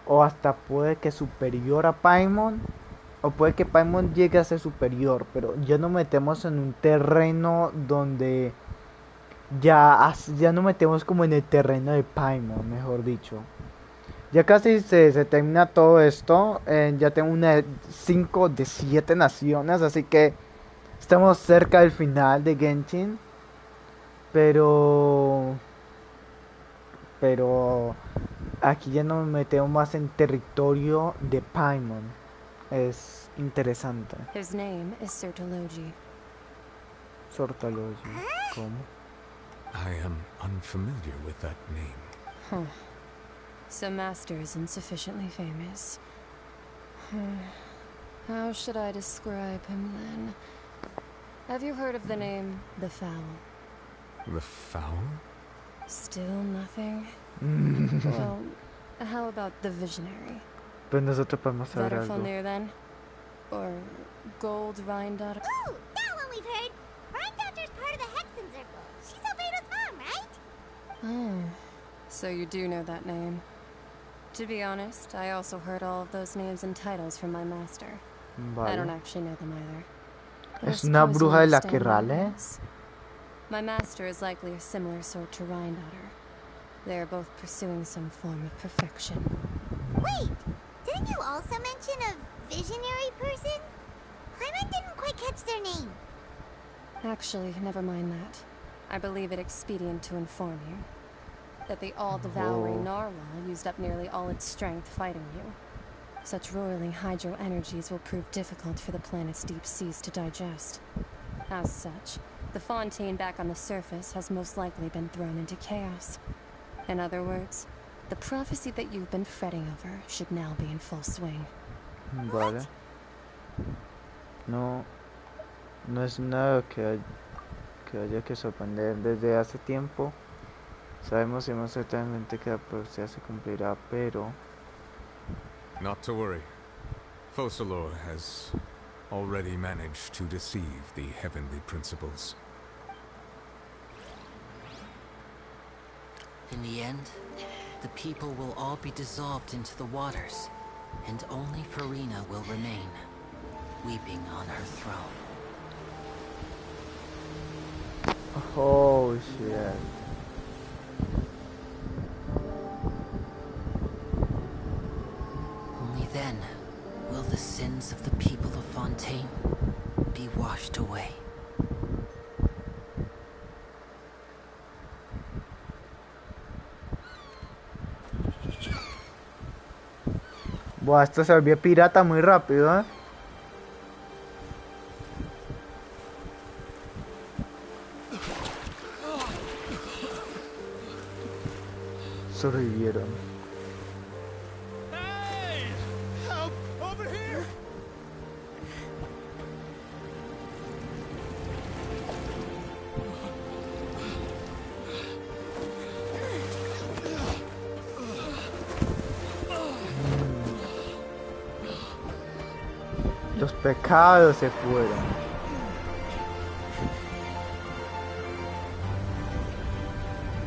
o hasta puede que superior a Paimon, o puede que Paimon llegue a ser superior, pero ya nos metemos en un terreno donde ya nos metemos como en el terreno de Paimon, mejor dicho. Ya casi se termina todo esto. Ya tengo 5 de 7 naciones, así que estamos cerca del final de Genshin. Pero aquí ya nos metemos más en territorio de Paimon. Es interesante. His name is Sertology. Sortalogy. ¿Cómo? I am unfamiliar with that name. Huh. So Master is insufficiently famous. How should I describe him then? Have you heard of the name The Foul? The Foul? Still nothing? Well, how about The Visionary? Pues nosotros podemos saber Better algo. Fundir then? Or Gold Rheindotter? Ooh, that one we've heard. Rhindotter's part of the Hexen Circle. She's Albedo's mom, right? Oh, so you do know that name. To be honest, I also heard all of those names and titles from my master. I don't actually know them either. But Es una bruja de la que rale. My master is likely a similar sort to Rheindotter. They are both pursuing some form of perfection. Wait, didn't you also mention a visionary person? Clement didn't quite catch their name. Actually, never mind that. I believe it expedient to inform you that the all-devouring narwhal used up nearly all its strength fighting you. Such roiling hydro energies will prove difficult for the planet's deep seas to digest. As such, the fontaine back on the surface has most likely been thrown into chaos. In other words, the prophecy that you've been fretting over should now be in full swing. Vale. No es nada que haya que sorprender. Desde hace tiempo sabemos exactamente que la profecía se cumplirá, pero... Not to worry. Focalor has already managed to deceive the heavenly principles. In the end, the people will all be dissolved into the waters, and only Furina will remain, weeping on her throne. Oh shit. Only then will the sins of the people of Fontaine be washed away. Buah, esto se volvió pirata muy rápido, ¿eh? Sobrevivieron. Hey! Help! Over here! pecados se fueron.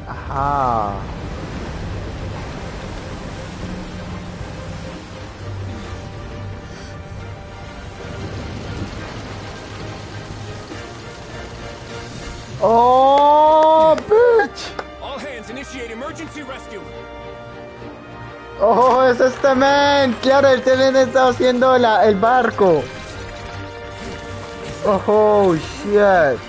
Ajá. Oh, bitch. All hands initiate emergency rescue. Oh, es este man. Claro, el tren está haciendo el barco. Oh, shit.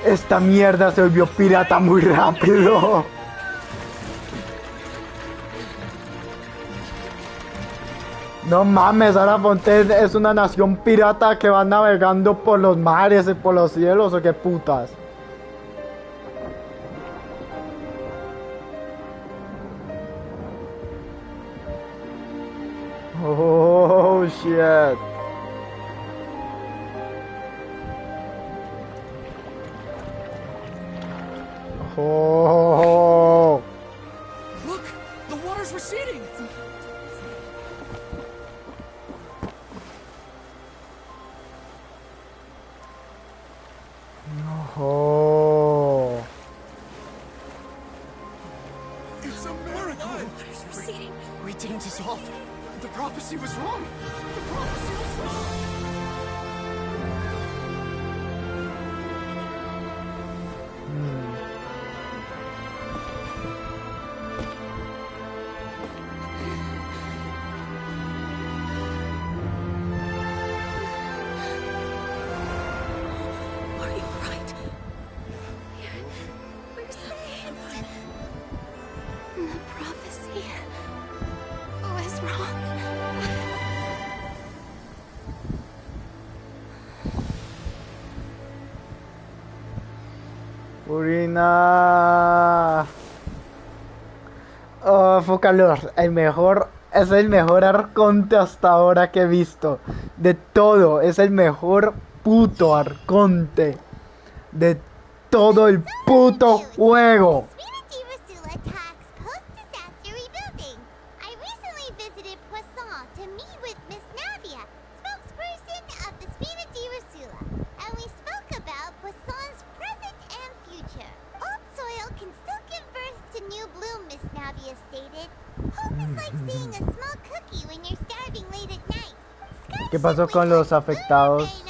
Esta mierda se volvió pirata muy rápido. No mames, ahora Fontaine es una nación pirata que va navegando por los mares y por los cielos, o qué putas. Oh shit. Oh. Look, the water's receding. Oh. It's a miracle. Water's receding. We didn't dissolve. The prophecy was wrong. The prophecy was wrong. Furina. Oh, Focalor, es el mejor arconte hasta ahora que he visto. De todo, es el mejor puto arconte. De todo el puto juego. ¿Qué pasó con los afectados?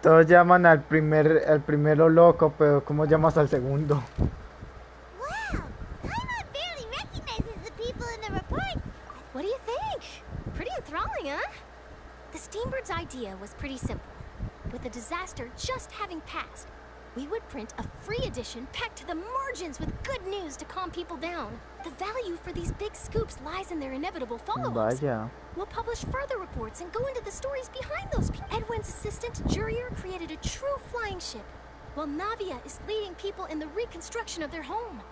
Todos llaman al primero loco, pero ¿cómo llamas al segundo? What do you think? Pretty enthralling, huh? The Steambird's idea was pretty simple. With the disaster just having passed, we would print a free edition packed to the margins with good news to calm people down. The value for these big scoops lies in their inevitable follow-ups. Vaya. We'll publish further reports and go into the stories behind those people. Edwin's assistant, Jurier, created a true flying ship, while Navia is leading people in the reconstruction of their home.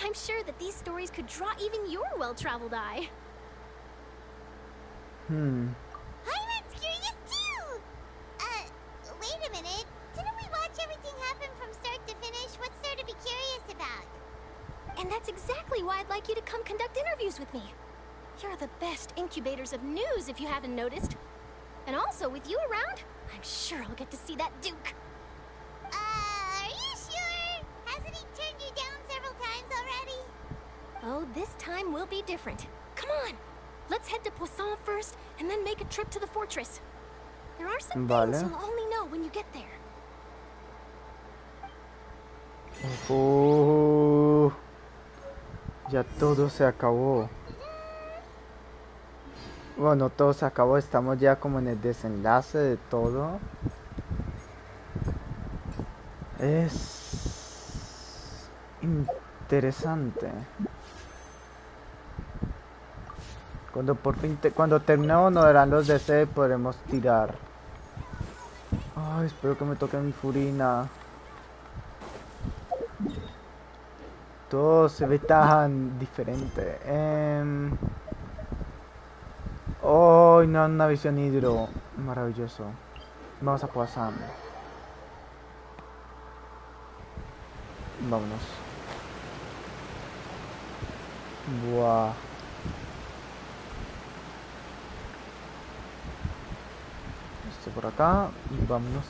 I'm sure that these stories could draw even your well-traveled eye. I'm curious too! Wait a minute. Didn't we watch everything happen from start to finish? What's there to be curious about? And that's exactly why I'd like you to come conduct interviews with me. You're the best incubators of news, if you haven't noticed. And also, with you around, I'm sure I'll get to see that Duke. Are you sure? Hasn't he turned you down several times already? Oh, this time will be different. Come on! Let's head to Poisson first, and then make a trip to the fortress. There are some things you'll only know when you get there. Oh, ya todo se acabó. Bueno, todo se acabó, estamos ya como en el desenlace de todo. Es interesante. Cuando por fin cuando terminemos nos darán los DC y podremos tirar. Ay, espero que me toque mi furina. Todo se ve tan diferente. Oh, no, una visión hidro. Maravilloso. Vamos a pasar. Vámonos. Buah. Este por acá. Y vámonos.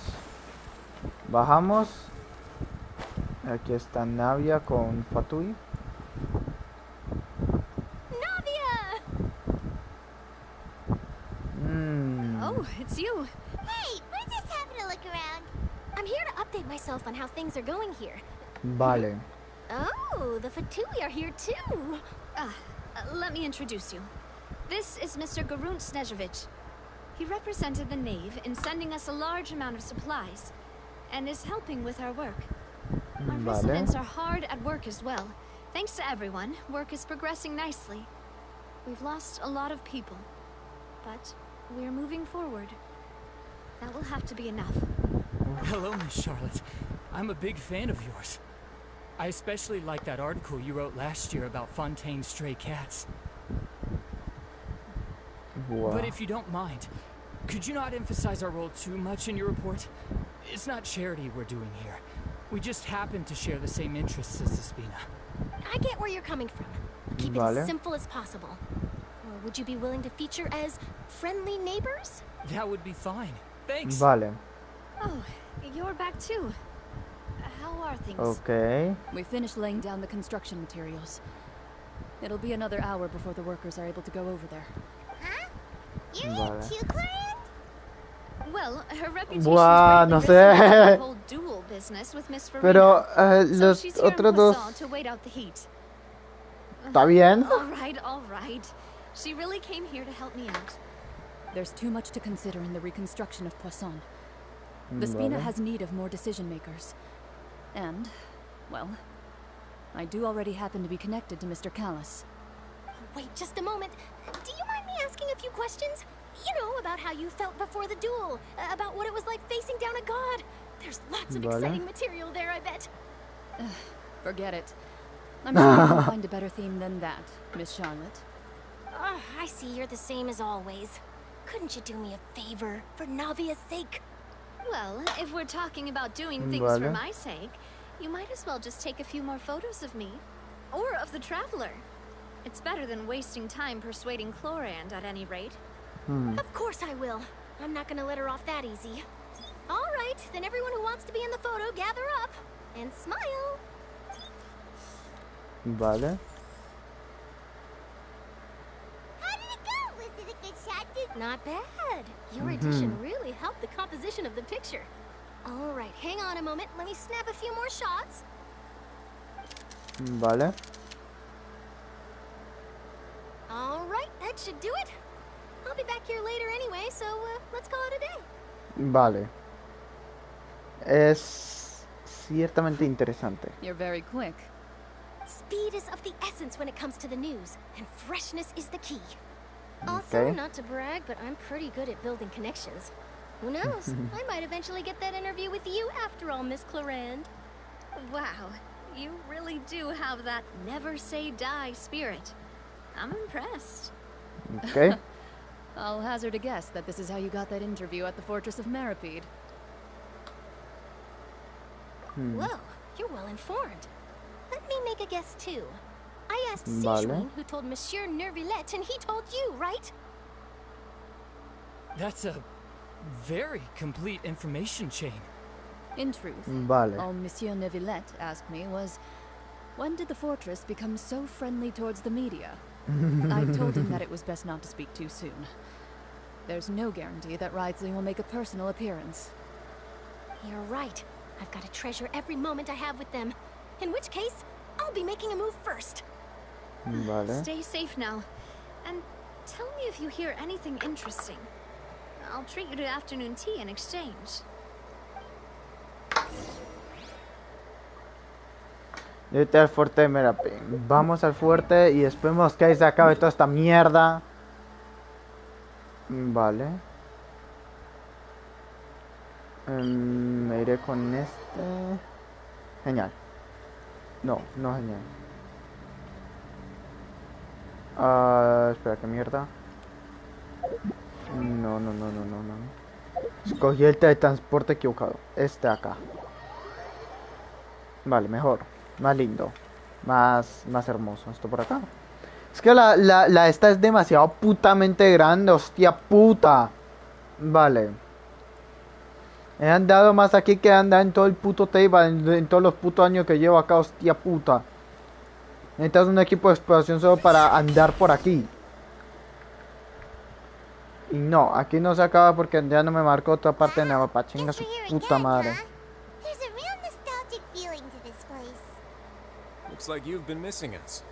Bajamos. Aquí está Navia con Fatui. Oh, it's you. Hey, we're just having a look around. I'm here to update myself on how things are going here. Vale. Oh, the Fatui are here too. Let me introduce you. This is Mr. Garunt Snežević. He represented the Knave in sending us a large amount of supplies, and is helping with our work. Our residents are hard at work as well. Thanks to everyone, work is progressing nicely. We've lost a lot of people, but we're moving forward. That will have to be enough. Hello, Miss Charlotte. I'm a big fan of yours. I especially like that article you wrote last year about Fontaine's stray cats. Wow. But if you don't mind, could you not emphasize our role too much in your report? It's not charity we're doing here. We just happen to share the same interests as Despina. I get where you're coming from. Keep it as simple as possible. Or would you be willing to feature as friendly neighbors? That would be fine. Thanks. Vale. Oh, you're back too. How are things? Okay. We finished laying down the construction materials. It'll be another hour before the workers are able to go over there. Huh? You're here too, Clarion? Well, her reputation Buah, no is greatly sé. the whole duel business with Miss Furina. Pero So los she's here in otros dos. Poisson to wait out the heat. ¿Está bien? All right. She really came here to help me out. There's too much to consider in the reconstruction of Poisson. Despina Vale. has need of more decision makers. And, well, I do already happen to be connected to Mr. Callis. Wait just a moment. Do you mind me asking a few questions? You know, about how you felt before the duel, about what it was like facing down a god. There's lots of exciting material there, I bet. Forget it. I'm sure you can find a better theme than that, Miss Charlotte. I see you're the same as always. Couldn't you do me a favor, for Navia's sake? Well, if we're talking about doing things for my sake, you might as well just take a few more photos of me. Or of the Traveler. It's better than wasting time persuading Chlorand at any rate. Of course I will. I'm not gonna let her off that easy. All right, then everyone who wants to be in the photo, gather up. And smile. Vale. How did it go? Was it a good shot? Not bad. Your addition really helped the composition of the picture. All right, hang on a moment. Let me snap a few more shots. Vale. All right, that should do it. I'll be back here later anyway, so let's call it a day. Vale. Es ciertamente interesante. You're very quick. Speed is of the essence when it comes to the news, and freshness is the key. Also, not to brag, but I'm pretty good at building connections. Who knows? I might eventually get that interview with you after all, Miss Chlorand. Wow, you really do have that never say die spirit. I'm impressed. Okay. I'll hazard a guess that this is how you got that interview at the Fortress of Maripede. Whoa, you're well informed. Let me make a guess too. I asked Vale. Sijuin, who told Monsieur Nervillet, and he told you, right? That's a very complete information chain. In truth, Vale. all Monsieur Neuvillette asked me was, when did the fortress become so friendly towards the media? I told him that it was best not to speak too soon. There's no guarantee that Ridsley will make a personal appearance. You're right. I've got to treasure every moment I have with them. In which case, I'll be making a move first. Vale. Stay safe now. And tell me if you hear anything interesting. I'll treat you to afternoon tea in exchange. Vete al fuerte de Merapi. Vamos al fuerte y esperemos que ahí se acabe toda esta mierda. Vale. Me iré con este. Genial. No, no genial. Espera, ¿qué mierda? No. Escogí el teletransporte equivocado. Este acá. Vale, mejor. Más lindo. Más hermoso. Esto por acá. Es que la esta es demasiado putamente grande. Hostia puta. Vale. He andado más aquí que andar en todo el puto Teiba. En todos los putos años que llevo acá. Hostia puta. Necesitas un equipo de exploración solo para andar por aquí. Y no, aquí no se acaba porque ya no me marcó otra parte de la mapa. Chinga su puta madre. Looks like you've been missing us.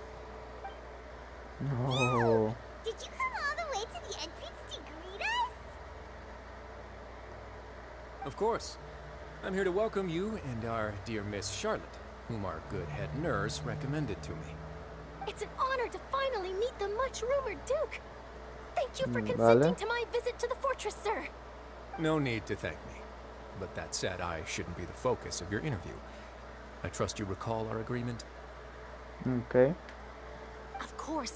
No. Did you come all the way to the entrance to greet us? Of course. I'm here to welcome you and our dear Miss Charlotte, whom our good head nurse recommended to me. It's an honor to finally meet the much-rumored Duke. Thank you for consenting to my visit to the fortress, sir. No need to thank me. But that said, I shouldn't be the focus of your interview. I trust you recall our agreement? Okay. Of course.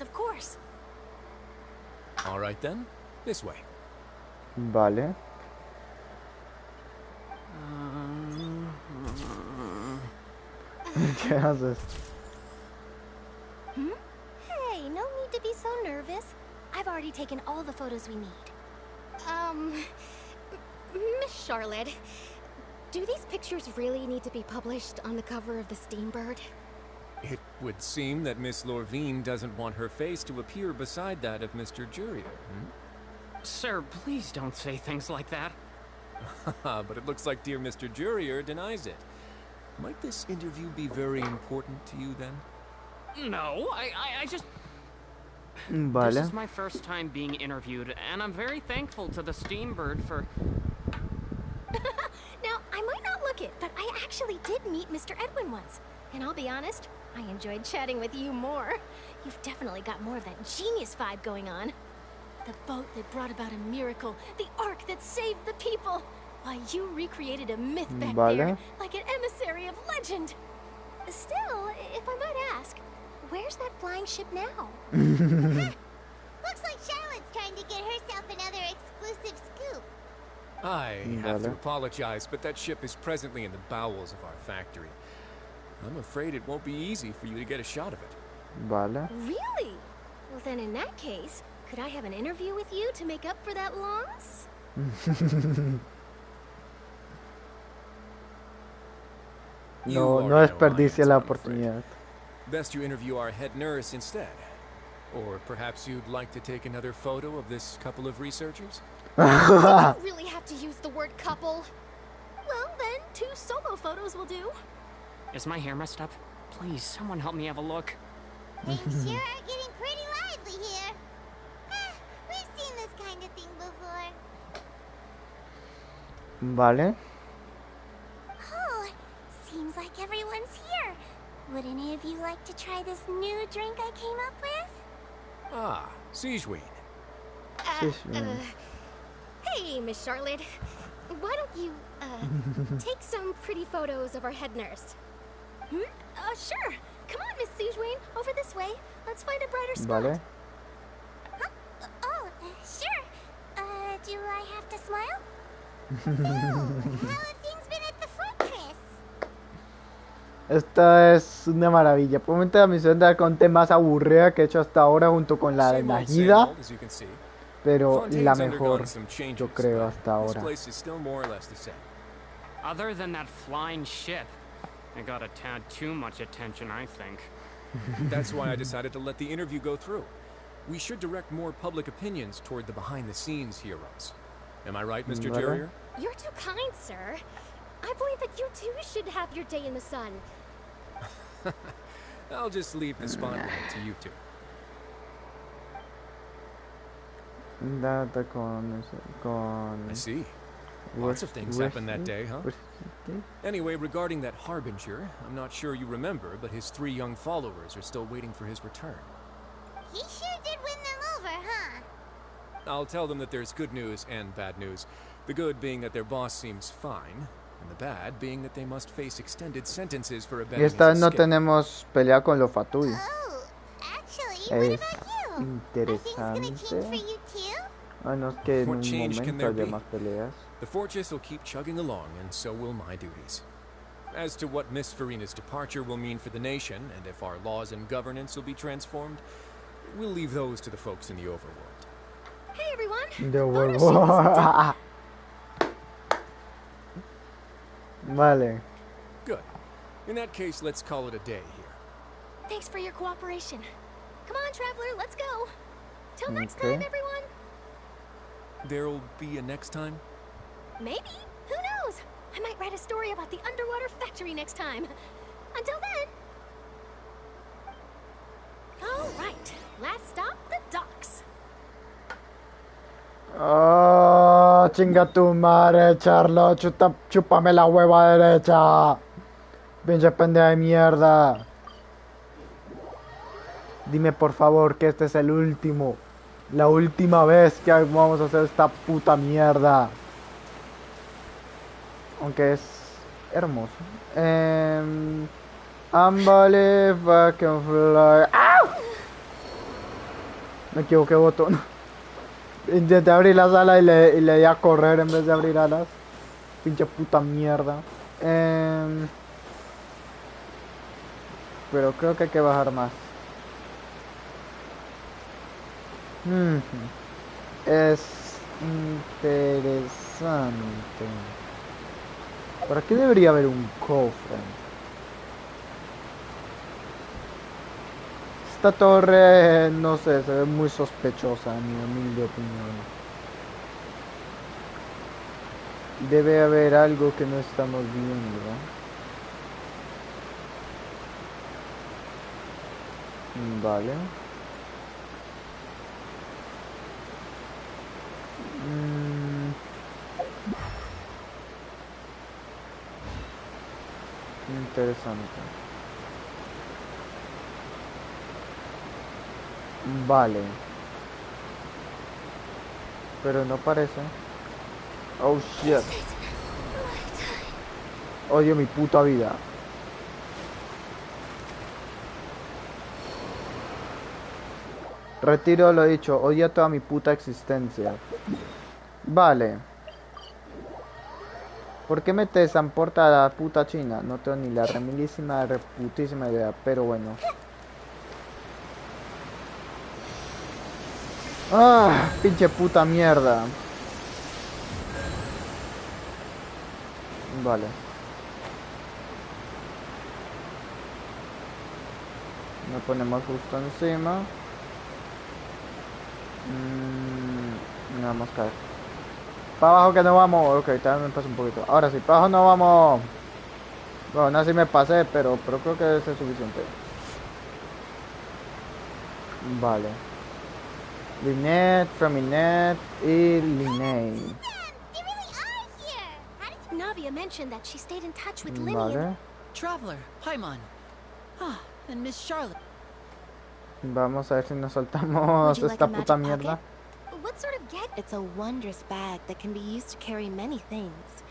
All right then, this way. Vale. ¿Qué haces? Hey, no need to be so nervous. I've already taken all the photos we need. Miss Charlotte, do these pictures really need to be published on the cover of the Steambird? It would seem that Miss Lorvine doesn't want her face to appear beside that of Mr. Jurier, Sir, please don't say things like that. But it looks like dear Mr. Jurier denies it. Might this interview be very important to you then? No, I just... Vale. This is my first time being interviewed, and I'm very thankful to the Steambird for... Now, I might not look it, but I actually did meet Mr. Edwin once. And I'll be honest, I enjoyed chatting with you more. You've definitely got more of that genius vibe going on. The boat that brought about a miracle, the ark that saved the people. Why, you recreated a myth back there, like an emissary of legend. Still, if I might ask, where's that flying ship now? Looks like Charlotte's trying to get herself another exclusive scoop. I have to apologize, but that ship is presently in the bowels of our factory. I'm afraid it won't be easy for you to get a shot of it. Vale. Really? Well, then in that case, could I have an interview with you to make up for that loss? No desperdicie la oportunidad. Best you interview our head nurse instead. Or perhaps you'd like to take another photo of this couple of researchers? You don't really have to use the word couple. Well, then, 2 solo photos will do. Is my hair messed up? Please, someone help me have a look. Things sure are getting pretty lively here. We've seen this kind of thing before. Vale. Oh, seems like everyone's here. Would any of you like to try this new drink I came up with? Ah, Siegeween. Hey, Miss Charlotte. Why don't you, take some pretty photos of our head nurse? Sure. Come on, Miss Siegeween. Over this way. Let's find a brighter spot. Vale. Sure. Do I have to smile? So, how have things been at the fortress? Esta es una maravilla. Probablemente la misión de arconte más aburrida que he hecho hasta ahora junto con la de Nagida. Pero la mejor, yo creo, hasta ahora. Other than that flying ship, I got a tad too much attention, I think. That's why I decided to let the interview go through. We should direct more public opinions toward the behind-the-scenes heroes. Am I right, Mr. Jurier? You're too kind, sir. I believe that you too should have your day in the sun. I'll just leave the spotlight to you two. I see. Lots of things happened that day, huh? Anyway, regarding that Harbinger, I'm not sure you remember, but his 3 young followers are still waiting for his return. He sure did win them over, huh? I'll tell them that there's good news and bad news. The good being that their boss seems fine, and the bad being that they must face extended sentences for Y abetting esta vez his no escape. tenemos pelea con los Fatui. Oh, actually, what about you? interesante. A menos que en What un change can momento there haya be? más peleas. The fortress will keep chugging along, and so will my duties. As to what Miss Furina's departure will mean for the nation, and if our laws and governance will be transformed, we'll leave those to the folks in the overworld. Hey everyone! Devuelvo. Vale. Good. In that case, let's call it a day here. Thanks for your cooperation. Come on, traveler, let's go. Till next Okay. time, everyone. There'll be a next time? Maybe. Who knows? I might write a story about the underwater factory next time. Until then. All right. Last stop, the docks. Oh, chinga tu madre, Charlotte. Chúpame la hueva derecha. Pinche pendeja de mierda. Dime por favor que este es el último. La última vez que vamos a hacer esta puta mierda. Aunque es hermoso. Ambale, back and fly. ¡Ah! Me equivoqué botón. Intenté abrir las alas y le di a correr en vez de abrir alas. Pinche puta mierda. Pero creo que hay que bajar más. Es interesante. Por aquí debería haber un cofre. Esta torre, no sé, se ve muy sospechosa en mi humilde opinión. Debe haber algo que no estamos viendo. Vale. Interesante. Vale. Pero no parece. Oh shit. Odio mi puta vida. Retiro lo dicho, odio toda mi puta existencia. Vale. ¿Por qué me transporta a la puta China? No tengo ni la remilísima, reputísima idea, pero bueno. Ah, pinche puta mierda. Vale. Nos ponemos justo encima. Vamos a caer. Para abajo que no vamos. Ok, también me pasé un poquito. Ahora sí, para abajo no vamos. Bueno, así me pasé, pero creo que es suficiente. Vale. Linet, Freminet y Linei. Navia mentioned that she stayed in touch with Linny. Vale. Traveler, Paimon. Ah, and Miss Charlotte. Vamos a ver si nos saltamos esta puta mierda. What sort of get? It's a wondrous bag that can be used to carry many things.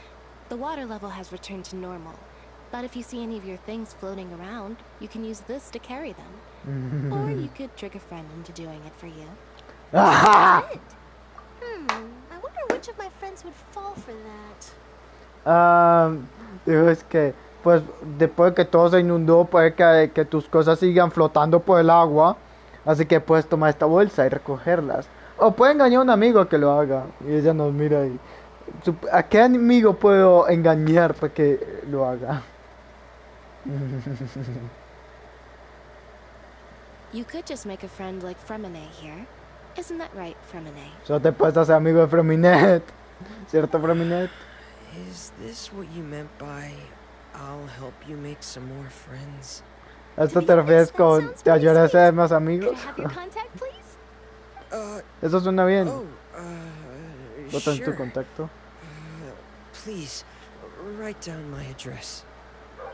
The water level has returned to normal, but if you see any of your things floating around, you can use this to carry them. Or you could trick a friend into doing it for you. I wonder which of my friends would fall for that. Digo, es que, pues, después de que todo se inundó, puede que tus cosas sigan flotando por el agua. Así que puedes tomar esta bolsa y recogerlas. O puede engañar a un amigo a que lo haga. Y ella nos mira y... ¿A qué amigo puedo engañar para que lo haga? You could just make a friend like Fremine here. Isn't that right, Fremine? Solo te puedes hacer amigo de Freminet. ¿Cierto, Freminet? Is this what you meant by I'll help you make some more friends? ¿A esto te refieres con te ayudaré a hacer más amigos? Eso suena bien. Bota en tu contacto. Please, write down my address.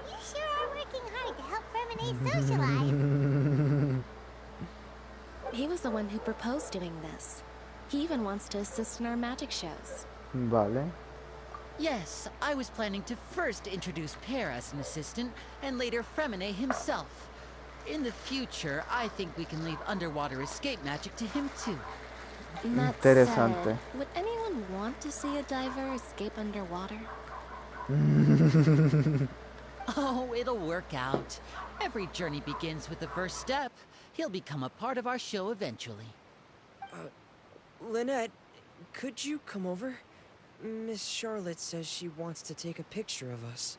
You sure are working hard to help Fermine socialize. He was the one who proposed doing this. He even wants to assist in our magic shows. Vale. Yes, I was planning to first introduce Per as an assistant, and later Fremine himself. in the future, I think we can leave underwater escape magic to him too. Interesante. Would anyone want to see a diver escape underwater? Oh, it'll work out. Every journey begins with the first step. He'll become a part of our show eventually. Lynette, could you come over? Miss Charlotte says she wants to take a picture of us.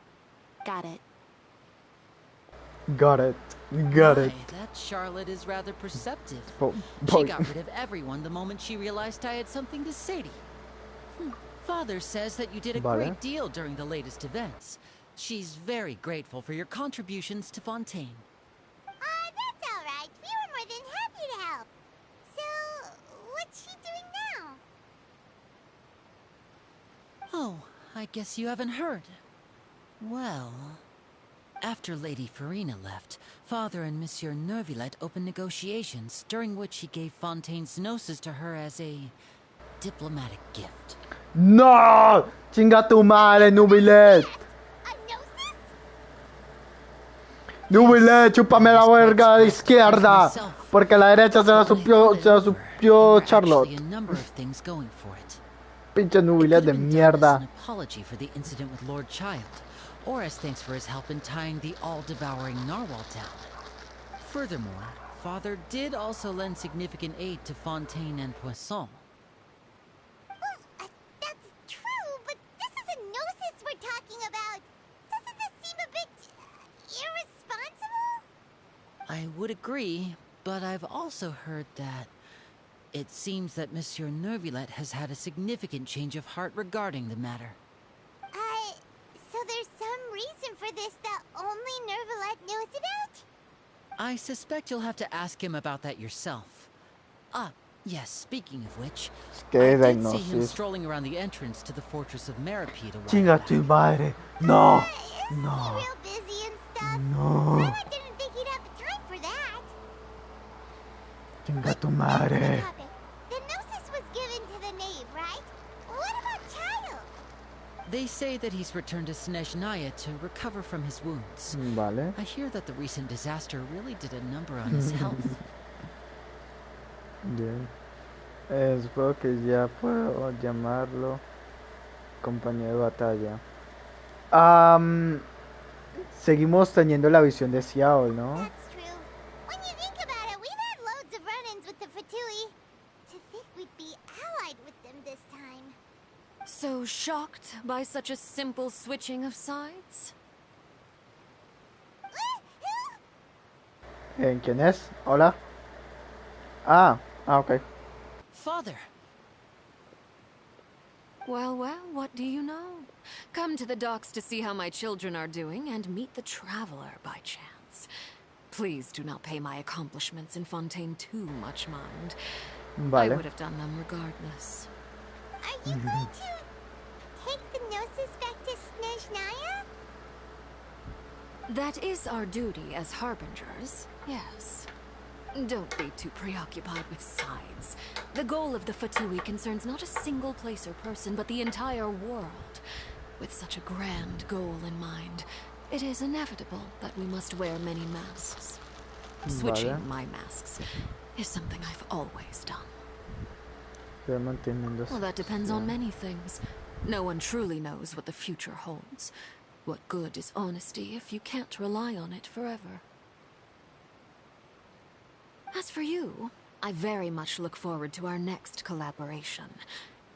Got it. Got it. Got it. That Charlotte is rather perceptive. Boy. She got rid of everyone the moment she realized I had something to say to you. Father says that you did a great deal during the latest events. She's very grateful for your contributions to Fontaine. That's all right. We were more than happy to help. So, what's she doing now? Oh, I guess you haven't heard. Well, after Lady Furina left, Father and Monsieur Neuvillette opened negotiations, during which he gave Fontaine's gnosis to her as a diplomatic gift. No! Chinga tu madre, Neuvillette. Neuvillette, chúpame la verga de izquierda, porque la derecha se la supió Charlotte. Pinche Neuvillette de mierda. Apology for the incident with Lord Child, or as thanks for his help in tying the all-devouring narwhal down. Furthermore, Father did also lend significant aid to Fontaine and Poisson. Well, that's true, but this is a gnosis we're talking about. Doesn't this seem a bit irresponsible? I would agree, but I've also heard that it seems that Monsieur Neuvillette has had a significant change of heart regarding the matter. So there's some reason for this that only Neuvillette knows about? I suspect you'll have to ask him about that yourself. Ah, yes, speaking of which, I did see him strolling around the entrance to the fortress of Meripede a while Chinga tu madre. No. Isn't No. he real busy and stuff? No. I didn't think he'd have the time for that. Chinga tu madre. The gnosis was given to the knave, right? What about Child? They say that he's returned to Snezhnaya to recover from his wounds. Vale. I hear that the recent disaster really did a number on his health. Bien. Supongo que ya puedo llamarlo compañero de batalla. Seguimos teniendo la visión de Xiao, ¿no? That's true. When you think about it, we've had loads of run-ins with the Fatui. To think we'd be allied with them this time. So shocked by such a simple switching of sides? ¿Quién es? Hola. Ok. Father. Well, what do you know? Come to the docks to see how my children are doing and meet the traveler by chance. Please do not pay my accomplishments in Fontaine too much mind. Vale. I would have done them regardless. Are you going to take the gnosis back to Snezhnaya? That is our duty as harbingers, yes. Don't be too preoccupied with sides. The goal of the Fatui concerns not a single place or person, but the entire world. With such a grand goal in mind, it is inevitable that we must wear many masks. Switching my masks is something I've always done. Well, that depends on many things. No one truly knows what the future holds. What good is honesty if you can't rely on it forever? As for you, I very much look forward to our next collaboration.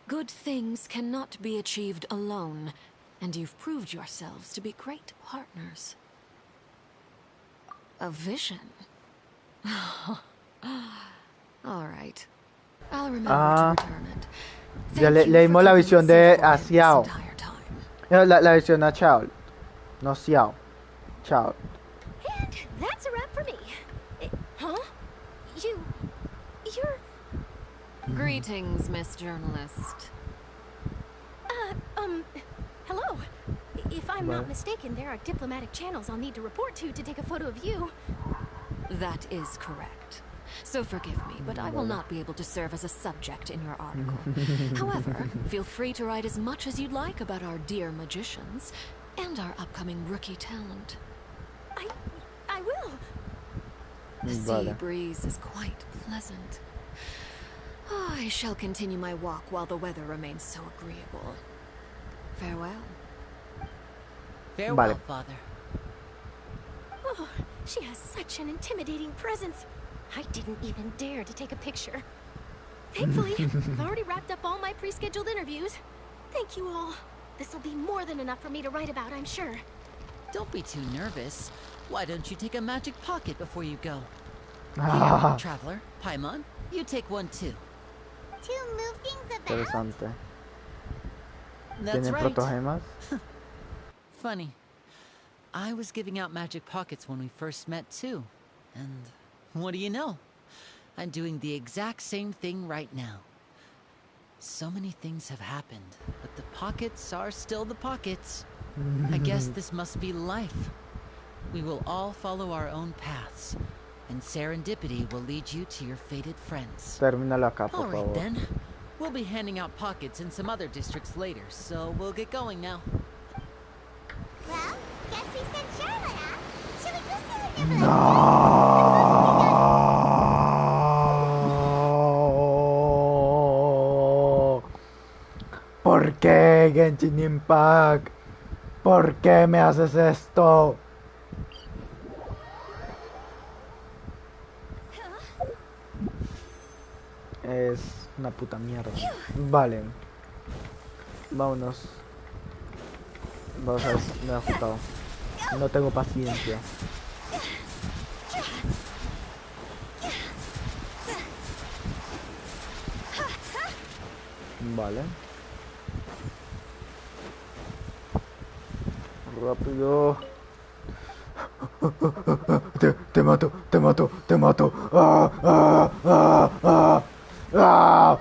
Good things cannot be achieved alone, and you've proved yourselves to be great partners. A vision? All right. I'll remember to return it. Ya leímos la visión de a Xiao. La visión a Chao. No Xiao. Chao. And that's a wrap for me. Huh? You're... Greetings, Miss Journalist. Hello. If I'm not mistaken, there are diplomatic channels I'll need to report to take a photo of you. That is correct. So forgive me, but I will not be able to serve as a subject in your article. However, feel free to write as much as you'd like about our dear magicians and our upcoming rookie talent. I will. The sea breeze is quite pleasant. Oh, I shall continue my walk while the weather remains so agreeable. Farewell. Farewell, Father. Oh, she has such an intimidating presence. I didn't even dare to take a picture. Thankfully, I've already wrapped up all my pre-scheduled interviews. Thank you all. This'll be more than enough for me to write about, I'm sure. Don't be too nervous. Why don't you take a magic pocket before you go? Here, traveler, Paimon, you take one too. To move things about? Interesante. That's ¿Tienen right. protogemas? Funny. I was giving out magic pockets when we first met too. And what do you know? I'm doing the exact same thing right now. So many things have happened, but the pockets are still the pockets. I guess this must be life. We will all follow our own paths, and serendipity will lead you to your fated friends. Termínalo acá, por All right favor. then. We'll be handing out pockets in some other districts later, so we'll get going now. Well, guess we sent Charlotte, huh? Should we go see her? No. ¿Por qué, Genshin Impact? ¿Por qué me haces esto? Es una puta mierda. Vale. Vámonos. Vamos a ver si me ha afectado. No tengo paciencia. Vale. Rápido. Te mato, te mato, te mato. ¡Ah, ah, ah, ah! ¡Ah!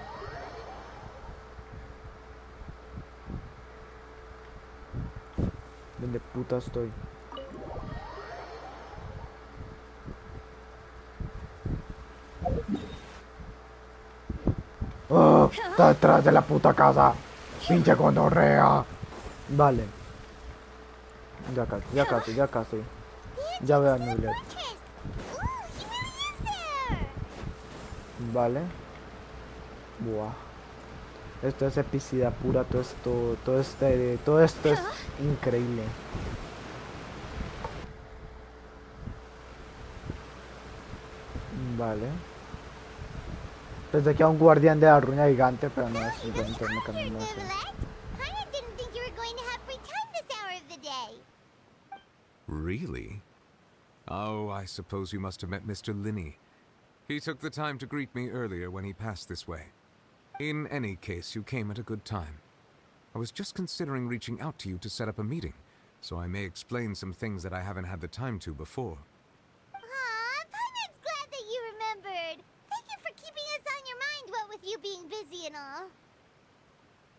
¿Dónde puta estoy? ¡Oh! Está detrás de la puta casa. Pinche gonorrea. Vale. Ya casi, ya casi, ya casi. Ya veo a Nulet. Vale. Buah. Esto es epicidad pura, todo esto es increíble. Vale. Pensé que era un guardián de la ruina gigante, pero no es simplemente un mecanismo de eso. Really? Oh, I suppose you must have met Mr. Linney. He took the time to greet me earlier when he passed this way. In any case, you came at a good time. I was just considering reaching out to you to set up a meeting, so I may explain some things that I haven't had the time to before. Aw, Paimon's glad that you remembered. Thank you for keeping us on your mind, what with you being busy and all.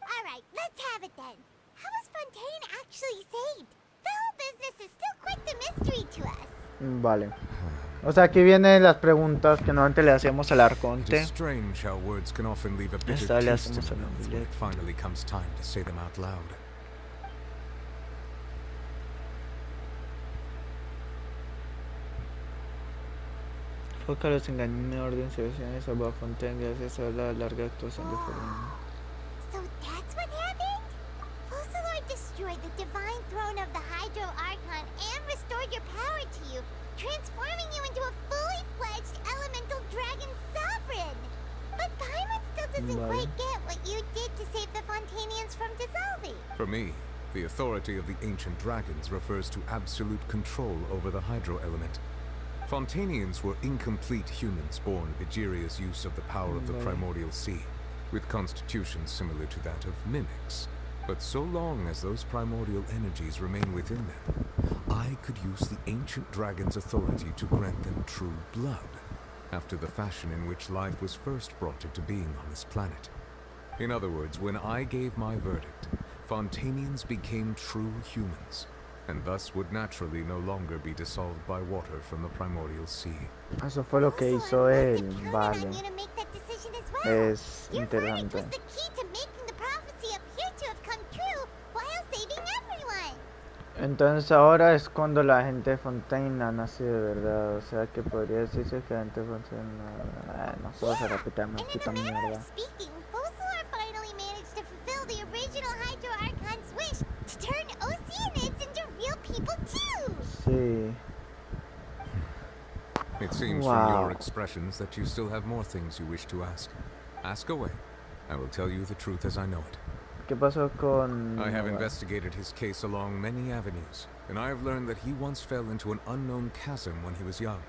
Alright, let's have it then. How was Fontaine actually saved? The whole business is still quite the mystery to us. Vale. O sea, aquí vienen las preguntas que normalmente le hacemos al arconte. It is strange how words can often leave a bitter taste in the mouth when it finally comes time to say them out loud. Foca los engaños en orden, selecciones a Fontaine gracias a la larga actuación de furina. So that's what happened? Fusillard destroyed the divine throne of the Hydro Archon and restored your power to you, transforming you into a fully fledged elemental dragon sovereign. But Paimon still doesn't quite get what you did to save the Fontanians from dissolving. For me, the authority of the ancient dragons refers to absolute control over the hydro element. Fontanians were incomplete humans born of Egeria's use of the power of the primordial sea, with constitutions similar to that of mimics. But so long as those primordial energies remain within them, I could use the ancient dragon's authority to grant them true blood, after the fashion in which life was first brought into being on this planet. In other words, when I gave my verdict, Fontanians became true humans, and thus would naturally no longer be dissolved by water from the primordial sea. Eso fue lo que hizo él, vale. Es interesante. Entonces ahora es cuando la gente de Fontaine ha nacido de verdad, o sea que podría decirse que la gente de Fontaine... no puedo hacer repetirme puta mierda. Speaking, Fossilor finally managed to fulfill the original Hydro Archon's wish to turn Oceanids into real people too! Sí. It seems from your expressions that you still have more things you wish to ask. Ask away. I will tell you the truth as I know it. ¿Qué pasó con...? I have investigated his case along many avenues, and I have learned that he once fell into an unknown chasm when he was young.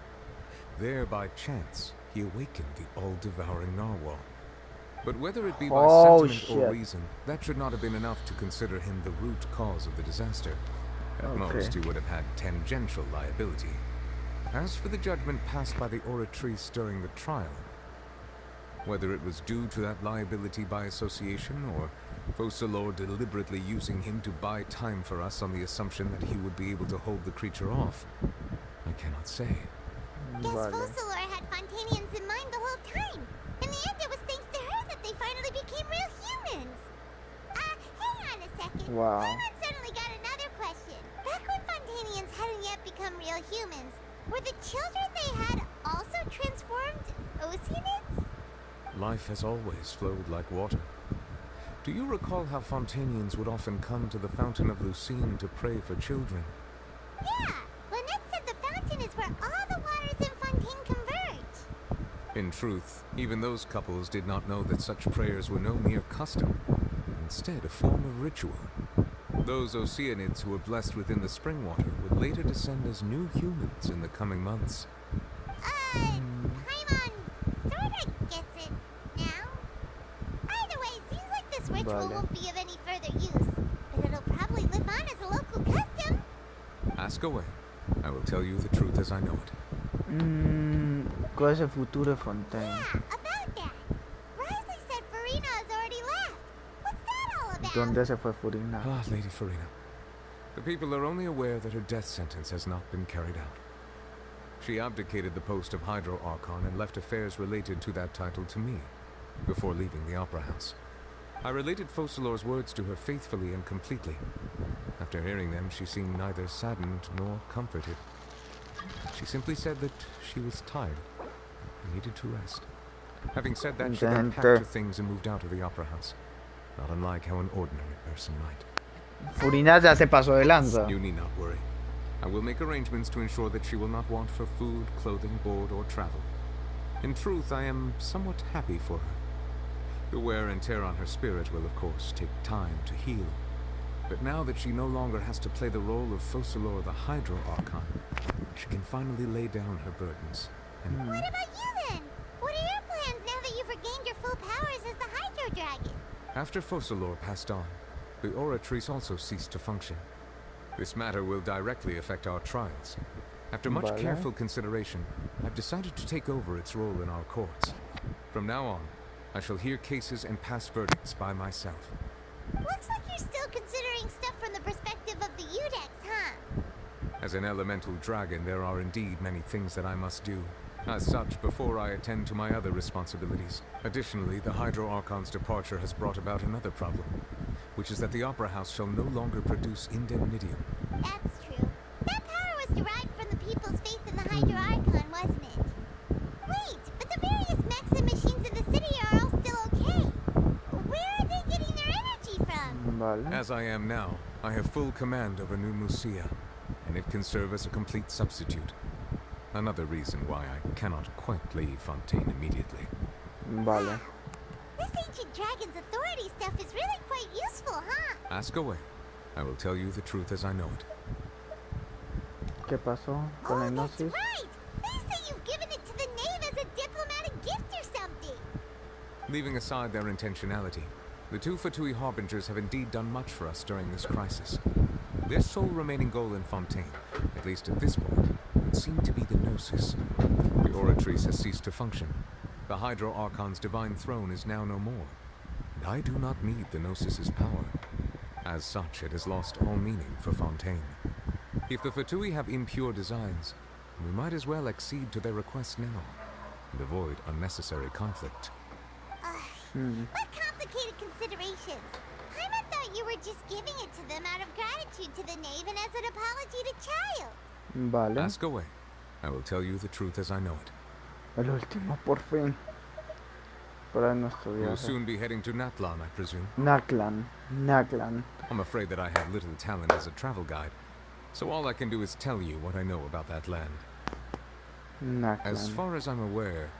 There, by chance, he awakened the all-devouring narwhal. But whether it be by sentiment or reason, that should not have been enough to consider him the root cause of the disaster. At most, he would have had tangential liability. As for the judgment passed by the Oratrice during the trial, whether it was due to that liability by association, or Fossilor deliberately using him to buy time for us on the assumption that he would be able to hold the creature off, I cannot say. Guess Fossilor had Fontanians in mind the whole time. In the end, it was thanks to her that they finally became real humans. Hang on a second. Paimon suddenly got another question. Back when Fontanians hadn't yet become real humans, were the children they had also transformed Oceanids? Life has always flowed like water. Do you recall how Fontanians would often come to the Fountain of Lucine to pray for children? Yeah, Lynette said the fountain is where all the waters in Fontaine converge. In truth, even those couples did not know that such prayers were no mere custom, but instead a form of ritual. Those Oceanids who were blessed within the spring water would later descend as new humans in the coming months. Paimon sorta gets it now. Either way, it seems like this ritual won't be of any further use, but it'll probably live on as a local custom. Ask away. I will tell you the truth as I know it. ¿Cuál es el futuro de Fontaine? Yeah, about that. Risley said Furina has already left. What's that all about? ¿Dónde se fue Furina? Ah, Lady Furina. The people are only aware that her death sentence has not been carried out. She abdicated the post of Hydro Archon and left affairs related to that title to me, before leaving the Opera House. I related Fossilor's words to her faithfully and completely. After hearing them, she seemed neither saddened nor comforted. She simply said that she was tired and needed to rest. Having said that, she then packed her things and moved out of the Opera House, not unlike how an ordinary person might. Furina ya se pasó de lanza. You need not worry. I will make arrangements to ensure that she will not want for food, clothing, board, or travel. In truth, I am somewhat happy for her. The wear and tear on her spirit will, of course, take time to heal. But now that she no longer has to play the role of Fossilor the Hydro Archon, she can finally lay down her burdens. And What about you then? What are your plans now that you've regained your full powers as the Hydro Dragon? after Fossilor passed on, the Oratrice also ceased to function. This matter will directly affect our trials. After much careful consideration, I've decided to take over its role in our courts. From now on, I shall hear cases and pass verdicts by myself. Looks like you're still considering stuff from the perspective of the Udex, huh? As an elemental dragon, there are indeed many things that I must do. As such, before I attend to my other responsibilities. Additionally, the Hydro Archon's departure has brought about another problem, which is that the Opera House shall no longer produce indemnitium. That's true. That power was derived from the people's faith in the Hydro Archon, wasn't it? Wait, but the various mechs and machines in the city are all still okay. Where are they getting their energy from? As I am now, I have full command over New Musica, and it can serve as a complete substitute. Another reason why I cannot quite leave Fontaine immediately. Vale. This ancient dragon's authority stuff is really quite useful, huh? Ask away. I will tell you the truth as I know it. ¿Qué pasó con la That's hipnosis? right! They say you've given it to the knave as a diplomatic gift or something! Leaving aside their intentionality, the two Fatui Harbingers have indeed done much for us during this crisis. Their sole remaining goal in Fontaine, at least at this point, would seem to be the Gnosis. The Oratrice has ceased to function. The Hydro Archon's divine throne is now no more, and I do not need the Gnosis's power. As such, it has lost all meaning for Fontaine. If the Fatui have impure designs, we might as well accede to their request now, and avoid unnecessary conflict. What complicated considerations! Paimon thought thought you were just giving it to them out of gratitude to the knave and as an apology to Child. Vale. Ask away. I will tell you the truth as I know it. El último, por fin. Para nuestro viaje. You'll soon be heading to Natlan, I presume. Natlan. I'm afraid that I have little talent as a travel guide, so all I can do is tell you what I know about that land. Natlan. As far as I'm aware,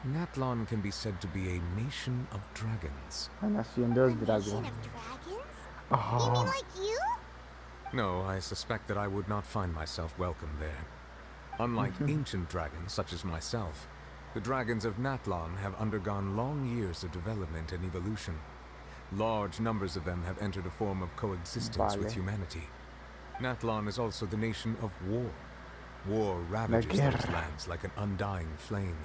Natlan can be said to be a nation of dragons. La nación de los dragones. Nation of dragons? Oh. You mean like you? No, I suspect that I would not find myself welcome there. Unlike ancient dragons such as myself, the dragons of Natlan have undergone long years of development and evolution. Large numbers of them have entered a form of coexistence with humanity. Natlan is also the nation of war. War ravages those lands like an undying flame.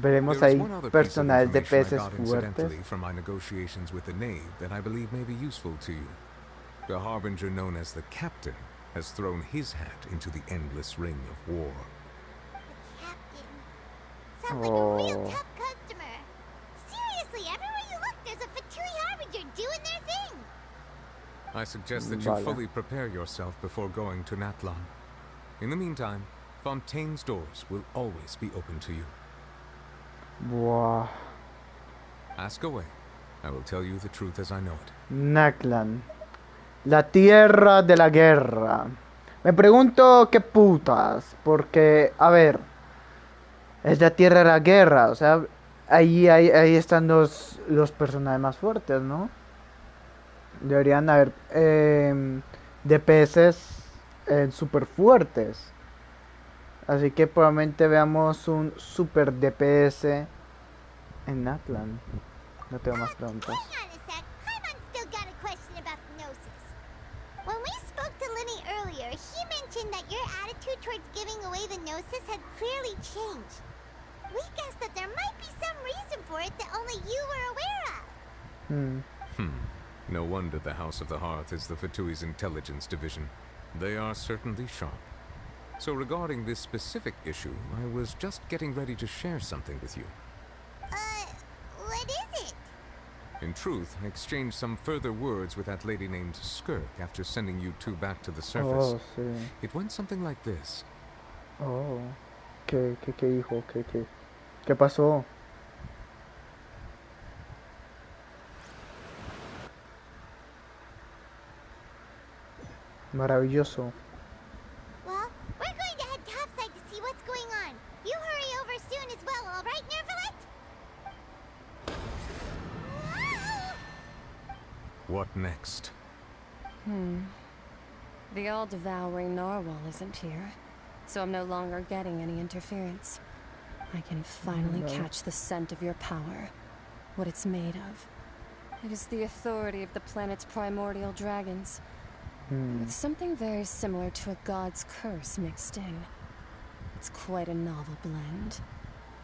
Veremos ahí personajes de peces fuertes. From my negotiations with the knave that I believe may be useful to you. The harbinger known as the Captain has thrown his hat into the endless ring of war. The Captain. Sounds like a real tough customer. Seriously, everywhere you look, there's a Fatui harbinger doing their thing. I suggest that you fully prepare yourself before going to Natlan. In the meantime, Fontaine's doors will always be open to you. Buah. Ask away. I will tell you the truth as I know it. Natlan. La tierra de la guerra. Me pregunto qué putas. Porque, a ver. Es la tierra de la guerra. O sea, ahí están los personajes más fuertes, ¿no? Deberían haber DPS super fuertes. Así que probablemente veamos un super DPS en Natlan. No tengo más preguntas. Hang on a sec. Paimon still got a question about the Gnosis. When we spoke to Linny earlier, he mentioned that your attitude towards giving away the Gnosis had clearly changed. We guessed that there might be some reason for it that only you were aware of. No wonder the House of the Hearth is the Fatui's intelligence division. They are certainly sharp. So regarding this specific issue, I was just getting ready to share something with you. What is it? In truth, I exchanged some further words with that lady named Skirk after sending you two back to the surface. Oh, sí. It went something like this. Oh, ¿qué dijo? ¿Qué pasó? Maravilloso. Well, we're going to head topside to see what's going on. You hurry over soon as well, all right, Nervalet? What next? The all-devouring narwhal isn't here, so I'm no longer getting any interference. I can finally catch the scent of your power, what it's made of. It is the authority of the planet's primordial dragons, with something very similar to a god's curse mixed in. It's quite a novel blend.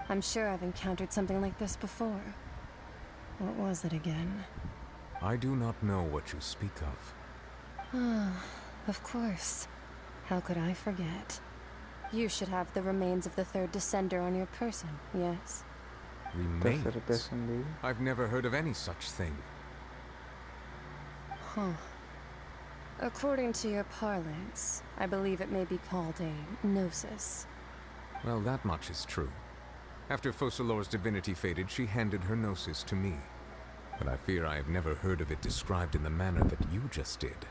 I'm sure I've encountered something like this before. What was it again? I do not know what you speak of. Ah, of course. How could I forget? You should have the remains of the third descender on your person, yes? Remains? I've never heard of any such thing. Huh. According to your parlance, I believe it may be called a gnosis. Well, that much is true. After Focalor's divinity faded, she handed her gnosis to me. But I fear I have never heard of it described in the manner that you just did.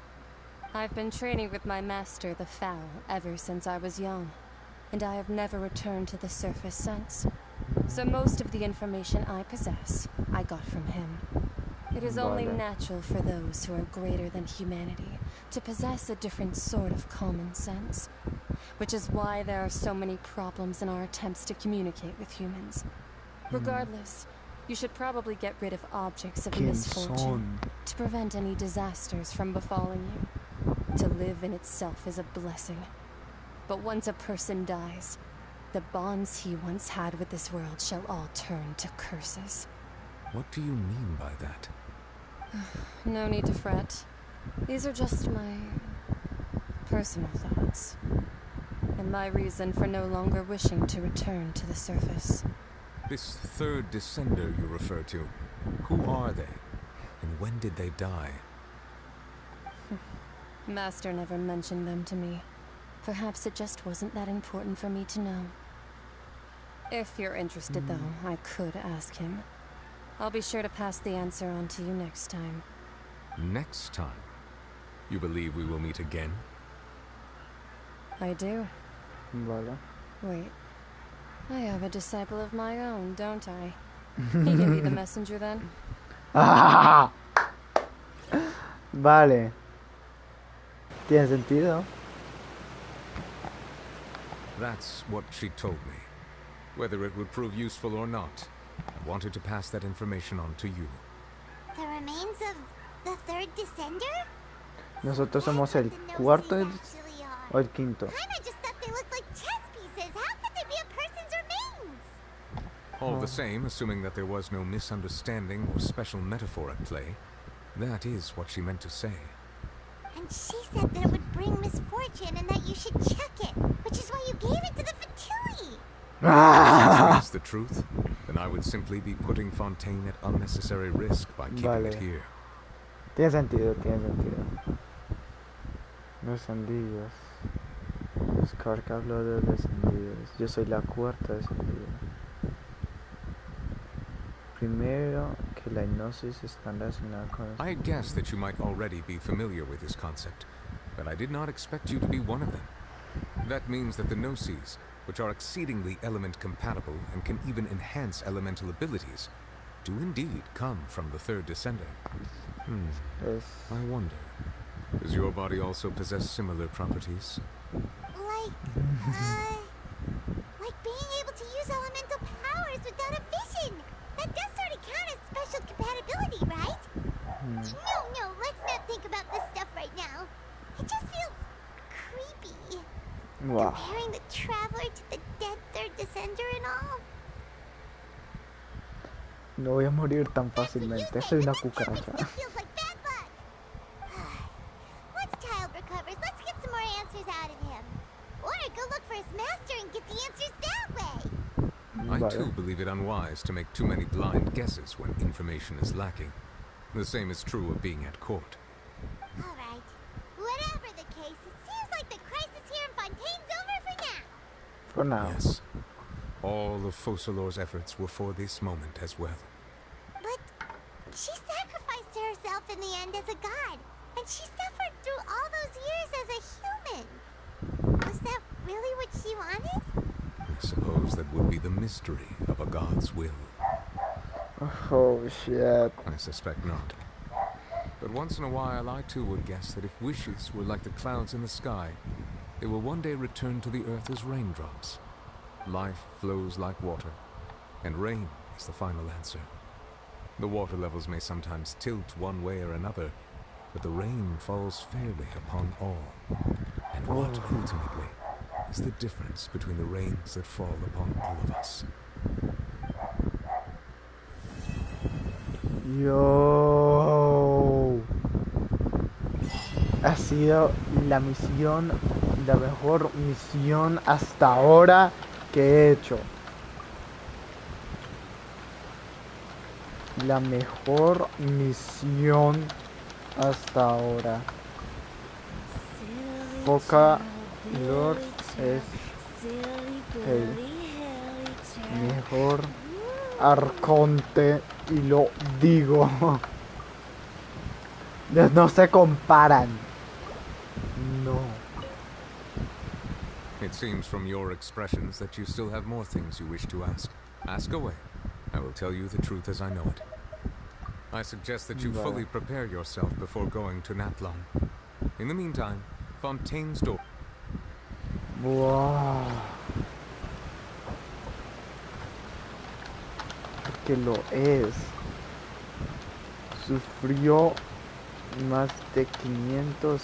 I've been training with my master, the Foul, ever since I was young, and I have never returned to the surface since. So most of the information I possess, I got from him. It is only natural for those who are greater than humanity to possess a different sort of common sense, which is why there are so many problems in our attempts to communicate with humans. Regardless, you should probably get rid of objects of misfortune to prevent any disasters from befalling you. To live in itself is a blessing. But once a person dies, the bonds he once had with this world shall all turn to curses. What do you mean by that? No need to fret. These are just my personal thoughts, and my reason for no longer wishing to return to the surface. This third descender you refer to, who are they? And when did they die? Master never mentioned them to me. Perhaps it just wasn't that important for me to know. If you're interested, though, I could ask him. I'll be sure to pass the answer on to you next time. Next time? You believe we will meet again? I do. Vale. Wait. I have a disciple of my own, don't I? He can be the messenger then. Vale. Tiene sentido. That's what she told me. Whether it would prove useful or not, I wanted to pass that information on to you. The remains of the third descender? Nosotros somos el cuarto o el quinto. I just thought they looked like chess pieces. How could they be a person's remains? All the same, assuming that there was no misunderstanding or special metaphor at play, that is what she meant to say. And she said that it would bring misfortune and that you should check it, which is why you gave it to the Fatui. If that's the truth, then I would simply be putting Fontaine at unnecessary risk by keeping it here. Tiene sentido, tiene sentido. Descendidos. Scarca habló de descendidos. Yo soy la cuarta descendida. Primero que la hipnosis está relacionada con... I guessed that you might already be familiar with this concept, but I did not expect you to be one of them. That means that the gnosis, which are exceedingly element compatible and can even enhance elemental abilities, do indeed come from the third descender. Yes. I wonder, does your body also possess similar properties? Like being able to use elemental powers without a vision. That does sort of count as special compatibility, right? No, let's not think about this stuff right now. It just feels creepy. Wow. Comparing the traveler to the dead third descender and all. No voy a morir tan fácilmente. Soy una cucaracha. Once Child recovers, let's get some more answers out of him. Or go look for his master and get the answers that way. I too believe it unwise to make too many blind guesses when information is lacking. The same is true of being at court. Alright. Whatever the case, it seems like the crisis here in Fontaine's over for now. For now. Yes. All of Focalor's efforts were for this moment as well. But she sacrificed herself in the end as a god, and she suffered through all those years as a human. Was that really what she wanted? I suppose that would be the mystery of a god's will. Oh shit. I suspect not. But once in a while I too would guess that if wishes were like the clouds in the sky, they will one day return to the earth as raindrops. Life flows like water, and rain is the final answer. The water levels may sometimes tilt one way or another, but the rain falls fairly upon all. And what, ultimately, is the difference between the rains that fall upon all of us? Yo. Ha sido la misión, la mejor misión hasta ahora que he hecho. La mejor misión hasta ahora. Focalor es el mejor arconte y lo digo. No se comparan. No. It seems from your expressions that you still have more things you wish to ask. Ask away. I will tell you the truth as I know it. I suggest that you fully prepare yourself before going to Natlan. In the meantime, Fontaine's door. Wow. Que lo es. Sufrió más de 500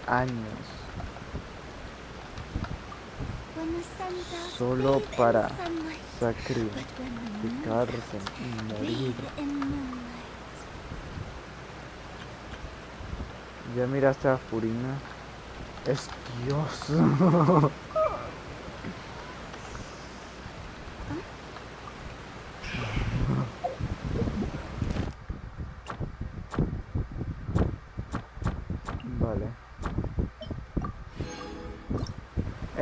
años solo para sacrificarse y morir. ¿Ya miraste a Furina? Es Dios. Vale.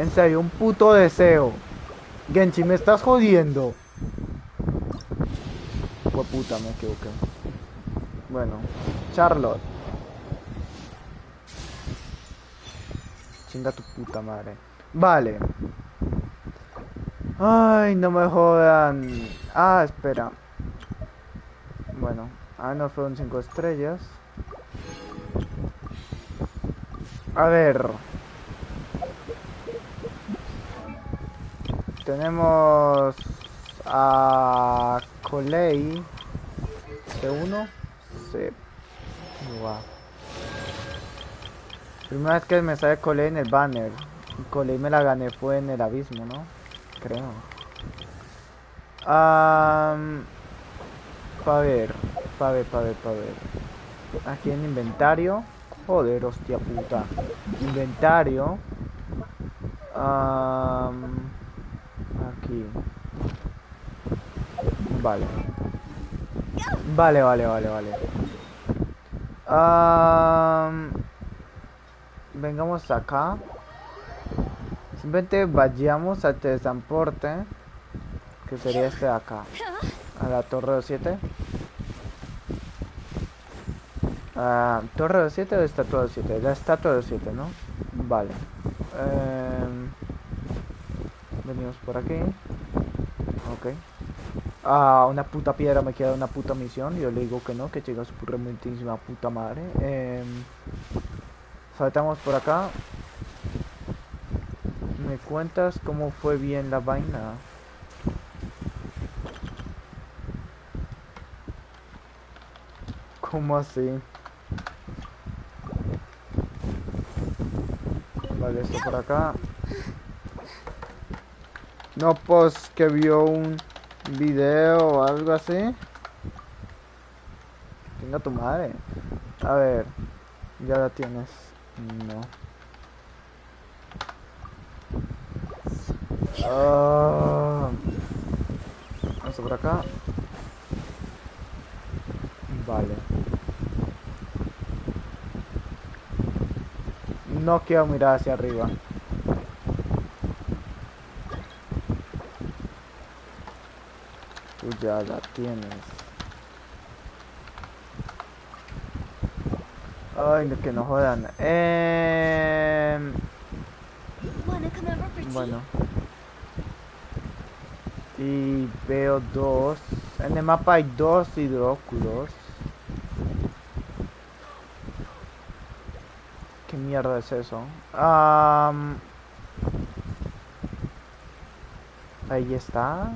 En serio, un puto deseo. Genshin, me estás jodiendo. Fue puta, me equivoqué. Bueno, Charlotte. Chinga tu puta madre. Vale. Ay, no me jodan. Ah, espera. Bueno, no fueron 5 estrellas. A ver. Tenemos a Coley. ¿C1? Sí. Wow. Primera vez que me sale Coley en el banner. Coley me la gané fue en el abismo, ¿no? Creo. Pa' ver. Aquí en inventario. Joder, hostia puta. Inventario. Aquí. Vale. Vale. Vengamos acá. Simplemente vayamos al teletransporte. Que sería este de acá. A la torre de los 7. ¿Torre de los 7 o estatua de los 7? La estatua de los 7, ¿no? Vale. Venimos por aquí. Ok. Una puta piedra me queda una puta misión. Yo le digo que no, que llega su remontísima puta madre. Saltamos por acá. ¿Me cuentas cómo fue bien la vaina? ¿Cómo así? Vale, esto por acá. No, pues que vio un video o algo así. Tenga tu madre. A ver, ya la tienes. No. Esto por acá. Vale. No quiero mirar hacia arriba. Tú ya la tienes. Ay, no, que no jodan. Bueno. Y veo dos. En el mapa hay dos hidróculos. ¿Qué mierda es eso? Ahí está.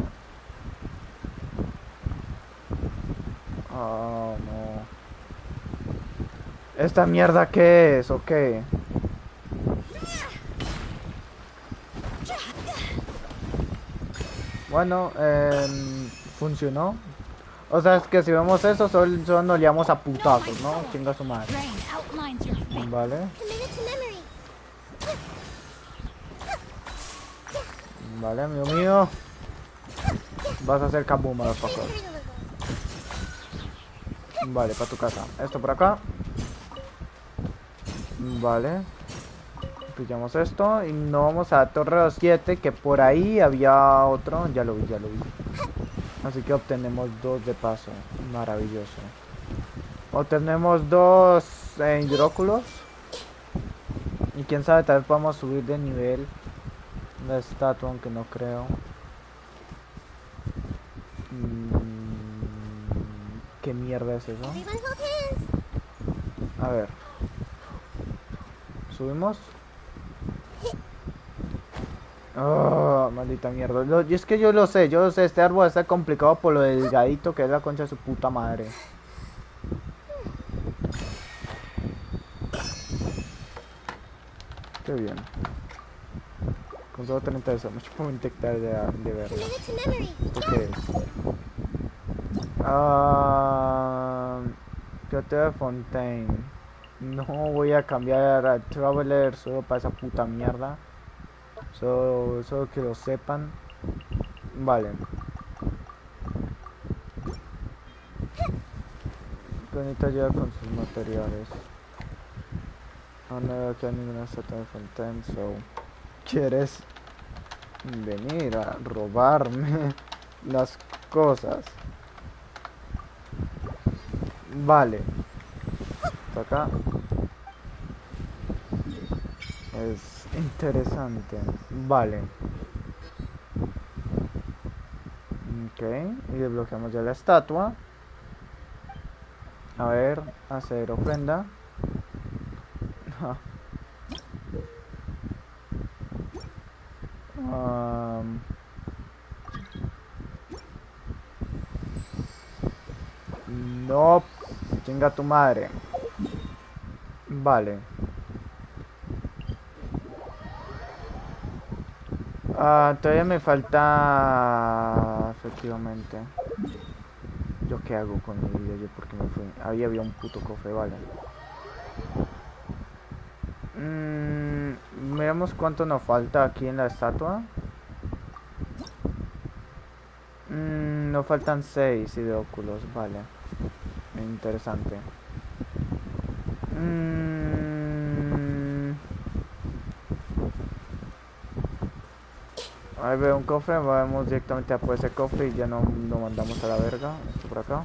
Oh, no. ¿Esta mierda qué es o qué? Bueno, funcionó. O sea, es que si vemos eso, solo nos liamos a putazos, ¿no? Chinga su madre. Vale. Vale, amigo mío. Vas a hacer kaboom, motherfucker. Vale, para tu casa. Esto por acá. Vale. Pillamos esto y nos vamos a Torre de los 7, que por ahí había otro. Ya lo vi. Así que obtenemos 2 de paso. Maravilloso. Obtenemos 2 hidróculos. Y quién sabe, tal vez podamos subir de nivel la estatua, aunque no creo. ¿Qué mierda es eso? A ver. ¿Subimos? Oh, maldita mierda. Y es que yo lo sé, este árbol está complicado por lo delgadito que es la concha de su puta madre. Qué bien. Con solo 30 de eso, mucho puedo intentar de verlo. ¿Qué es? Cráter Fontaine. No voy a cambiar a Traveler solo para esa puta mierda. Solo que lo sepan. Vale. Bonita ayuda con sus materiales. No veo que hay ninguna estatua de Fontaine, so ¿Quieres venir a robarme las cosas? Vale. Hasta acá. Es interesante. Vale. Ok. Y desbloqueamos ya la estatua. A ver. Hacer ofrenda. No, chinga tu madre. Vale. Todavía me falta... Efectivamente. ¿Yo qué hago con mi vida? ¿Yo por qué me fui? Ahí había un puto cofre, vale. Miramos cuánto nos falta aquí en la estatua. Nos faltan 6 óculos, vale. Interesante. Ahí veo un cofre, vamos directamente a por ese cofre y ya no lo mandamos a la verga. Esto por acá.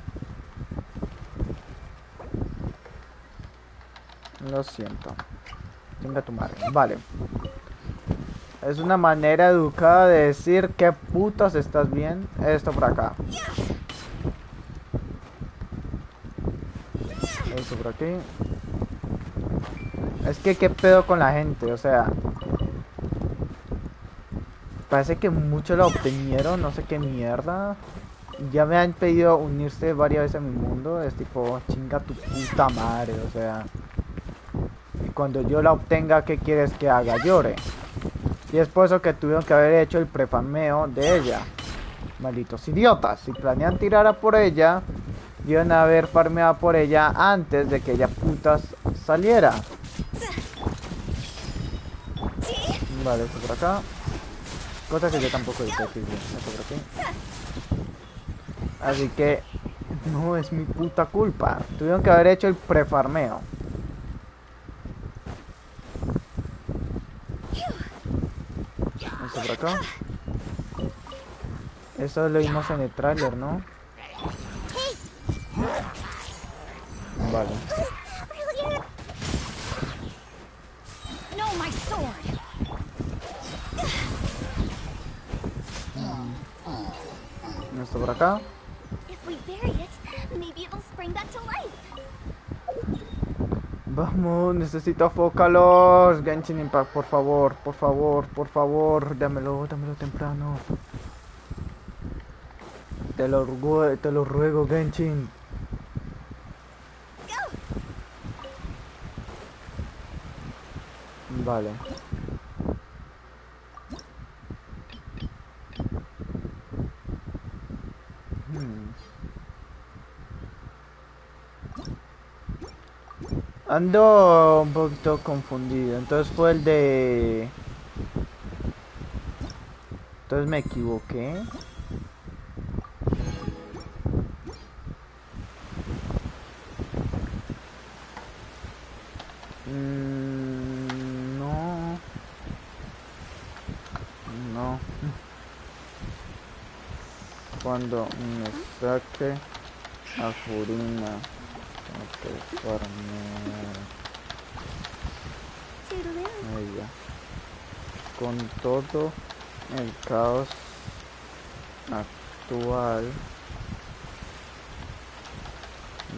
Lo siento. Venga tu madre. Vale. Es una manera educada de decir qué putas estás bien. Esto por acá. Esto por aquí. Es que qué pedo con la gente, o sea. Parece que muchos lo obtenieron, no sé qué mierda. Ya me han pedido unirse varias veces a mi mundo. Es tipo, chinga tu puta madre, o sea. Y cuando yo la obtenga, ¿qué quieres que haga? Llore. Y es por eso que tuvieron que haber hecho el prefarmeo de ella. Malditos idiotas. Si planean tirar a por ella, deben haber farmeado por ella antes de que ella putas saliera. Vale, esto por acá. Cosa que yo tampoco hice aquí bien. Esto por aquí. Así que no es mi puta culpa. Tuvieron que haber hecho el prefarmeo. Esto por acá. Eso lo vimos en el tráiler, ¿no? Vale. Esto por acá. Vamos, necesito afócalos. Genshin Impact, por favor, por favor, por favor. Dámelo temprano. Te lo ruego, Genshin. Vale. Ando un poquito confundido. Entonces fue el de... Entonces me equivoqué. No. No. Cuando me saque a furina. Ella. Con todo el caos actual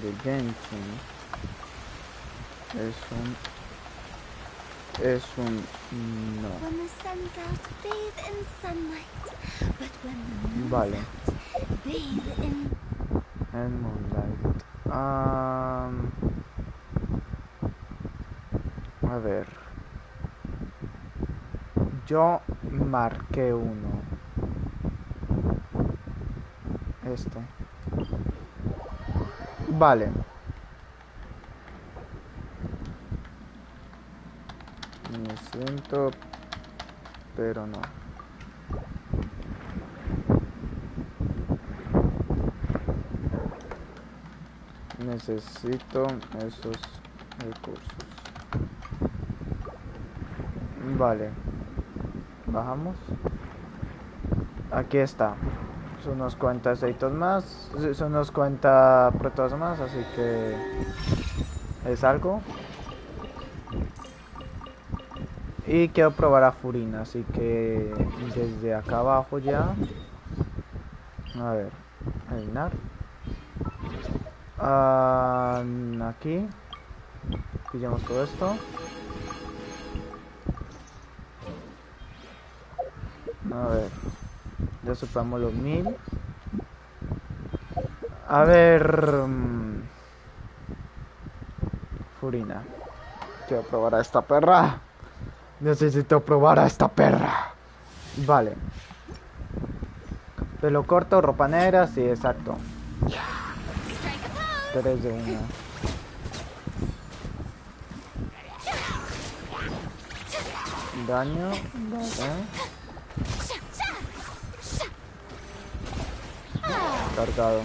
de Genshin, es un no. Vale. En Moonlight. A ver. Yo marqué uno. Este. Vale. Me siento, pero no. Necesito esos recursos. Vale. Bajamos. Aquí está. Son unos cuantos aceitos más. Son unos cuantos protos más. Así que es algo. Y quiero probar a furina. Así que desde acá abajo ya. A ver. Eliminar. Aquí. Pillamos todo esto. A ver. Ya superamos los 1000. A ver. Furina. Quiero probar a esta perra. Necesito probar a esta perra. Vale. Pelo corto, ropa negra, sí, exacto. 3 de 1. Daño. Vale. Cargado.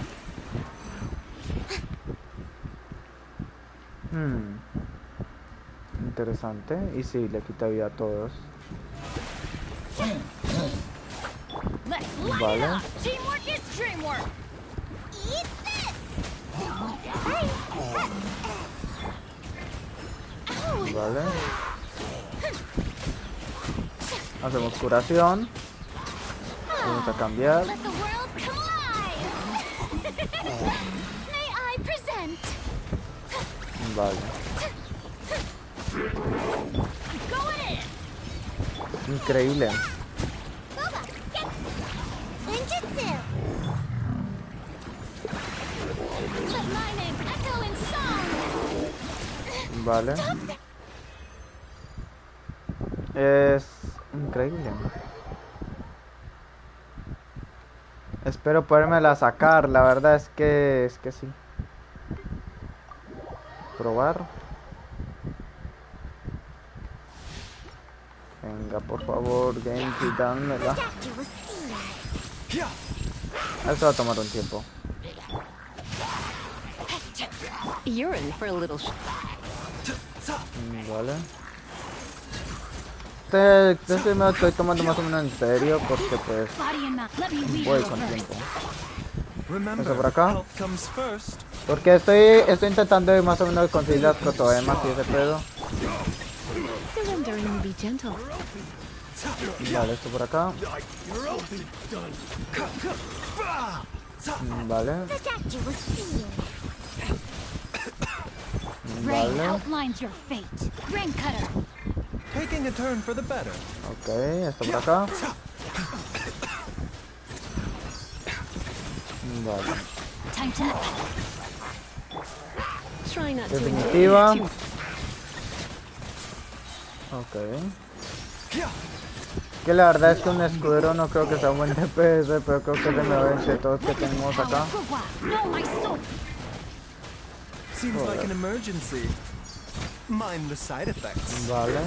Interesante. Y sí, le quita vida a todos. Vale. Vale. Hacemos curación. Vamos a cambiar. Vale. Increíble. Vale. Es increíble. Espero podérmela sacar. La verdad es que sí. Probar. Venga, por favor, Genshin, dámela. Esto va a tomar un tiempo. Vale. Este me lo estoy tomando más o menos en serio porque pues voy con tiempo. Eso por acá. Porque estoy intentando más o menos conseguir las protoemas y ese pedo. Vale, esto por acá. Vale. Ok, esto por acá. Vale. Definitiva. Ok. Que la verdad es que un escudero no creo que sea un buen DPS, pero creo que es de mejor entre todos que tenemos acá. Vale.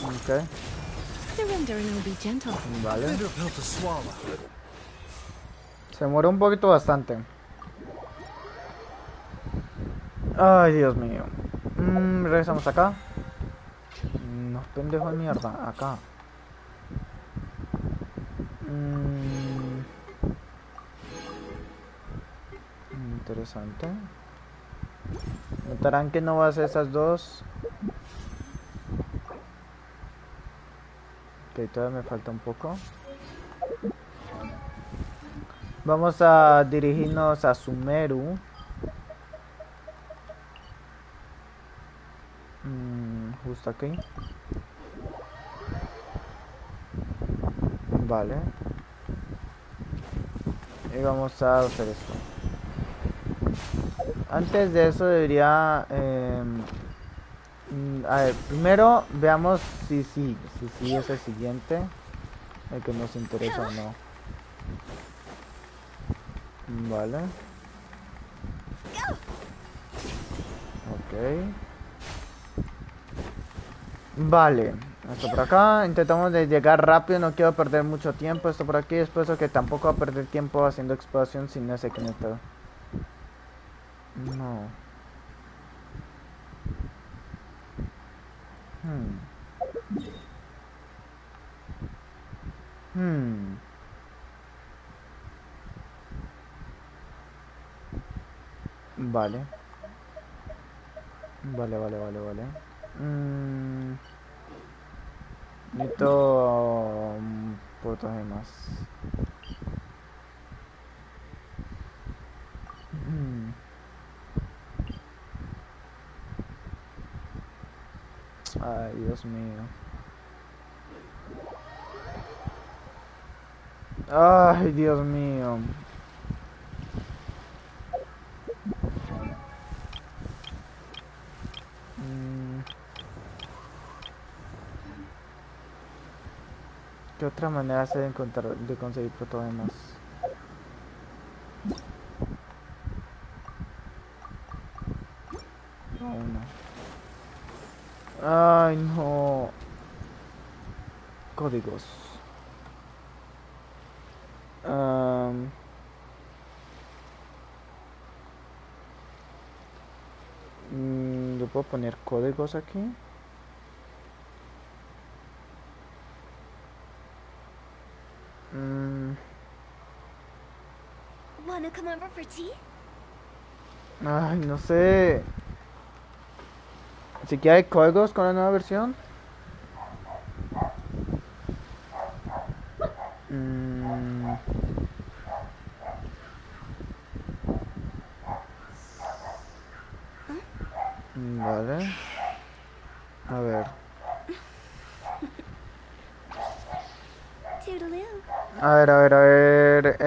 Ok. Vale. Se muere un poquito bastante. Ay, Dios mío. Regresamos acá. No, pendejo de mierda. Acá. Interesante. Notarán que no va a ser esas dos. Ok, todavía me falta un poco. Vamos a dirigirnos a Sumeru. Justo aquí. Vale. Y vamos a hacer esto. Antes de eso debería... a ver, primero veamos si sí es el siguiente. El que nos interesa o no. Vale. Ok. Vale. Esto por acá. Intentamos de llegar rápido. No quiero perder mucho tiempo. Esto por aquí. Después de que tampoco va a perder tiempo haciendo exploración sin ese que está. No. Vale. Vale. Necesito fotos de más. Ay, Dios mío. Ay, Dios mío. ¿Qué otra manera se de encontrar, de conseguir fotogramas? No. Ay, no. Códigos. ¿Yo puedo poner códigos aquí? Wanna come over for tea? Ay, no sé. ¿Siquiera hay códigos con la nueva versión? Vale. A ver. A ver.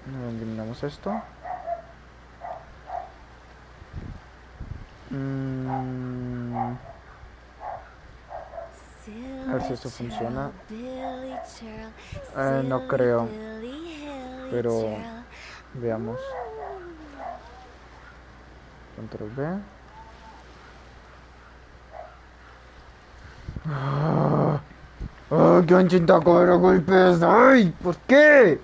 Eliminamos esto. A ver si esto funciona. No creo. Pero veamos. Control B. Genshin te cobra golpes. Ay, ¿por qué?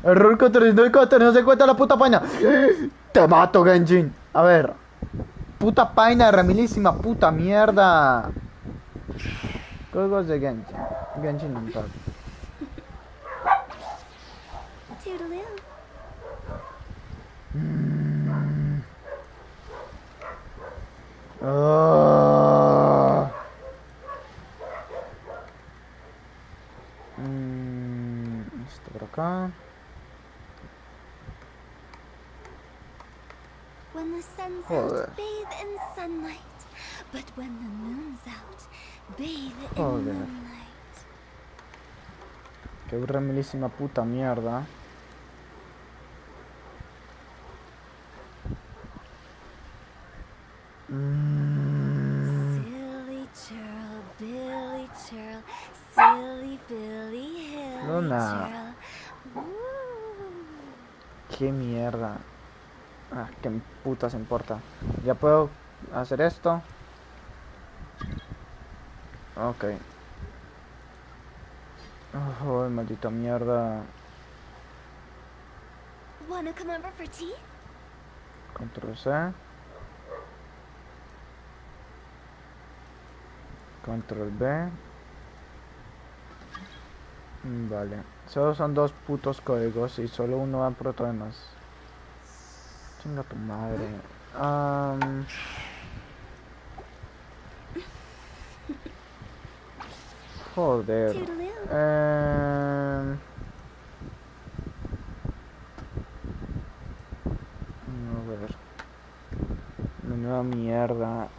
Error 404, no se cuenta la puta página. Te mato, Genshin. A ver. Puta página, remilísima puta mierda. Códigos de Genshin. Genshin Impact. Esto por acá. When the sun's out, bathe in sunlight. But when the moon's out, bathe in moonlight. Qué remilísima puta mierda. Silly churl, Billy churl, silly Billy Hilly Luna. churl. Qué mierda. Ah, qué putas importa. Ya puedo hacer esto. Ok. Oh, maldita mierda. Wanna come over for tea? Control C. Control B. Vale. Solo son dos putos códigos y solo uno va por todo demás. Chinga tu madre. Joder. A ver. Menuda mierda.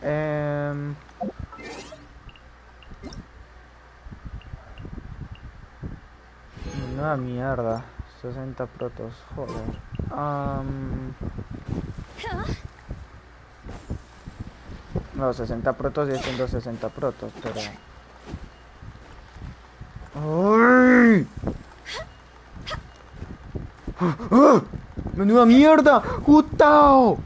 Menuda mierda. 60 protos. Joder. No, 60 protos y haciendo 60 protos, pero... ¡Ay! ¡Ah! ¡Menuda mierda! ¡Gustao!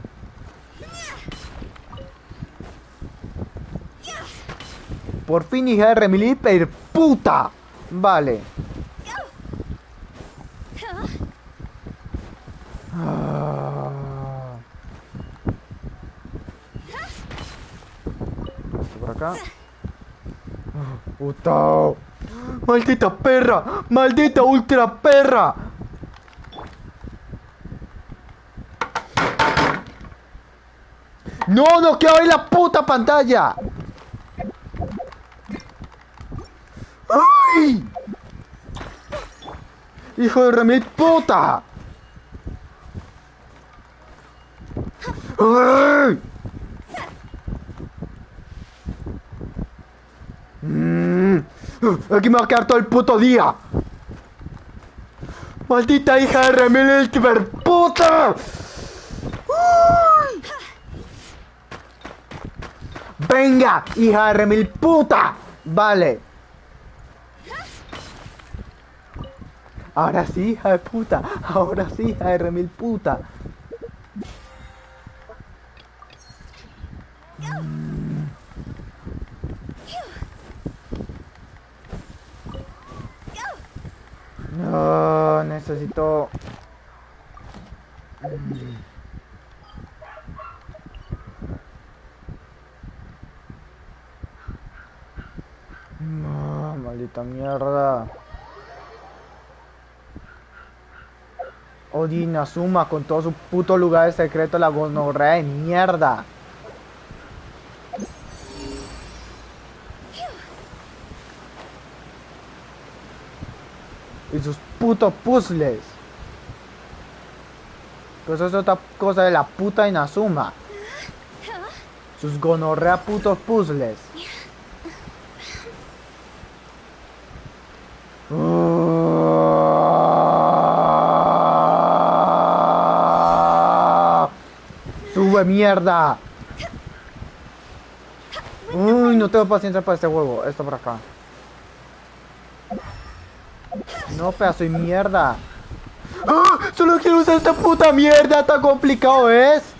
Por fin, hija de remilí, per puta. Vale. Esto por acá. ¡Puta! ¡Maldita perra! ¡Maldita ultra perra! ¡No, no quiero ver la puta pantalla! ¡Ay! ¡Hijo de remil puta! ¡Ay! Aquí me va a quedar todo el puto día. ¡Maldita hija de remil puta! ¡Uy! ¡Venga, hija de remil puta! Vale. Ahora sí, hija de puta. Ahora sí, hija de remil puta. No, necesito... No, maldita mierda. Oye, Inazuma con todo su puto lugar de secreto, la gonorrea de mierda. Y sus putos puzzles. Pues eso es otra cosa de la puta Inazuma. Sus gonorrea putos puzzles. ¡Sube mierda! Uy, no tengo paciencia para este juego. Esto por acá. No, pedazo de mierda. ¡Ah! Solo quiero usar esta puta mierda. Tan complicado es.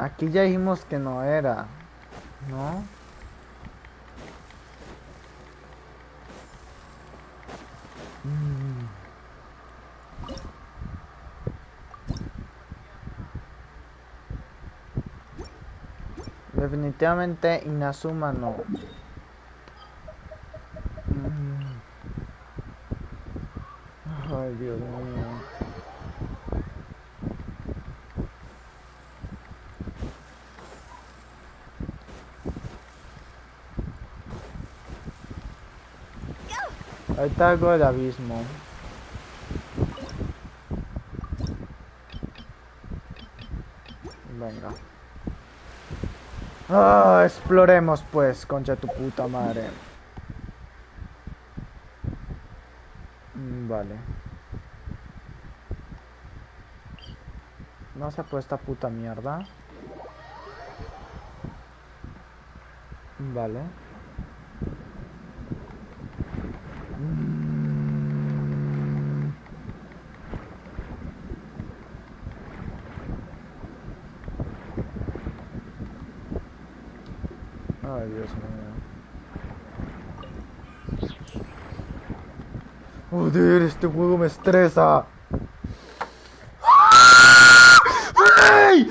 Aquí ya dijimos que no era, ¿no? Definitivamente Inazuma no. Ay, Dios mío. Ahí está algo del abismo. Venga. Ah, exploremos pues, concha de tu puta madre. Vale. No se puede esta puta mierda. Vale. Ay, Dios mío. Joder, este juego me estresa. ¡Ay!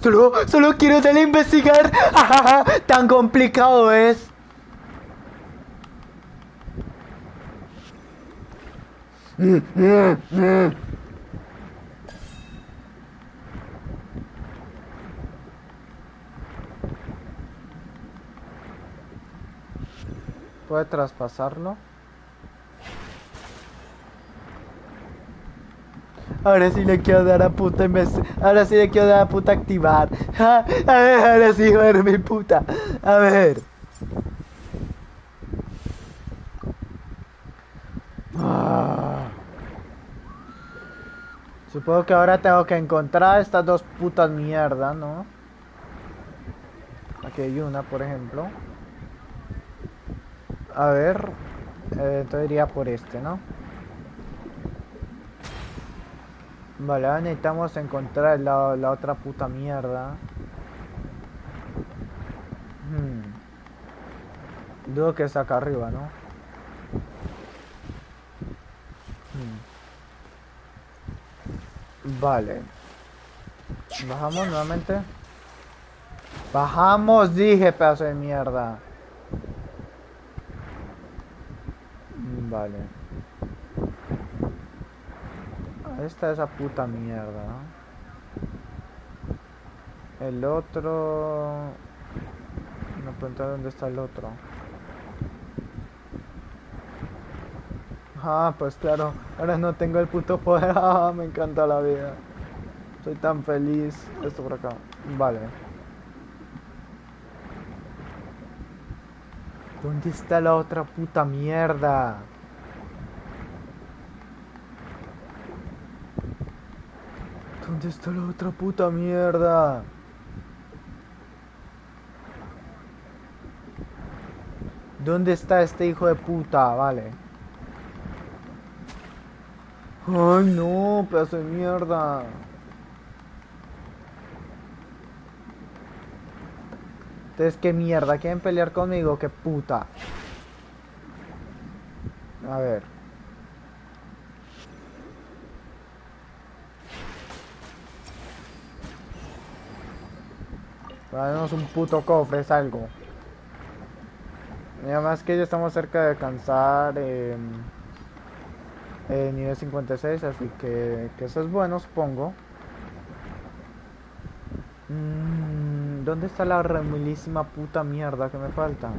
Solo quiero salir a investigar. Tan complicado es. ¿Puede traspasarlo? Ahora sí le quiero dar a puta ahora sí le quiero dar a puta activar. Ahora sí, joder, mi puta. A ver. Supongo que ahora tengo que encontrar estas dos putas mierdas, ¿no? Aquí hay una, por ejemplo. A ver. Entonces iría por este, ¿no? Vale, ahora necesitamos encontrar la otra puta mierda. Dudo que es acá arriba, ¿no? Vale. Bajamos nuevamente. Bajamos, dije, pedazo de mierda. Vale. Ahí está esa puta mierda, ¿no? El otro... Me pregunto dónde está el otro. Ah, pues claro, ahora no tengo el puto poder. Ah, me encanta la vida. Soy tan feliz. Esto por acá. Vale. ¿Dónde está la otra puta mierda? ¿Dónde está la otra puta mierda? ¿Dónde está este hijo de puta? Vale. Ay, no, pedazo de mierda. Entonces, ¿qué mierda? ¿Quieren pelear conmigo? ¿Qué puta? A ver. Darnos un puto cofre, es algo. Y además que ya estamos cerca de alcanzar nivel 56, así que eso es bueno, supongo. ¿Dónde está la remilísima puta mierda que me falta?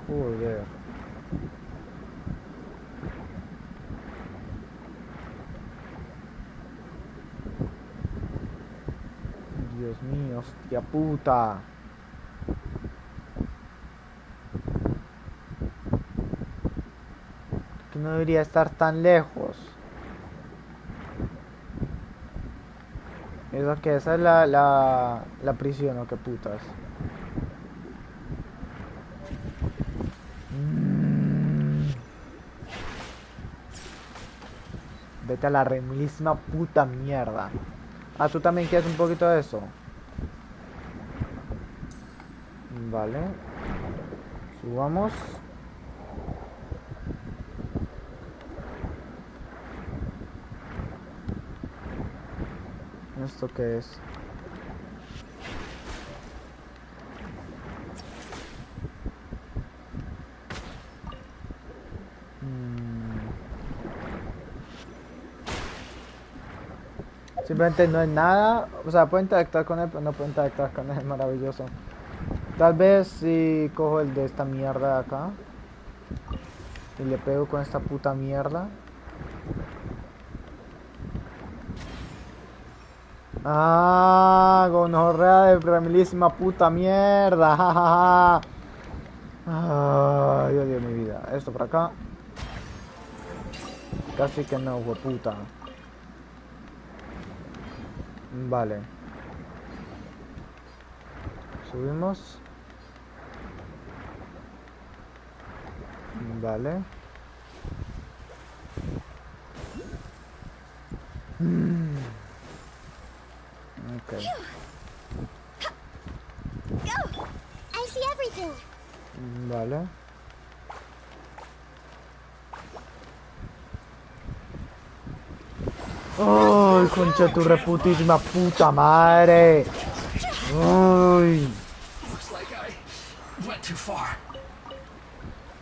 Joder. Dios mío, hostia puta. Que no debería estar tan lejos. Eso que esa es la prisión, o qué putas. Vete a la remilísima puta mierda. Ah, tú también quieres un poquito de eso. Vale. Subamos. ¿Esto qué es? Simplemente no es nada. O sea, puedo interactuar con él, pero no puedo interactuar con él. Es maravilloso. Tal vez si cojo el de esta mierda de acá y le pego con esta puta mierda. Ah, gonorrea de remilísima puta mierda. Jajaja. Ay, Dios mi vida. Esto por acá. Casi que no, hueputa. Vale. Subimos. Vale. Okay. I see everything. Vale. ¡Ay, concha tu reputísima puta madre! ¡Ay!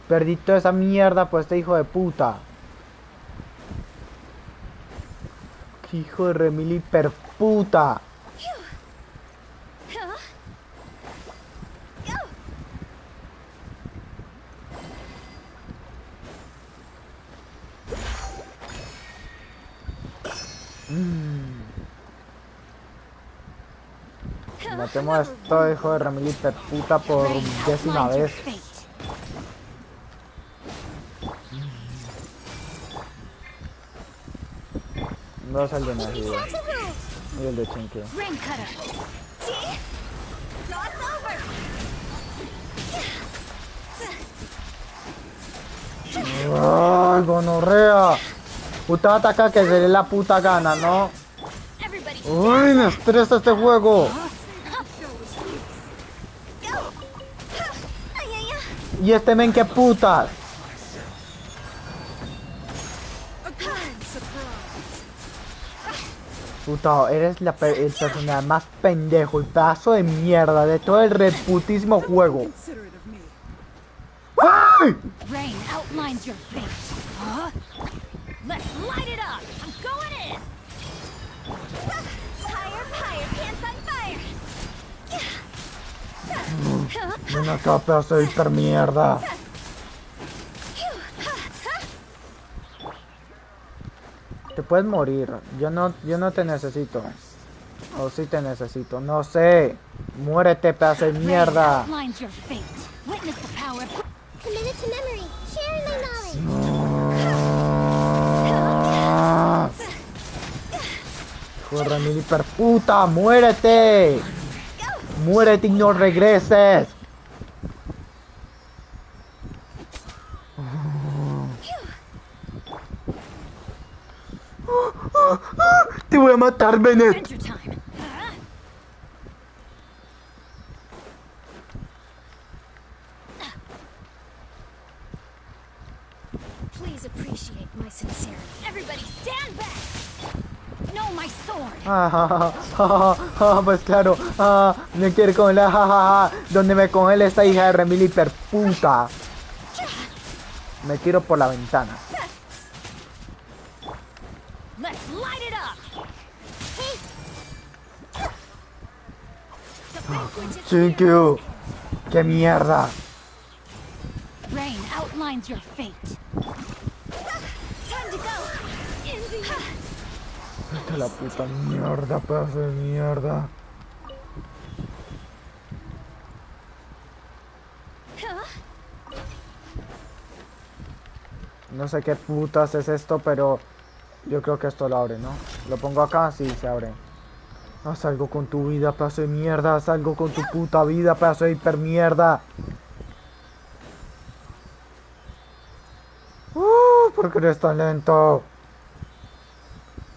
Perdí toda esa mierda por este hijo de puta. ¡Qué hijo de remil hiperputa! Matemos a este hijo de remil hiperputa por 10ª vez. No es el de Najido. Y el de Chinky. Uy, gonorrea. Usted ataca que se le dé la puta gana, ¿no? Uy, me estresa este juego. Y este men, qué putas. Puta, eres el personaje más pendejo, el pedazo de mierda de todo el reputísimo juego. ¡Ay! Rain outlines your fate. Let's light it up. I'm going in. Fire, fire, pants on fire. Ven acá, pedazo de hiper mierda. Te puedes morir. Yo no te necesito. O sí te necesito. No sé. Muérete, pedazo de mierda. Corre, mi hiper puta. Muérete. Muérete y no regreses. Te voy a matar, Bennett. Please appreciate my sincerity. Everybody stand back. No, my sword. Pues claro. Me quiere congelar. Donde me congela esta hija de remil hiper puta. Me tiro por la ventana. Let's light it up. Thank you. ¡Qué mierda! Rain outlines your fate. Time to go. Vete a la puta mierda, pedazo de mierda. No sé qué putas es esto, pero yo creo que esto lo abre, ¿no? Lo pongo acá, sí, se abre. Haz algo con tu vida, pedazo de mierda. Haz algo con tu puta vida, pedazo de hiper mierda. ¿Por qué eres tan lento?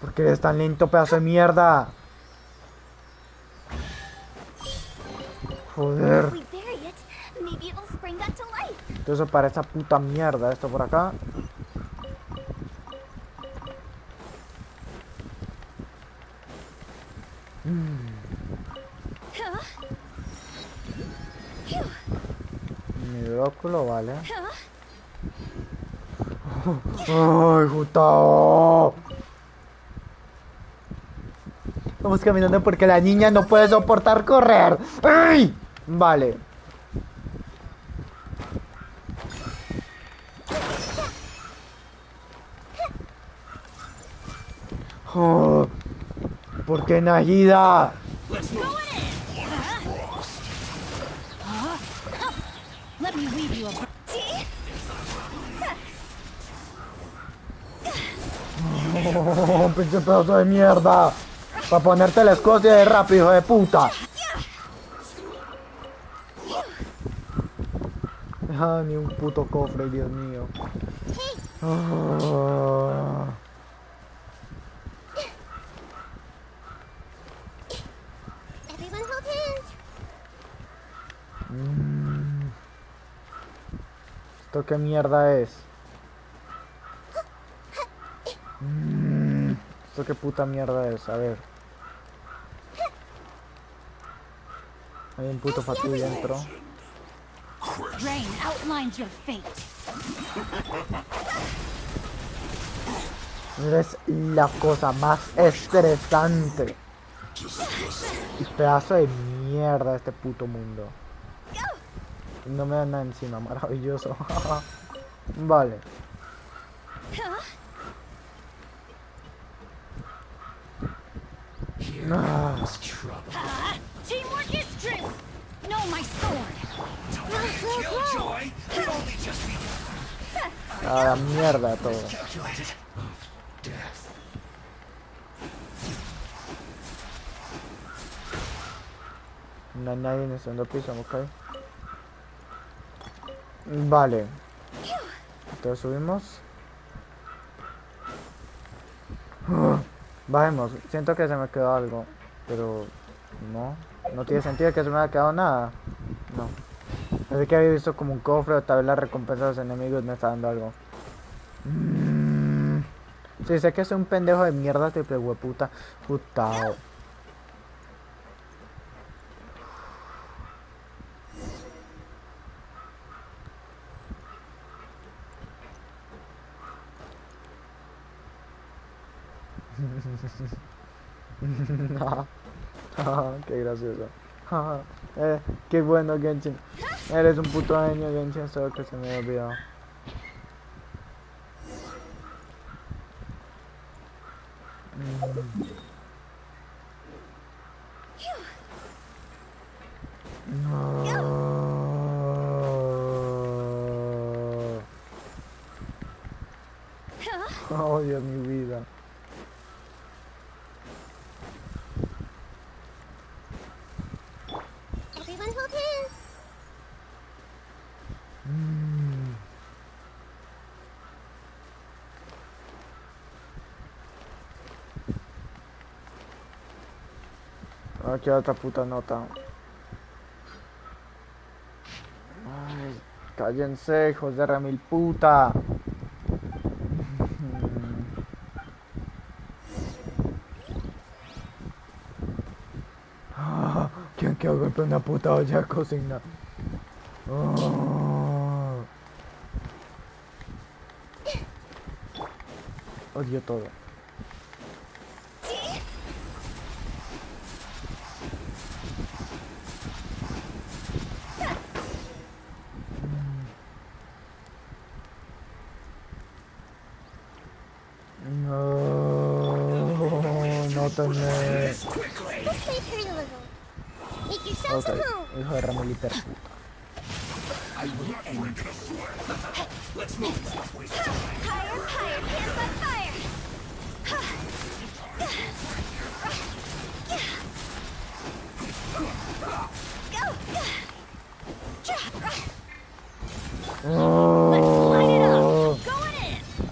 ¿Por qué eres tan lento, pedazo de mierda? Joder. Entonces para esa puta mierda, esto por acá. Mi brócolo, vale. ¡Ay, Gustavo! Vamos caminando porque la niña no puede soportar correr. ¡Ay! Vale. Oh, ¿por qué Nagida? Let me leave you a Oh, pinche pedazo de mierda. Para ponerte la escocia de rápido, hijo de puta. Ah, ni un puto cofre, Dios mío. Oh. ¿Esto qué mierda es? ¿Esto qué puta mierda es? A ver. Hay un puto para ti dentro. Rain outlines your fate. Es la cosa más estresante. Y pedazo de mierda este puto mundo. No me dan nada encima, maravilloso. Vale. Teamwork is strength. No, my sword. A la mierda todo. No hay nadie en el segundo piso, ok. Vale. Entonces subimos. Bajemos. Siento que se me quedó algo. Pero no. No tiene sentido que se me haya quedado nada. No. Así que había visto como un cofre o tal vez la recompensa de los enemigos me está dando algo. Sí, sé que soy un pendejo de mierda triple hueputa. Putao. Qué gracioso. Qué bueno, Genshin. Eres un puto genio, Genshin. Solo que se me olvidó. No. Oh, Dios, mi vida. Everyone hold hands. Aquí otra puta nota. Ay, cállense, hijos de remil puta. ¿Quién que golpear una puta olla de cocina? Odio todo. No tener. Let's play pretty little. Make yourselves at home. Hijo de remil hiper puta. Let's move. Higher, higher, hands on fire.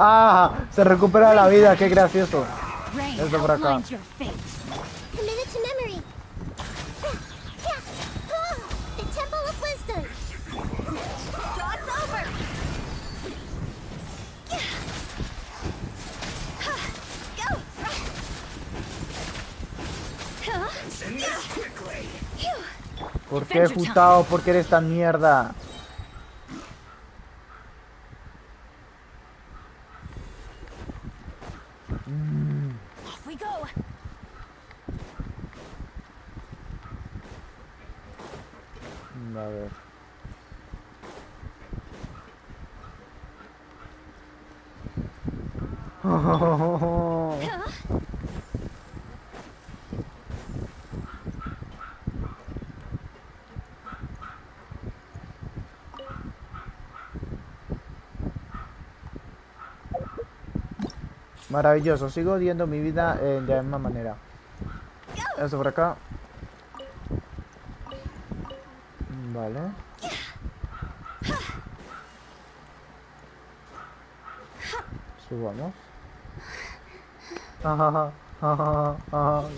Ah, se recupera la vida, qué gracioso. Esto por acá. Commit to memory. The Temple of Wisdom. Dog's over. ¿Por qué, Futao? ¿Por qué eres tan mierda? Off we go. A ver. Maravilloso, sigo odiando mi vida de la misma manera. Esto por acá. Vale. Subamos.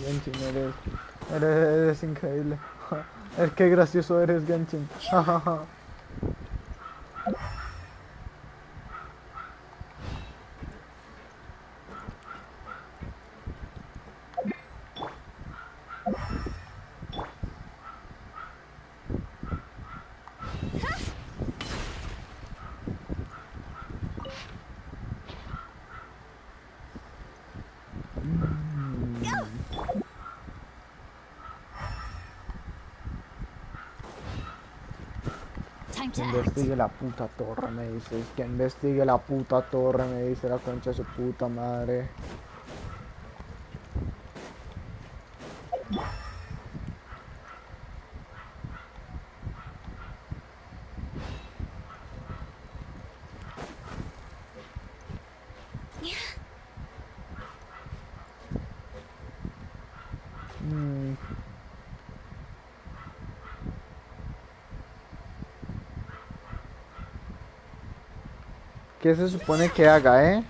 Genshin, eres increíble. Es que gracioso eres, Genshin. Que investigue la puta torre, me dices. Que investigue la puta torre, me dice la concha de su puta madre. ¿Qué se supone que haga,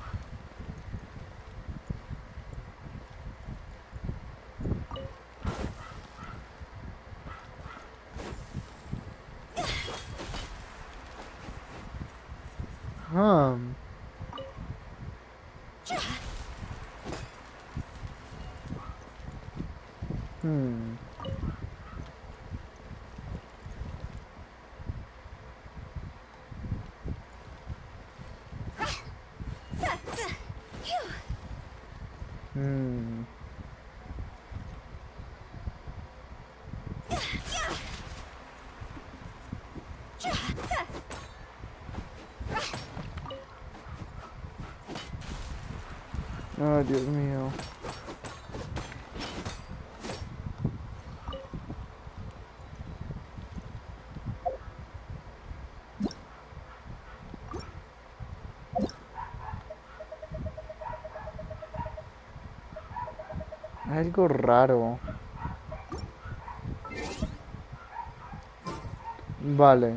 Hmm. Hmm. Ay, Dios mío. Algo raro. Vale.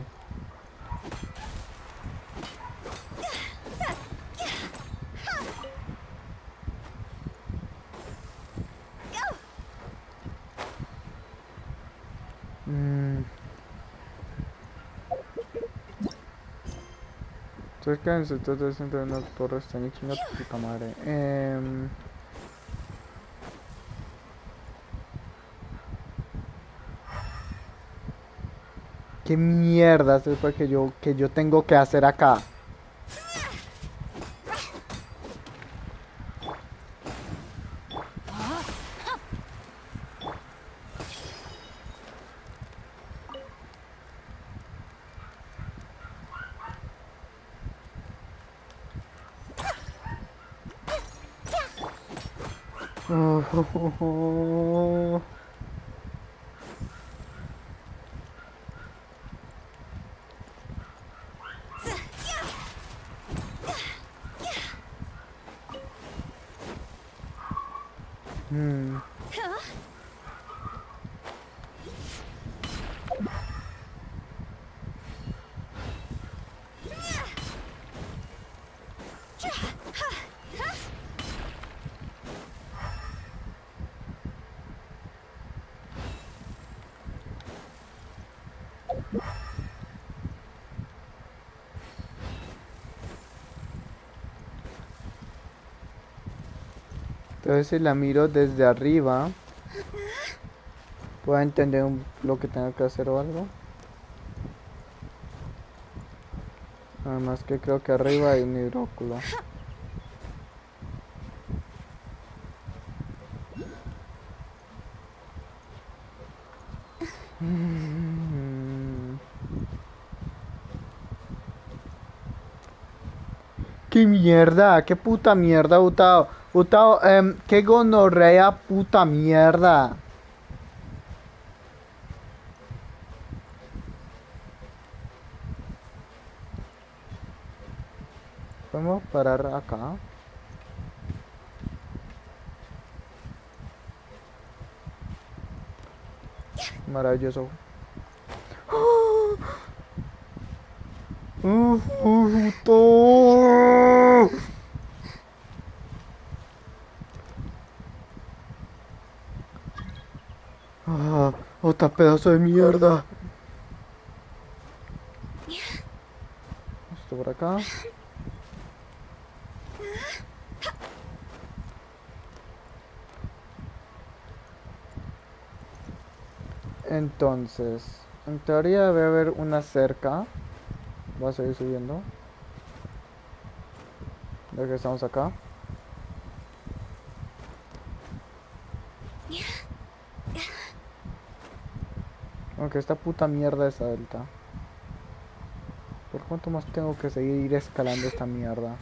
Cerca del sector del centro de una torre extraña, chinga tu puta madre. ¿Qué mierda es eso que yo tengo que hacer acá? Entonces si la miro desde arriba, ¿puedo entender lo que tengo que hacer o algo? Además que creo que arriba hay un hidróculo. ¿Qué mierda? ¿Qué puta mierda, Utao? Utao, qué gonorrea puta mierda. ¿Podemos parar acá? Maravilloso. Utao. Otra pedazo de mierda. Esto por acá. Entonces, en teoría debe haber una cerca. Voy a seguir subiendo. Ya que estamos acá. Aunque esta puta mierda es alta. ¿Por cuánto más tengo que seguir escalando esta mierda?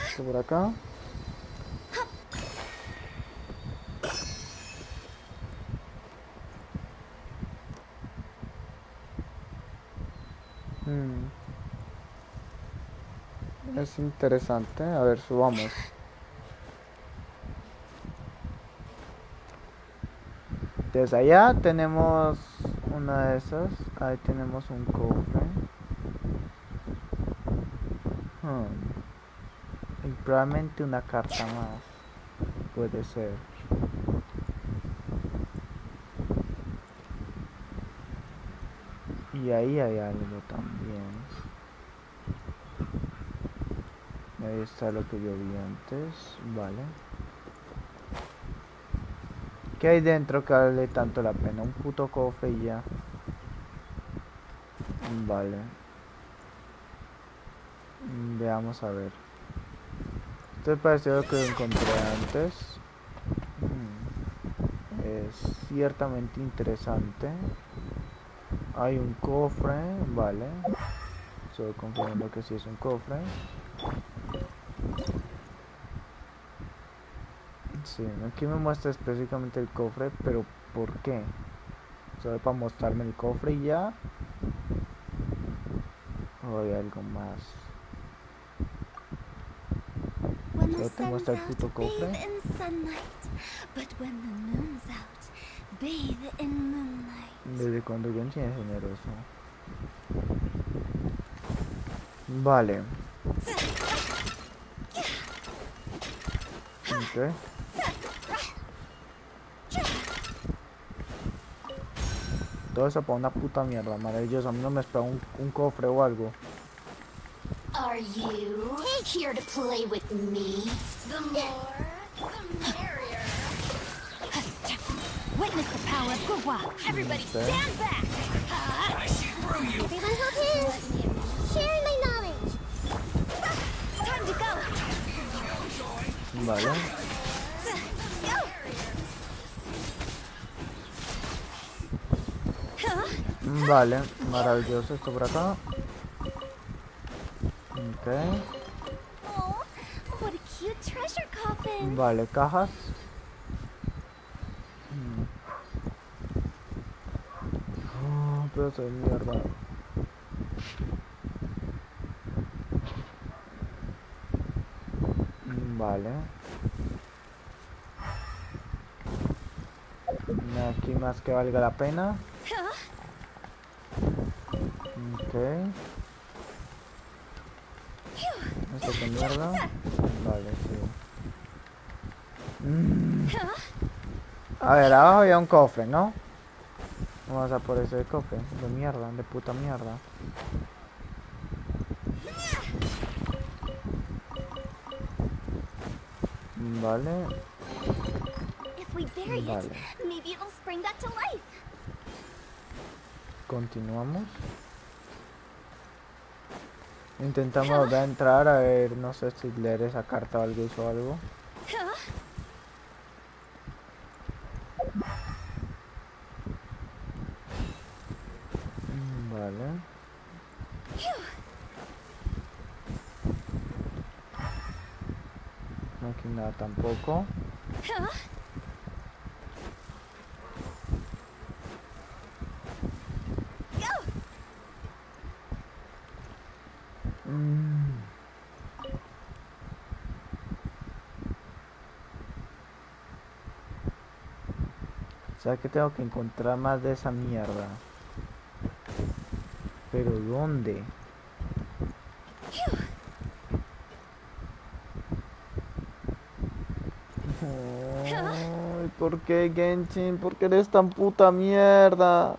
Esto por acá. Es interesante. A ver, subamos. Desde allá tenemos una de esas. Ahí tenemos un cofre. Y probablemente una carta más. Puede ser. Y ahí hay algo también. Ahí está lo que yo vi antes. Vale. ¿Qué hay dentro que vale tanto la pena? Un puto cofre y ya. Vale. Veamos a ver. Esto es parecido a lo que encontré antes. Es ciertamente interesante. Hay un cofre, vale. Estoy confirmando que sí es un cofre. Sí, aquí me muestra específicamente el cofre, pero ¿por qué? ¿Solo para mostrarme el cofre y ya? ¿O hay algo más? Solo te muestra el puto cofre. ¿Desde cuando Genshin es generoso? Vale. Ok. Todo eso para una puta mierda, maravilloso. A mí no me espera un cofre o algo. Are you here to play with me? The more, the merrier. Witness the power of Gurwa. Everybody stand back! I see through you. Everyone hold hands. Sharing my knowledge. Time to go. Vale. Vale, maravilloso esto por acá. Ok. Oh, what a cute treasure coffin. Vale, cajas. Oh, pedazo de mierda. Vale. Aquí más que valga la pena. Ok. ¿Esto qué mierda? Vale, sí. A ver, abajo había un cofre, ¿no? Vamos a por ese cofre. De mierda, de puta mierda. Vale. Vale. Continuamos. Intentamos volver a entrar a ver, no sé si leer esa carta o algo hizo algo. Vale. Aquí nada tampoco. O sea que tengo que encontrar más de esa mierda. ¿Pero dónde? Ay, ¿por qué, Genshin? ¿Por qué eres tan puta mierda?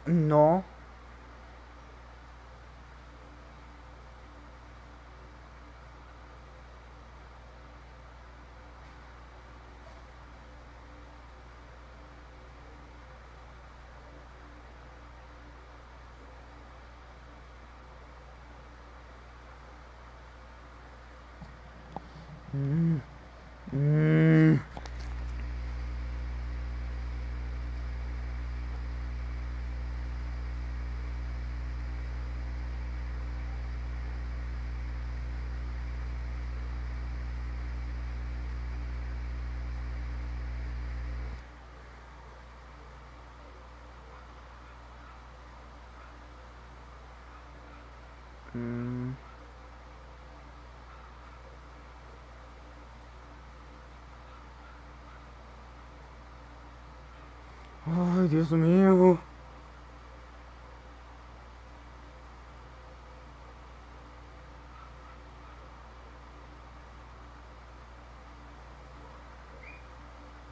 No. Ay, Dios mío.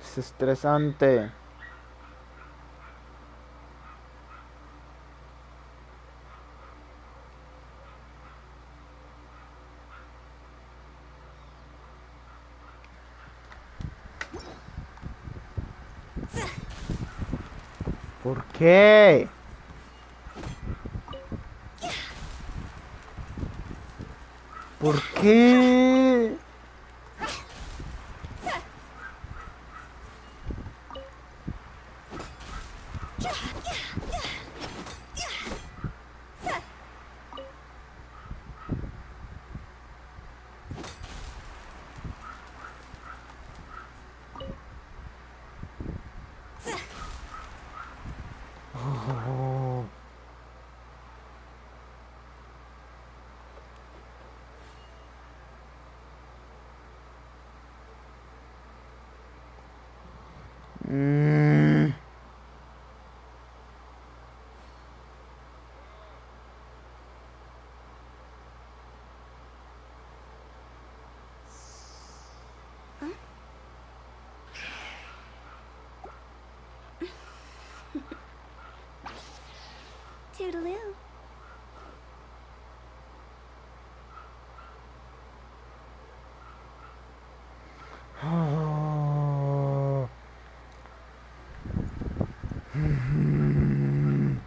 Es estresante. ¿Por qué? ¿Por qué? Oh. Mm. Toodaloo. Oh. Mm.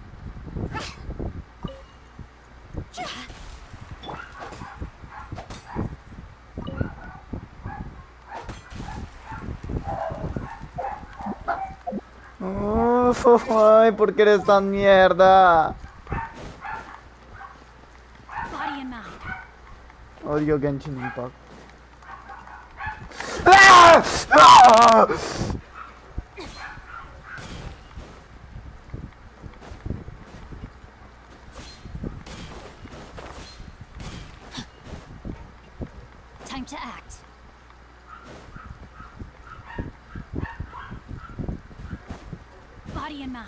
Oh, ay, ¿por qué eres tan mierda? Body and mind. Odio Genshin Impact. ¡Ah! ¡Ah! Time to act. Body and mind.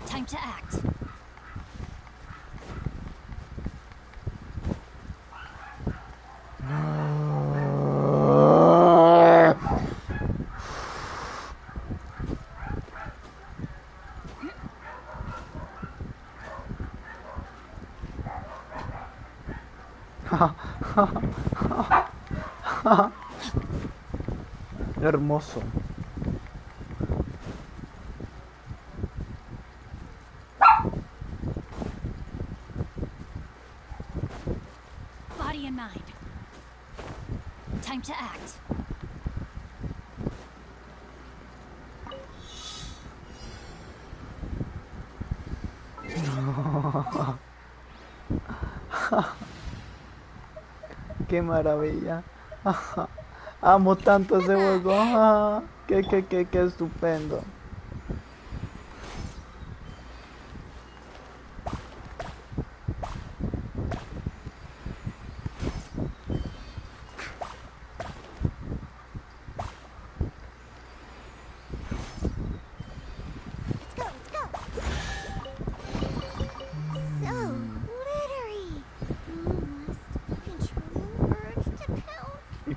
Time to act. Hermoso. Body and mind. Time to act. Qué maravilla. Amo tanto ese juego. Qué estupendo.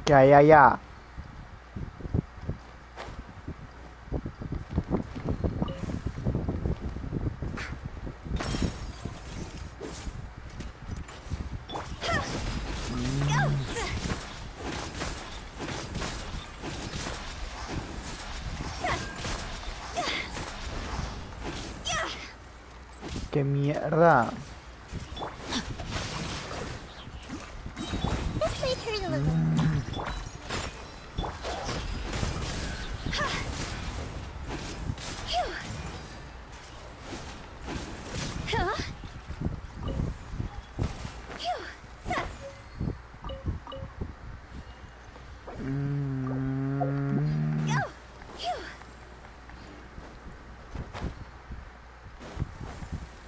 ¿Qué hay allá? ¡Qué mierda!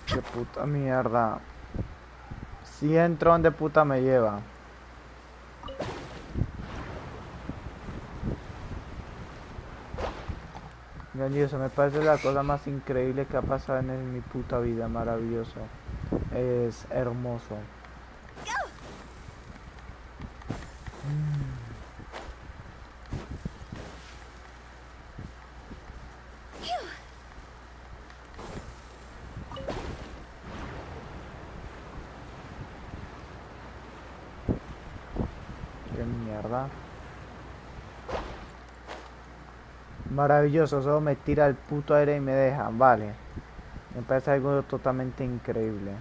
¡Qué puta mierda! Si entro, ¿dónde puta me lleva? Grandioso, me parece la cosa más increíble que ha pasado en mi puta vida. Maravilloso. Es hermoso. Qué mierda. Maravilloso, solo me tira el puto aire y me deja. Vale. Me parece algo totalmente increíble.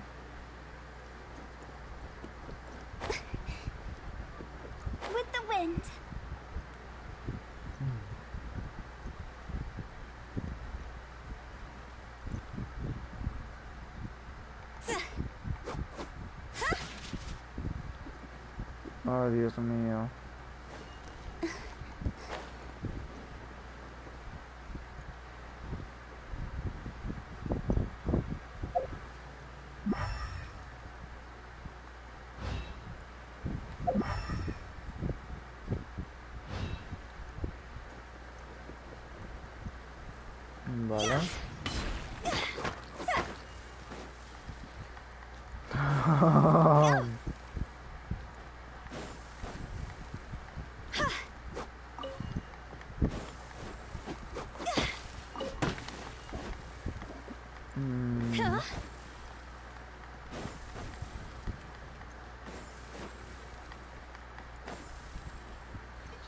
With the wind. Oh, Dios mío. Vale.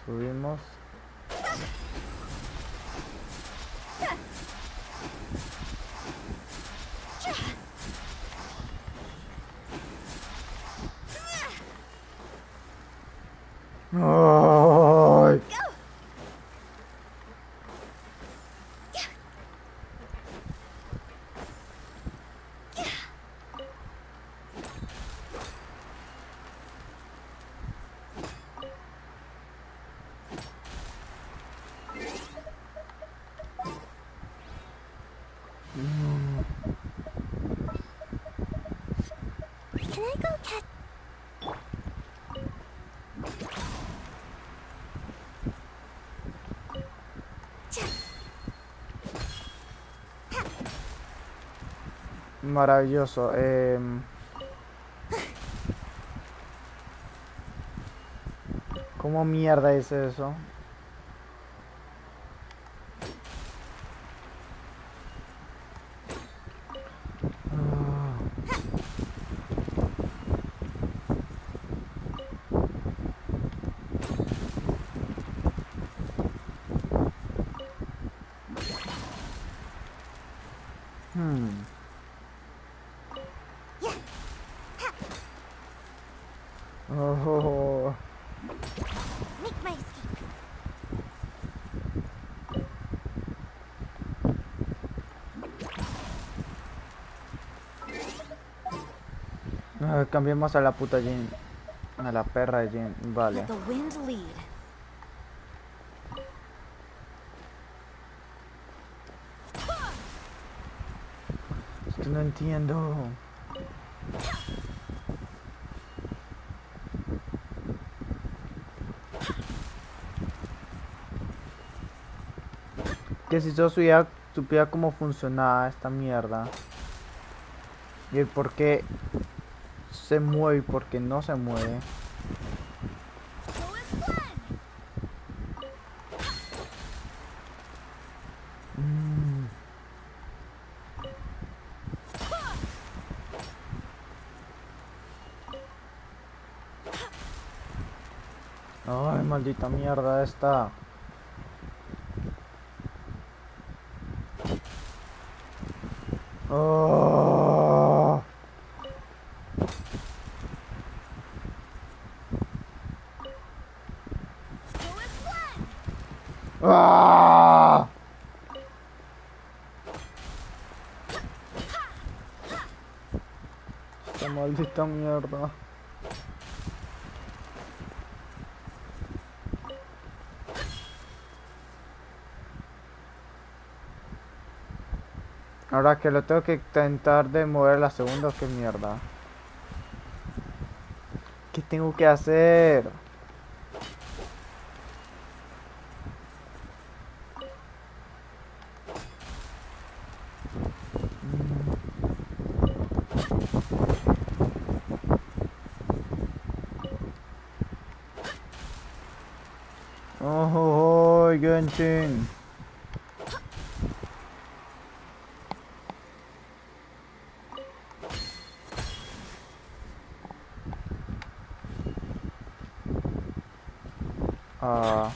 Subimos. Ay. Can I go catch... Maravilloso. ¿Cómo mierda es eso? Oh. Make my escape. Cambiemos a la puta Jean. A la perra de Jean. Vale. Let the wind lead. Es que no entiendo. Que si yo supiera cómo funcionaba esta mierda. Y el por qué se mueve y por qué no se mueve. Ay, maldita mierda esta. Oh. ¡Ah! Esta maldita mierda. Ahora que lo tengo que intentar de mover la segunda, qué mierda. ¿Qué tengo que hacer? Oh, Genshin. Ah.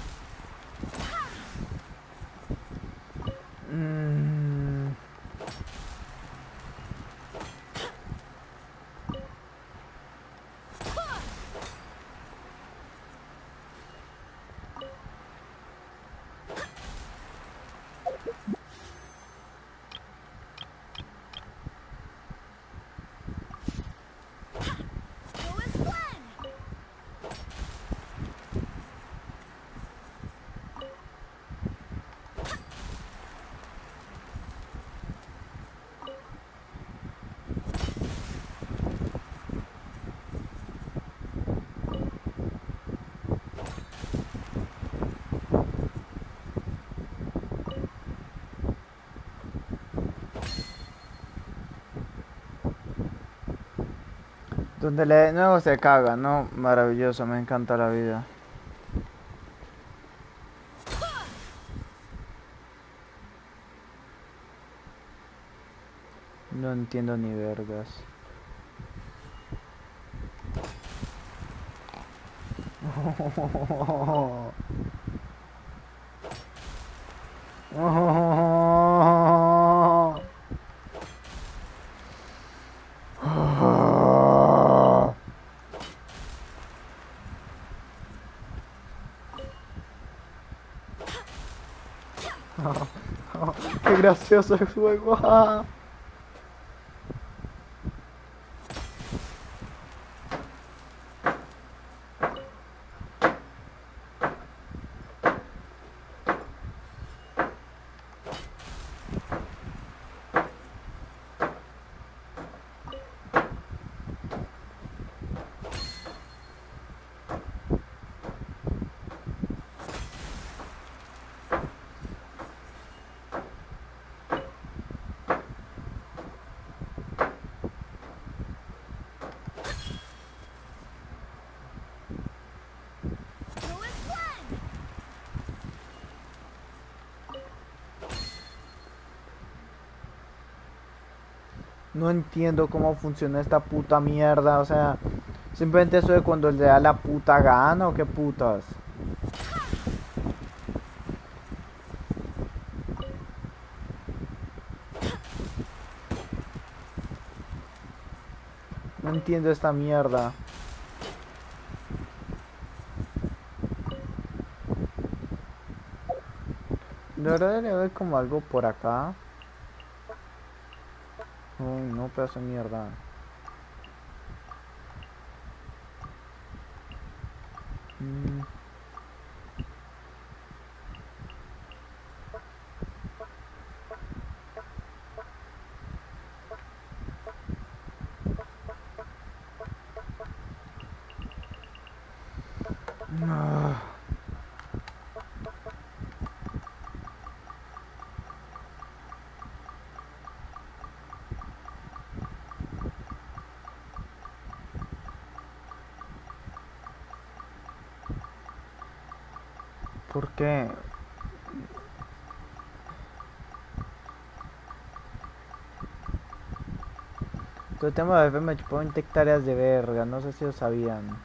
Donde le de nuevo se caga, ¿no? Maravilloso, me encanta la vida. No entiendo ni vergas. Qué gracioso el juego. No entiendo cómo funciona esta puta mierda, o sea, simplemente eso de cuando le da la puta gana o qué putas. No entiendo esta mierda. La verdad le doy como algo por acá. Uy, no, pedazo de mierda. ¿Por qué? Todo el tema de bebé me chupó 20 hectáreas de verga, no sé si lo sabían.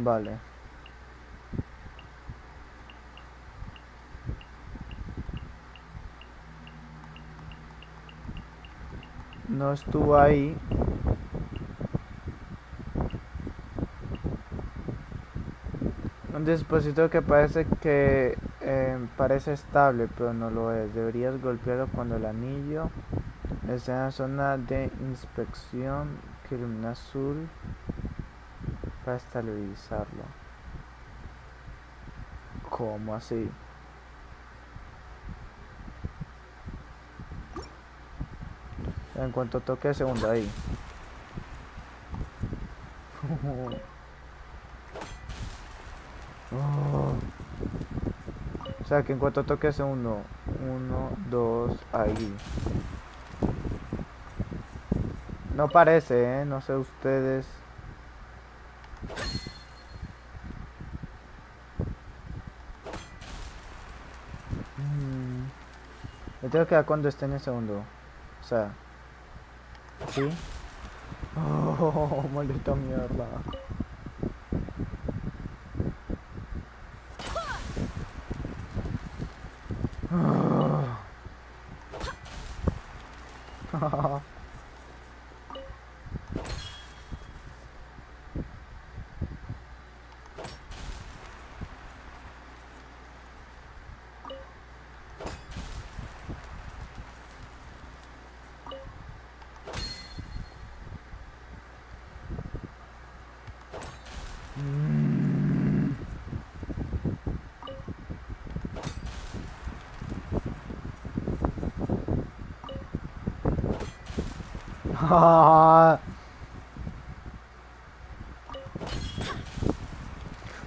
Vale. No estuvo ahí. Un dispositivo que parece estable, pero no lo es. Deberías golpearlo cuando el anillo esté en la zona de inspección que ilumina azul para estabilizarlo. ¿Cómo así? En cuanto toque el segundo ahí. Oh. O sea que en cuanto toque ese uno, 2, ahí. No parece, no sé ustedes. Me tengo que dar cuando esté en el segundo. O sea, ¿sí? Oh, maldita mierda.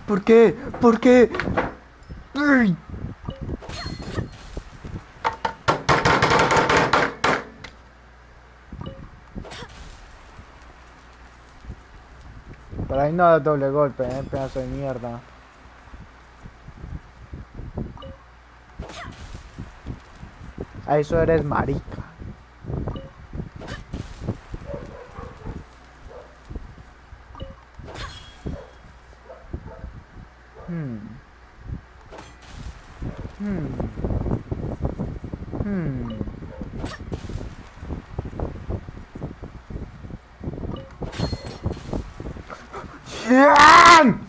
¿Por qué? ¿Por qué? ¡Ay! Por ahí no da doble golpe, pedazo de mierda. A eso eres marica. ¡Bien!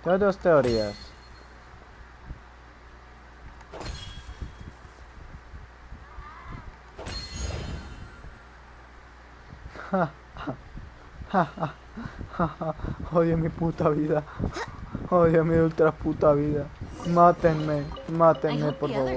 Tengo dos teorías. Odio mi puta vida. Odio mi ultra puta vida. Mátenme, mátenme, por favor.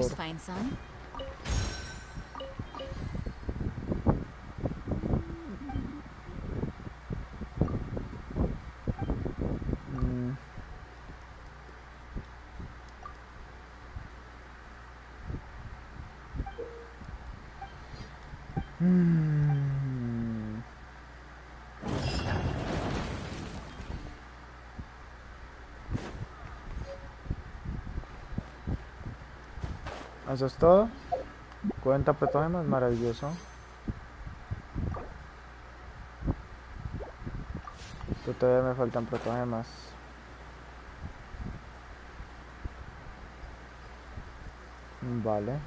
Eso es todo. 40 protogemas, maravilloso. Pero todavía me faltan protogemas. Vale.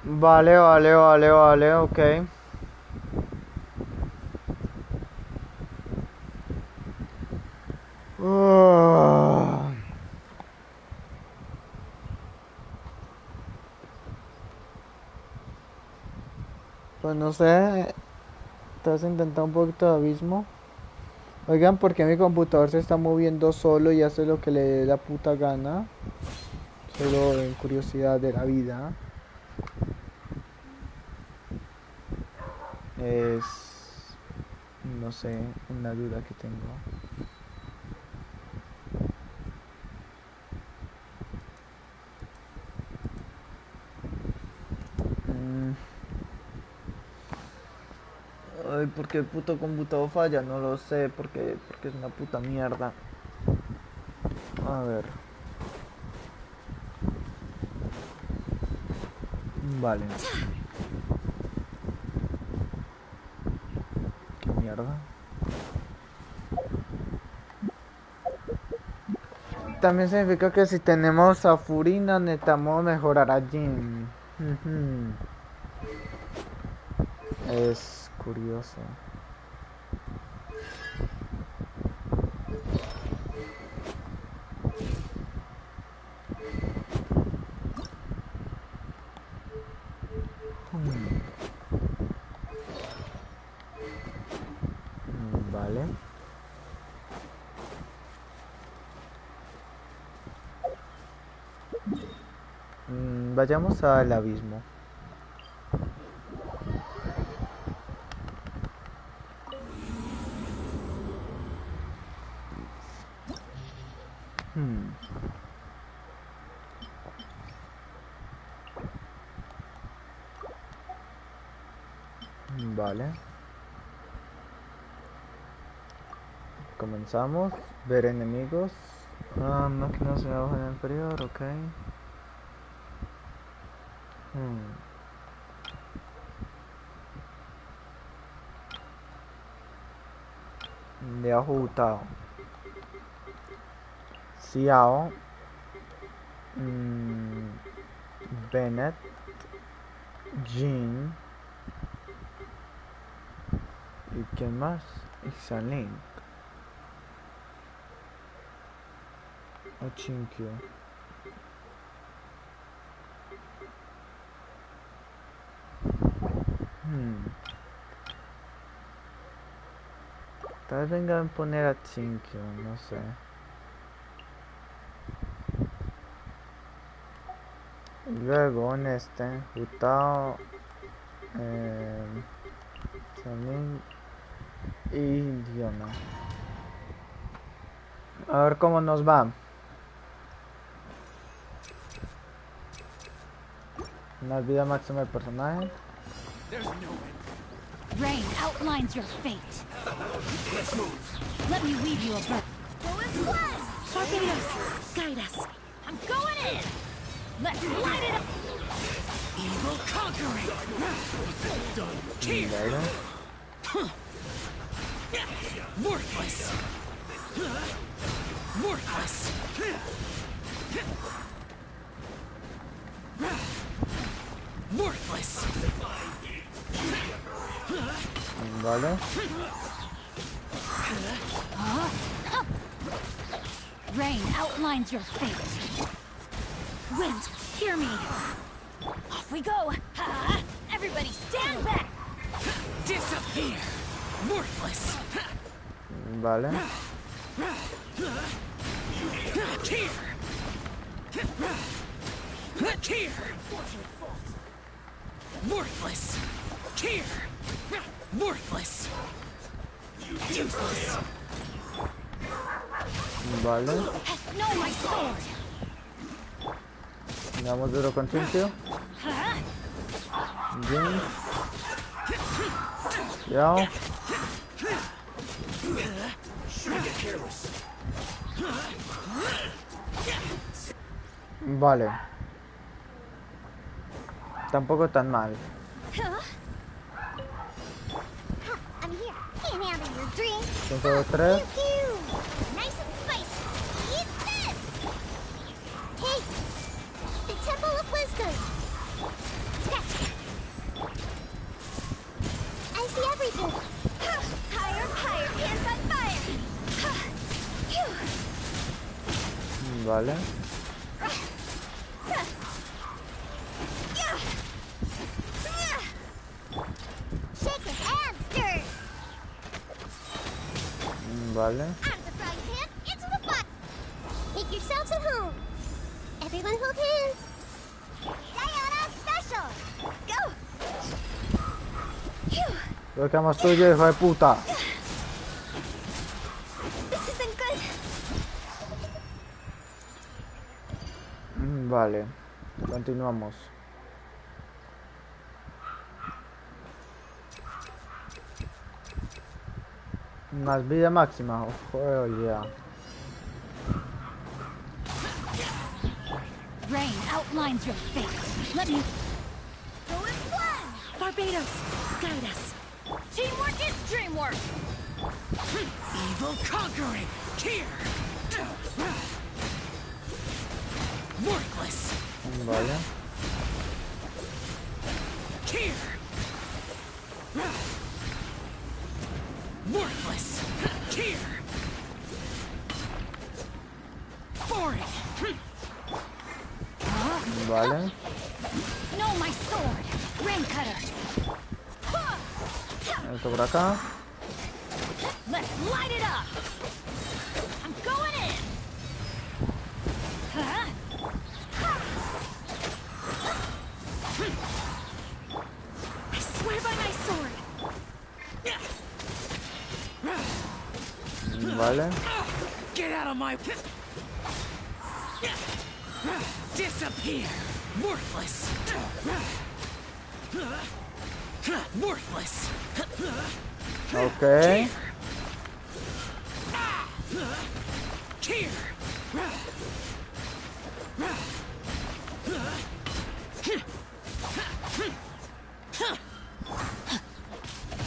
Vale, ok. Pues no sé. ¿Te has intentado un poquito de abismo? Oigan, ¿por qué mi computador se está moviendo solo y hace lo que le dé la puta gana? Solo en curiosidad de la vida. Es... no sé, una duda que tengo. Ay, ¿por qué el puto computador falla? No lo sé, porque es una puta mierda. A ver. Vale. ¿Qué mierda? También significa que si tenemos a furina necesitamos mejorar a Jin. Es curioso. Vale. Vayamos al abismo. Vale. Comenzamos. Ver enemigos. Máquinas de abajo en el inferior, ok. De abajo Utao. Xiao. Bennett. Jin. ¿Y quién más? Ixalin. O Chinkyu. Tal vez vengan a poner a Chinkyu, no sé. Y luego en este, Utao, Sanin y Diona. A ver cómo nos va. Una vida máxima del personaje. Rain outlines your fate. Let's move. Let me weave you a bird. Barbados, guide us. I'm going in. Let's light it up. Evil conquering. Here. Worthless. Worthless. Worthless. Vale. Rain outlines your fate. Wind, hear me. Off we go. Everybody stand back. Disappear. Worthless. Vale. Here. Here. Worthless. Here. Worthless. Useless. Vale. No, my sword. Damos duro con Chinkyu. Bien. Yao. Vale. Tampoco tan mal. I'm here. Can't handle your drink. 5, 2, 3. Nice and spicy. Eat this. Hey, the Temple of Wisdom. Scratch. I see everything. Higher, higher, hands on fire. Vale. Shake it and stir. Vale. Out of the frying pan, into the pot. Make yourselves at home. Everyone hold hands. Diana special. Go. Phew. Lo que más tuyo, hijo de puta. This isn't good. Vale. Continuamos. Más vida máxima. Oh, yeah. Rain outlines your fate. Let me... Go as one. Barbados, guide us. Teamwork is dreamwork! Evil conquering! Here! Worthless! Vale. Here! Worthless! Here! Foreign! Vale. No, my sword! Rain cutter! Esto por acá. Let's light it up! I'm going in! Huh? I swear by my sword. Vale. Get out of my... Disappear! Worthless! Worthless! Okay. Here!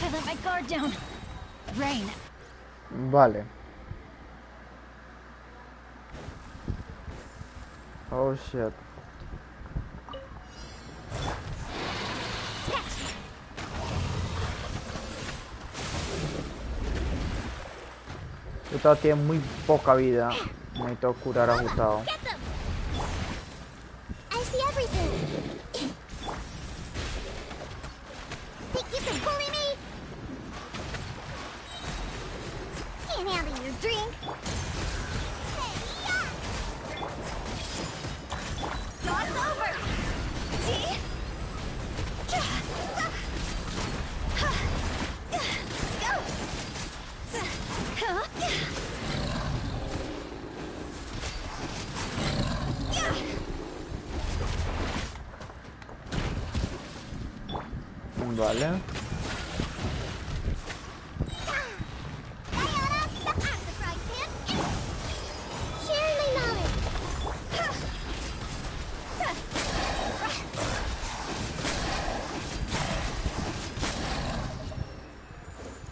I let my guard down. Rain. Vale. Oh shit. Gustavo tiene muy poca vida. Necesito curar a Gustavo. I see everything. Think you can bully me? Can't handle your drink. Dog's over. See? Vale.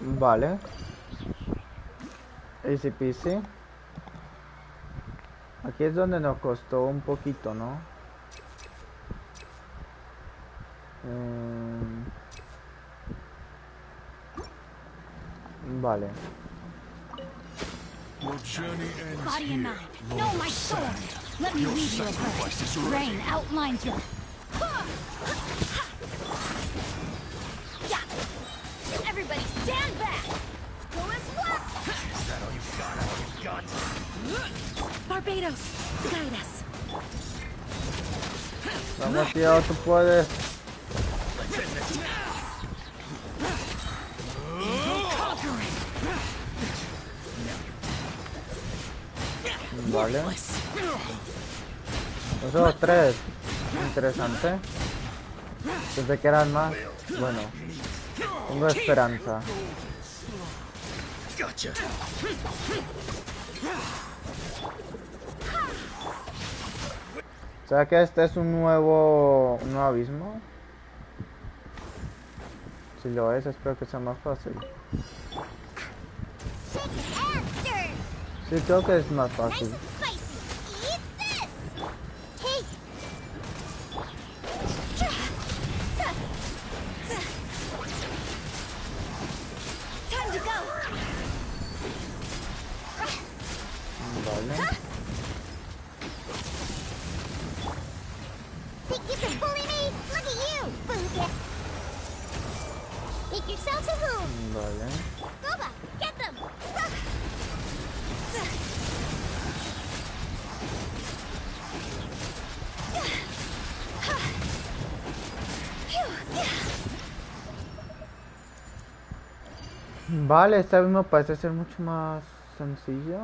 Vale. Easy peasy. Aquí es donde nos costó un poquito, ¿no? Vale. Body and mind. No, my sword. Let me lead you a bird. Rain outlines your... Yeah. Everybody stand back. Go as one. Is that all you've got? All you've got? Barbados, guide us. Vamos, tío, tú puedes. Vale. Esos tres. Interesante. Pensé que eran más. Bueno. Tengo esperanza. O sea que este es un nuevo abismo. Si lo es, espero que sea más fácil. Sí, creo que es más fácil. Vale. Think you can bully me? Look at you, Booga. Make yourselves at home. Vale. Boba, get them. Vale, esta vez me parece ser mucho más sencillo.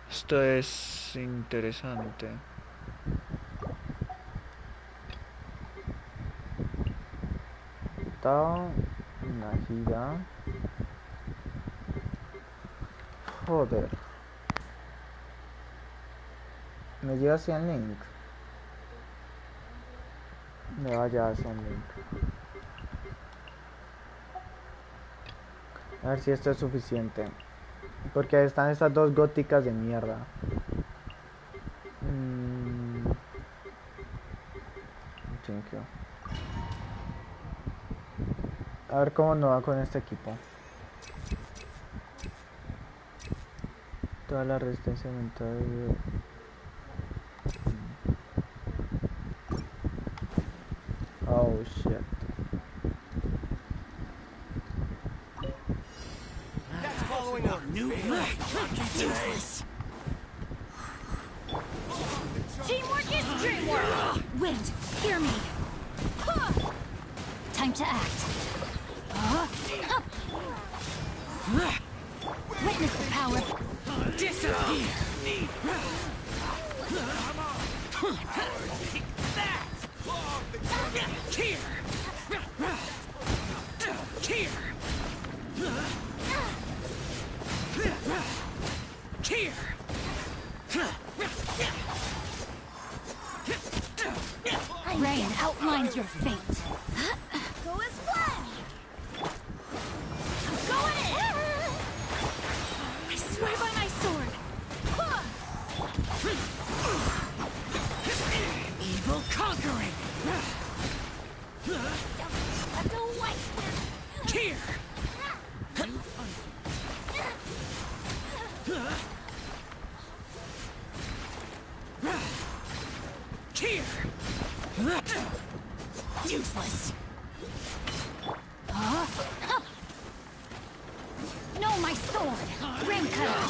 Esto es interesante. Una gira. Joder. Me lleva hacia el link. Me vaya hacia el link. A ver si esto es suficiente. Porque están estas dos góticas de mierda. Thank you. A ver cómo nos va con este equipo. Toda la resistencia mental. Oh shit. That's following our new flag. Useless. Teamwork is dreamwork! Wind, hear me! Time to act. Witness the power. Disappear! Here! Here! Here! Rain outlines your fate. Go as planned! I'm going in! I swear by my sword! Evil conquering! That's a white! Here! Here! Useless! No, my sword! Rim cutter!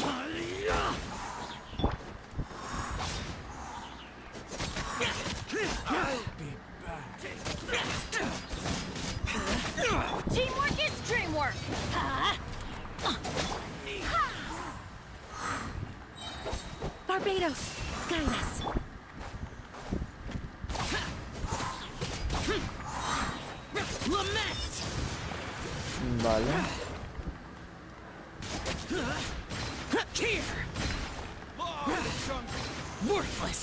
Teamwork is dreamwork! Barbados, guide us. Lament! Vale. Here! Worthless!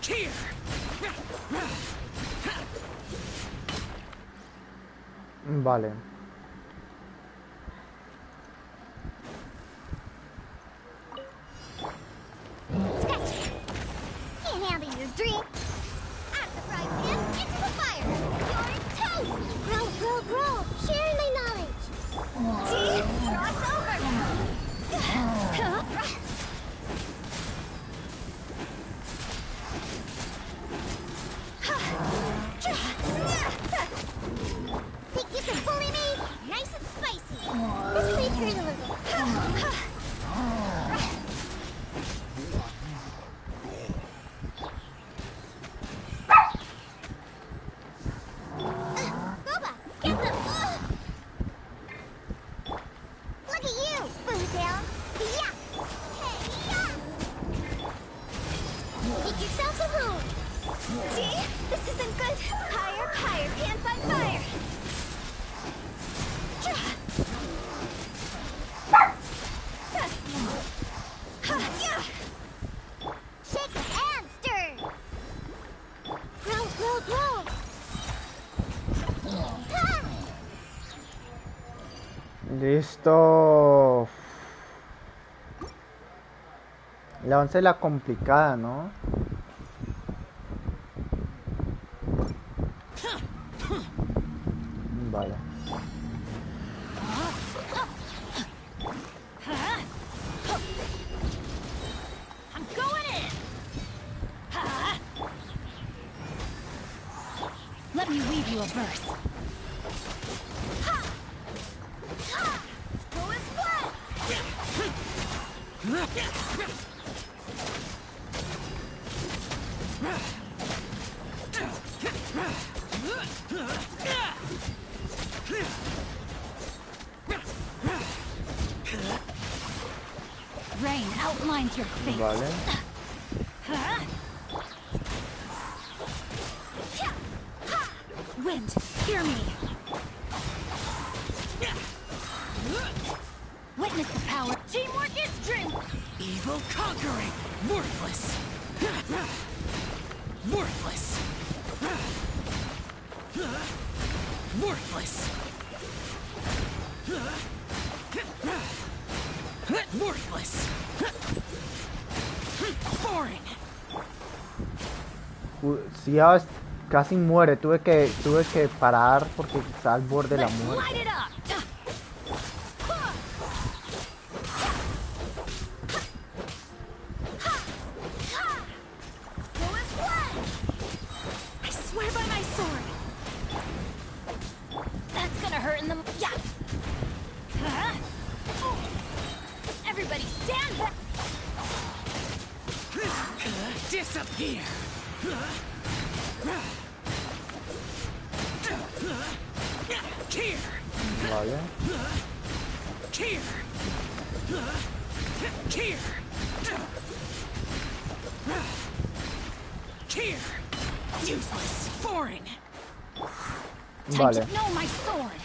Here! Vale. Scratch! Can't handle your drink! Out of the frying pan, into the fire! You're toast! Grow! Sharing my knowledge! See? Cross over now! Think you can bully me? Nice and spicy! This may hurt a little. Boba, get them! Look at you, Foodtail! Yeah! Hey, yeah! Make yourselves a room! See? This isn't good! Higher, pants on fire! Shake and stir! Grow! Listo. La 11 es la complicada, ¿no? Vale. I'm going in! Let me weave you a verse. Rain outlines your face. Vale. Wind, hear me. Witness the power. Teamwork is strength. Evil conquering. Worthless. Worthless. Worthless. Worthless. Boring. Si ya casi muere, tuve que parar porque está al borde de la muerte. I swear by my sword. That's gonna hurt in the Everybody stand back. Disappear. Here. Vale. Here. Here. Here. Useless. Boring. Vale. No, my sword.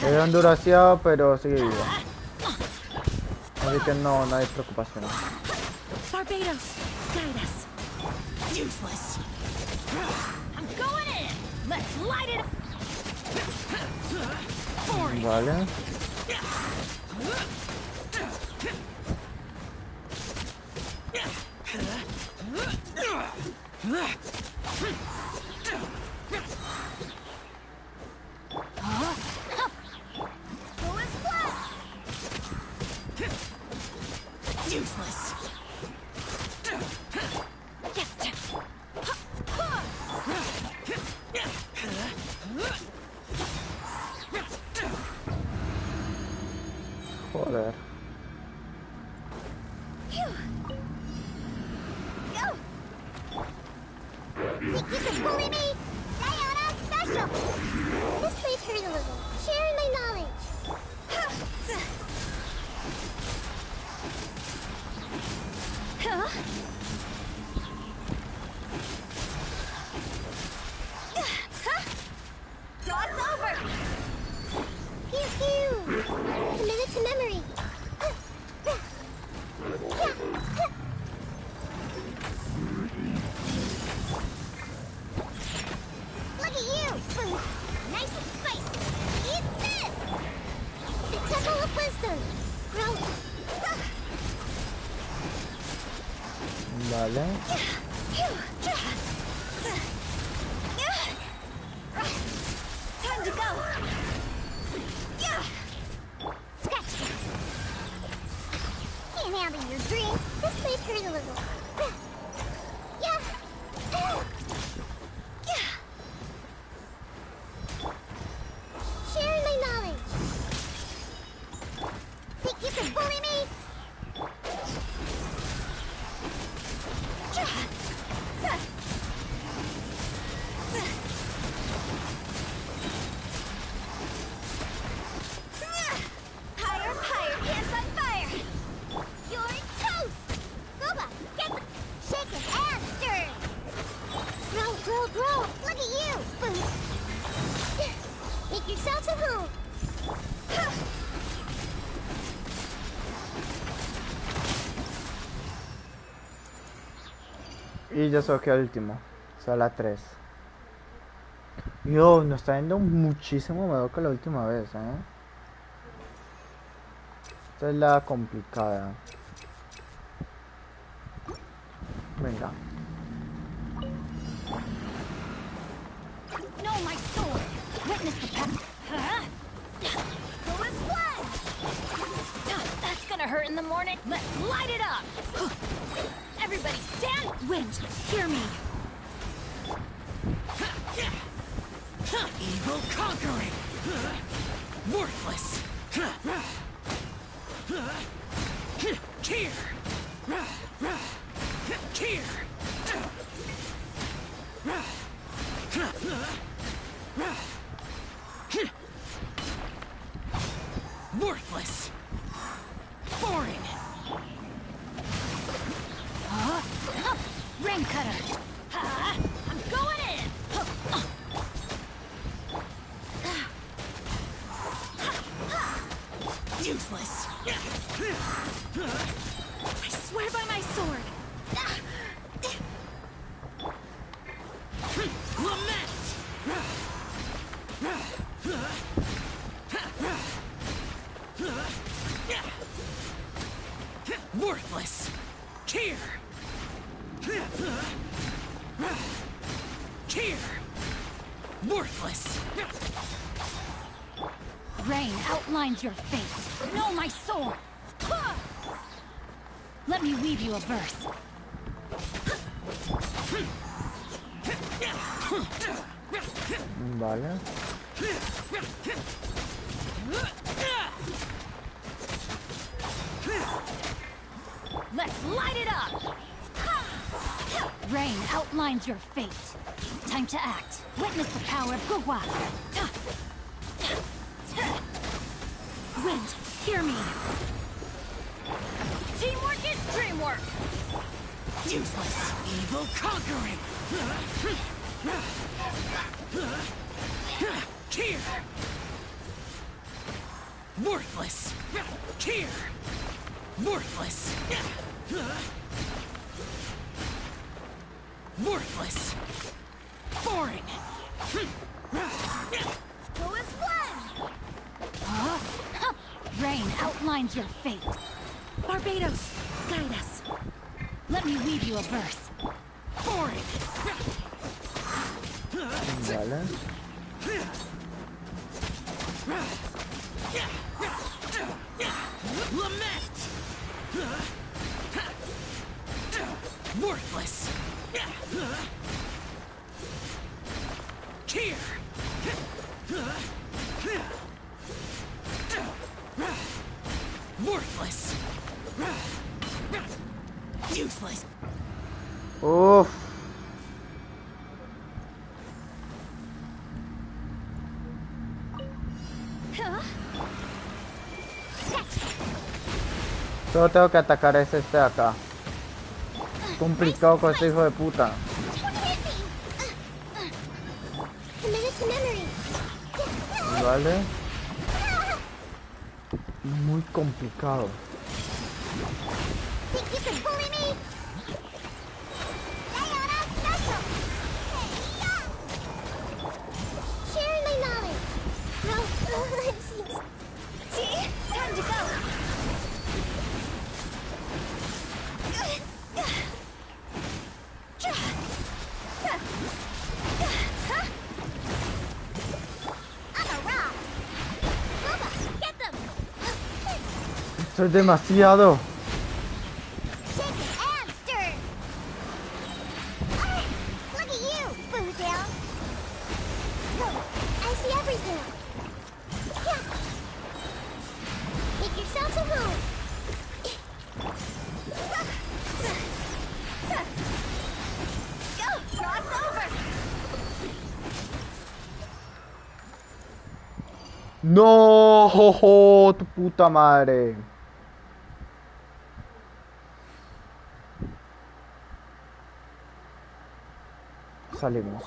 Era un duración, pero sigue vivo. Así que no hay preocupación. Barbados, guide us. Useless. I'm going in. Let's light it up. Vale. Useless. Joder. You can bully me! Diana special! This may hurt a little. Sharing my knowledge. Cross over. Pew pew! Committed to memory. Look at you! Nice and spicy. Eat this! The Temple of Wisdom. Growth. Vale. Time to go. Scratch. Can't handle your dream. This may hurt a little. Yeah. Sharing my knowledge. Think you can bully me? Higher, higher, hands on fire. You're toast! Boba, get the... Shaken and stirred. Grow, grow, grow. Look at you. Make yourselves at home. Y ya solo queda el último. O sea, la 3. Yo, nos está yendo muchísimo mejor que la última vez, Esta es la complicada. Venga. No, my sword. Witness the path. Go as one. That's gonna hurt in the morning. Let's light it up. Everybody stand. Wind, hear me. Worthless! Here! Here! Worthless! Boring! Rain cutter! I'm going in! Useless! I swear by my sword! Lament! Worthless! Here! Here! Worthless! Rain outlines your fate. Know my sword! Let me weave you a verse. Vale. Let's light it up! Rain outlines your fate. Time to act. Witness the power of Gugwa. Wind, hear me. Teamwork is dreamwork. Useless! Evil conquering! Here! Worthless! Here! Worthless! Worthless! Boring! Who is one? Rain outlines your fate. Barbados, guide us. Let me weave you a verse. Boring! Vale. Lament! Worthless! Here! Worthless! Useless! Uf. Solo tengo que atacar a este de acá. Complicado con este hijo de puta. Vale. Muy complicado. Time to go. Esto es demasiado. Look at you, Boozel. Look, I see everything. Make yourselves a home. Go, cross over. No, jojo, tu puta madre. Salimos.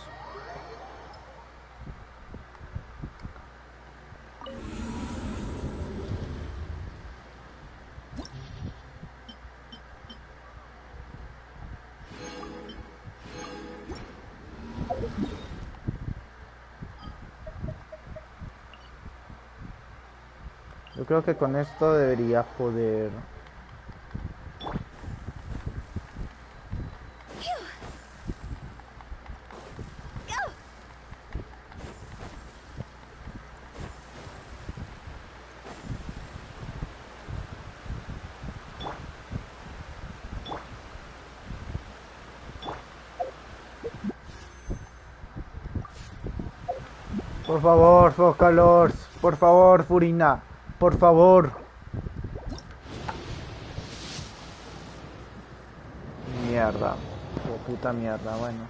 Yo creo que con esto debería poder... Por favor, Focalors. Por favor, Furina. Por favor. Mierda. Oh, puta mierda, bueno.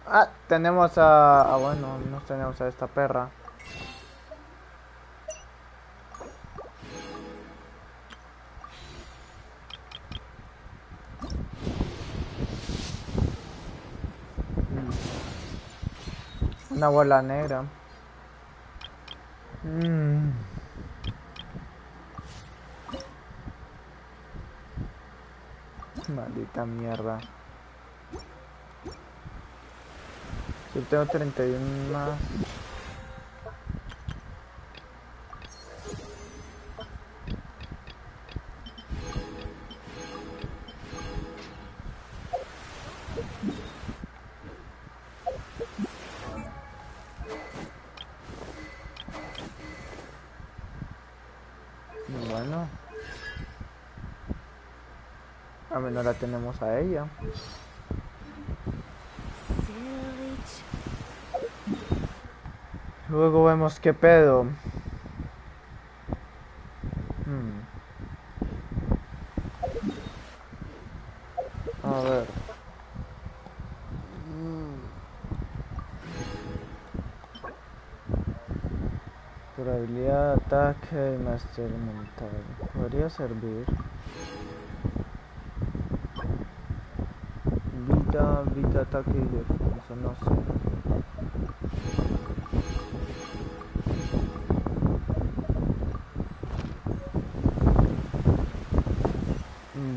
Ah, tenemos a... bueno, no tenemos a esta perra. Una bola negra. Maldita mierda. Yo tengo 31 más. Bueno. A menos la tenemos a ella. Luego vemos qué pedo. A ver. Probabilidad de ataque y maestría mental. Podría servir. Vida, ataque y defensa, no sé.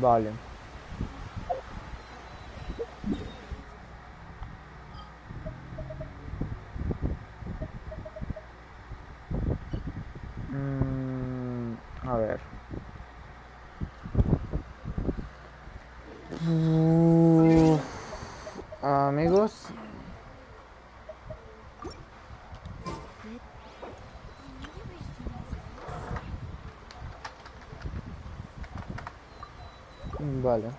Vale. A ver. Amigos. Vale.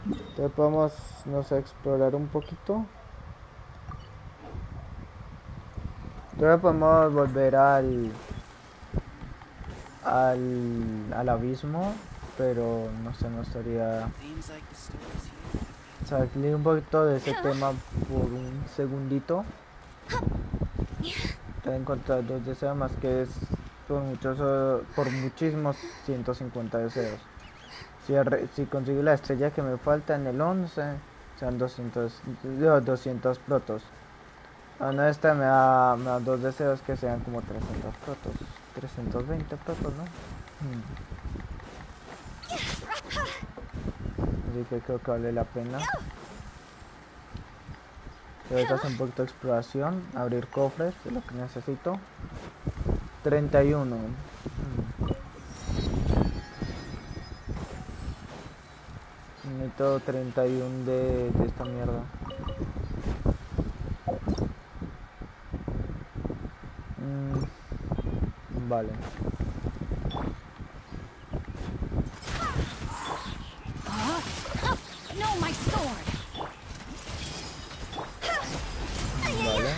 Entonces podemos, no sé, explorar un poquito. Entonces podemos volver al abismo, pero no sé, no estaría... salir un poquito de ese tema por un segundito. Te he encontrado 2 deseos más que es por muchísimos 150 deseos. Si consigo la estrella que me falta en el 11, sean 200 protos. Bueno, esta me da 2 deseos que sean como 300 protos. 320 protos, ¿no? Así que creo que vale la pena. Voy a hacer un poquito de exploración, abrir cofres, de lo que necesito. 31. Necesito 31 de esta mierda. Vale. Vale.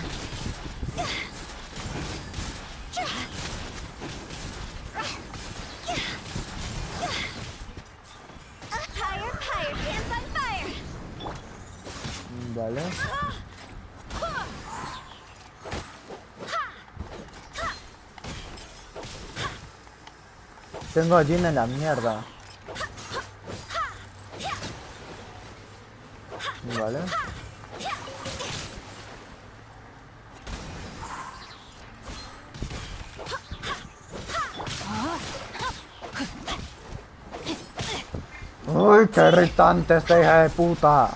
Vale. Tengo a Jin en la mierda. Vale. Uy, qué irritante esta hija de puta.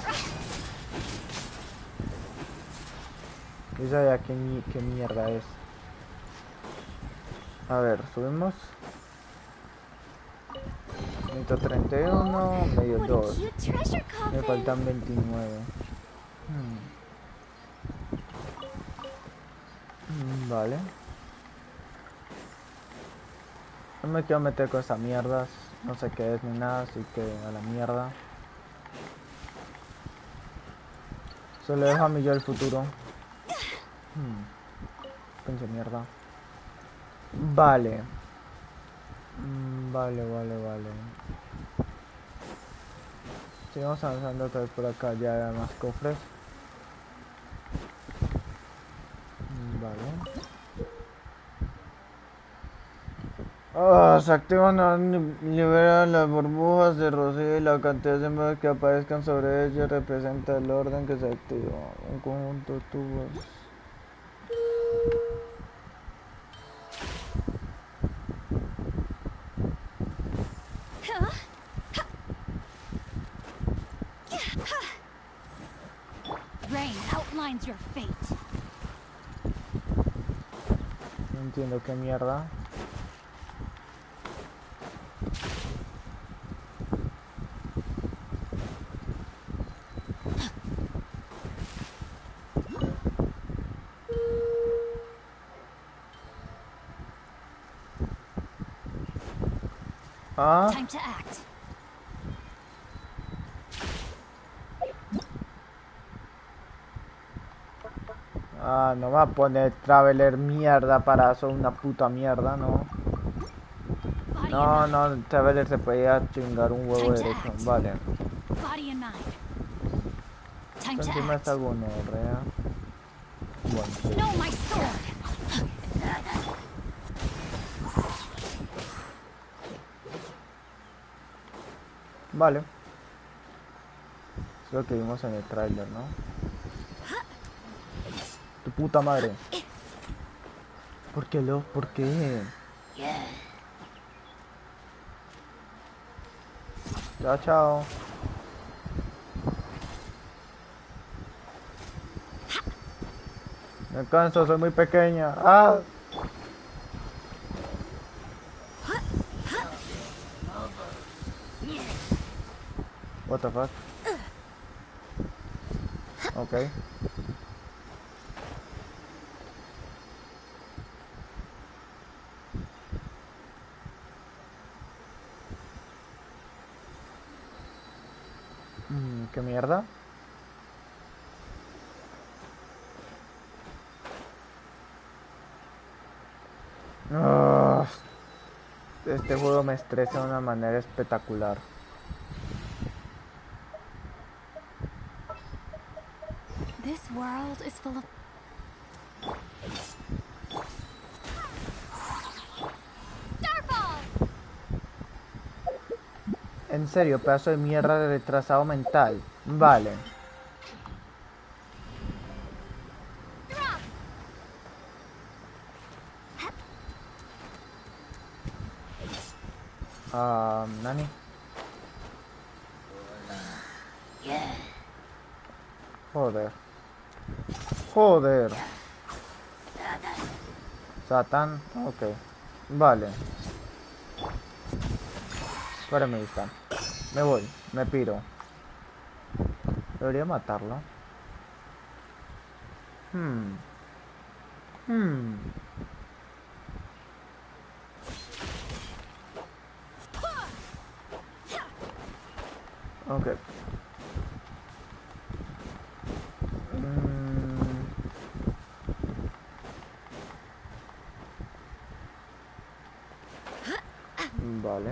Esa ya qué mierda es. A ver, subimos. 131, medio 2. Me faltan 29. Vale. No me quiero meter con esas mierdas. No sé qué es ni nada, así que a la mierda. Se le deja a mí yo el futuro. Pinche mierda. Vale. Vale. Sigamos avanzando otra vez por acá. Ya hay más cofres. Vale. Se activan, liberan las burbujas de rocío y la cantidad de modos que aparezcan sobre ellas representa el orden que se activó. Un conjunto de tubos. Rain outlines your fate. No entiendo qué mierda. Time to act. No va a poner Traveler mierda para eso, una puta mierda, no. No, Traveler se podía chingar un huevo derecho, vale. Encima está gonorrea. Bueno. Vale. Es lo que vimos en el tráiler, ¿no? Tu puta madre. ¿Por qué por qué? Chao. Me canso, soy muy pequeña. What the fuck? Okay. ¿Qué mierda? Este juego me estresa de una manera espectacular. This world is full of En serio, pedazo de mierda de retrasado mental. Vale. Nani. Joder. Satán. Ok. Vale. Ahora me gusta. Me voy. Me piro. Debería matarlo. Ok. Vale.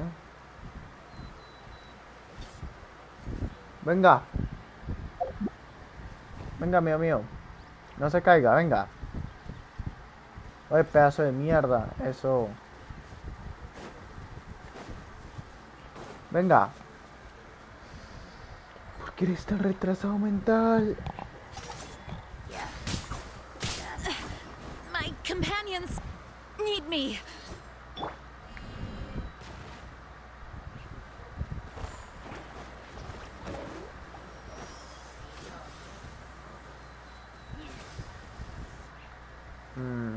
Venga. Venga, mío. No se caiga, venga. Oye, pedazo de mierda. Eso. Venga. ¿Por qué eres tan retrasado mental? My companions need me.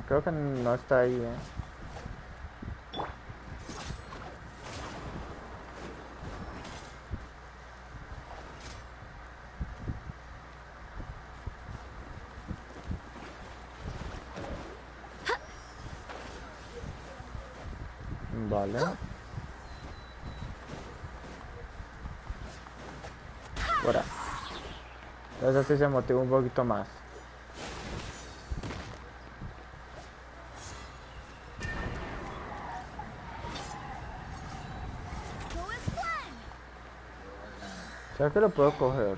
Creo que no está ahí, Vale. Fuera. Entonces así se motiva un poquito más. ¿Sabes que lo puedo coger?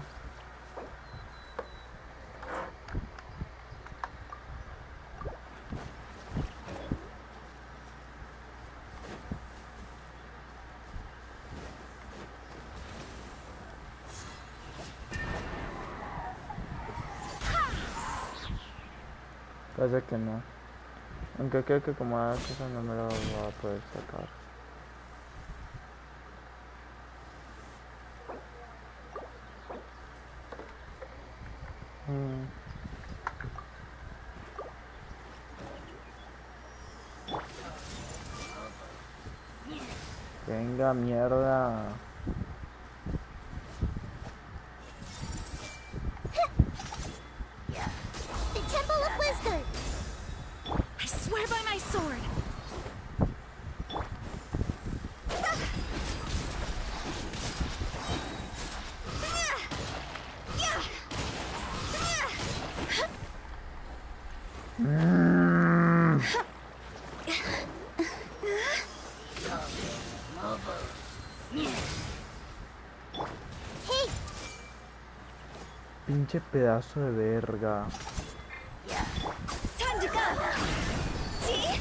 Parece que no. Aunque creo que como haga cosas no me lo va a poder sacar. Venga, mierda. The Temple of Wisdom. I swear by my sword. Pinche pedazo de verga. Time to go. See?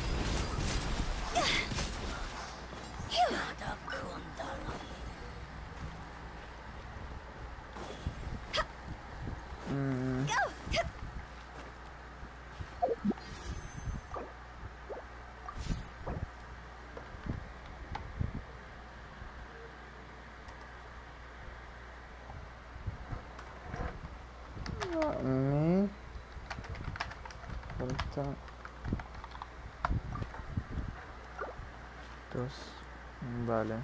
Me falta 2. Vale.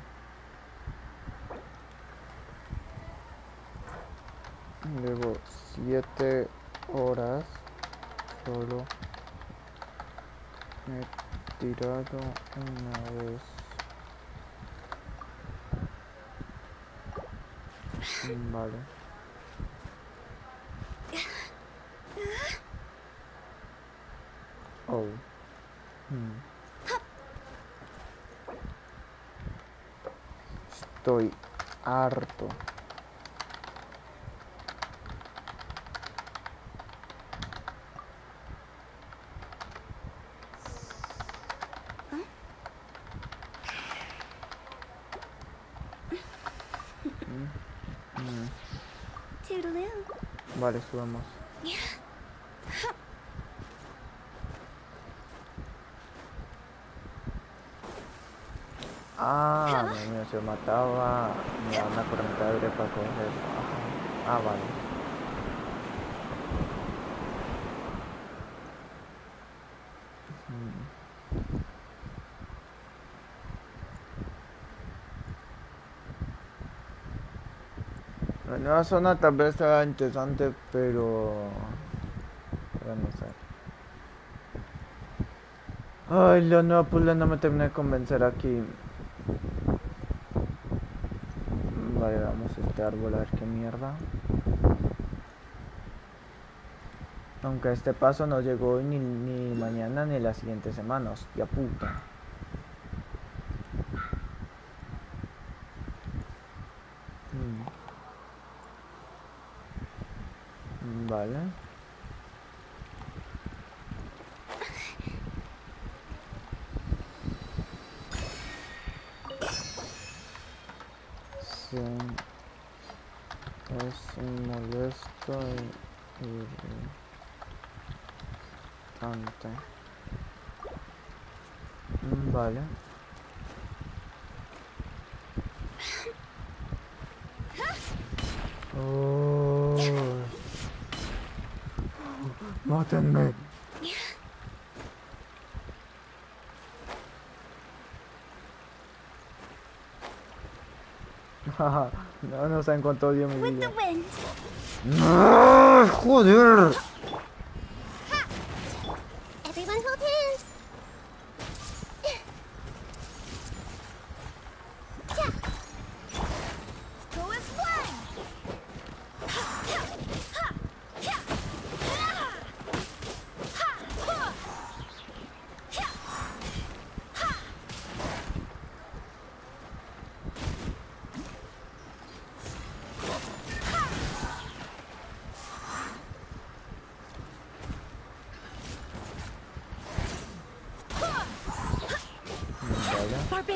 Llevo 7 horas. Solo me he tirado una vez. Vale. Oh. Estoy harto. Toodaloo. Vale, subamos. Ah, Dios mío, se mataba. Me da una corriente de aire para cogerlo. Ajá. Ah, vale. La nueva zona tal vez sea interesante, pero no sé. Ay, la nueva puzzle no me terminé de convencer aquí. Vale, vamos a este árbol a ver qué mierda. Aunque este paso no llegó hoy ni mañana ni la siguiente semana, hostia puta. Vale. Sí. Es molesto y irritante. Vale. Oh. Mátenme. No saben cuánto odio mi vida. ¡No! ¡Joder! Everyone hold hands. Go as one.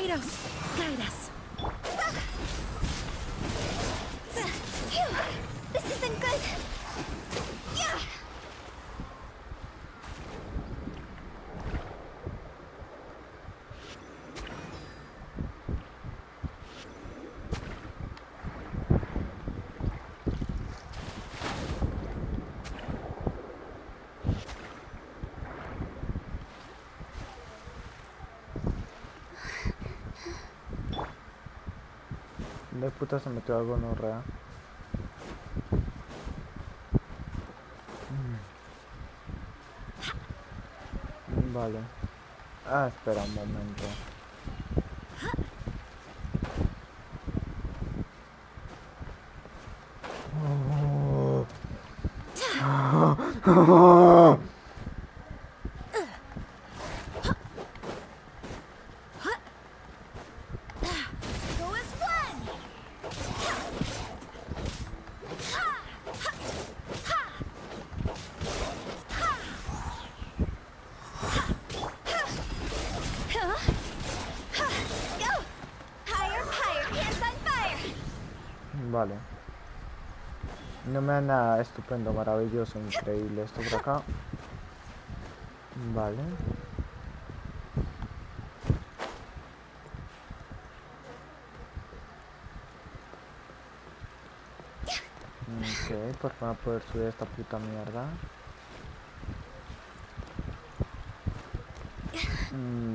tornadoes, guide us. This isn't good. ¿Dónde puta se metió algo en Orrea? Vale. Ah, espera un momento. Vale. No me da nada estupendo, maravilloso, increíble. Esto por acá. Vale. Ok, por favor poder subir esta puta mierda.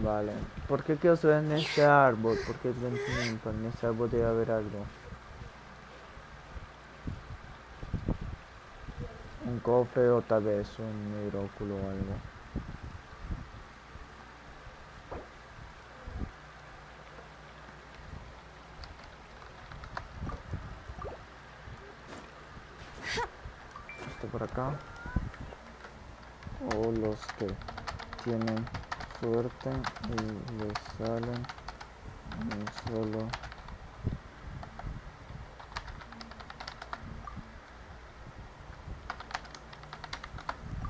Vale. ¿Por qué quiero subir en este árbol? Porque es vencimiento. En este árbol debe haber algo. Un cofre o tal vez un hidróculo o algo. Esto por acá. O los que tienen suerte y les salen solo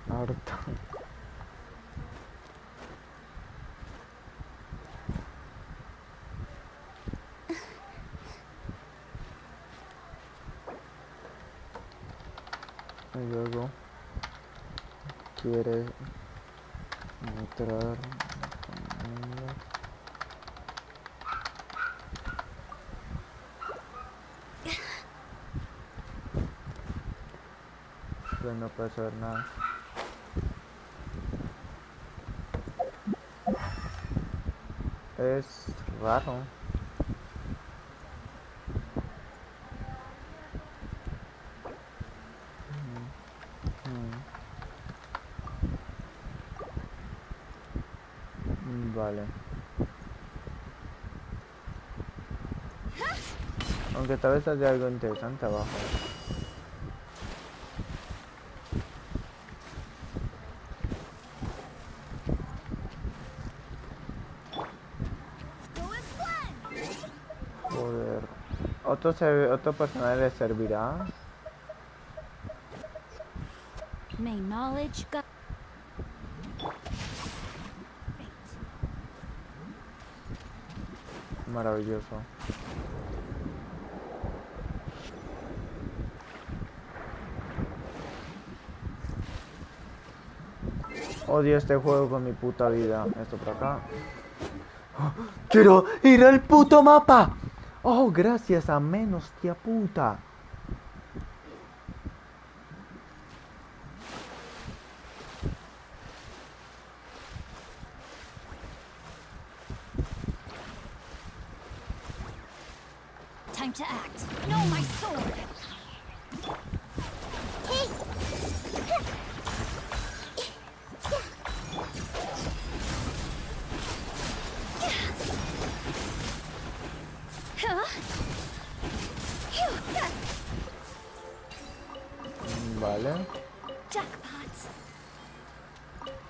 harta. Y luego quiere entrar. Pero no puede hacer nada. Es raro. Vale. Aunque tal vez haya algo interesante abajo. Joder. ¿Otro personaje le servirá? May knowledge go. Maravilloso. Odio este juego con mi puta vida. Esto por acá. ¡Oh! ¡Quiero ir al puto mapa! Oh, gracias a menos, tía puta. Time to act. No, my sword. Vale.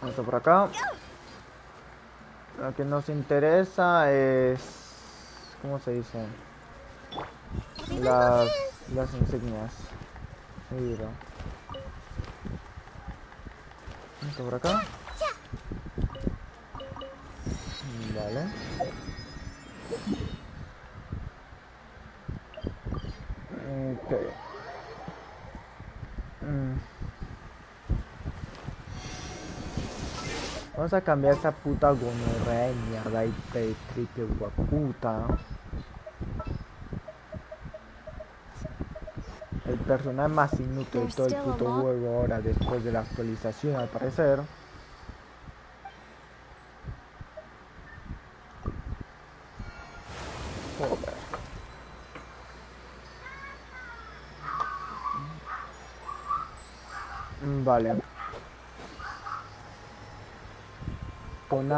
Esto por acá. Lo que nos interesa es... ¿Cómo se dice? Las insignias. Mira. Esto por acá. Vale. Ok. Vamos a cambiar esta puta gonorrea de mierda y triple guaputa. El personaje más inútil de todo el puto juego ahora después de la actualización al parecer. Joder. Vale. Con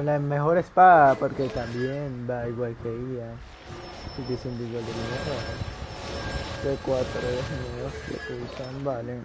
la mejor espada, porque también va igual que ella. Sigue siendo igual de mejor. C4 nuevos que usan, vale.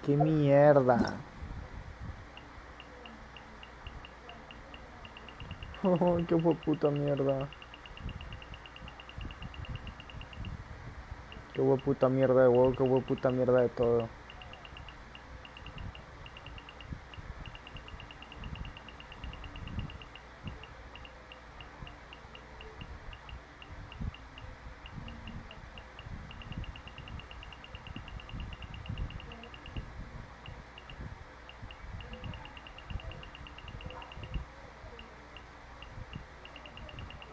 ¡Qué mierda! Oh, ¡qué puta mierda! ¡Qué puta mierda de juego! ¡Qué puta mierda de todo!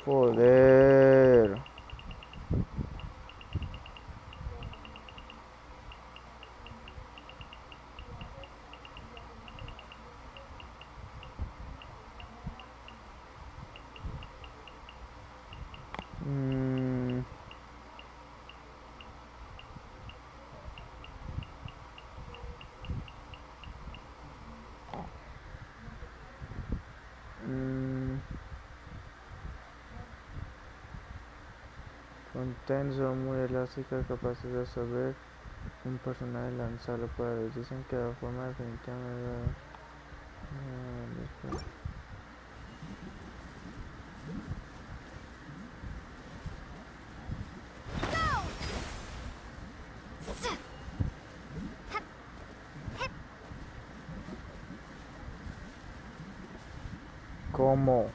Joder. Son muy elásticas, capaces de absorber un personaje y lanzarlo por ellos. Dicen que la forma definitiva ¿cómo?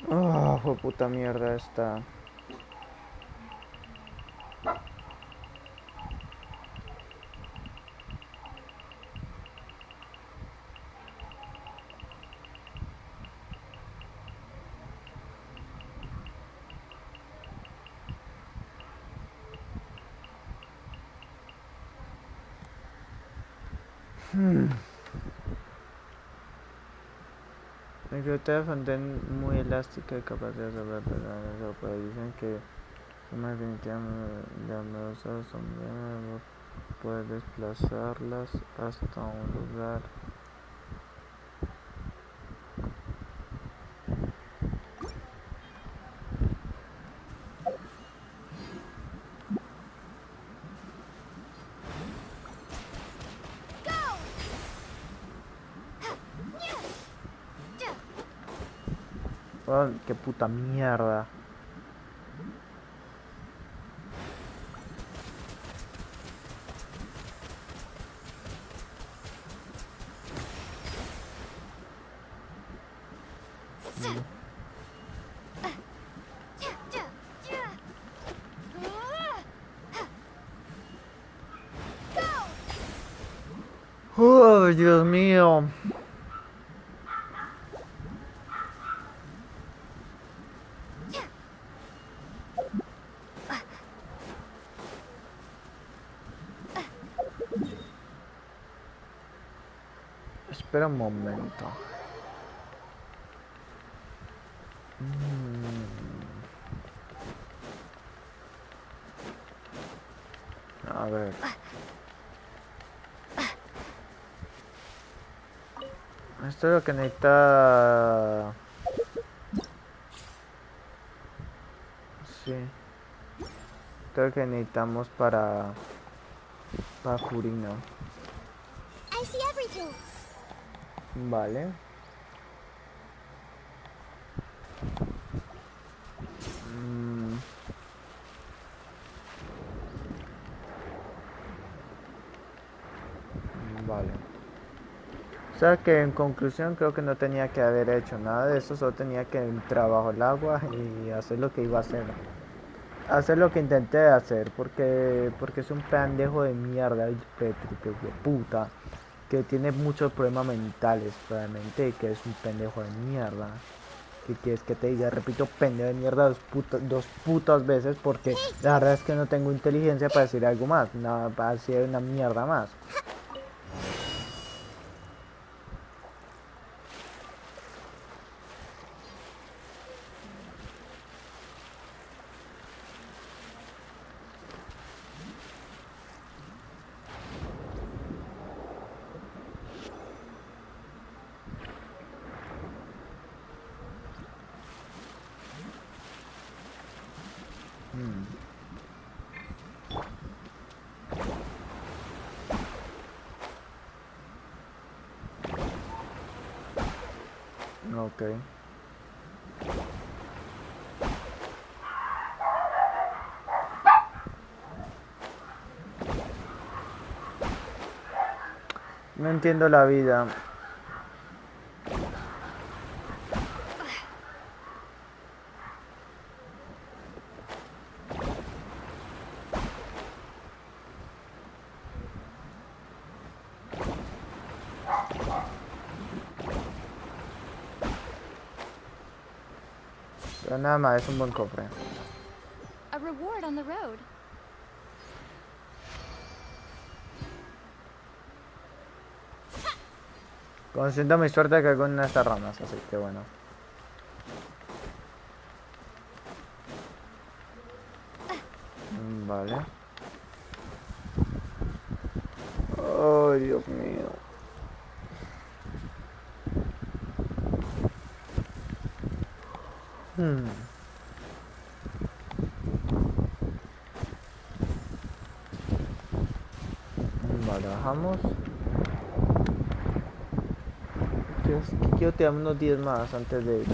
Oh, fue puta mierda esta. La biblioteca de Fontaine muy elástica y capaz de absorber personas, pues dicen que una definitiva de numerosas sombreras puede desplazarlas hasta un lugar. Oh, qué puta mierda. Oh, Dios mío. Espera un momento. A ver. Esto es lo que necesita... Sí. Esto es lo que necesitamos para furina. I see everything. Vale. Vale. O sea que en conclusión creo que no tenía que haber hecho nada de eso, solo tenía que entrar bajo el agua y hacer lo que iba a hacer. Hacer lo que intenté hacer, porque es un pendejo de mierda, el Petri, que de puta, que tiene muchos problemas mentales, realmente, que es un pendejo de mierda. ¿Qué quieres que te diga? Repito, pendejo de mierda dos putas veces, porque la verdad es que no tengo inteligencia para decir algo más, nada, para decir una mierda más. Ok. No entiendo la vida. Pero nada más, es un buen cofre. A reward on the road. Consiento mi suerte que con una de estas ramas, así que bueno. Vale. Ay, Dios mío. Vale, bajamos. Quiero tirar unos 10 más antes de ir.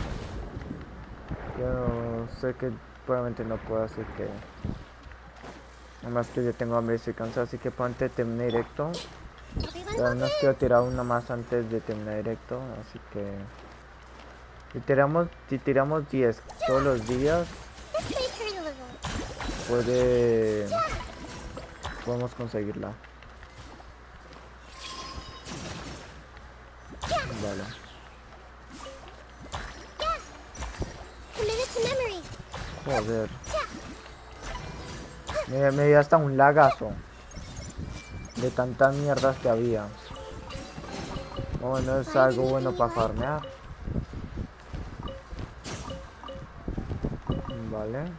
Yo sé que probablemente no puedo, así que... Además que yo tengo hambre y estoy cansado, así que ponte terminar directo. Pero al menos quiero tirar una más antes de terminar directo, así que... Si tiramos 10 todos los días, podemos conseguirla. Vale. Joder. Me dio hasta un lagazo de tantas mierdas que había. Bueno, es algo bueno para farmear. Vale.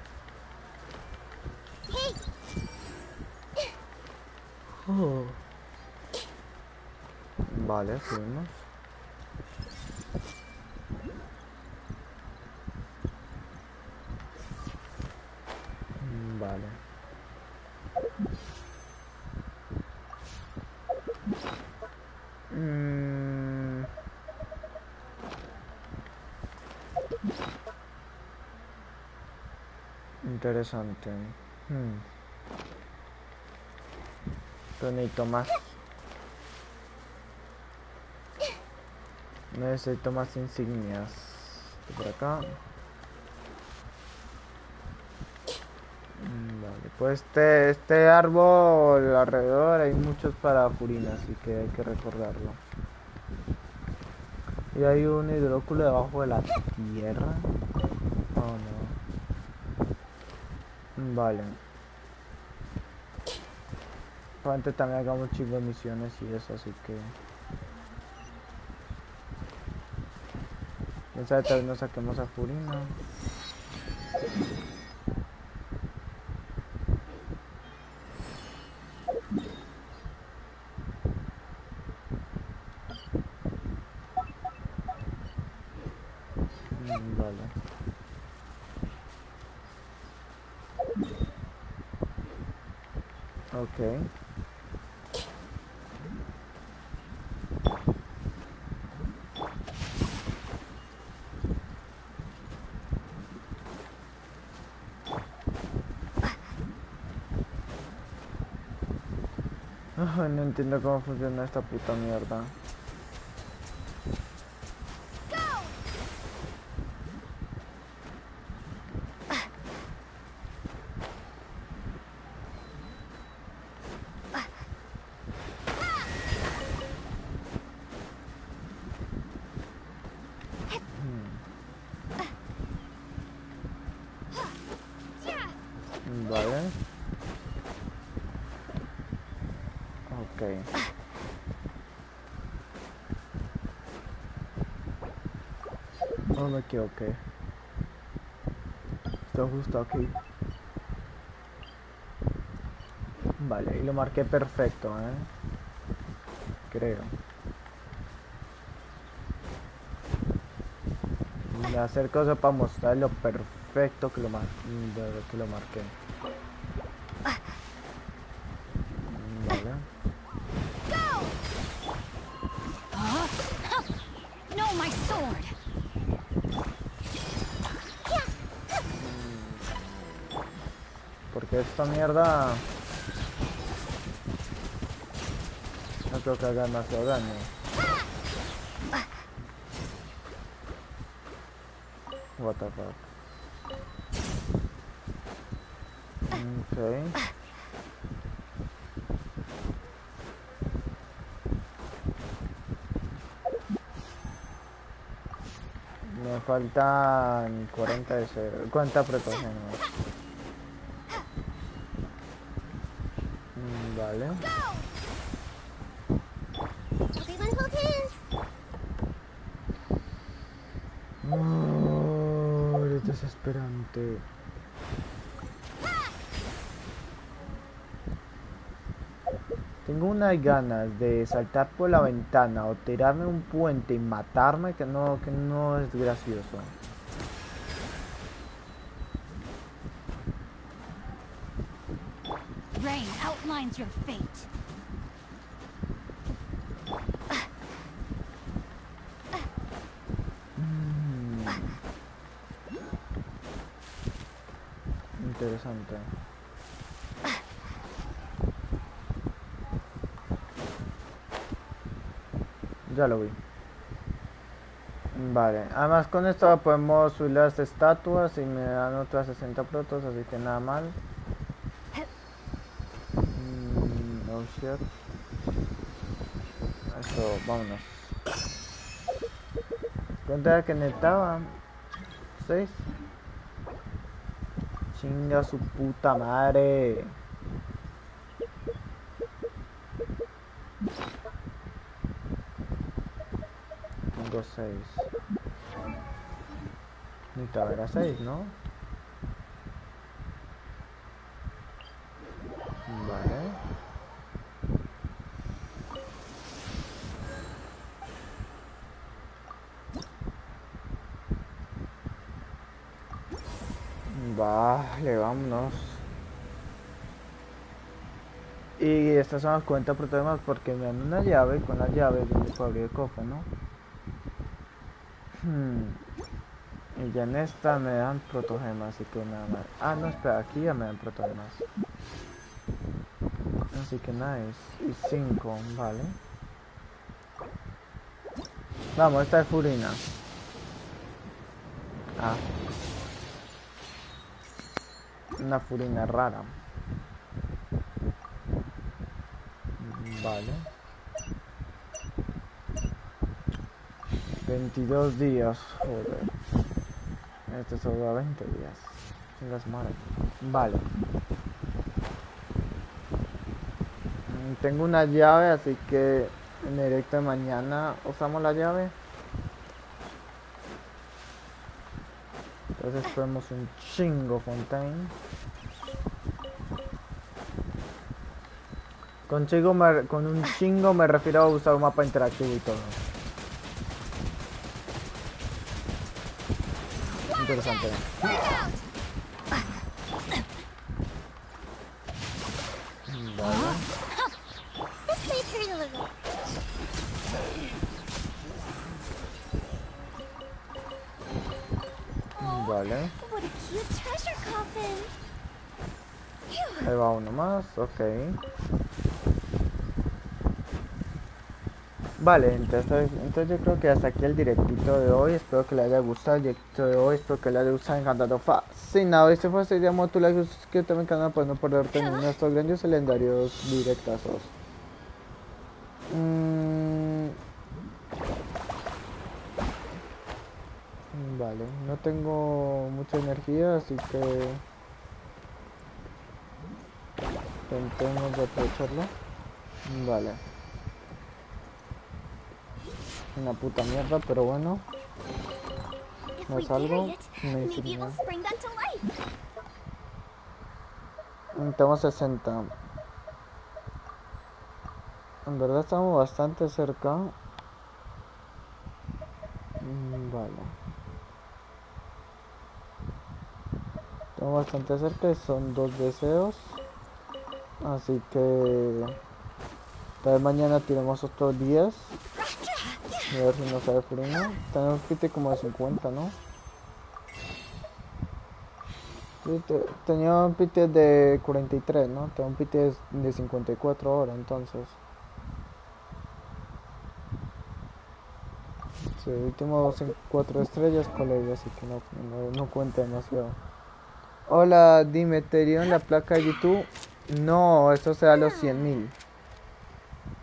Vale, subimos. Vale. Interesante. Pero necesito más. Necesito más insignias. Por acá. Vale, pues este árbol alrededor hay muchos para furina, así que hay que recordarlo. Y hay un hidróculo debajo de la tierra. Oh no. Vale. Antes también hagamos chicos misiones y eso, así que... Esa vez no saquemos a furina. Vale. Ok. Ay, no entiendo cómo funciona esta puta mierda. Vale. Ok. No me equivoqué. Está justo aquí. Vale, y lo marqué perfecto, creo. Y hacer cosas para mostrar lo perfecto que lo marqué. Vale. No, my sword. Porque esta mierda no creo que haga demasiado daño. What the fuck. Okay. Me faltan 40 de cero. 40 protecciones. Vale. Oh, es desesperante. Tengo unas ganas de saltar por la ventana o tirarme un puente y matarme que no es gracioso. Rain outlines your fate. Interesante. Ya lo vi. Vale, además con esto podemos subir las estatuas y me dan otras 60 protos, así que nada mal. Oh shit. Eso, vámonos. ¿Cuánto que necesitaba? 6. Chinga su puta madre. Tengo 6. Necesitaba ver a 6, ¿no? Vale. Vale, vámonos. Y estas son las cuentas problemas porque me dan una llave, con la llave yo puedo abrir el cofre, ¿no? Y ya en esta me dan protogemas, así que nada más. Ah, no, espera, aquí ya me dan protogemas. Así que nice. Y 5, vale. Vamos, esta es furina. Ah. Una furina rara. Vale. 22 días, joder. Esto solo da 20 días. Chingas madre. Vale. Tengo una llave, así que en directo de mañana usamos la llave. Entonces ponemos un chingo Fontaine. Con un chingo me refiero a usar un mapa interactivo y todo. Interesante. Vale. Vale. Ahí va uno más, ok. Vale, entonces yo creo que hasta aquí el directito de hoy. Espero que les haya gustado el directo de hoy. Espero que les haya gustado, encantado, fascinado. Y si fue así, llamo tu like, suscríbete a mi canal para no perderte ninguno de estos grandes y legendarios directazos. Vale, no tengo mucha energía, así que intentemos de aprovecharlo. Vale. Una puta mierda, pero bueno. No es algo. Me insignia. Tenemos 60. En verdad estamos bastante cerca. Vale. Estamos bastante cerca y son 2 deseos. Así que tal vez mañana tiremos otros días. A ver si nos sale furina. Tenemos un pite como de 50, ¿no? Sí, tenía un pite de 43, ¿no? Tengo un pite de 54 ahora, entonces. Sí, último 4 estrellas, colega, así que no cuenta demasiado. Hola, dime, ¿te dieron la placa de YouTube? No, eso se da a los 100.000.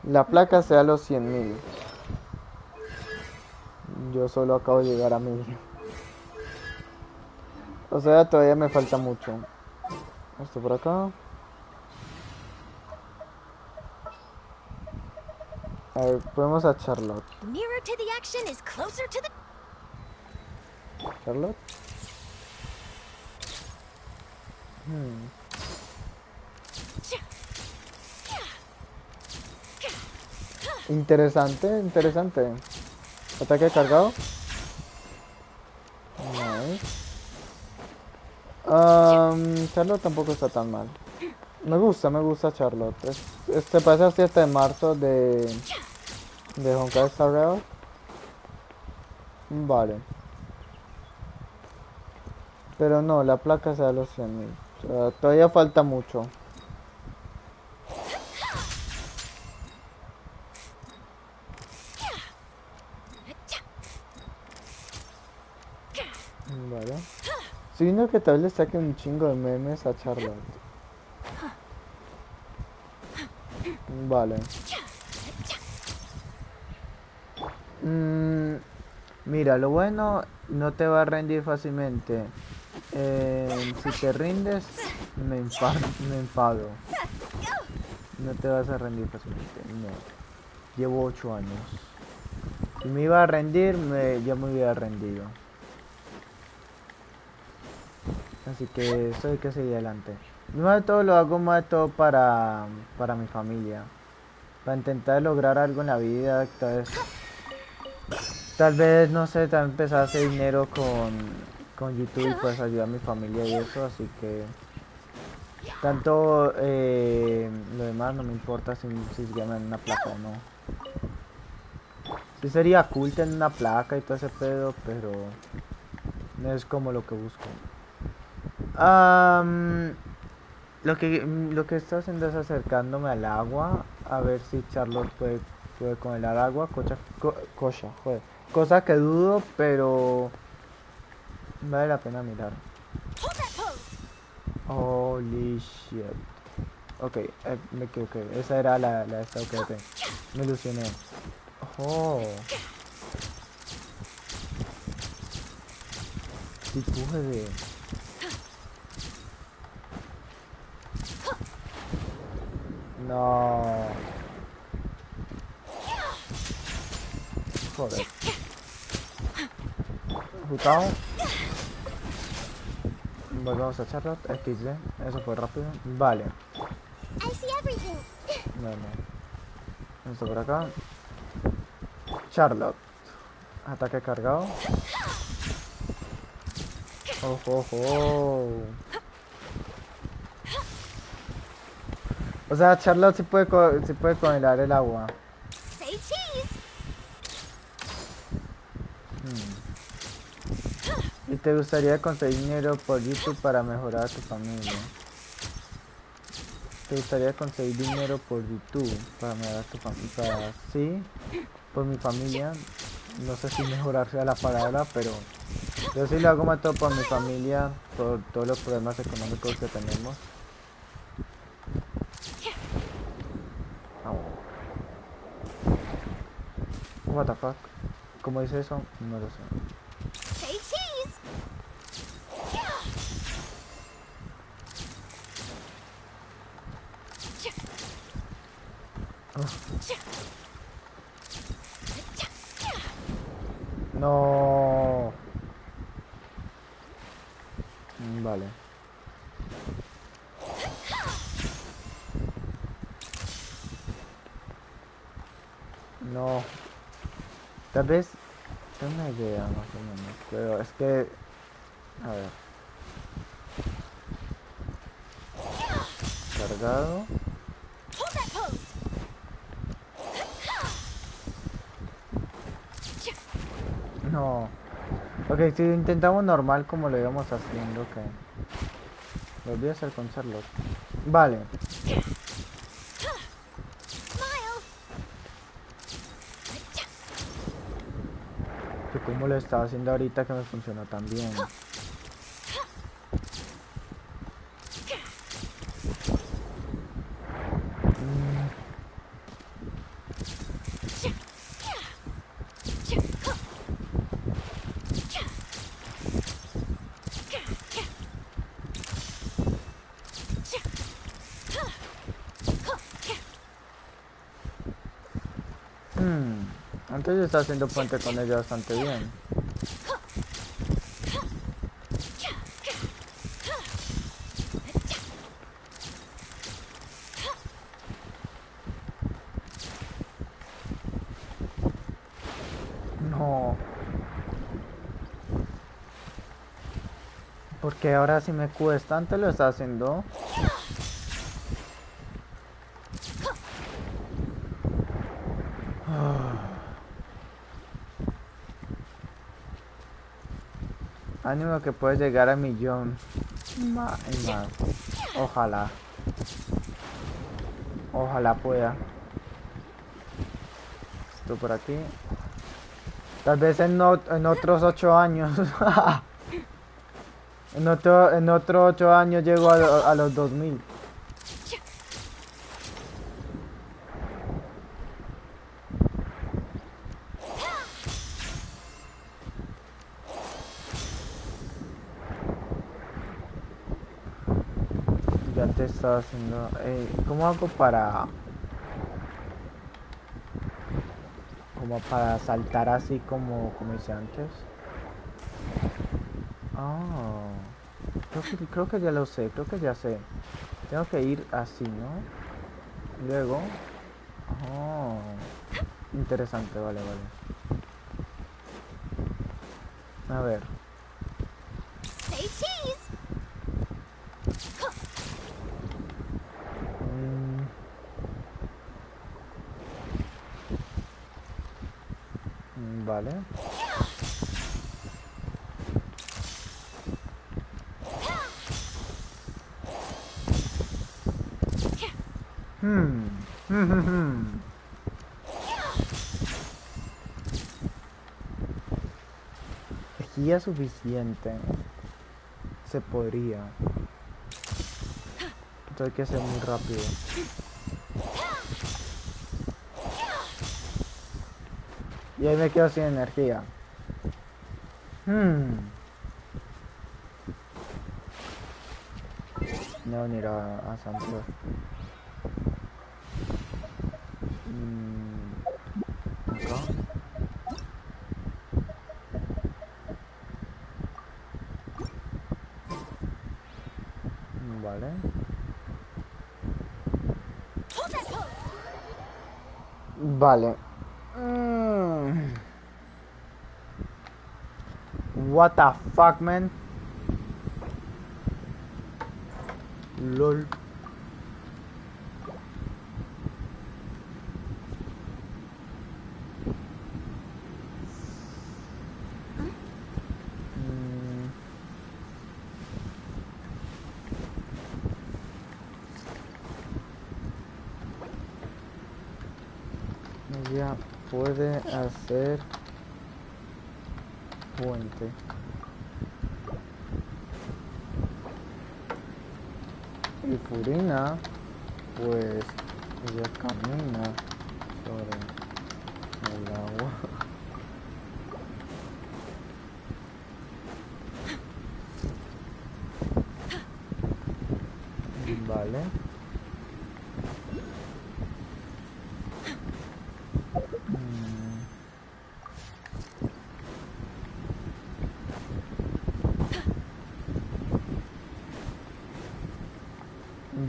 La placa se da a los 100.000. Yo solo acabo de llegar a 1000. O sea, todavía me falta mucho. Esto por acá. A ver, podemos a Charlotte. Charlotte. Interesante, interesante. Ataque cargado. Nice. Charlotte tampoco está tan mal. Me gusta Charlotte. Este pasa el 7 de marzo de Honkai Star Rail. Vale. Pero no, la placa se da a los 100.000. O sea, todavía falta mucho. Vale. Si viendo que tal vez le saque un chingo de memes a Charlotte. Vale. Mira, lo bueno, no te va a rendir fácilmente. Si te rindes, me enfado. No te vas a rendir fácilmente, no. Llevo 8 años. Si me iba a rendir, ya me hubiera rendido. Así que eso hay que seguir adelante. Más de todo lo hago más de todo para mi familia. Para intentar lograr algo en la vida. Tal vez no sé, también empezar a hacer dinero con YouTube y pues ayudar a mi familia y eso. Así que tanto lo demás no me importa si se llaman una placa o no. Sí sería cool tener una placa y todo ese pedo, pero no es como lo que busco. Lo que estoy haciendo es acercándome al agua a ver si Charlotte puede congelar agua, joder. Cosa que dudo, pero vale la pena mirar. Holy shit. Ok, me equivoqué. Esa era la esta, ok. Me ilusioné. Oh. Tipo de... No. Joder. Jutao. Volvamos a Charlotte. XD. Eso fue rápido. Vale. Vale. Esto por acá. Charlotte. Ataque cargado. Ojo, ojo. O sea, Charlotte sí puede congelar el agua. ¿Y te gustaría conseguir dinero por YouTube para mejorar a tu familia? ¿Te gustaría conseguir dinero por YouTube para mejorar a tu familia? Sí, por mi familia. No sé si mejorar sea la palabra, pero yo sí lo hago más todo por mi familia, por todos los problemas económicos que tenemos. What the fuck? ¿Cómo dice eso? No lo sé. No. Vale. No. Tal vez tengo una idea más o menos, pero es que a ver. Cargado. No. Ok, si intentamos normal como lo íbamos haciendo, ok. Lo voy a hacer con Charlotte. Vale. Que como lo estaba haciendo ahorita que me funcionó tan bien. Antes yo estaba haciendo puente con ella bastante bien. No. Porque ahora sí me cuesta. Antes lo estaba haciendo. Ánimo que puedes llegar a millón. Más y más. Ojalá. Ojalá pueda. Esto por aquí. Tal vez en otros 8 años. en otros 8 años llego a los 2000. Ya te estaba haciendo... ¿cómo hago para saltar así como hice antes? Oh, creo que ya lo sé, creo que ya sé. Tengo que ir así, ¿no? Luego... Oh, interesante, vale, vale. A ver. Vale. Energía suficiente. Se podría. Esto hay que hacer muy rápido. Y ahí me quedo sin energía. No, ni ir a Santos. Acá. Vale. Vale. What the fuck, man? LOL. Ella puede hacer puente. Y furina, pues ella camina sobre el agua. Vale.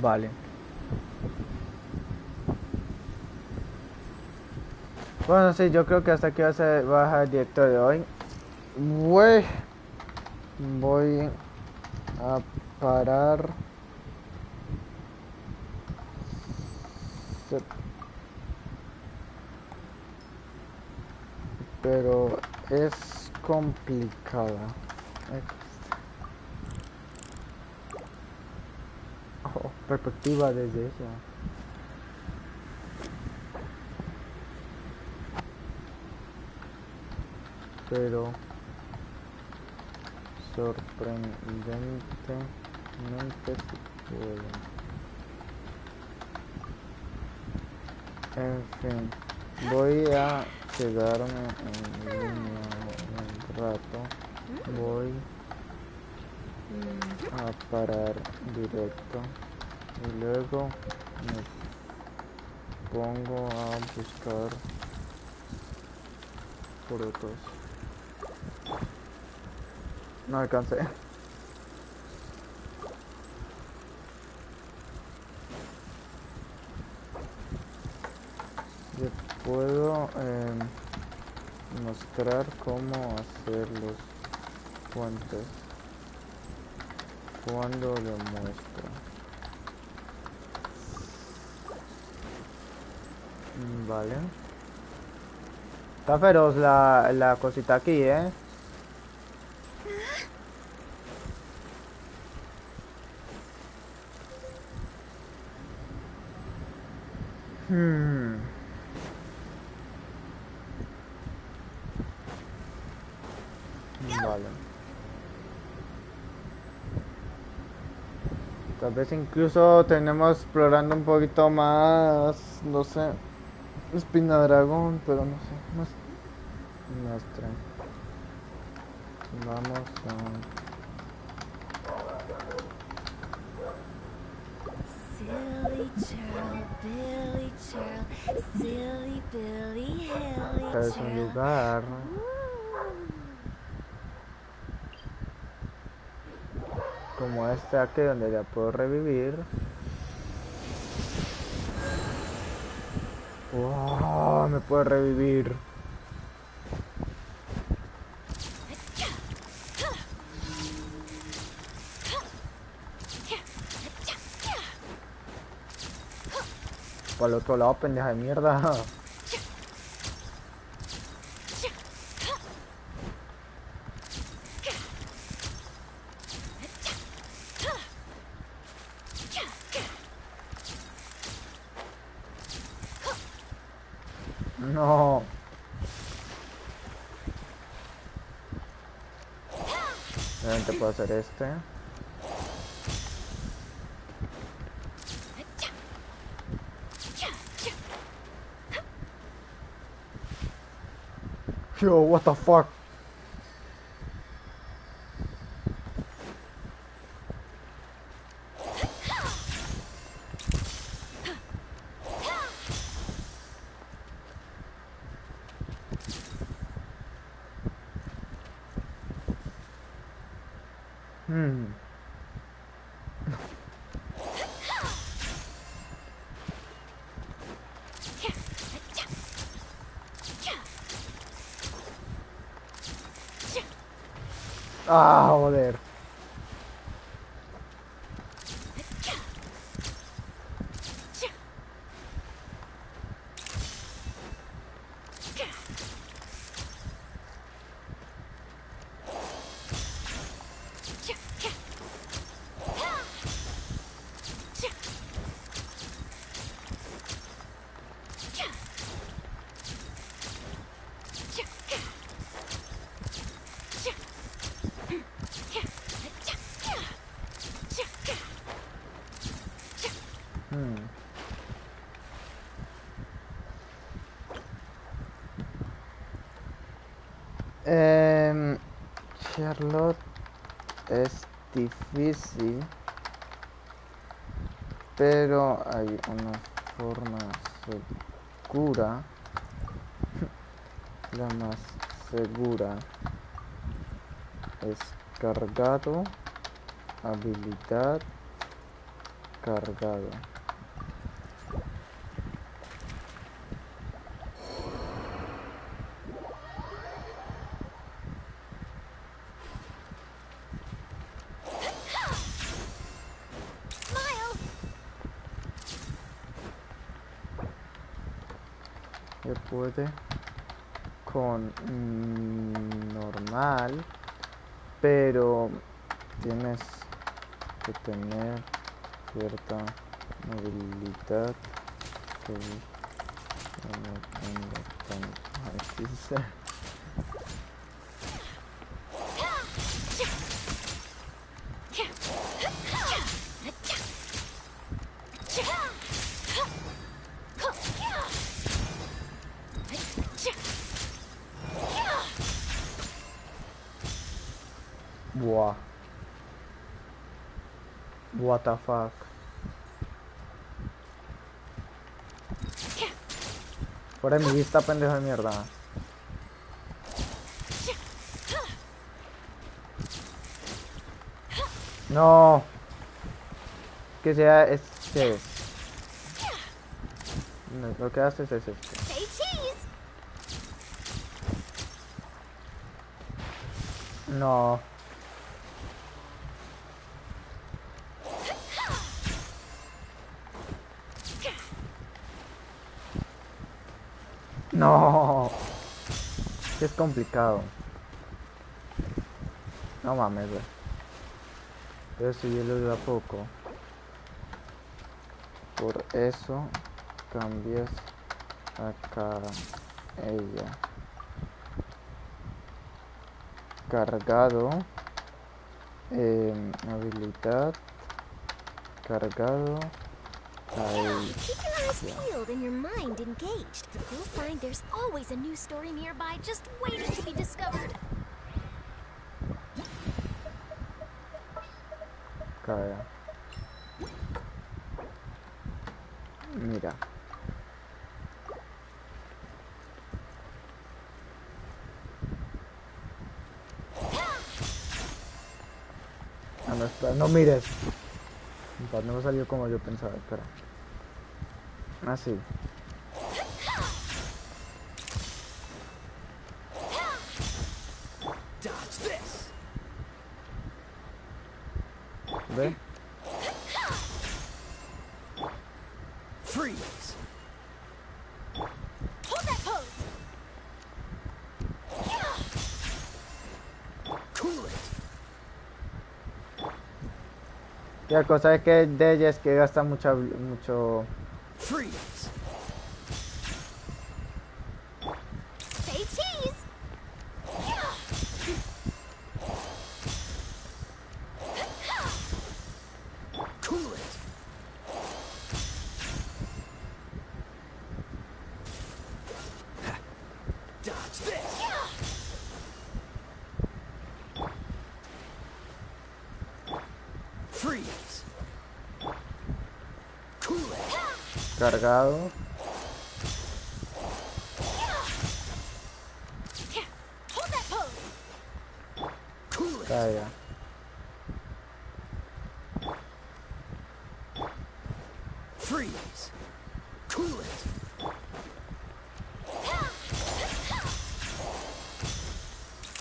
Vale. Bueno, sí, yo creo que hasta aquí va a dejar el directo de hoy. Voy a parar. Pero es complicada. Oh, perspectiva desde eso. Pero sorprendentemente se puede. En fin, voy a quedarme en línea un rato. Voy a parar directo y luego me pongo a buscar frutos. No alcancé. Yo puedo mostrar cómo hacer los puentes cuando lo muestro. Vale. Está feroz la cosita aquí, ¿eh? Vale. Tal vez incluso tenemos explorando un poquito más, no sé, espina dragón, pero no sé, muestra. Vamos a... Silly churl, Billy churl, silly Billy, hilly Es un lugar como este aquí donde ya puedo revivir. ¡Wow! Me puede revivir. Para el otro lado, pendeja de mierda. No. Realmente puedo hacer este. Yo, what the fuck? Ah, joder. Charlotte es difícil, pero hay una forma segura, la más segura es cargado, habilidad, cargado. Se puede con normal, pero tienes que tener cierta movilidad que no tengo tan así. Buah. What the fuck. Fuera de mi vista, pendejo de mierda. No. Que sea este. No, lo que haces es esto. No. No. Es complicado. No mames, güey. Pero si yo le doy a poco. Por eso cambias acá ella. Cargado. Habilidad. Cargado. Ahí. Keep your eyes peeled and your mind engaged. You'll find there's always a new story nearby just waiting to be discovered. Calla. Mira. Ah, no, espera, no mires. No me salió como yo pensaba, espera. Así. ¿Ve? Freeze. Hold that pose. Cool it. La cosa es que de ella es que gasta mucho. Freeze. Say cheese. Cool it. Dodge this. Freeze. Cool it. Cargado. Hold that pose. Cool it. Calla. Freeze. Cool it.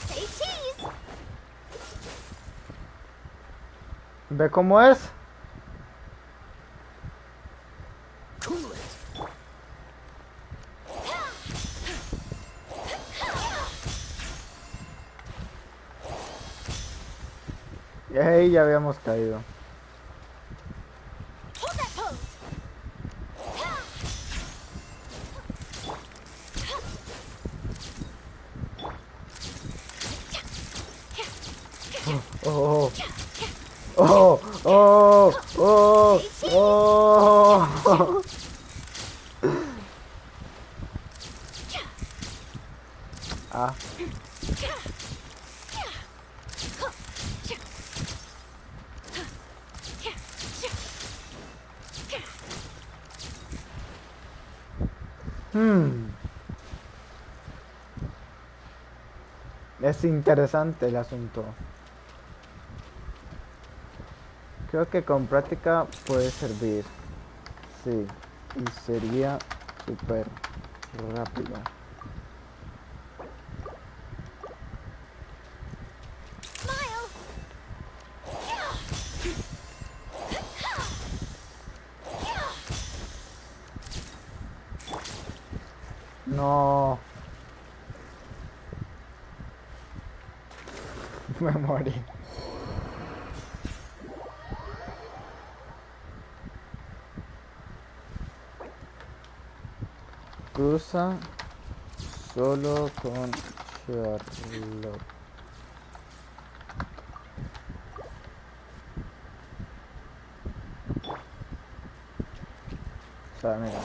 Say cheese. ¿Ve cómo es? Y ahí ya habíamos caído. Oh, oh, oh, oh, oh. Ah. Es interesante el asunto. Creo que con práctica puede servir. Sí, y sería súper rápido. No. Me morí. Cruza solo con Charlotte. O sea, mira.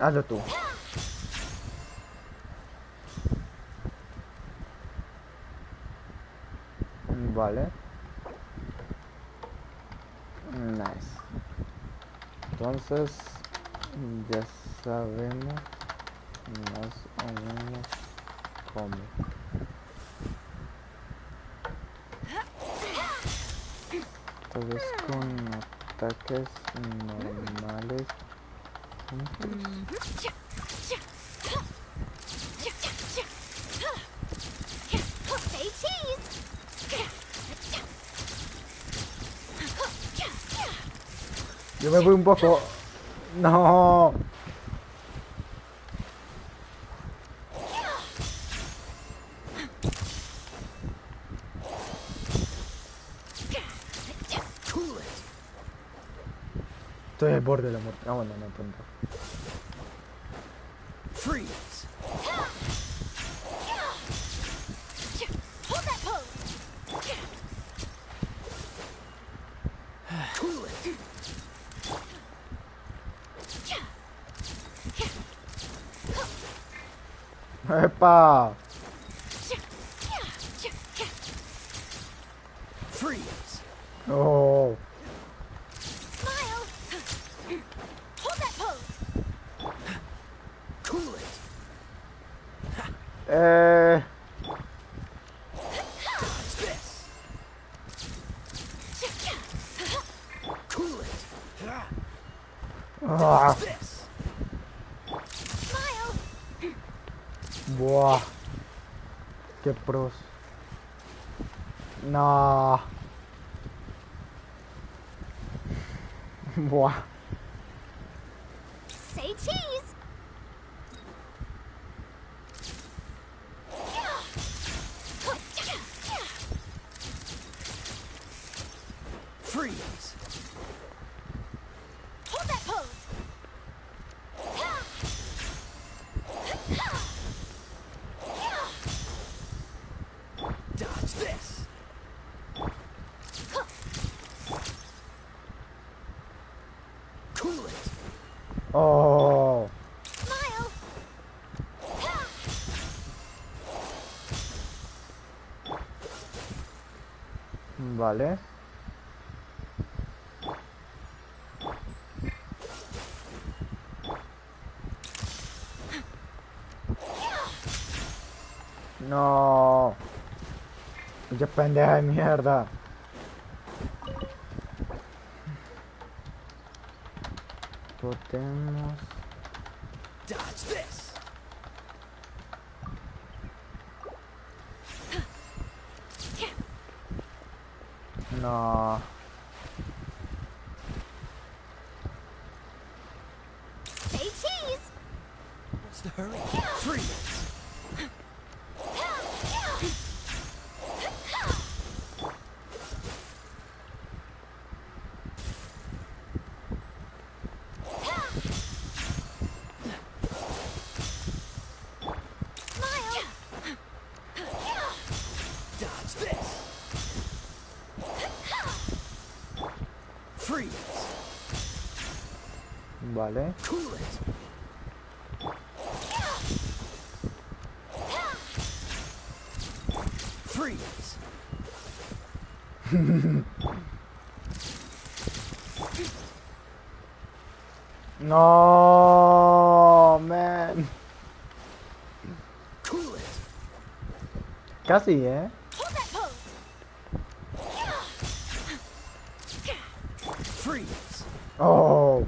Hazlo tú. Vale. Nice. Entonces, ya sabemos más o menos cómo. Entonces, con ataques normales. Yo me voy un poco. No. Estoy al borde de la muerte. Ah, bueno, no tanto. Freeze. Hold that pose. Cool it. ¡Epa! Freeze. Oh. Smile. Hold that pose. Cool it. Dodge this. Cool it. Ah. Dodge this. Smile. Buah. Qué pros. No. Buah. Say cheese. Freeze. Hold that pose. Dodge this. Cool it. Oh. Smile. Vale. No. Pinche pendeja de mierda. Podemos... Dodge this. No. Say cheese. What's the hurry? Freeze. Vale. Cool it. Freeze. No, man. Cool it. Casi, ¿eh? Hold that pose. Freeze. Oh.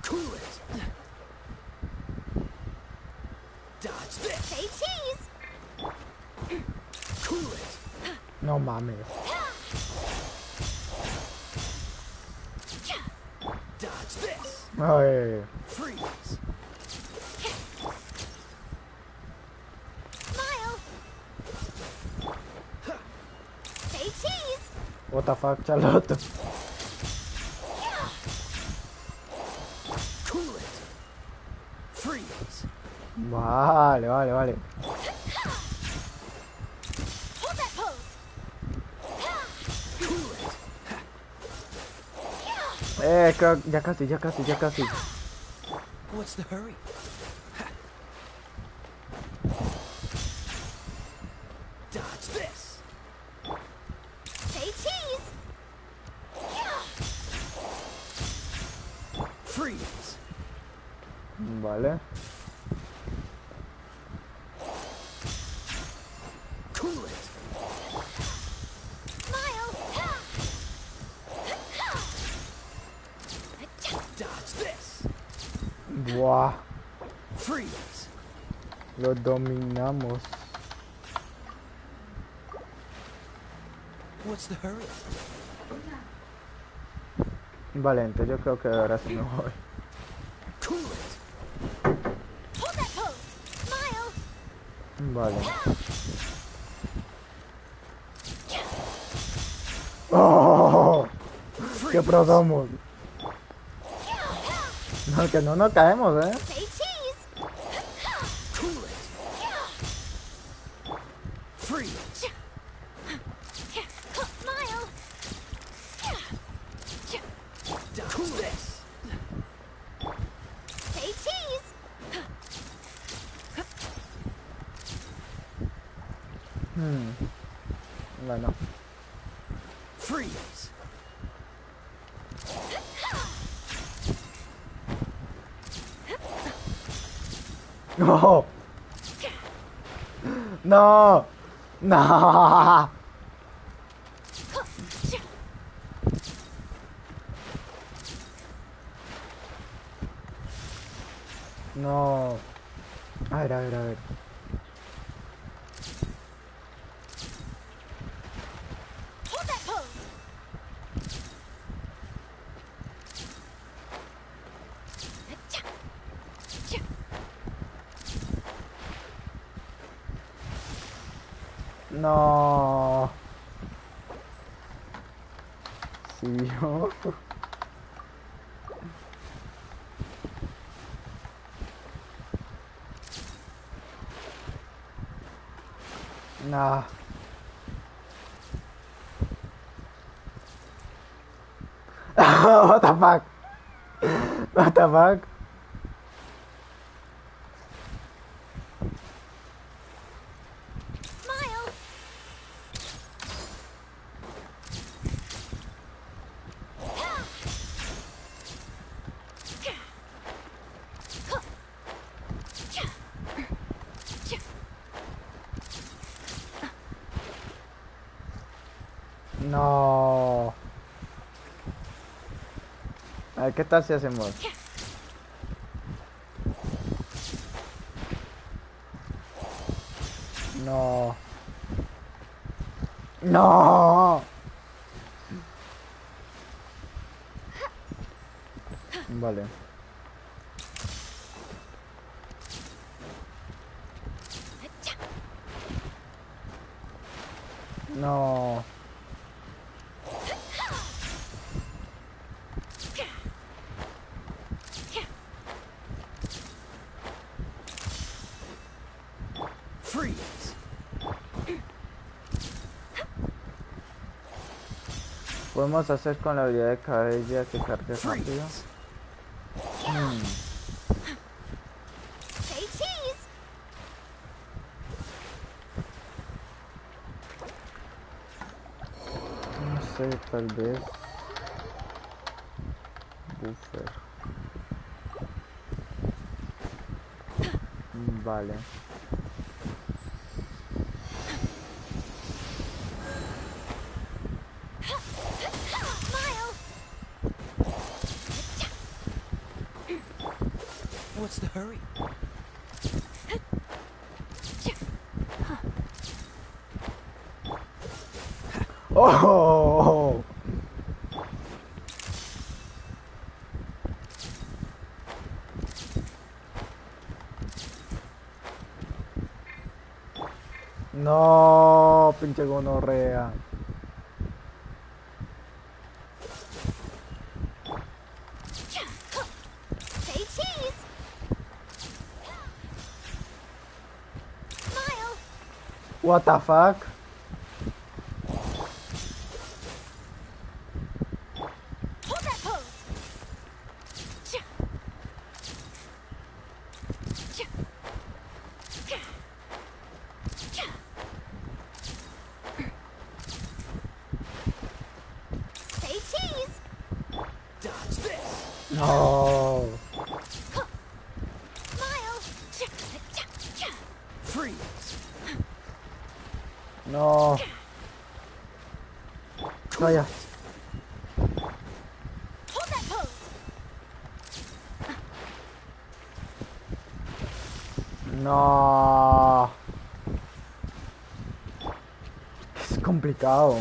Cool it. Dodge this. Say cheese. Cool it. No mames. Dodge this. Ay. Freeze. Smile. Say cheese. What the fuck, Charlotte? Cool it. Freeze. Vale, vale, vale. Hold that pose. Cool it. Ya casi, ya casi, ya casi. What's the hurry? Dodge this. Say cheese. Freeze. Vale. Cool it. Smile. Dodge this. Buah. Freeze. Lo dominamos. What's the hurry? Vale, entonces yo creo que ahora sí me voy. Cool it. Hold that pose. Smile. Vale. ¡Oh! ¡Qué pro somos! No, que no nos caemos, ¿eh? Say cheese. Cool it. Freeze. Smile. Cool this. Say cheese. Bueno. Freeze. No. No. No. No. A ver, a ver, a ver. Hold that pose. No. Sí, yo. Nah. What the fuck? What the fuck? Smile. No. A ver, ¿qué tal si hacemos? No. No. Vale. No. Freeze. Podemos hacer con la habilidad de cabella que cargue rápido. Say cheese. No sé, tal vez. Buffer. Vale. What's the hurry? Oh. No, pinche gonorrea. Say cheese. Smile. What the fuck? Hold that pose. Say cheese. Dodge this. No. Smile. Freeze. No. No, ya. Hold that pose. No. Es complicado.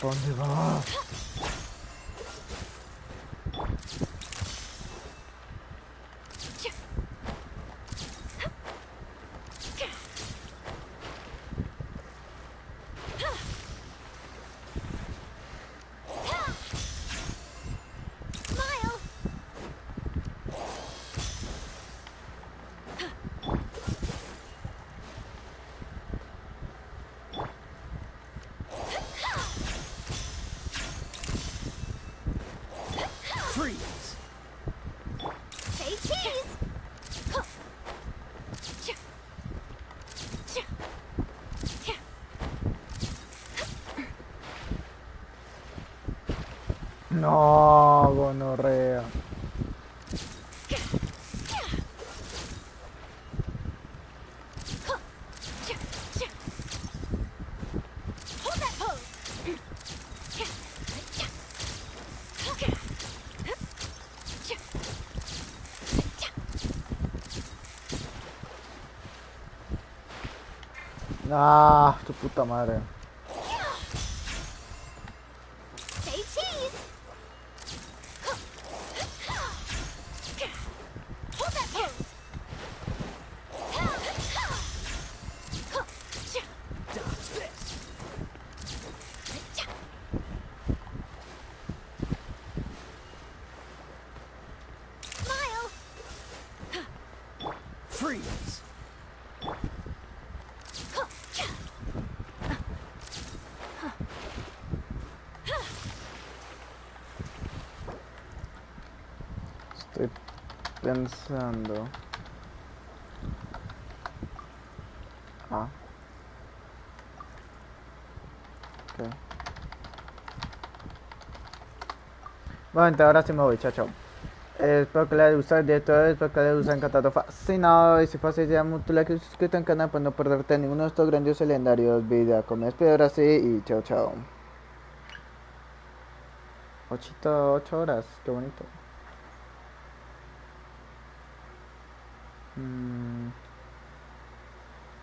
¿Dónde va? Smile. Freeze. Say cheese. No, gonorrea. Hold that pose. Ah, tu puta madre. Say cheese. Hold that pose. Dodge this. Smile. Freeze. Estoy pensando. Ah. Ok. Bueno, ahora sí me voy, chao, chao. Espero que les haya gustado el día de todo, espero que les haya encantado, fascinado. Y si fue así, ya mucho like y suscríbete al canal para no perderte ninguno de estos grandiosos legendarios videos. Como me despido ahora sí y chao chao. 8 horas, qué bonito.